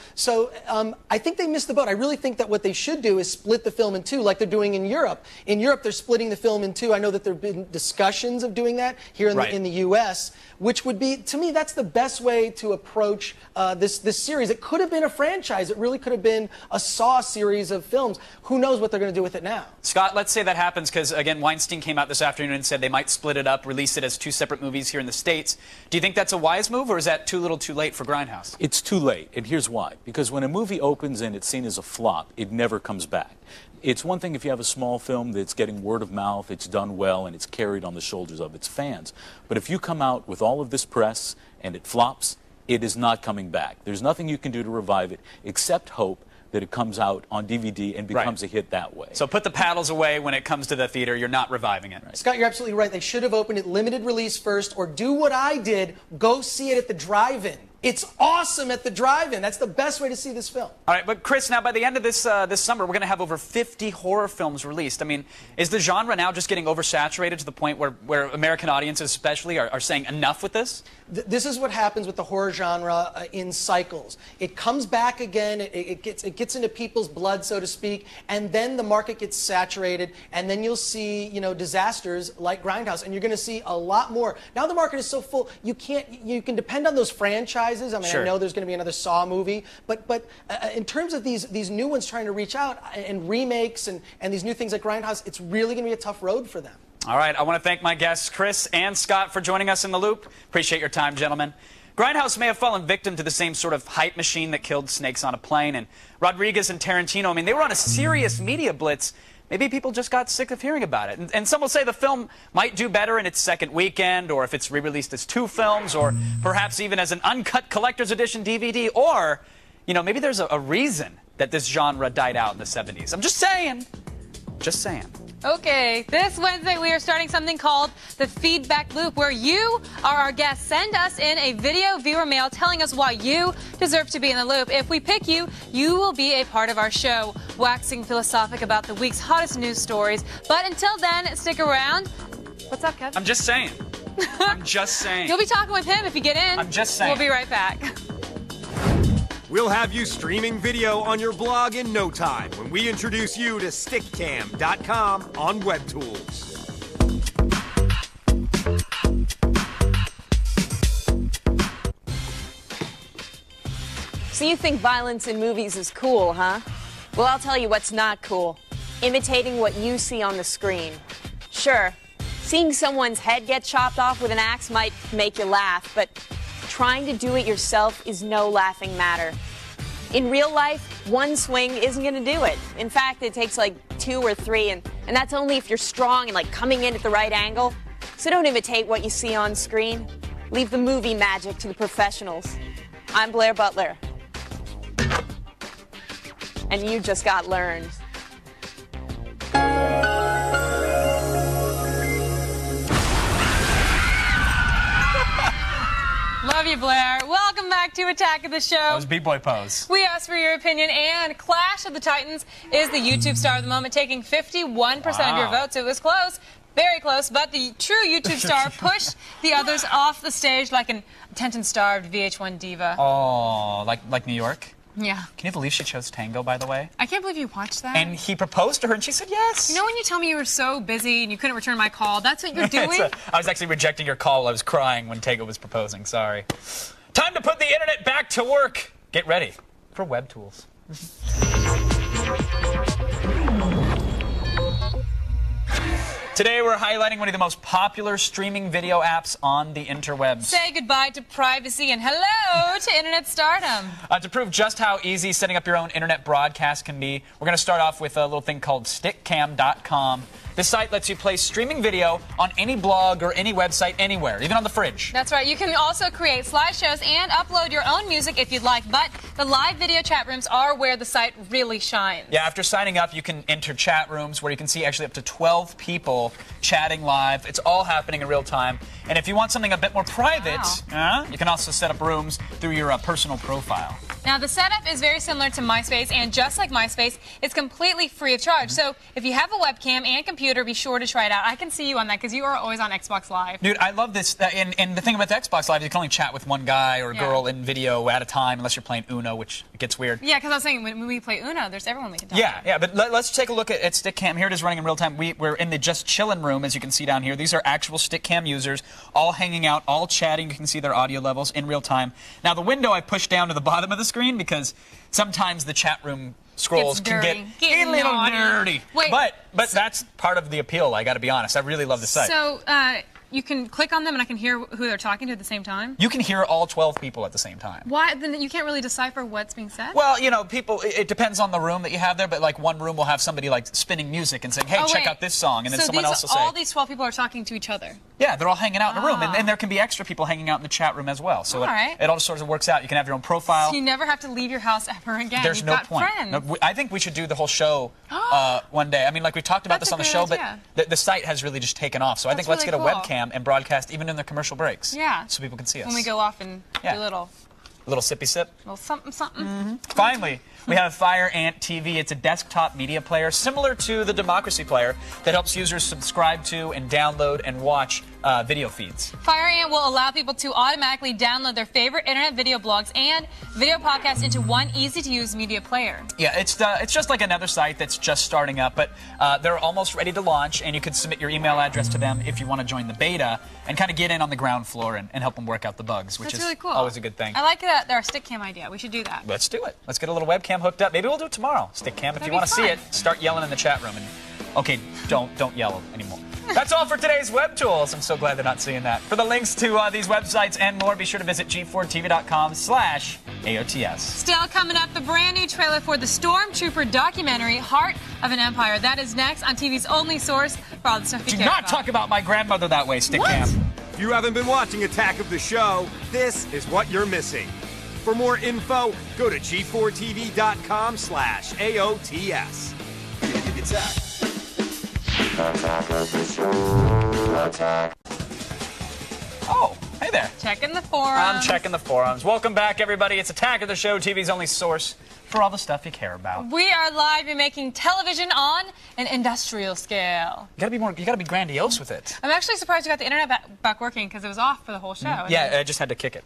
I think they missed the boat. I really think that what they should do is split the film in two, like they're doing in Europe. In Europe, they're splitting the film in two. I know that there have been discussions of doing that here in the U.S., which would be, to me, that's the best way to approach this series. It could have been a franchise. It really could have been a Saw series of films. Who knows what they're going to do with it now? Scott, let's say that happens because, again, Weinstein came out this afternoon and said they might split it up, release it as 2 separate movies here in the States. Do you think that's a wise move, or is that too little too late for Grindhouse? It's too late, and here's why. Because when a movie opens and it's seen as a flop, it never comes back. It's one thing if you have a small film that's getting word of mouth, it's done well, and it's carried on the shoulders of its fans. But if you come out with all of this press and it flops, it is not coming back. There's nothing you can do to revive it except hope that it comes out on DVD and becomes a hit that way. So put the paddles away when it comes to the theater. You're not reviving it. Right. Scott, you're absolutely right. They should have opened it limited release first, or do what I did, go see it at the drive-in. It's awesome at the drive-in. That's the best way to see this film. All right, but Chris, now by the end of this summer, we're going to have over 50 horror films released. I mean, is the genre now just getting oversaturated to the point where American audiences especially are saying enough with this? This is what happens with the horror genre in cycles. It comes back again, it gets into people's blood, so to speak, and then the market gets saturated, and then you'll see, disasters like Grindhouse, and you're going to see a lot more. Now the market is so full, you can depend on those franchises. I mean, sure. I know there's going to be another Saw movie, but in terms of these new ones trying to reach out and remakes and these new things like Grindhouse, it's really going to be a tough road for them. All right, I want to thank my guests, Chris and Scott, for joining us in The Loop. Appreciate your time, gentlemen. Grindhouse may have fallen victim to the same sort of hype machine that killed Snakes on a Plane, and Rodriguez and Tarantino, I mean, they were on a serious media blitz. maybe people just got sick of hearing about it. And some will say the film might do better in its second weekend, or if it's re-released as 2 films, or perhaps even as an uncut collector's edition DVD, or, you know, maybe there's a reason that this genre died out in the 70s. I'm just saying. Just saying. Okay, this Wednesday we are starting something called the Feedback Loop, where you are our guest. Send us in a video viewer mail telling us why you deserve to be in the loop. If we pick you, you will be a part of our show, waxing philosophic about the week's hottest news stories. But until then, stick around. What's up, Kevin? I'm just saying. I'm just saying. You'll be talking with him if you get in. I'm just saying. We'll be right back. We'll have you streaming video on your blog in no time when we introduce you to stickcam.com on WebTools. So you think violence in movies is cool, huh? Well, I'll tell you what's not cool. Imitating what you see on the screen. Sure, seeing someone's head get chopped off with an axe might make you laugh, but trying to do it yourself is no laughing matter. In real life, one swing isn't going to do it. In fact, it takes like 2 or 3, and that's only if you're strong and like coming in at the right angle. So don't imitate what you see on screen. Leave the movie magic to the professionals. I'm Blair Butler. And you just got learned. Love you, Blair. Welcome back to Attack of the Show. That was B-Boy Pose. We asked for your opinion, and Clash of the Titans is the YouTube star of the moment, taking 51% of your votes. It was close, very close, but the true YouTube star pushed the others off the stage like an attention-starved VH1 diva. Oh, like New York? Yeah. Can you believe she chose tango, by the way? I can't believe you watched that. And he proposed to her, and she said yes. You know when you tell me you were so busy and you couldn't return my call? That's what you're doing? I was actually rejecting your call while I was crying when Tango was proposing. Sorry. Time to put the internet back to work. Get ready for WebTools. Today we're highlighting one of the most popular streaming video apps on the interwebs. Say goodbye to privacy and hello to internet stardom. To prove just how easy setting up your own internet broadcast can be, we're going to start off with a little thing called stickcam.com. This site lets you play streaming video on any blog or any website anywhere, even on the fridge. That's right. You can also create slideshows and upload your own music if you'd like, but the live video chat rooms are where the site really shines. Yeah, after signing up, you can enter chat rooms where you can see actually up to 12 people chatting live. It's all happening in real time. And if you want something a bit more private, you can also set up rooms through your personal profile. Now, the setup is very similar to MySpace, and just like MySpace, it's completely free of charge. So if you have a webcam and computer, be sure to try it out. I can see you on that because you are always on Xbox Live. Dude, I love this. And the thing about the Xbox Live is you can only chat with one guy or girl in video at a time, unless you're playing Uno, which gets weird. Yeah, because I was saying when we play Uno, there's everyone we can talk to. Yeah, but let's take a look at Stickcam. Here it is running in real time. We're in the Just Chillin' room, as you can see down here. These are actual Stickcam users, all hanging out, all chatting. You can see their audio levels in real time. Now, the window I pushed down to the bottom of the screen because sometimes the chat room scrolls can get a little dirty. Wait, but that's part of the appeal, I got to be honest. I really love the site. So, you can click on them and I can hear who they're talking to at the same time? You can hear all 12 people at the same time. Why? Then you can't really decipher what's being said? Well, you know, people, it depends on the room that you have there, but like one room will have somebody like spinning music and saying, hey, check out this song, and then someone else will say. All these 12 people are talking to each other? Yeah, they're all hanging out in a room, and there can be extra people hanging out in the chat room as well. So it all sort of works out. You can have your own profile. So you never have to leave your house ever again. There's You've no got point. Friends. No, I think we should do the whole show one day. I mean, like we talked about this on the show, but the site has really just taken off. So I think let's get a webcam and broadcast even in the commercial breaks. Yeah. So people can see us. When we go off and do a little sippy sip. A little something, something. Finally, we have Fire Ant TV. It's a desktop media player similar to the Democracy Player that helps users subscribe to and download and watch video feeds. Fire Ant will allow people to automatically download their favorite internet video blogs and video podcasts into one easy-to-use media player. Yeah, it's just like another site that's just starting up, but they're almost ready to launch, and you can submit your email address to them if you want to join the beta and kind of get in on the ground floor and help them work out the bugs, which That's is really cool. always a good thing. I like our Stickcam idea. We should do that. Let's do it. Let's get a little webcam hooked up. Maybe we'll do it tomorrow. Stickcam. If you want to see it, start yelling in the chat room. And okay, don't yell anymore. That's all for today's web tools. I'm so glad they're not seeing that. For the links to these websites and more, be sure to visit g4tv.com/AOTS. Still coming up, the brand new trailer for the Stormtrooper documentary, Heart of an Empire. That is next on TV's only source for all the stuff you Do care not about. talk about my grandmother that way, Stickcam. If you haven't been watching Attack of the Show, this is what you're missing. For more info, go to g4tv.com/AOTS. Attack of the Show. Attack. Oh, hey there. Checking the forums. I'm checking the forums. Welcome back, everybody. It's Attack of the Show, TV's only source for all the stuff you care about. We are live and making television on an industrial scale. You gotta be grandiose with it. I'm actually surprised you got the internet back working because it was off for the whole show. Yeah, I just had to kick it.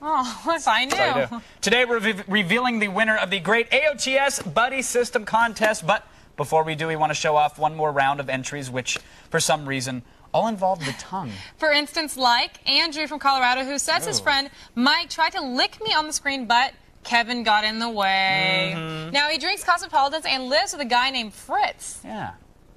Oh, if I knew. That's all you do. Today we're revealing the winner of the great AOTS Buddy System Contest, but before we do, we want to show off one more round of entries, which, for some reason, all involve the tongue. For instance, like Andrew from Colorado, who says his friend Mike tried to lick me on the screen, but Kevin got in the way. Now, he drinks Cosmopolitans and lives with a guy named Fritz. Yeah.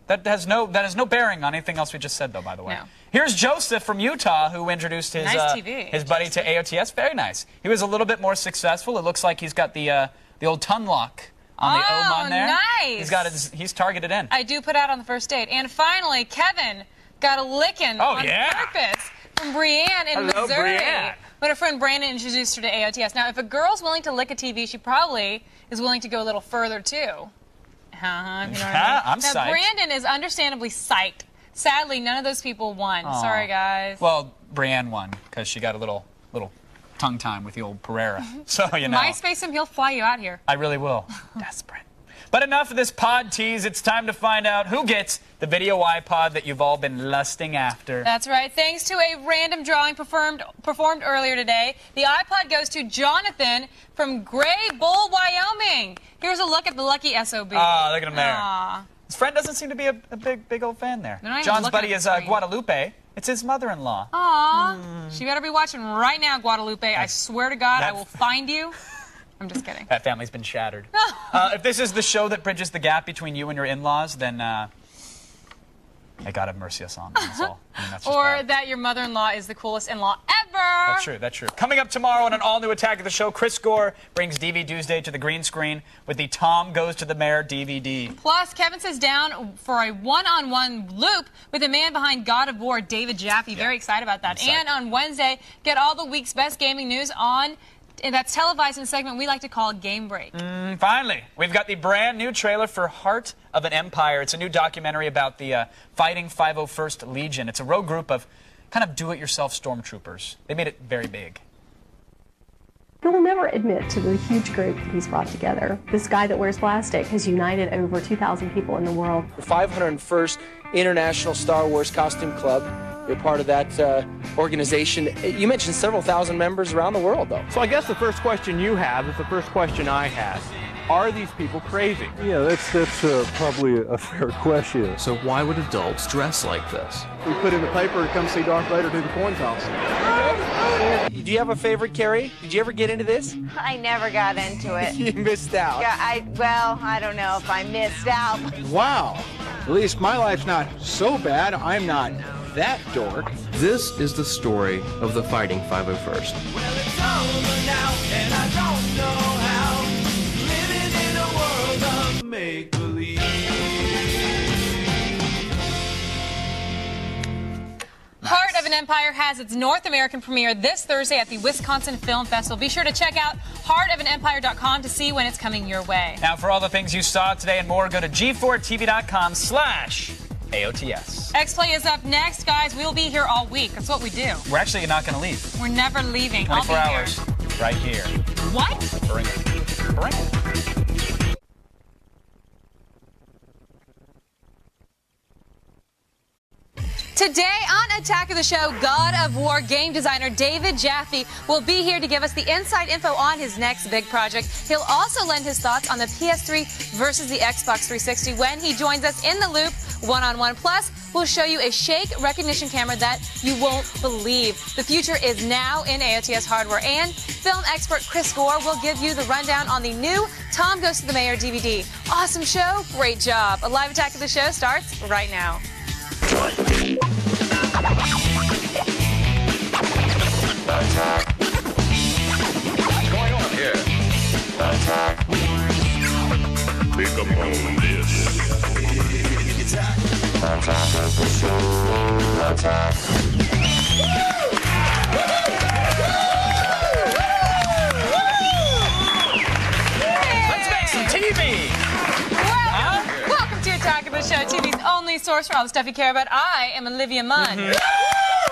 That has no bearing on anything else we just said, though, by the way. No. Here's Joseph from Utah, who introduced his, Nice TV. his buddy to AOTS. Very nice. He was a little bit more successful. It looks like he's got the old tongue lock on the Oman there. Nice. He's targeted in. I do put out on the first date. And finally, Kevin got a licking on purpose from Brienne in Hello, Missouri. Brienne. When her friend Brandon introduced her to AOTS. Now, if a girl's willing to lick a TV, she probably is willing to go a little further, too. You know what I mean? I'm now, psyched. Brandon is understandably psyched. Sadly, none of those people won. Aw. Sorry, guys. Well, Brienne won, because she got a little tongue time with the old Pereira. So, you know. MySpace him, he'll fly you out here. I really will. Desperate. But enough of this pod tease. It's time to find out who gets the video iPod that you've all been lusting after. That's right. Thanks to a random drawing performed earlier today, the iPod goes to Jonathan from Gray Bull, Wyoming. Here's a look at the lucky SOB. Ah, look at him there. Aw. His friend doesn't seem to be a big old fan there. They're not even John's looking buddy at is the screen. Guadalupe. It's his mother-in-law. Aw. She better be watching right now, Guadalupe. I swear to God, I will find you. I'm just kidding. That family's been shattered. If this is the show that bridges the gap between you and your in-laws, then may God have mercy us on. That's all. I mean, that's just Or bad. that your mother-in-law is the coolest in-law ever. That's true, that's true. Coming up tomorrow on an all-new Attack of the Show, Chris Gore brings DV Tuesday to the green screen with the Tom Goes to the Mayor DVD. Plus, Kevin sits down for a one-on-one loop with the man behind God of War, David Jaffe. Very excited about that. And on Wednesday, get all the week's best gaming news on, and that's televised in a segment we like to call Game Break. Finally, we've got the brand new trailer for Heart of an Empire. It's a new documentary about the Fighting 501st Legion. It's a rogue group of kind of do-it-yourself stormtroopers. They made it very big. He'll never admit to the huge group that he's brought together. This guy that wears plastic has united over 2,000 people in the world. The 501st International Star Wars Costume Club. You're part of that organization. You mentioned several thousand members around the world, though. So I guess the first question you have is the first question I had. Are these people crazy? Yeah, that's probably a fair question. So why would adults dress like this? We put in the paper to come see Darth Vader do the coin toss. Do you have a favorite, Carrie? Did you ever get into this? I never got into it. You missed out. Yeah, I don't know if I missed out. Wow. At least my life's not so bad. I'm not that dork. This is the story of the Fighting 501st. Heart of an Empire has its North American premiere this Thursday at the Wisconsin Film Festival. Be sure to check out heartofanempire.com to see when it's coming your way. Now, for all the things you saw today and more, go to g4tv.com/AOTS. X-Play is up next, guys. We'll be here all week. That's what we do. We're actually not going to leave. We're never leaving. 24 I'll be hours, here. right here. What? Bring it. Bring it. Today on Attack of the Show, God of War game designer David Jaffe will be here to give us the inside info on his next big project. He'll also lend his thoughts on the PS3 versus the Xbox 360 when he joins us in the loop one-on-one. Plus, we'll show you a shake recognition camera that you won't believe. The future is now in AOTS hardware, and film expert Chris Gore will give you the rundown on the new Tom Goes to the Mayor DVD. Awesome show, great job. A live Attack of the Show starts right now. What's going on here? Pick up on this. Attack of the show. Attack. Let's make some TV. Welcome to Attack of the Show, TV's only source for all the stuff you care about. I am Olivia Munn. That's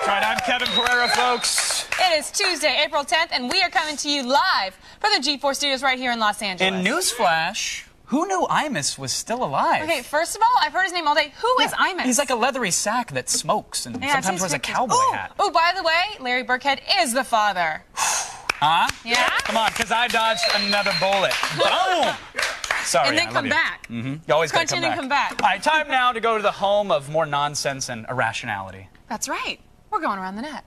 right, I'm Kevin Pereira, folks. It is Tuesday, April 10th, and we are coming to you live from the G4 studios right here in Los Angeles. In newsflash, who knew Imus was still alive? Okay, first of all, I've heard his name all day. Who is Imus? He's like a leathery sack that smokes and sometimes wears a cowboy hat. Oh, by the way, Larry Burkhead is the father. Huh? Yeah? Come on, because I dodged another bullet. Boom! Sorry, And then I love come you. back. You always got to Punch in and come back. All right, time now to go to the home of more nonsense and irrationality. That's right. We're going around the net.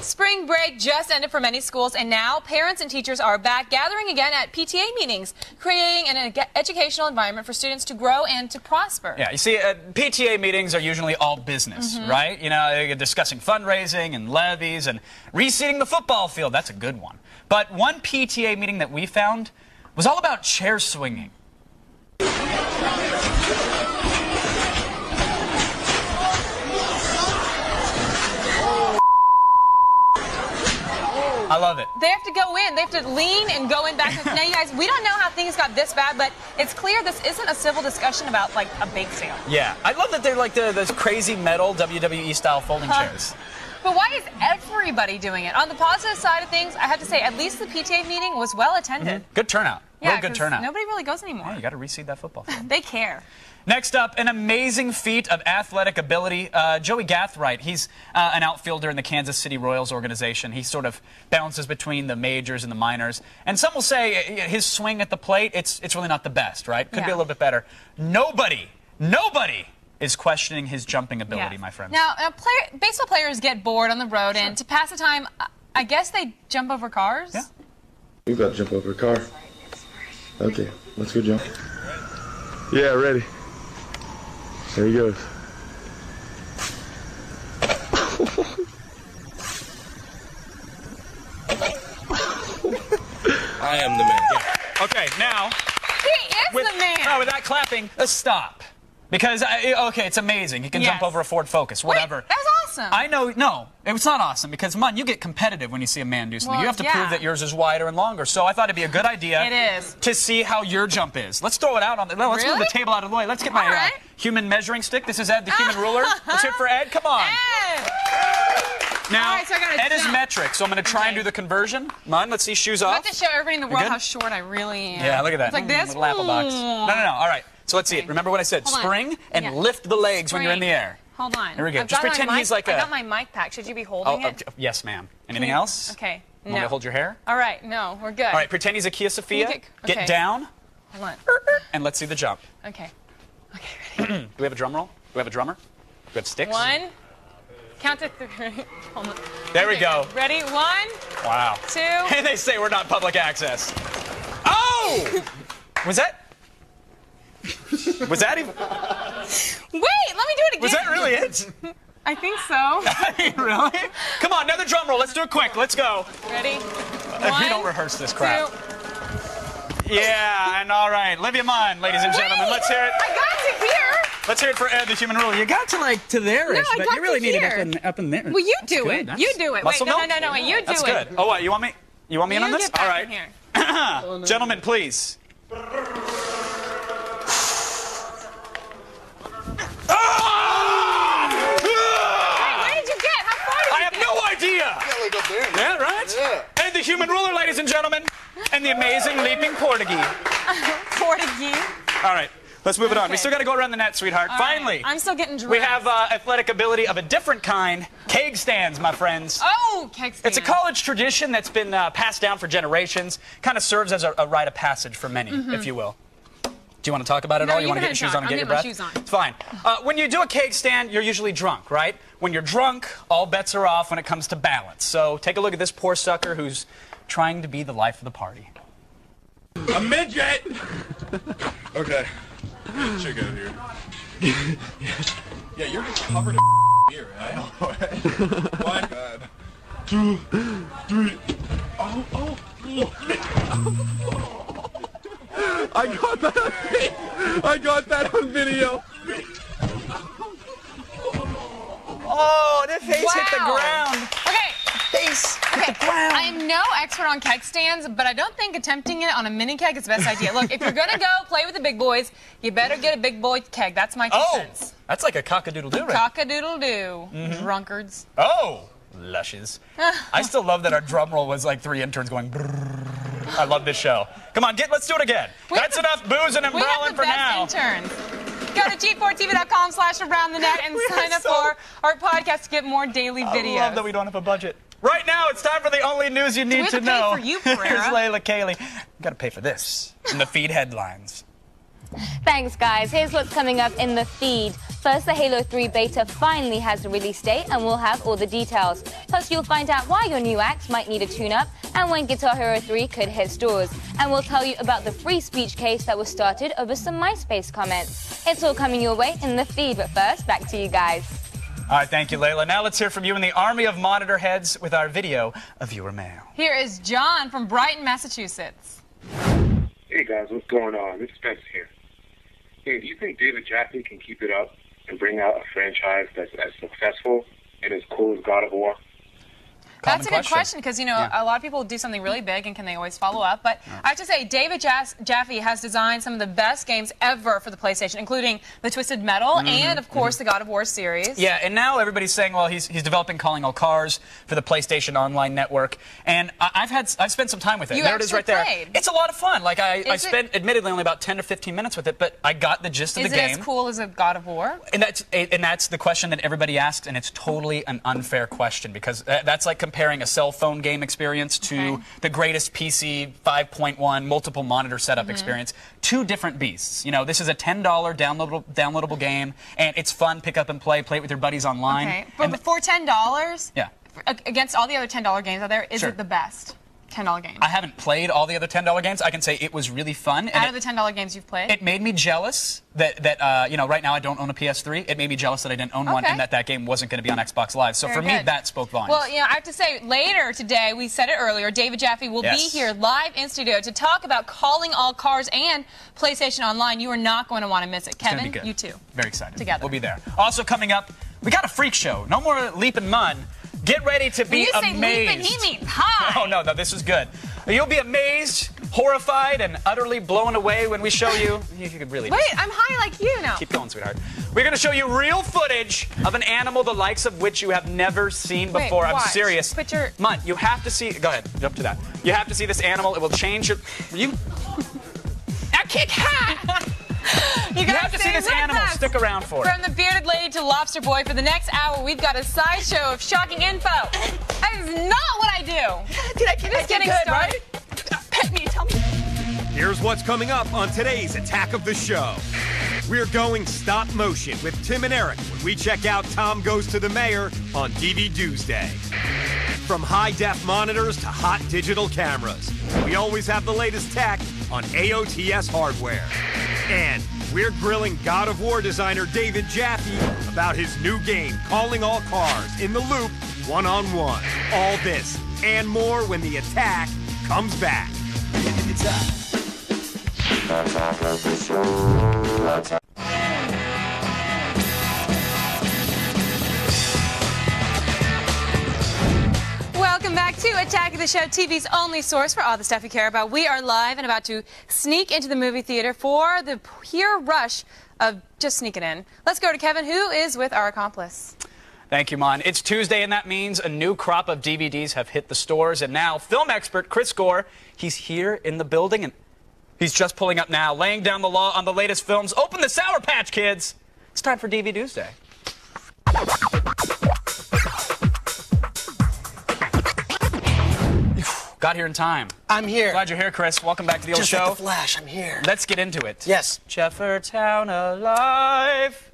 Spring break just ended for many schools, and now parents and teachers are back gathering again at PTA meetings, creating an educational environment for students to grow and to prosper. Yeah, you see, PTA meetings are usually all business, right? You know, they're discussing fundraising and levies and reseeding the football field. That's a good one. But one PTA meeting that we found was all about chair swinging. I love it. They have to go in. They have to lean and go in back. Now, you guys, we don't know how things got this bad, but it's clear this isn't a civil discussion about, like, a bake sale. Yeah, I love that they're like those crazy metal WWE-style folding chairs. But why is everybody doing it? On the positive side of things, I have to say, at least the PTA meeting was well attended. Good turnout. Yeah, Real good 'cause turnout. nobody really goes anymore. Yeah, you got to reseed that football field. They care. Next up, an amazing feat of athletic ability. Joey Gathright, he's an outfielder in the Kansas City Royals organization. He sort of bounces between the majors and the minors. And some will say his swing at the plate, it's really not the best, right? Could be a little bit better. Nobody is questioning his jumping ability, my friends. Now, baseball players get bored on the road, and to pass the time, I guess they jump over cars? Yeah. We've got to jump over a car. Okay, let's go jump. Yeah, ready. There he goes. I am the man. Yeah. Okay, now. He is the man. No, with that clapping, a stop. Because, okay, it's amazing. He can jump over a Ford Focus, whatever. Wait, that's awesome. I know, no, it's not awesome because, Mun, you get competitive when you see a man do something. Well, you have to prove that yours is wider and longer. So I thought it'd be a good idea to see how your jump is. Let's throw it out on the, let's move the table out of the way. Let's get my human measuring stick. This is Ed, the human ruler. Let's hear it for Ed. Come on. Ed. Now, so Ed is metric, so I'm going to try and do the conversion. Mun, let's see shoes I off. have to show everybody in the world good? how short I really am. Yeah, look at that. It's like this. Little apple box. No. All right. So let's see it. Remember what I said. Hold on. Spring and lift the legs when you're in the air. Hold on. Here we go. I've Just got my pretend mic- he's like a... I got my mic pack. Should you be holding it? Yes, ma'am. Anything else? Okay. Want me to hold your hair? All right. No, we're good. All right. Pretend he's a Kia Sophia. Okay. Get down. Hold on. And let's see the jump. Okay. Do we have a drum roll? Do we have a drummer? Do we have sticks? 1. Count to 3. Hold on. There we go. Ready? 1. Wow. 2. And they say we're not public access. Oh! Was that even... Wait, let me do it again. Was that really it? I think so. Really? Come on, another drum roll. Let's do it quick. Let's go. Ready? We don't rehearse this crap. 2. Yeah, and all right. Olivia Munn, ladies and gentlemen. Let's hear it. I got to here. Let's hear it for Ed, the human ruler. You got to to there-ish, No, I but got you really to need here. it up in there. Well, you That's do good. it. That's You do it. Wait, muscle no, milk? no, wait, you do That's it. good. Oh, what? You want me in on this? Get back All right. in here. Gentlemen, please. Yeah, right? Yeah. And the human ruler, ladies and gentlemen, and the amazing leaping Portuguese. Portuguese. All right, let's move it on. We still got to go around the net, sweetheart. All Finally. right. I'm still getting dressed. We have athletic ability of a different kind, keg stands, my friends. Oh, keg stands. It's a college tradition that's been passed down for generations. Kind of serves as a rite of passage for many, if you will. Do you want to talk about it all? You want to get your shoes on and get your breath? Shoes on. It's fine. When you do a keg stand, you're usually drunk, right? When you're drunk, all bets are off when it comes to balance. So take a look at this poor sucker who's trying to be the life of the party. A midget! Okay. Check out here. Yeah, you're just covered in beer. I know. 1, 2, 3. Oh. I got that on video. Oh, the face hit the ground. Okay. Face hit the ground. I'm no expert on keg stands, but I don't think attempting it on a mini keg is the best idea. Look, if you're going to go play with the big boys, you better get a big boy keg. That's my 2 cents. That's like a cock-a-doodle-doo, right? Cock-a-doodle-doo, drunkards. Oh, lushes. I still love that our drum roll was like 3 interns going brrrr. I love this show. Come on, let's do it again. That's enough boozing and brawling for now. We have the best interns. Go to G4TV.com/AroundTheNet and sign up for our podcast to get more daily videos. I love that we don't have a budget. Right now, it's time for the only news you need to know. We have to pay for you, Pereira. Here's Layla Cayley. You got to pay for this in the feed headlines. Thanks, guys. Here's what's coming up in the feed. First, the Halo 3 beta finally has a release date, and we'll have all the details. Plus, you'll find out why your new axe might need a tune-up and when Guitar Hero 3 could hit stores. And we'll tell you about the free speech case that was started over some MySpace comments. It's all coming your way in the feed, but first, back to you guys. All right, thank you, Layla. Now let's hear from you in the army of monitor heads with our video of viewer mail. Here is John from Brighton, Massachusetts. Hey, guys, what's going on? It's Spencer here. Hey, do you think David Jaffe can keep it up and bring out a franchise that's as successful and as cool as God of War? That's a good question because, you know, a lot of people do something really big and can they always follow up? But I have to say, David Jaffe has designed some of the best games ever for the PlayStation, including the Twisted Metal and, of course, the God of War series. Yeah, and now everybody's saying, well, he's developing Calling All Cars for the PlayStation Online network, and I've spent some time with it. You there it is right there. played. It's a lot of fun. Like I spent, admittedly, only about 10 or 15 minutes with it, but I got the gist of the game. Is it as cool as a God of War? And that's the question that everybody asks, and it's totally an unfair question because that's like comparing a cell phone game experience to the greatest PC 5.1 multiple monitor setup experience. 2 different beasts. You know, this is a $10 downloadable game, and it's fun. Pick up and play it with your buddies online. Okay, but for $10, yeah, against all the other $10 games out there, is it the best $10 game? I haven't played all the other $10 games. I can say it was really fun. Out of the $10 games you've played? It made me jealous that you know, right now I don't own a PS3. It made me jealous that I didn't own one and that game wasn't going to be on Xbox Live. So for me, that spoke volumes. Well, you know, I have to say, later today, we said it earlier, David Jaffe will be here live in studio to talk about Calling All Cars and PlayStation Online. You are not going to want to miss it. Kevin, you too. Very excited. Together. We'll be there. Also coming up, we got a freak show. No more Leap and Mun. Get ready to be amazed. When you say leap, he means high. Oh, no, this is good. You'll be amazed, horrified, and utterly blown away when we show you. You could really Wait, I'm high like you now. Keep going, sweetheart. We're going to show you real footage of an animal the likes of which you have never seen before. Wait, I'm serious. Put your... Mun, you have to see... Go ahead, jump to that. You have to see this animal. It will change your... You... I kick high! You have to see this animal. Stick around for it. From the bearded lady to lobster boy, for the next hour, we've got a sideshow of shocking info. That is not what I do. Did I get Just getting good, started. right? Pet me, tell me. Here's what's coming up on today's Attack of the Show. We're going stop motion with Tim and Eric when we check out Tom Goes to the Mayor on DVD Tuesday. From high-def monitors to hot digital cameras, we always have the latest tech on AOTS hardware. And we're grilling God of War designer David Jaffe about his new game, Calling All Cars in the Loop, one-on-one. All this and more when the Attack comes back. Welcome back to Attack of the Show, TV's only source for all the stuff you care about. We are live and about to sneak into the movie theater for the pure rush of just sneaking in. Let's go to Kevin, who is with our accomplice. Thank you, Mon. It's Tuesday, and that means a new crop of DVDs have hit the stores. And now, film expert Chris Gore, he's here in the building, and he's just pulling up now, laying down the law on the latest films. Open the Sour Patch Kids. It's time for DVD Tuesday. Got here in time. I'm here. Glad you're here, Chris. Welcome back to the old show. Just like the Flash, I'm here. Let's get into it. Yes. Jeffertown alive.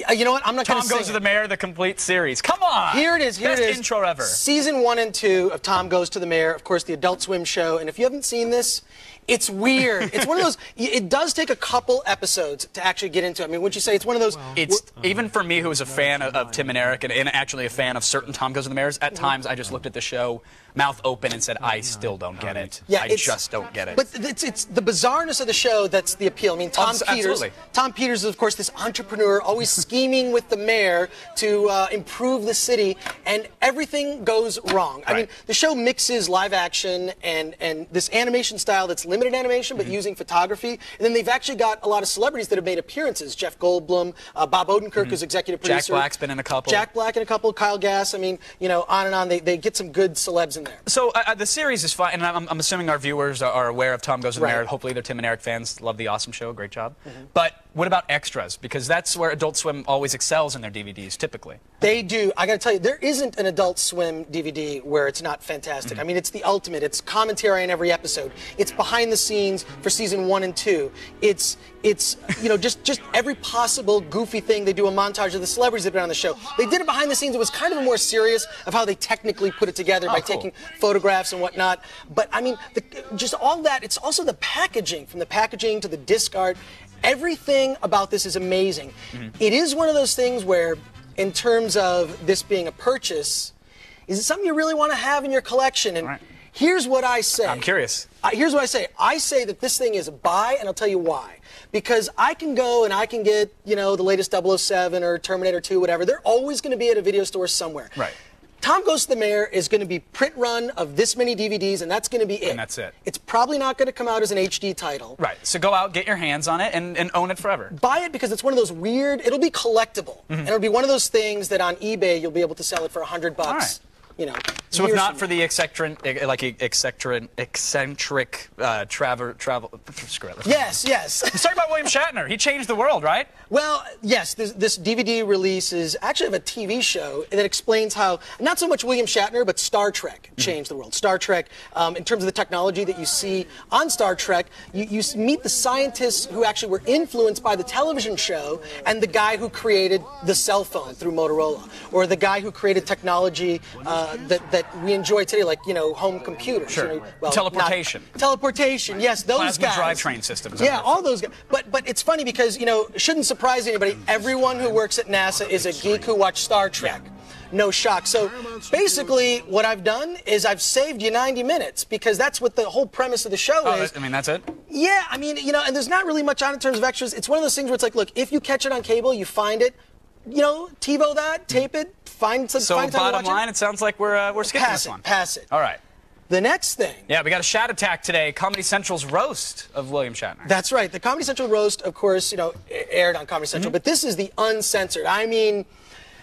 You know what? I'm not going to Tom Goes to the Mayor, the complete series. Come on! Here it is. Here Best it is. intro ever. Season 1 and 2 of Tom Goes to the Mayor, of course, the Adult Swim show. And if you haven't seen this, it's weird. It's one of those. It does take a couple episodes to actually get into it. I mean, wouldn't you say it's one of those? It's even for me, who is a fan of Tim and Eric, and actually a fan of certain Tom Goes to the Mayors. At times, I just looked at the show, mouth open, and said, "I still don't get it. Yeah, I just don't get it." But it's the bizarreness of the show that's the appeal. I mean, Absolutely. Tom Peters is, of course, this entrepreneur, always scheming with the mayor to improve the city, and everything goes wrong. I mean, the show mixes live action and this animation style that's limited animation, but using photography. And then they've actually got a lot of celebrities that have made appearances. Jeff Goldblum, Bob Odenkirk, who's executive producer. Jack Black's been in a couple. Jack Black in a couple. Kyle Gass. I mean, you know, on and on. They get some good celebs in there. So the series is fine, and I'm assuming our viewers are aware of Tom Goes to the Mayor. Hopefully they're Tim and Eric fans. Love the awesome show. Great job. But what about extras? Because that's where Adult Swim always excels in their DVDs, typically. They do. I got to tell you, there isn't an Adult Swim DVD where it's not fantastic. I mean, it's the ultimate. It's commentary on every episode. It's behind the scenes for season 1 and 2. It's you know, just every possible goofy thing. They do a montage of the celebrities that have been on the show. They did it behind the scenes. It was kind of more serious of how they technically put it together by taking photographs and whatnot. But I mean, just all that. It's also the packaging, from the packaging to the disc art. Everything about this is amazing. It is one of those things where, in terms of this being a purchase, is it something you really want to have in your collection? And here's what I say. I'm curious. Here's what I say. I say that this thing is a buy, and I'll tell you why. Because I can go and I can get, you know, the latest 007 or Terminator 2, whatever. They're always going to be at a video store somewhere. Right. Tom Goes to the Mayor is going to be print run of this many DVDs, and that's going to be it. And that's it. It's probably not going to come out as an HD title. Right. So go out, get your hands on it, and own it forever. Buy it because it's one of those weird. It'll be collectible, and it'll be one of those things that on eBay you'll be able to sell it for $100. All right. You know. So if not for the eccentric travel. Screw it. Yes. Let's talk about William Shatner. He changed the world, right? Well, yes. This DVD release is actually of a TV show that explains how not so much William Shatner, but Star Trek changed the world. Star Trek, in terms of the technology that you see on Star Trek, you meet the scientists who actually were influenced by the television show, and the guy who created the cell phone through Motorola, or the guy who created technology that we enjoy today, like, you know, home computers. Sure. You know, well, teleportation. Teleportation, yes, those Plasma guys. drivetrain systems. Yeah, all those guys. But it's funny because, you know, it shouldn't surprise anybody. Everyone who works at NASA is a geek who watched Star Trek. No shock. So basically what I've done is I've saved you 90 minutes because that's what the whole premise of the show is. I mean, that's it? Yeah, I mean, you know, and there's not really much on in terms of extras. It's one of those things where it's like, look, if you catch it on cable, you find it, you know, TiVo that, tape it, find some. So find time to bottom watch line, it sounds like we're skipping this one. Pass it. All right. The next thing. Yeah, we got a Shat Attack today. Comedy Central's roast of William Shatner. That's right. The Comedy Central roast, of course, you know, aired on Comedy Central, but this is the uncensored. I mean,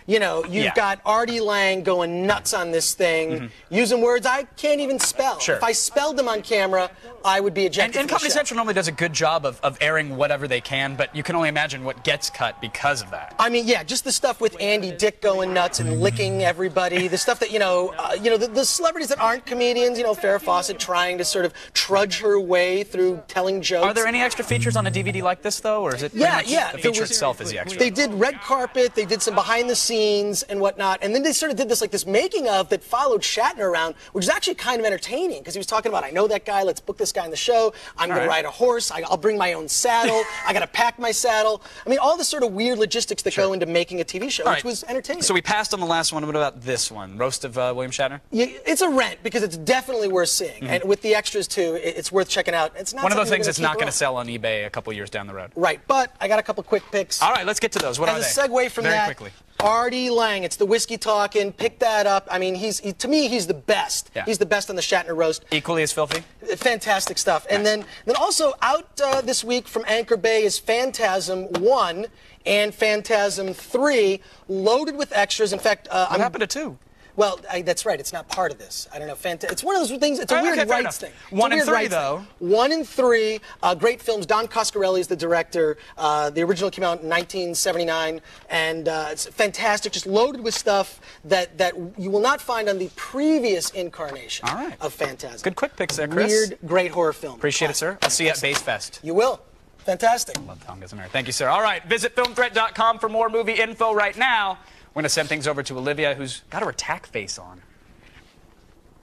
you know, you've got Artie Lang going nuts on this thing, using words I can't even spell. Sure. If I spelled them on camera, I would be ejected And from the Comedy show. Central normally does a good job of airing whatever they can, but you can only imagine what gets cut because of that. I mean, yeah, just the stuff with Andy Dick going nuts and licking everybody. The stuff that, the celebrities that aren't comedians, you know, Farrah Fawcett trying to sort of trudge her way through telling jokes. Are there any extra features on a DVD like this, though, or is it pretty much the feature itself is the extra? They did red carpet, they did some behind the scenes and whatnot, and then they sort of did this making of that followed Shatner around, which is actually kind of entertaining because he was talking about, I know that guy, let's book this guy on the show, I'm going to ride a horse, I'll bring my own saddle, I got to pack my saddle. I mean, all the sort of weird logistics that go into making a TV show, which was entertaining. So we passed on the last one. What about this one? Roast of William Shatner? Yeah, it's a rent because it's definitely worth seeing, and with the extras too, it's worth checking out. It's not one of those things that's that's not going to sell on eBay a couple years down the road. Right, but I got a couple quick picks. All right, let's get to those. What are they? As a segue from Very that, quickly. Artie Lang, it's the whiskey talking. Pick that up. I mean, to me, he's the best. Yeah. He's the best on the Shatner roast. Equally as filthy. Fantastic stuff. Nice. And then also out this week from Anchor Bay is Phantasm 1 and Phantasm 3, loaded with extras. In fact, what happened to 2? Well, that's right. It's not part of this. I don't know. It's one of those things. It's a weird rights thing. 1 and 3, though. 1 and 3, great films. Don Coscarelli is the director. The original came out in 1979, and it's fantastic. Just loaded with stuff that you will not find on the previous incarnation of Phantasm. Good quick picks there, Chris. Weird, great horror film. Appreciate it, sir. I'll see you at Base Fest. You will. Fantastic. Love Tonga's America. Thank you, sir. All right, visit filmthreat.com for more movie info right now. We're going to send things over to Olivia, who's got her attack face on.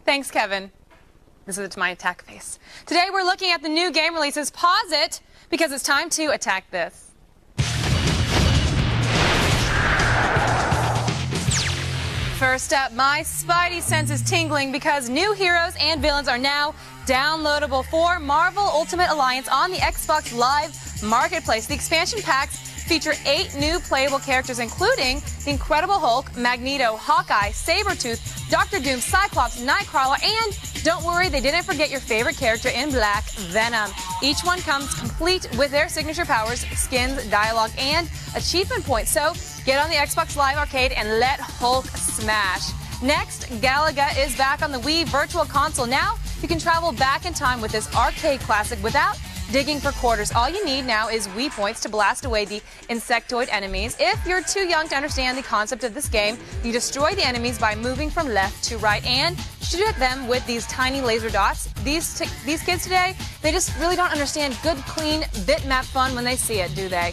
Thanks, Kevin. This is my attack face. Today we're looking at the new game releases. Pause it, because it's time to attack this. First up, my spidey sense is tingling because new heroes and villains are now downloadable for Marvel Ultimate Alliance on the Xbox Live Marketplace. The expansion packs feature 8 new playable characters, including the Incredible Hulk, Magneto, Hawkeye, Sabretooth, Doctor Doom, Cyclops, Nightcrawler, and don't worry, they didn't forget your favorite character in black, Venom. Each one comes complete with their signature powers, skins, dialogue, and achievement points. So get on the Xbox Live Arcade and let Hulk smash. Next, Galaga is back on the Wii Virtual Console. Now you can travel back in time with this arcade classic without digging for quarters. All you need now is Wii points to blast away the insectoid enemies. If you're too young to understand the concept of this game, you destroy the enemies by moving from left to right and shoot at them with these tiny laser dots. These kids today, they just really don't understand good, clean, bitmap fun when they see it, do they?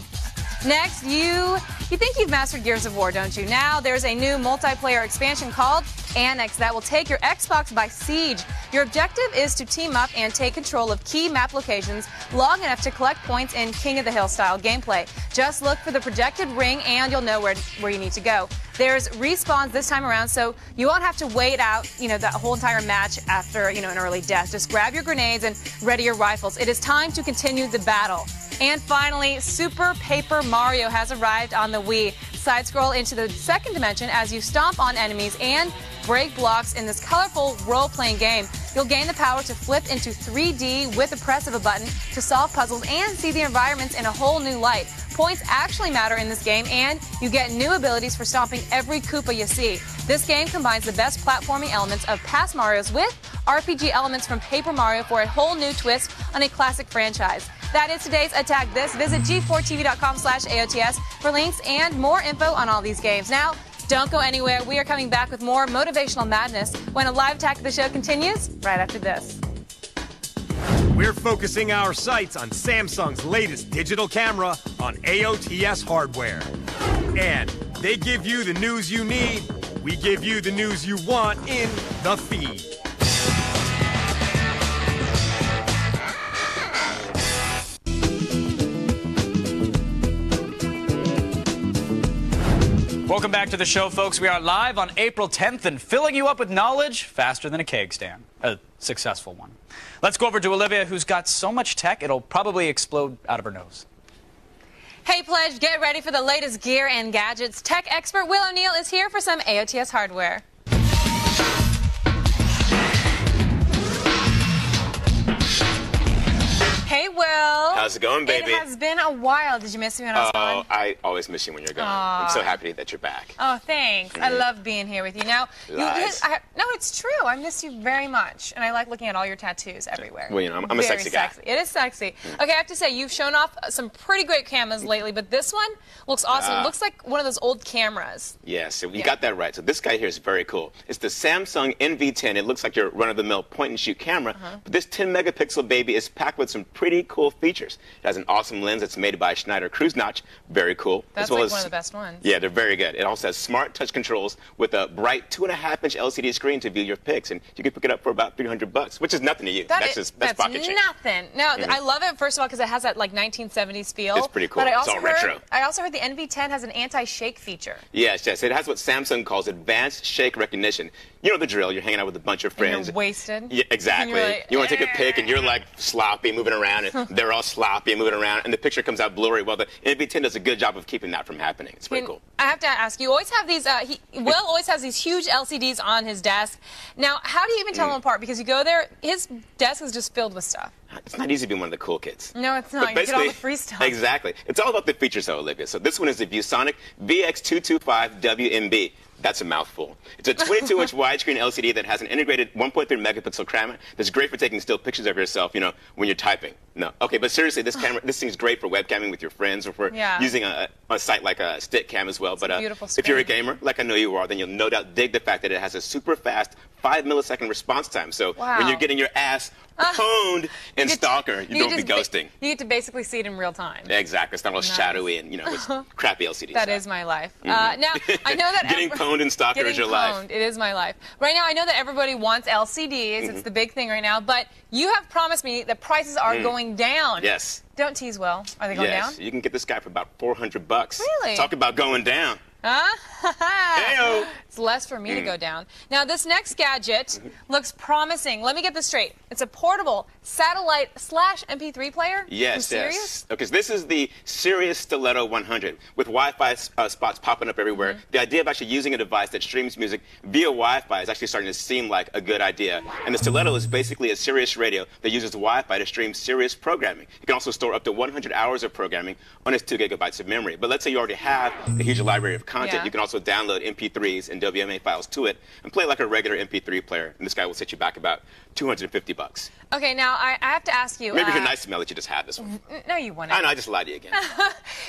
Next, you think you've mastered Gears of War, don't you? Now there's a new multiplayer expansion called Annex that will take your Xbox by siege. Your objective is to team up and take control of key map locations long enough to collect points in King of the Hill style gameplay. Just look for the projected ring and you'll know where you need to go. There's respawns this time around, so you won't have to wait out, the whole entire match after, an early death. Just grab your grenades and ready your rifles. It is time to continue the battle. And finally, Super Paper Mario has arrived on the Wii. Side scroll into the second dimension as you stomp on enemies and break blocks in this colorful role-playing game. You'll gain the power to flip into 3D with the press of a button to solve puzzles and see the environments in a whole new light. Points actually matter in this game, and you get new abilities for stomping every Koopa you see. This game combines the best platforming elements of past Marios with RPG elements from Paper Mario for a whole new twist on a classic franchise. That is today's Attack This. Visit g4tv.com/AOTS for links and more info on all these games. Now, don't go anywhere. We are coming back with more motivational madness when a live attack of the show continues right after this. We're focusing our sights on Samsung's latest digital camera on AOTS hardware. And they give you the news you need. We give you the news you want in the feed. Welcome back to the show, folks. We are live on April 10th and filling you up with knowledge faster than a keg stand. A successful one. Let's go over to Olivia, who's got so much tech, it'll probably explode out of her nose. Hey, Pledge, get ready for the latest gear and gadgets. Tech expert Will O'Neill is here for some AOTS hardware. Hey, Will. How's it going, baby? It has been a while. Did you miss me when I was gone? I always miss you when you're gone. I'm so happy that you're back. Oh, thanks. I love being here with you. Now, Lies. no, it's true. I miss you very much, and I like looking at all your tattoos everywhere. Well, I'm a sexy guy. It is sexy. Okay, I have to say, you've shown off some pretty great cameras lately, but this one looks awesome. It looks like one of those old cameras. Yes, so you got that right. So this guy here is very cool. It's the Samsung NV10. It looks like your run-of-the-mill point-and-shoot camera, but this 10-megapixel baby is packed with some pretty cool features. It has an awesome lens that's made by Schneider Cruise Notch. Very cool. That's like one of the best ones. Yeah, they're very good. It also has smart touch controls with a bright 2.5-inch LCD screen to view your pics, and you can pick it up for about $300, which is nothing to you. That's pocket change. Nothing. No, I love it, first of all, because it has that like 1970s feel. It's pretty cool. But It's all retro. I also heard the NV10 has an anti-shake feature. Yes. It has what Samsung calls advanced shake recognition. You know the drill. You're hanging out with a bunch of friends. And you're wasted. Yeah, exactly. Like, you want to take a pic, and you're like sloppy, moving around, and they're all sloppy, moving around, and the picture comes out blurry. Well, the NV10 does a good job of keeping that from happening. It's pretty cool. I have to ask, you always have these, Will always has these huge LCDs on his desk. Now, how do you even tell them apart? Because you go there, his desk is just filled with stuff. It's not easy to be one of the cool kids. No, it's not. You get all the free stuff. Exactly. It's all about the features, though, Olivia. So this one is the ViewSonic VX225WMB. That's a mouthful. It's a 22-inch widescreen LCD that has an integrated 1.3 megapixel camera that's great for taking still pictures of yourself, when you're typing. No. Okay, but seriously, this thing's great for webcamming with your friends or for using a site like a Stickcam as well. But if you're a gamer, like I know you are, then you'll no doubt dig the fact that it has a super fast 5-millisecond response time. So Wow. when you're getting your ass pwned in Stalker, you don't be ghosting. You get to basically see it in real time. Exactly. It's not all Nice. shadowy and, it's crappy LCD That stuff. is my life. Mhm. Now, I know that Getting pwned in Stalker is your life. It is my life. Right now, I know that everybody wants LCDs. It's the big thing right now. But you have promised me that prices are going down. Yes. Don't tease, Will. Are they going Yes. down? You can get this guy for about $400. Really? Talk about going down. Huh? It's less for me to go down. Now, this next gadget looks promising. Let me get this straight. It's a portable satellite/MP3 player? Yes, Are you yes. serious? Okay, so this is the Sirius Stiletto 100 with Wi-Fi spots popping up everywhere. Mm-hmm. The idea of actually using a device that streams music via Wi-Fi is actually starting to seem like a good idea. And the Stiletto is basically a Sirius radio that uses Wi-Fi to stream Sirius programming. You can also store up to 100 hours of programming on its 2 gigabytes of memory. But let's say you already have a huge library of content. Yeah. You can also download MP3s and WMA files to it and play like a regular MP3 player. And this guy will set you back about $250. Okay, now I have to ask you. Maybe if you're nice to me, I'll let you just have this one. No, you wouldn't. I know, I just lied to you again.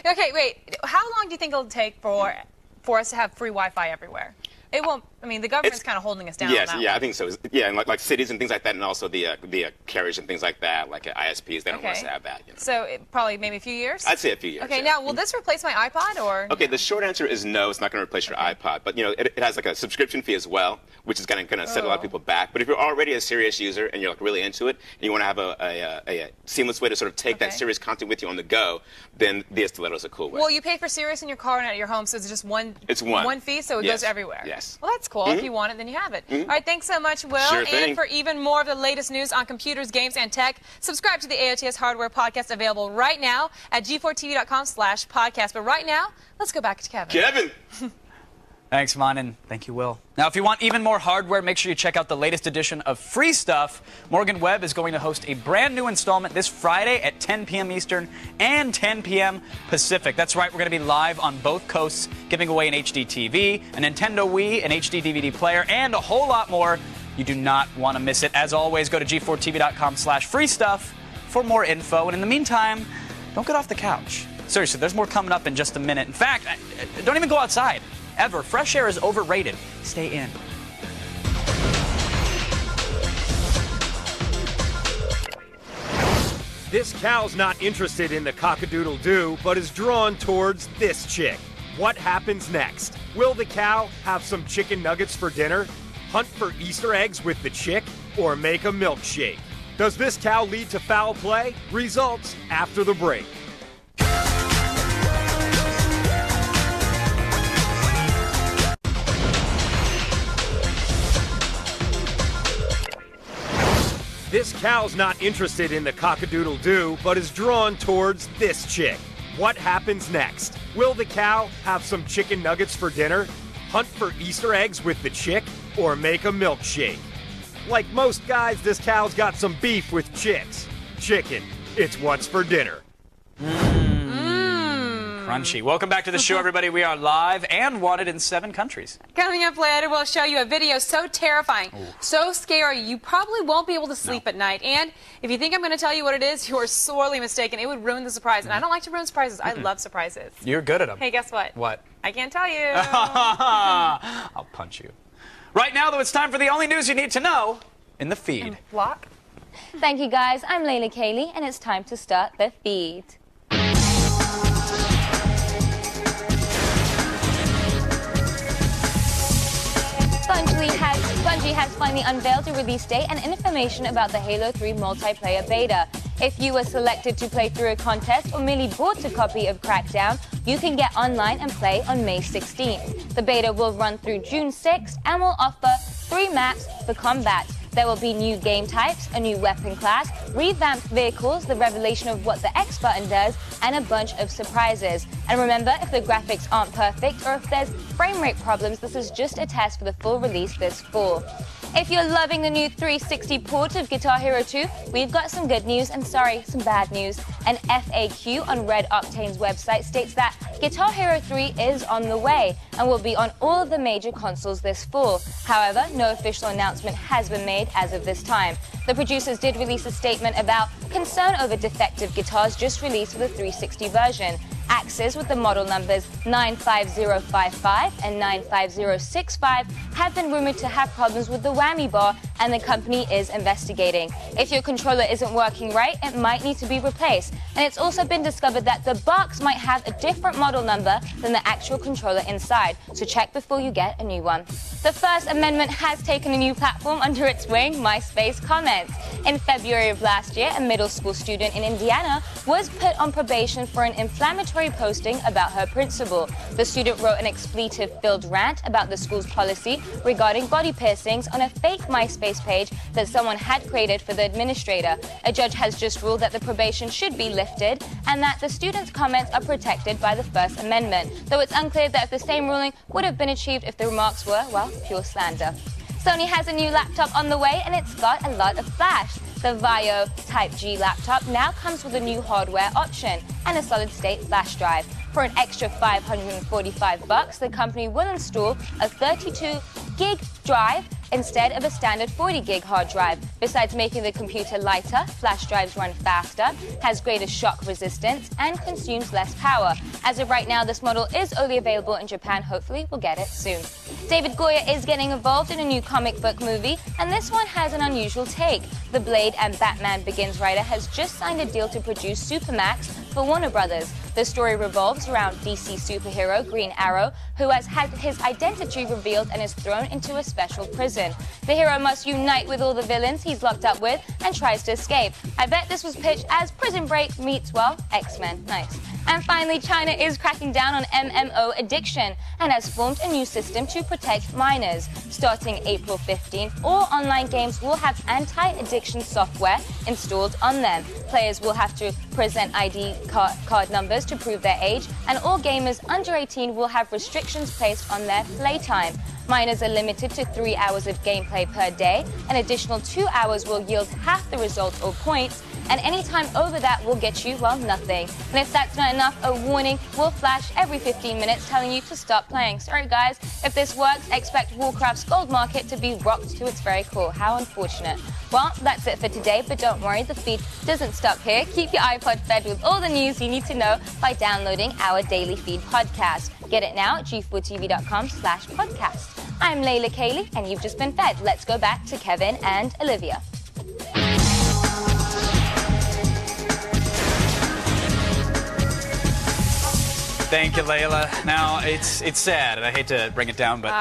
Okay, wait. How long do you think it'll take for us to have free Wi-Fi everywhere? It won't. I mean, the government's kind of holding us down. Yes, on that yeah, one. I think so. Yeah, and like cities and things like that, and also the carriers and things like that, like ISPs, they don't want us to have that. So probably maybe a few years? I'd say a few years. Okay, yeah. now will this replace my iPod or? Okay, the short answer is no. It's not going to replace your iPod, but it has like a subscription fee as well, which is going to set a lot of people back. But if you're already a Sirius user and you're like really into it, and you want to have a seamless way to sort of take that Sirius content with you on the go, then the Stiletto is a cool way. Well, you pay for Sirius in your car and at your home, so it's just one. It's one fee, so it Yes. goes everywhere. Yes. Well, that's cool. If you want it, then you have it. All right, thanks so much, Will. Sure thing. And for even more of the latest news on computers, games, and tech, subscribe to the AOTS Hardware Podcast, available right now at g4tv.com/podcast. But right now, let's go back to Kevin. Kevin! Thanks, Mon, and thank you, Will. Now, if you want even more hardware, make sure you check out the latest edition of Free Stuff. Morgan Webb is going to host a brand new installment this Friday at 10 p.m. Eastern and 10 p.m. Pacific. That's right, we're going to be live on both coasts, giving away an HD TV, a Nintendo Wii, an HD DVD player, and a whole lot more. You do not want to miss it. As always, go to g4tv.com/freestuff for more info. And in the meantime, don't get off the couch. Seriously, there's more coming up in just a minute. In fact, don't even go outside. Ever. Fresh air is overrated. Stay in. This cow's not interested in the cock-a-doodle-doo, but is drawn towards this chick. What happens next? Will the cow have some chicken nuggets for dinner, hunt for Easter eggs with the chick, or make a milkshake? Does this cow lead to foul play? Results after the break. This cow's not interested in the cock-a-doodle-doo, but is drawn towards this chick. What happens next? Will the cow have some chicken nuggets for dinner, hunt for Easter eggs with the chick, or make a milkshake? Like most guys, this cow's got some beef with chicks. Chicken, it's what's for dinner. Crunchy. Welcome back to the show, everybody. We are live and wanted in 7 countries. Coming up later, we'll show you a video so terrifying, so scary, you probably won't be able to sleep at night. And if you think I'm going to tell you what it is, you are sorely mistaken. It would ruin the surprise. And I don't like to ruin surprises. I love surprises. You're good at them. Hey, guess what? What? I can't tell you. I'll punch you. Right now, though, it's time for the only news you need to know in the feed. Block. Thank you, guys. I'm Layla Kaylee, and it's time to start the feed. Bungie has finally unveiled a release date and information about the Halo 3 multiplayer beta. If you were selected to play through a contest or merely bought a copy of Crackdown, you can get online and play on May 16th. The beta will run through June 6th and will offer 3 maps for combat. There will be new game types, a new weapon class, revamped vehicles, the revelation of what the X button does, and a bunch of surprises. And remember, if the graphics aren't perfect or if there's frame rate problems, this is just a test for the full release this fall. If you're loving the new 360 port of Guitar Hero 2, we've got some good news and some bad news. An FAQ on Red Octane's website states that Guitar Hero 3 is on the way and will be on all of the major consoles this fall. However, no official announcement has been made as of this time. The producers did release a statement about concern over defective guitars just released for the 360 version. Axes with the model numbers 95055 and 95065 have been rumored to have problems with the whammy bar, and the company is investigating. If your controller isn't working right, it might need to be replaced. And it's also been discovered that the box might have a different model number than the actual controller inside, so check before you get a new one. The First Amendment has taken a new platform under its wing, MySpace Comments. In February of last year, a middle school student in Indiana was put on probation for an inflammatory posting about her principal. The student wrote an expletive-filled rant about the school's policy regarding body piercings on a fake MySpace page that someone had created for the administrator. A judge has just ruled that the probation should be lifted and that the student's comments are protected by the First Amendment, though it's unclear that if the same ruling would have been achieved if the remarks were, well, pure slander. Sony has a new laptop on the way, and it's got a lot of flash. The Vaio Type G laptop now comes with a new hardware option and a solid-state flash drive. For an extra $545, the company will install a 32-gig drive instead of a standard 40-gig hard drive. Besides making the computer lighter, flash drives run faster, has greater shock resistance, and consumes less power. As of right now, this model is only available in Japan. Hopefully, we'll get it soon. David Goyer is getting involved in a new comic book movie, and this one has an unusual take. The Blade and Batman Begins writer has just signed a deal to produce Supermax for Warner Brothers. The story revolves around DC superhero Green Arrow, who has had his identity revealed and is thrown into a special prison. The hero must unite with all the villains he's locked up with and tries to escape. I bet this was pitched as Prison Break meets, well, X-Men. Nice. And finally, China is cracking down on MMO addiction and has formed a new system to protect minors. Starting April 15th, all online games will have anti-addiction software installed on them. Players will have to present ID card numbers to prove their age, and all gamers under 18 will have restrictions placed on their playtime. Minors are limited to 3 hours of gameplay per day. An additional 2 hours will yield half the result or points, and any time over that will get you, well, nothing. And if that's not enough, a warning will flash every 15 minutes telling you to stop playing. Sorry guys, if this works, expect Warcraft's gold market to be rocked to its very core. How unfortunate. Well, that's it for today, but don't worry, the feed doesn't stop here. Keep your iPod fed with all the news you need to know by downloading our Daily Feed podcast. Get it now at g4tv.com/podcast. I'm Layla Cayley, and you've just been fed. Let's go back to Kevin and Olivia. Thank you, Layla. Now, it's sad, and I hate to bring it down, but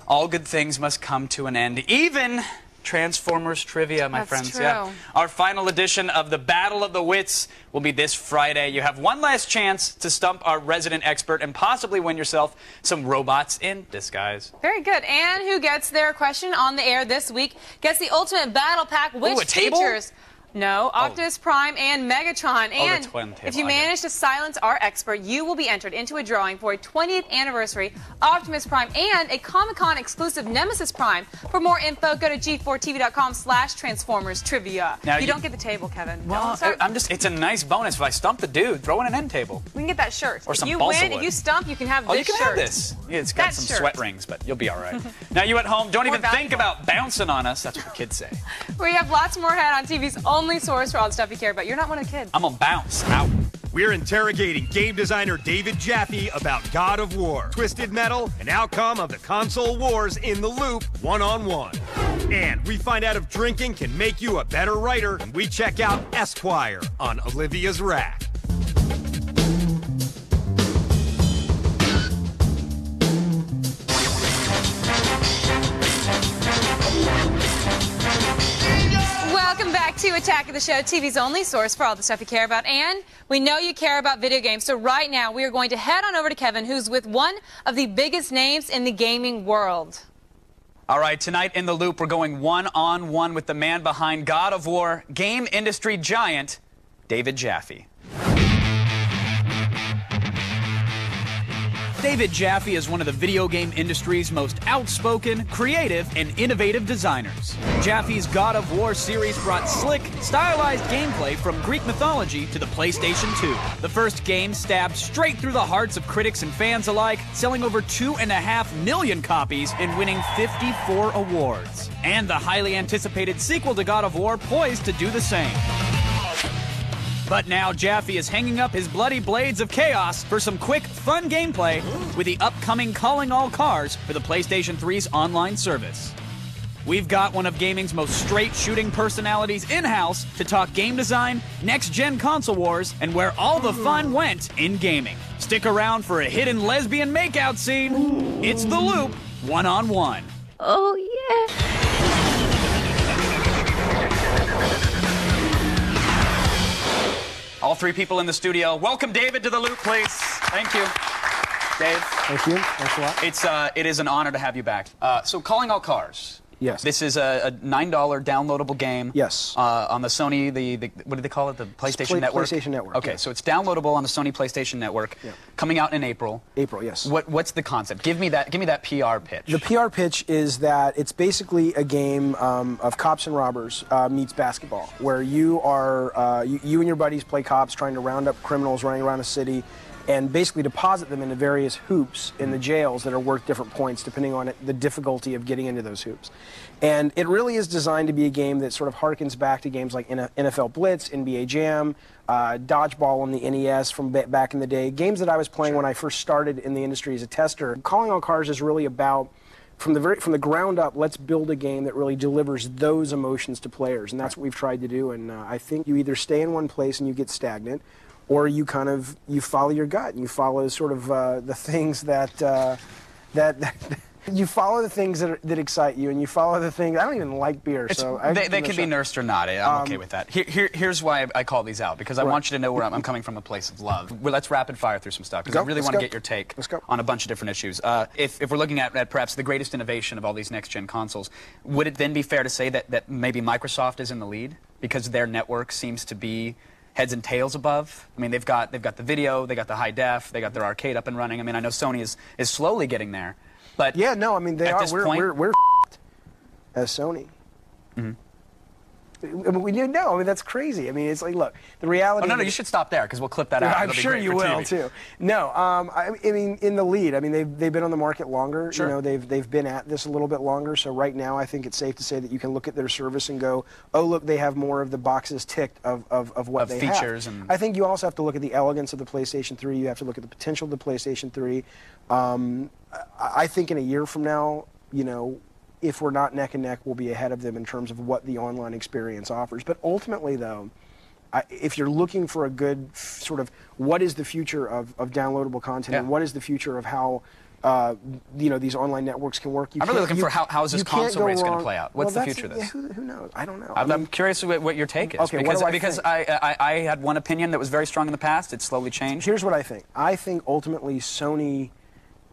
all good things must come to an end. Even Transformers trivia, my friends. True. Yeah. Our final edition of the Battle of the Wits will be this Friday. You have one last chance to stump our resident expert and possibly win yourself some robots in disguise. Very good. And who gets their question on the air this week gets the Ultimate Battle Pack, which features... No, Optimus Prime and Megatron. And if you manage to silence our expert, you will be entered into a drawing for a 20th anniversary Optimus Prime and a Comic-Con exclusive Nemesis Prime. For more info, go to g4tv.com/Transformers Trivia. Now you don't get the table, Kevin. Well, it's a nice bonus. If I stump the dude, throw in an end table. We can get that shirt. Or some if you balsa win, wood. if you stump, you can have this you can shirt. have this. Yeah, it's got some sweat rings, but you'll be all right. Now you at home, don't More even think about bouncing on us. That's what the kids say. We have lots more ahead on TV's only source for all the stuff you care about. You're not one of the kids. I'm gonna bounce out. We're interrogating game designer David Jaffe about God of War, Twisted Metal, and outcome of the console wars in the loop, one-on-one. And we find out if drinking can make you a better writer, and we check out Esquire on Olivia's Rack. Welcome back to Attack of the Show, TV's only source for all the stuff you care about. And we know you care about video games. So right now, we are going to head on over to Kevin, who's with one of the biggest names in the gaming world. All right, tonight in The Loop, we're going one-on-one with the man behind God of War, game industry giant, David Jaffe. David Jaffe is one of the video game industry's most outspoken, creative, and innovative designers. Jaffe's God of War series brought slick, stylized gameplay from Greek mythology to the PlayStation 2. The first game stabbed straight through the hearts of critics and fans alike, selling over 2.5 million copies and winning 54 awards. And the highly anticipated sequel to God of War poised to do the same. But now Jaffe is hanging up his bloody blades of chaos for some quick, fun gameplay with the upcoming Calling All Cars for the PlayStation 3's online service. We've got one of gaming's most straight-shooting personalities in-house to talk game design, next-gen console wars, and where all the fun went in gaming. Stick around for a hidden lesbian makeout scene. It's The Loop, one-on-one. Oh, yeah. All three people in the studio. Welcome David to The Loop, please. Thank you. Dave. Thank you. Thanks a lot. It is an honor to have you back. So Calling All Cars. Yes. This is a $9 downloadable game. Yes. On the Sony, the what do they call it? The PlayStation Network? PlayStation Network. Okay, so it's downloadable on the Sony PlayStation Network. Yeah. Coming out in April. April, yes. What's the concept? Give me that PR pitch. The PR pitch is that it's basically a game of cops and robbers meets basketball, where you are you and your buddies play cops trying to round up criminals running around a city, and basically deposit them into various hoops in the jails that are worth different points depending on the difficulty of getting into those hoops. And it really is designed to be a game that sort of harkens back to games like NFL Blitz, NBA Jam, Dodgeball on the NES from back in the day, games that I was playing when I first started in the industry as a tester. Calling All Cars is really about, from the ground up, let's build a game that really delivers those emotions to players, and that's what we've tried to do. And I think you either stay in one place and you get stagnant, or you you follow your gut and you follow sort of the things that you follow the things that excite you, and you follow the things. I don't even like beer, so they can be nursed or not. I'm okay with that. Here's why I call these out, because I want you to know where I'm coming from, a place of love. Well, let's rapid fire through some stuff, because I really want to get your take on a bunch of different issues. If we're looking at perhaps the greatest innovation of all these next-gen consoles, would it then be fair to say that maybe Microsoft is in the lead because their network seems to be heads and tails above? I mean, they've got the video, they got the high def, they got their arcade up and running. I mean, I know Sony is slowly getting there, but yeah, no, I mean they are. We're as Sony. Mm-hmm. We do know. I mean, that's crazy. I mean, it's like, look, the reality. Oh no, you should stop there because we'll clip that out. I'm sure you will too. No, I mean, in the lead. I mean, they've been on the market longer. Sure. You know, they've been at this a little bit longer. So right now, I think it's safe to say that you can look at their service and go, oh, look, they have more of the boxes ticked of what they have. Features and I think you also have to look at the elegance of the PlayStation 3. You have to look at the potential of the PlayStation 3. I think in a year from now, you know, if we're not neck and neck, we'll be ahead of them in terms of what the online experience offers. But ultimately, though, if you're looking for a good sort of what is the future of downloadable content and what is the future of how you know, these online networks can work, I'm really looking for how is this console race going to play out? What's the future of this? Who knows? I don't know. I'm curious what your take is. Okay, because I had one opinion that was very strong in the past. It's slowly changed. Here's what I think. I think ultimately Sony.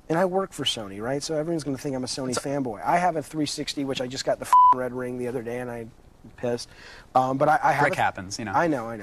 And I work for Sony, right? So everyone's going to think I'm a Sony fanboy. I have a 360, which I just got the red ring the other day, and I'm pissed. But I have. Brick happens, you know. I know. I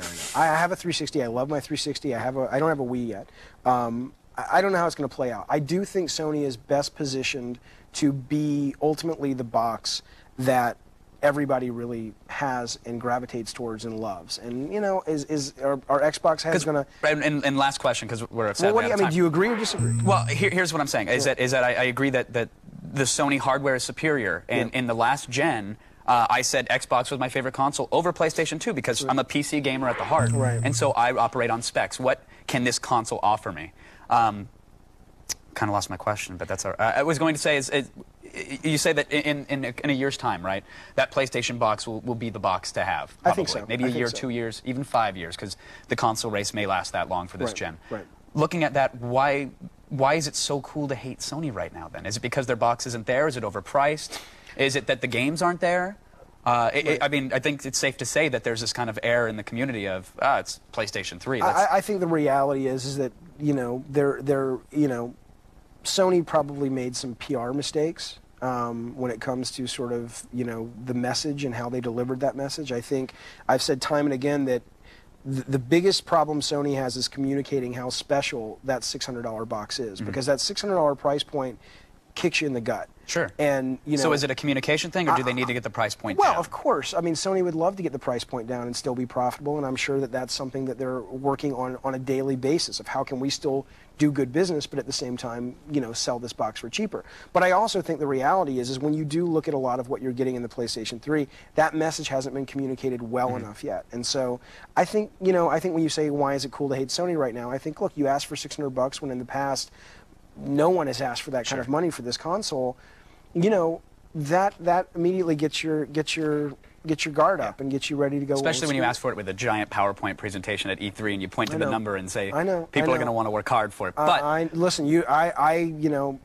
have a 360. I love my 360. I don't have a Wii yet. I don't know how it's going to play out. I do think Sony is best positioned to be ultimately the box that everybody really has and gravitates towards and loves. And, you know, is our Xbox head's going to... And last question, because we're upset. Well, do you agree or disagree? Well, here's what I'm saying, is that I agree that the Sony hardware is superior. And in the last gen, I said Xbox was my favorite console over PlayStation 2 because I'm a PC gamer at the heart. Right. And so I operate on specs. What can this console offer me? Kind of lost my question, but that's all right. I was going to say you say that in a year's time, right? That PlayStation box will be the box to have. Probably. I think so. Maybe a year, 2 years, even 5 years, because the console race may last that long for this gen. Right. Looking at that, why is it so cool to hate Sony right now? Then is it because their box isn't there? Is it overpriced? Is it that the games aren't there? I mean, I think it's safe to say that there's this kind of air in the community of it's PlayStation 3. I think the reality is that, you know, Sony probably made some PR mistakes when it comes to sort of, you know, the message and how they delivered that message. I think I've said time and again that the biggest problem Sony has is communicating how special that $600 box is, because that $600 price point kicks you in the gut. Sure. And, you know, so is it a communication thing, or do they need to get the price point down? Well, of course. I mean, Sony would love to get the price point down and still be profitable, and I'm sure that that's something that they're working on a daily basis of how can we still do good business, but at the same time, you know, sell this box for cheaper. But I also think the reality is when you do look at a lot of what you're getting in the PlayStation 3, that message hasn't been communicated well enough yet. And so I think, you know, I think when you say, why is it cool to hate Sony right now? I think, look, you asked for $600 when in the past, no one has asked for that kind of money for this console. You know, that immediately gets your guard up and gets you ready to go. Especially when you ask for it with a giant PowerPoint presentation at E3 and you point to the number and say, people are going to want to work hard for it. But listen, you know,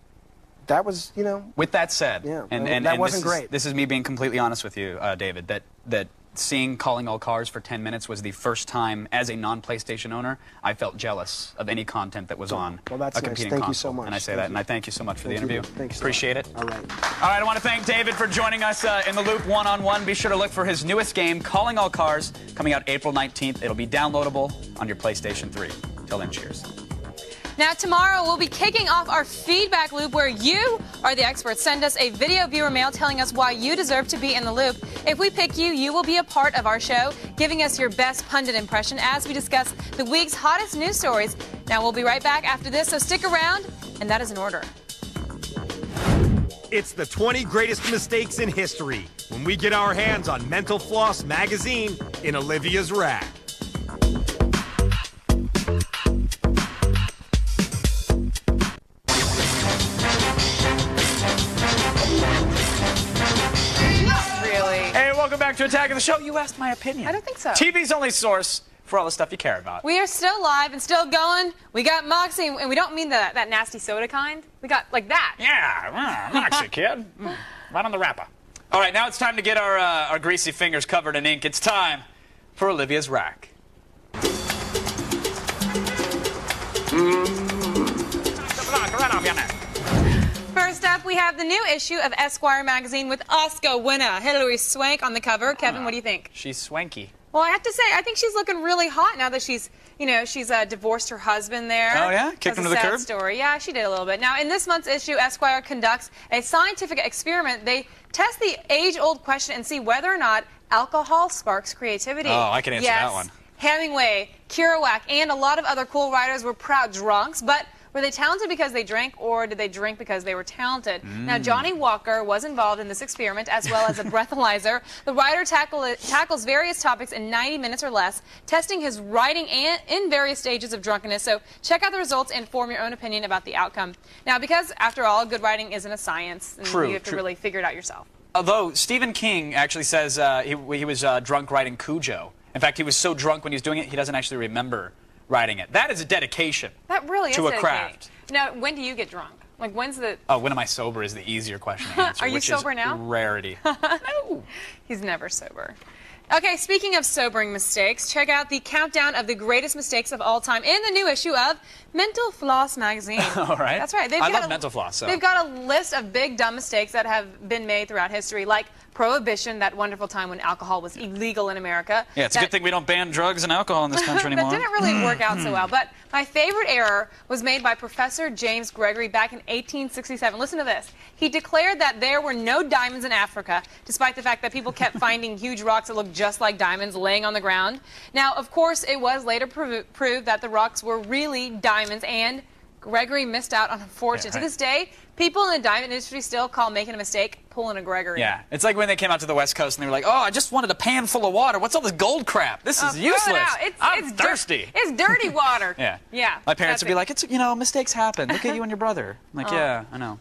that was, you know. With that said, and that wasn't great. This is me being completely honest with you, David, that seeing Calling All Cars for 10 minutes was the first time, as a non-PlayStation owner, I felt jealous of any content that was on a competing console. Thank you so much. And I say that, and I thank you so much for the interview. Thanks. Appreciate it. All right. All right, I want to thank David for joining us in the Loop one-on-one. Be sure to look for his newest game, Calling All Cars, coming out April 19th. It'll be downloadable on your PlayStation 3. Till then, cheers. Now, tomorrow, we'll be kicking off our feedback loop where you are the experts. Send us a video viewer mail telling us why you deserve to be in the loop. If we pick you, you will be a part of our show, giving us your best pundit impression as we discuss the week's hottest news stories. Now, we'll be right back after this, so stick around, and that is in order. It's the 20 greatest mistakes in history when we get our hands on Mental Floss magazine in Olivia's rack. Welcome back to Attack of the Show. You asked my opinion. I don't think so. TV's only source for all the stuff you care about. We are still live and still going. We got Moxie, and we don't mean that nasty soda kind. We got like that. Yeah, Moxie, kid. Right on the wrapper. All right, now it's time to get our greasy fingers covered in ink. It's time for Olivia's Rack. First up, we have the new issue of Esquire magazine with Oscar winner Hilary Swank on the cover. Kevin, what do you think? She's swanky. Well, I have to say, I think she's looking really hot now that she's divorced her husband there. Oh, yeah? Kicked him to the curb? Story. Yeah, she did a little bit. Now, in this month's issue, Esquire conducts a scientific experiment. They test the age-old question and see whether or not alcohol sparks creativity. Oh, I can answer that one. Hemingway, Kerouac, and a lot of other cool writers were proud drunks, but were they talented because they drank, or did they drink because they were talented? Now, Johnny Walker was involved in this experiment, as well as a breathalyzer. The writer tackles various topics in 90 minutes or less, testing his writing in various stages of drunkenness. So check out the results and form your own opinion about the outcome. Now, because, after all, good writing isn't a science, and you have to really figure it out yourself. Although, Stephen King actually says he was drunk writing Cujo. In fact, he was so drunk when he was doing it, he doesn't actually remember writing it. That is a dedication that really to is a craft. Now, when do you get drunk? Like, when's the... Oh, when am I sober is the easier question to answer. Are you sober now? Rarity. No. He's never sober. Okay, speaking of sobering mistakes, check out the countdown of the greatest mistakes of all time in the new issue of Mental Floss magazine. All right. That's right. I love Mental Floss. So. They've got a list of big, dumb mistakes that have been made throughout history, like Prohibition, that wonderful time when alcohol was illegal in America. Yeah, it's a good thing we don't ban drugs and alcohol in this country anymore. That didn't really work out so well. But my favorite error was made by Professor James Gregory back in 1867. Listen to this. He declared that there were no diamonds in Africa, despite the fact that people kept finding huge rocks that looked just like diamonds laying on the ground. Now, of course, it was later proved that the rocks were really diamonds, and Gregory missed out on a fortune. Yeah, right. To this day, people in the diamond industry still call making a mistake pulling a Gregory. Yeah, it's like when they came out to the West Coast and they were like, oh, I just wanted a pan full of water. What's all this gold crap? This is useless. I'm thirsty. It's dirty water. Yeah. Yeah. My parents would be like, it's, mistakes happen. Look at you and your brother. I'm like, yeah, I know.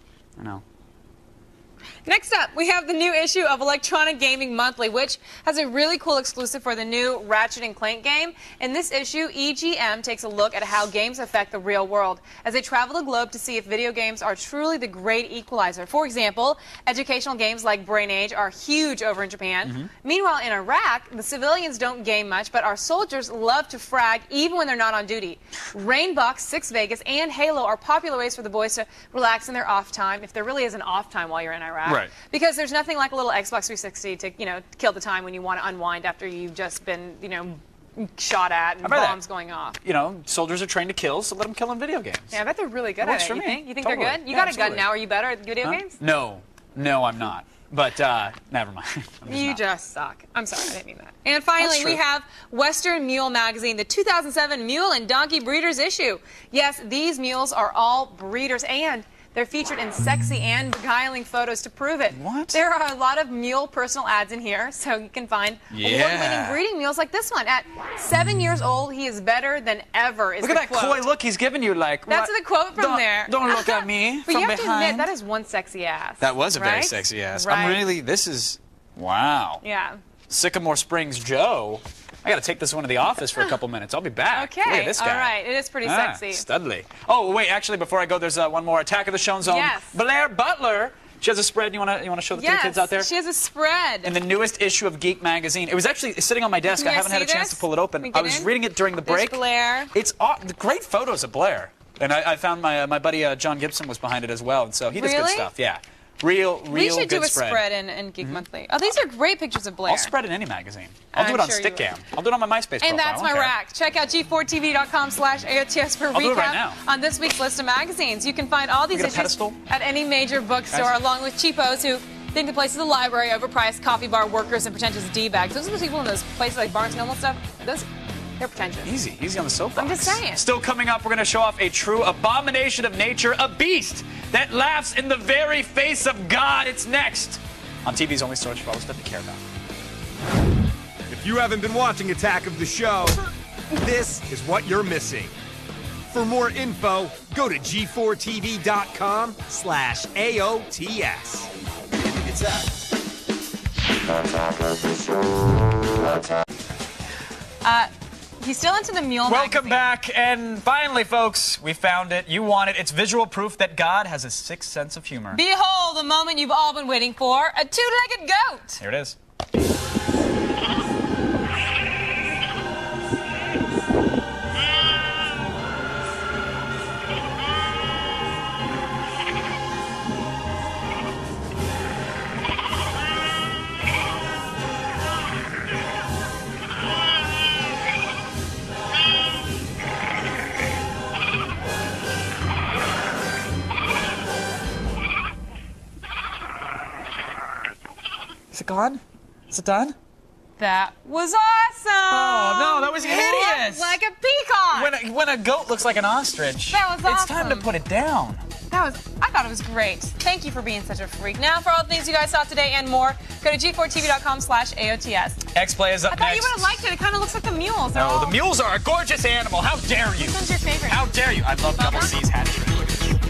Next up, we have the new issue of Electronic Gaming Monthly, which has a really cool exclusive for the new Ratchet & Clank game. In this issue, EGM takes a look at how games affect the real world as they travel the globe to see if video games are truly the great equalizer. For example, educational games like Brain Age are huge over in Japan. Meanwhile, in Iraq, the civilians don't game much, but our soldiers love to frag even when they're not on duty. Rainbox, Six Vegas, and Halo are popular ways for the boys to relax in their off time, if there really is an off time while you're in Iraq. Right. Because there's nothing like a little Xbox 360 to, kill the time when you want to unwind after you've just been, shot at and bombs going off. Soldiers are trained to kill, so let them kill in video games. Yeah, I bet they're really good at it. For you me. think? You think Totally. they're good? You got a gun now. Are you better at video games? No, I'm not. But never mind. You just suck. I'm sorry, I didn't mean that. And finally, we have Western Mule Magazine, the 2007 Mule and Donkey Breeders issue. Yes, these mules are all breeders, and they're featured in sexy and beguiling photos to prove it. What? There are a lot of mule personal ads in here, so you can find award-winning breeding mules like this one. At 7 years old, he is better than ever, is Look at that coy look he's giving you, like... That's the quote from there. Don't look at me But from you have to behind. admit, that is one sexy ass. That was a very right? sexy ass. Right. I'm really... This is... Wow. Yeah. Sycamore Springs Joe. I got to take this one to the office for a couple minutes. I'll be back. Okay. Look at this guy. All right. It is pretty sexy. Studley. Oh, wait. Actually, before I go, there's one more. Attack of the Shown Zone. Yes. Blair Butler. She has a spread. You want to show the three kids out there? She has a spread. In the newest issue of Geek Magazine. It was actually sitting on my desk. I haven't had a chance to pull it open. I was reading it during the break. There's Blair. It's great photos of Blair. And I found my buddy John Gibson was behind it as well. And so he does good stuff. Yeah. Real good spread. We should do a spread in Geek Monthly. Oh, these are great pictures of Blair. I'll spread in any magazine. I'll do it on Stickam. I'll do it on my MySpace profile. And that's my rack. Check out g4tv.com/AOTS for a I'll do it right recap now. on this week's list of magazines. You can find all these issues at any major bookstore, along with cheapos who think the place is a library, overpriced coffee bar workers, and pretentious D-bags. Those are the people in those places like Barnes & Noble stuff. They're pretentious. Easy on the soapbox. I'm just saying. Still coming up, we're going to show off a true abomination of nature, a beast that laughs in the very face of God. It's next on TV's only source for all the stuff you care about. If you haven't been watching Attack of the Show, this is what you're missing. For more info, go to g4tv.com/AOTS. It's He's still into the mule Welcome back, and finally, folks, we found it. You want it. It's visual proof that God has a sixth sense of humor. Behold the moment you've all been waiting for, a two-legged goat. Here it is. Is it gone? Is it done? That was awesome. Oh, no, that was hideous. Like a peacock. When a goat looks like an ostrich, That was awesome. It's time to put it down. I thought it was great. Thank you for being such a freak. Now, for all the things you guys saw today and more, go to g4tv.com/AOTS. X-Play is up I thought next. you would have liked it. It kind of looks like the mules. No, the mules are a gorgeous animal. How dare you? Which one's your favorite? How dare you? I love Double C's hat trick. Look at this.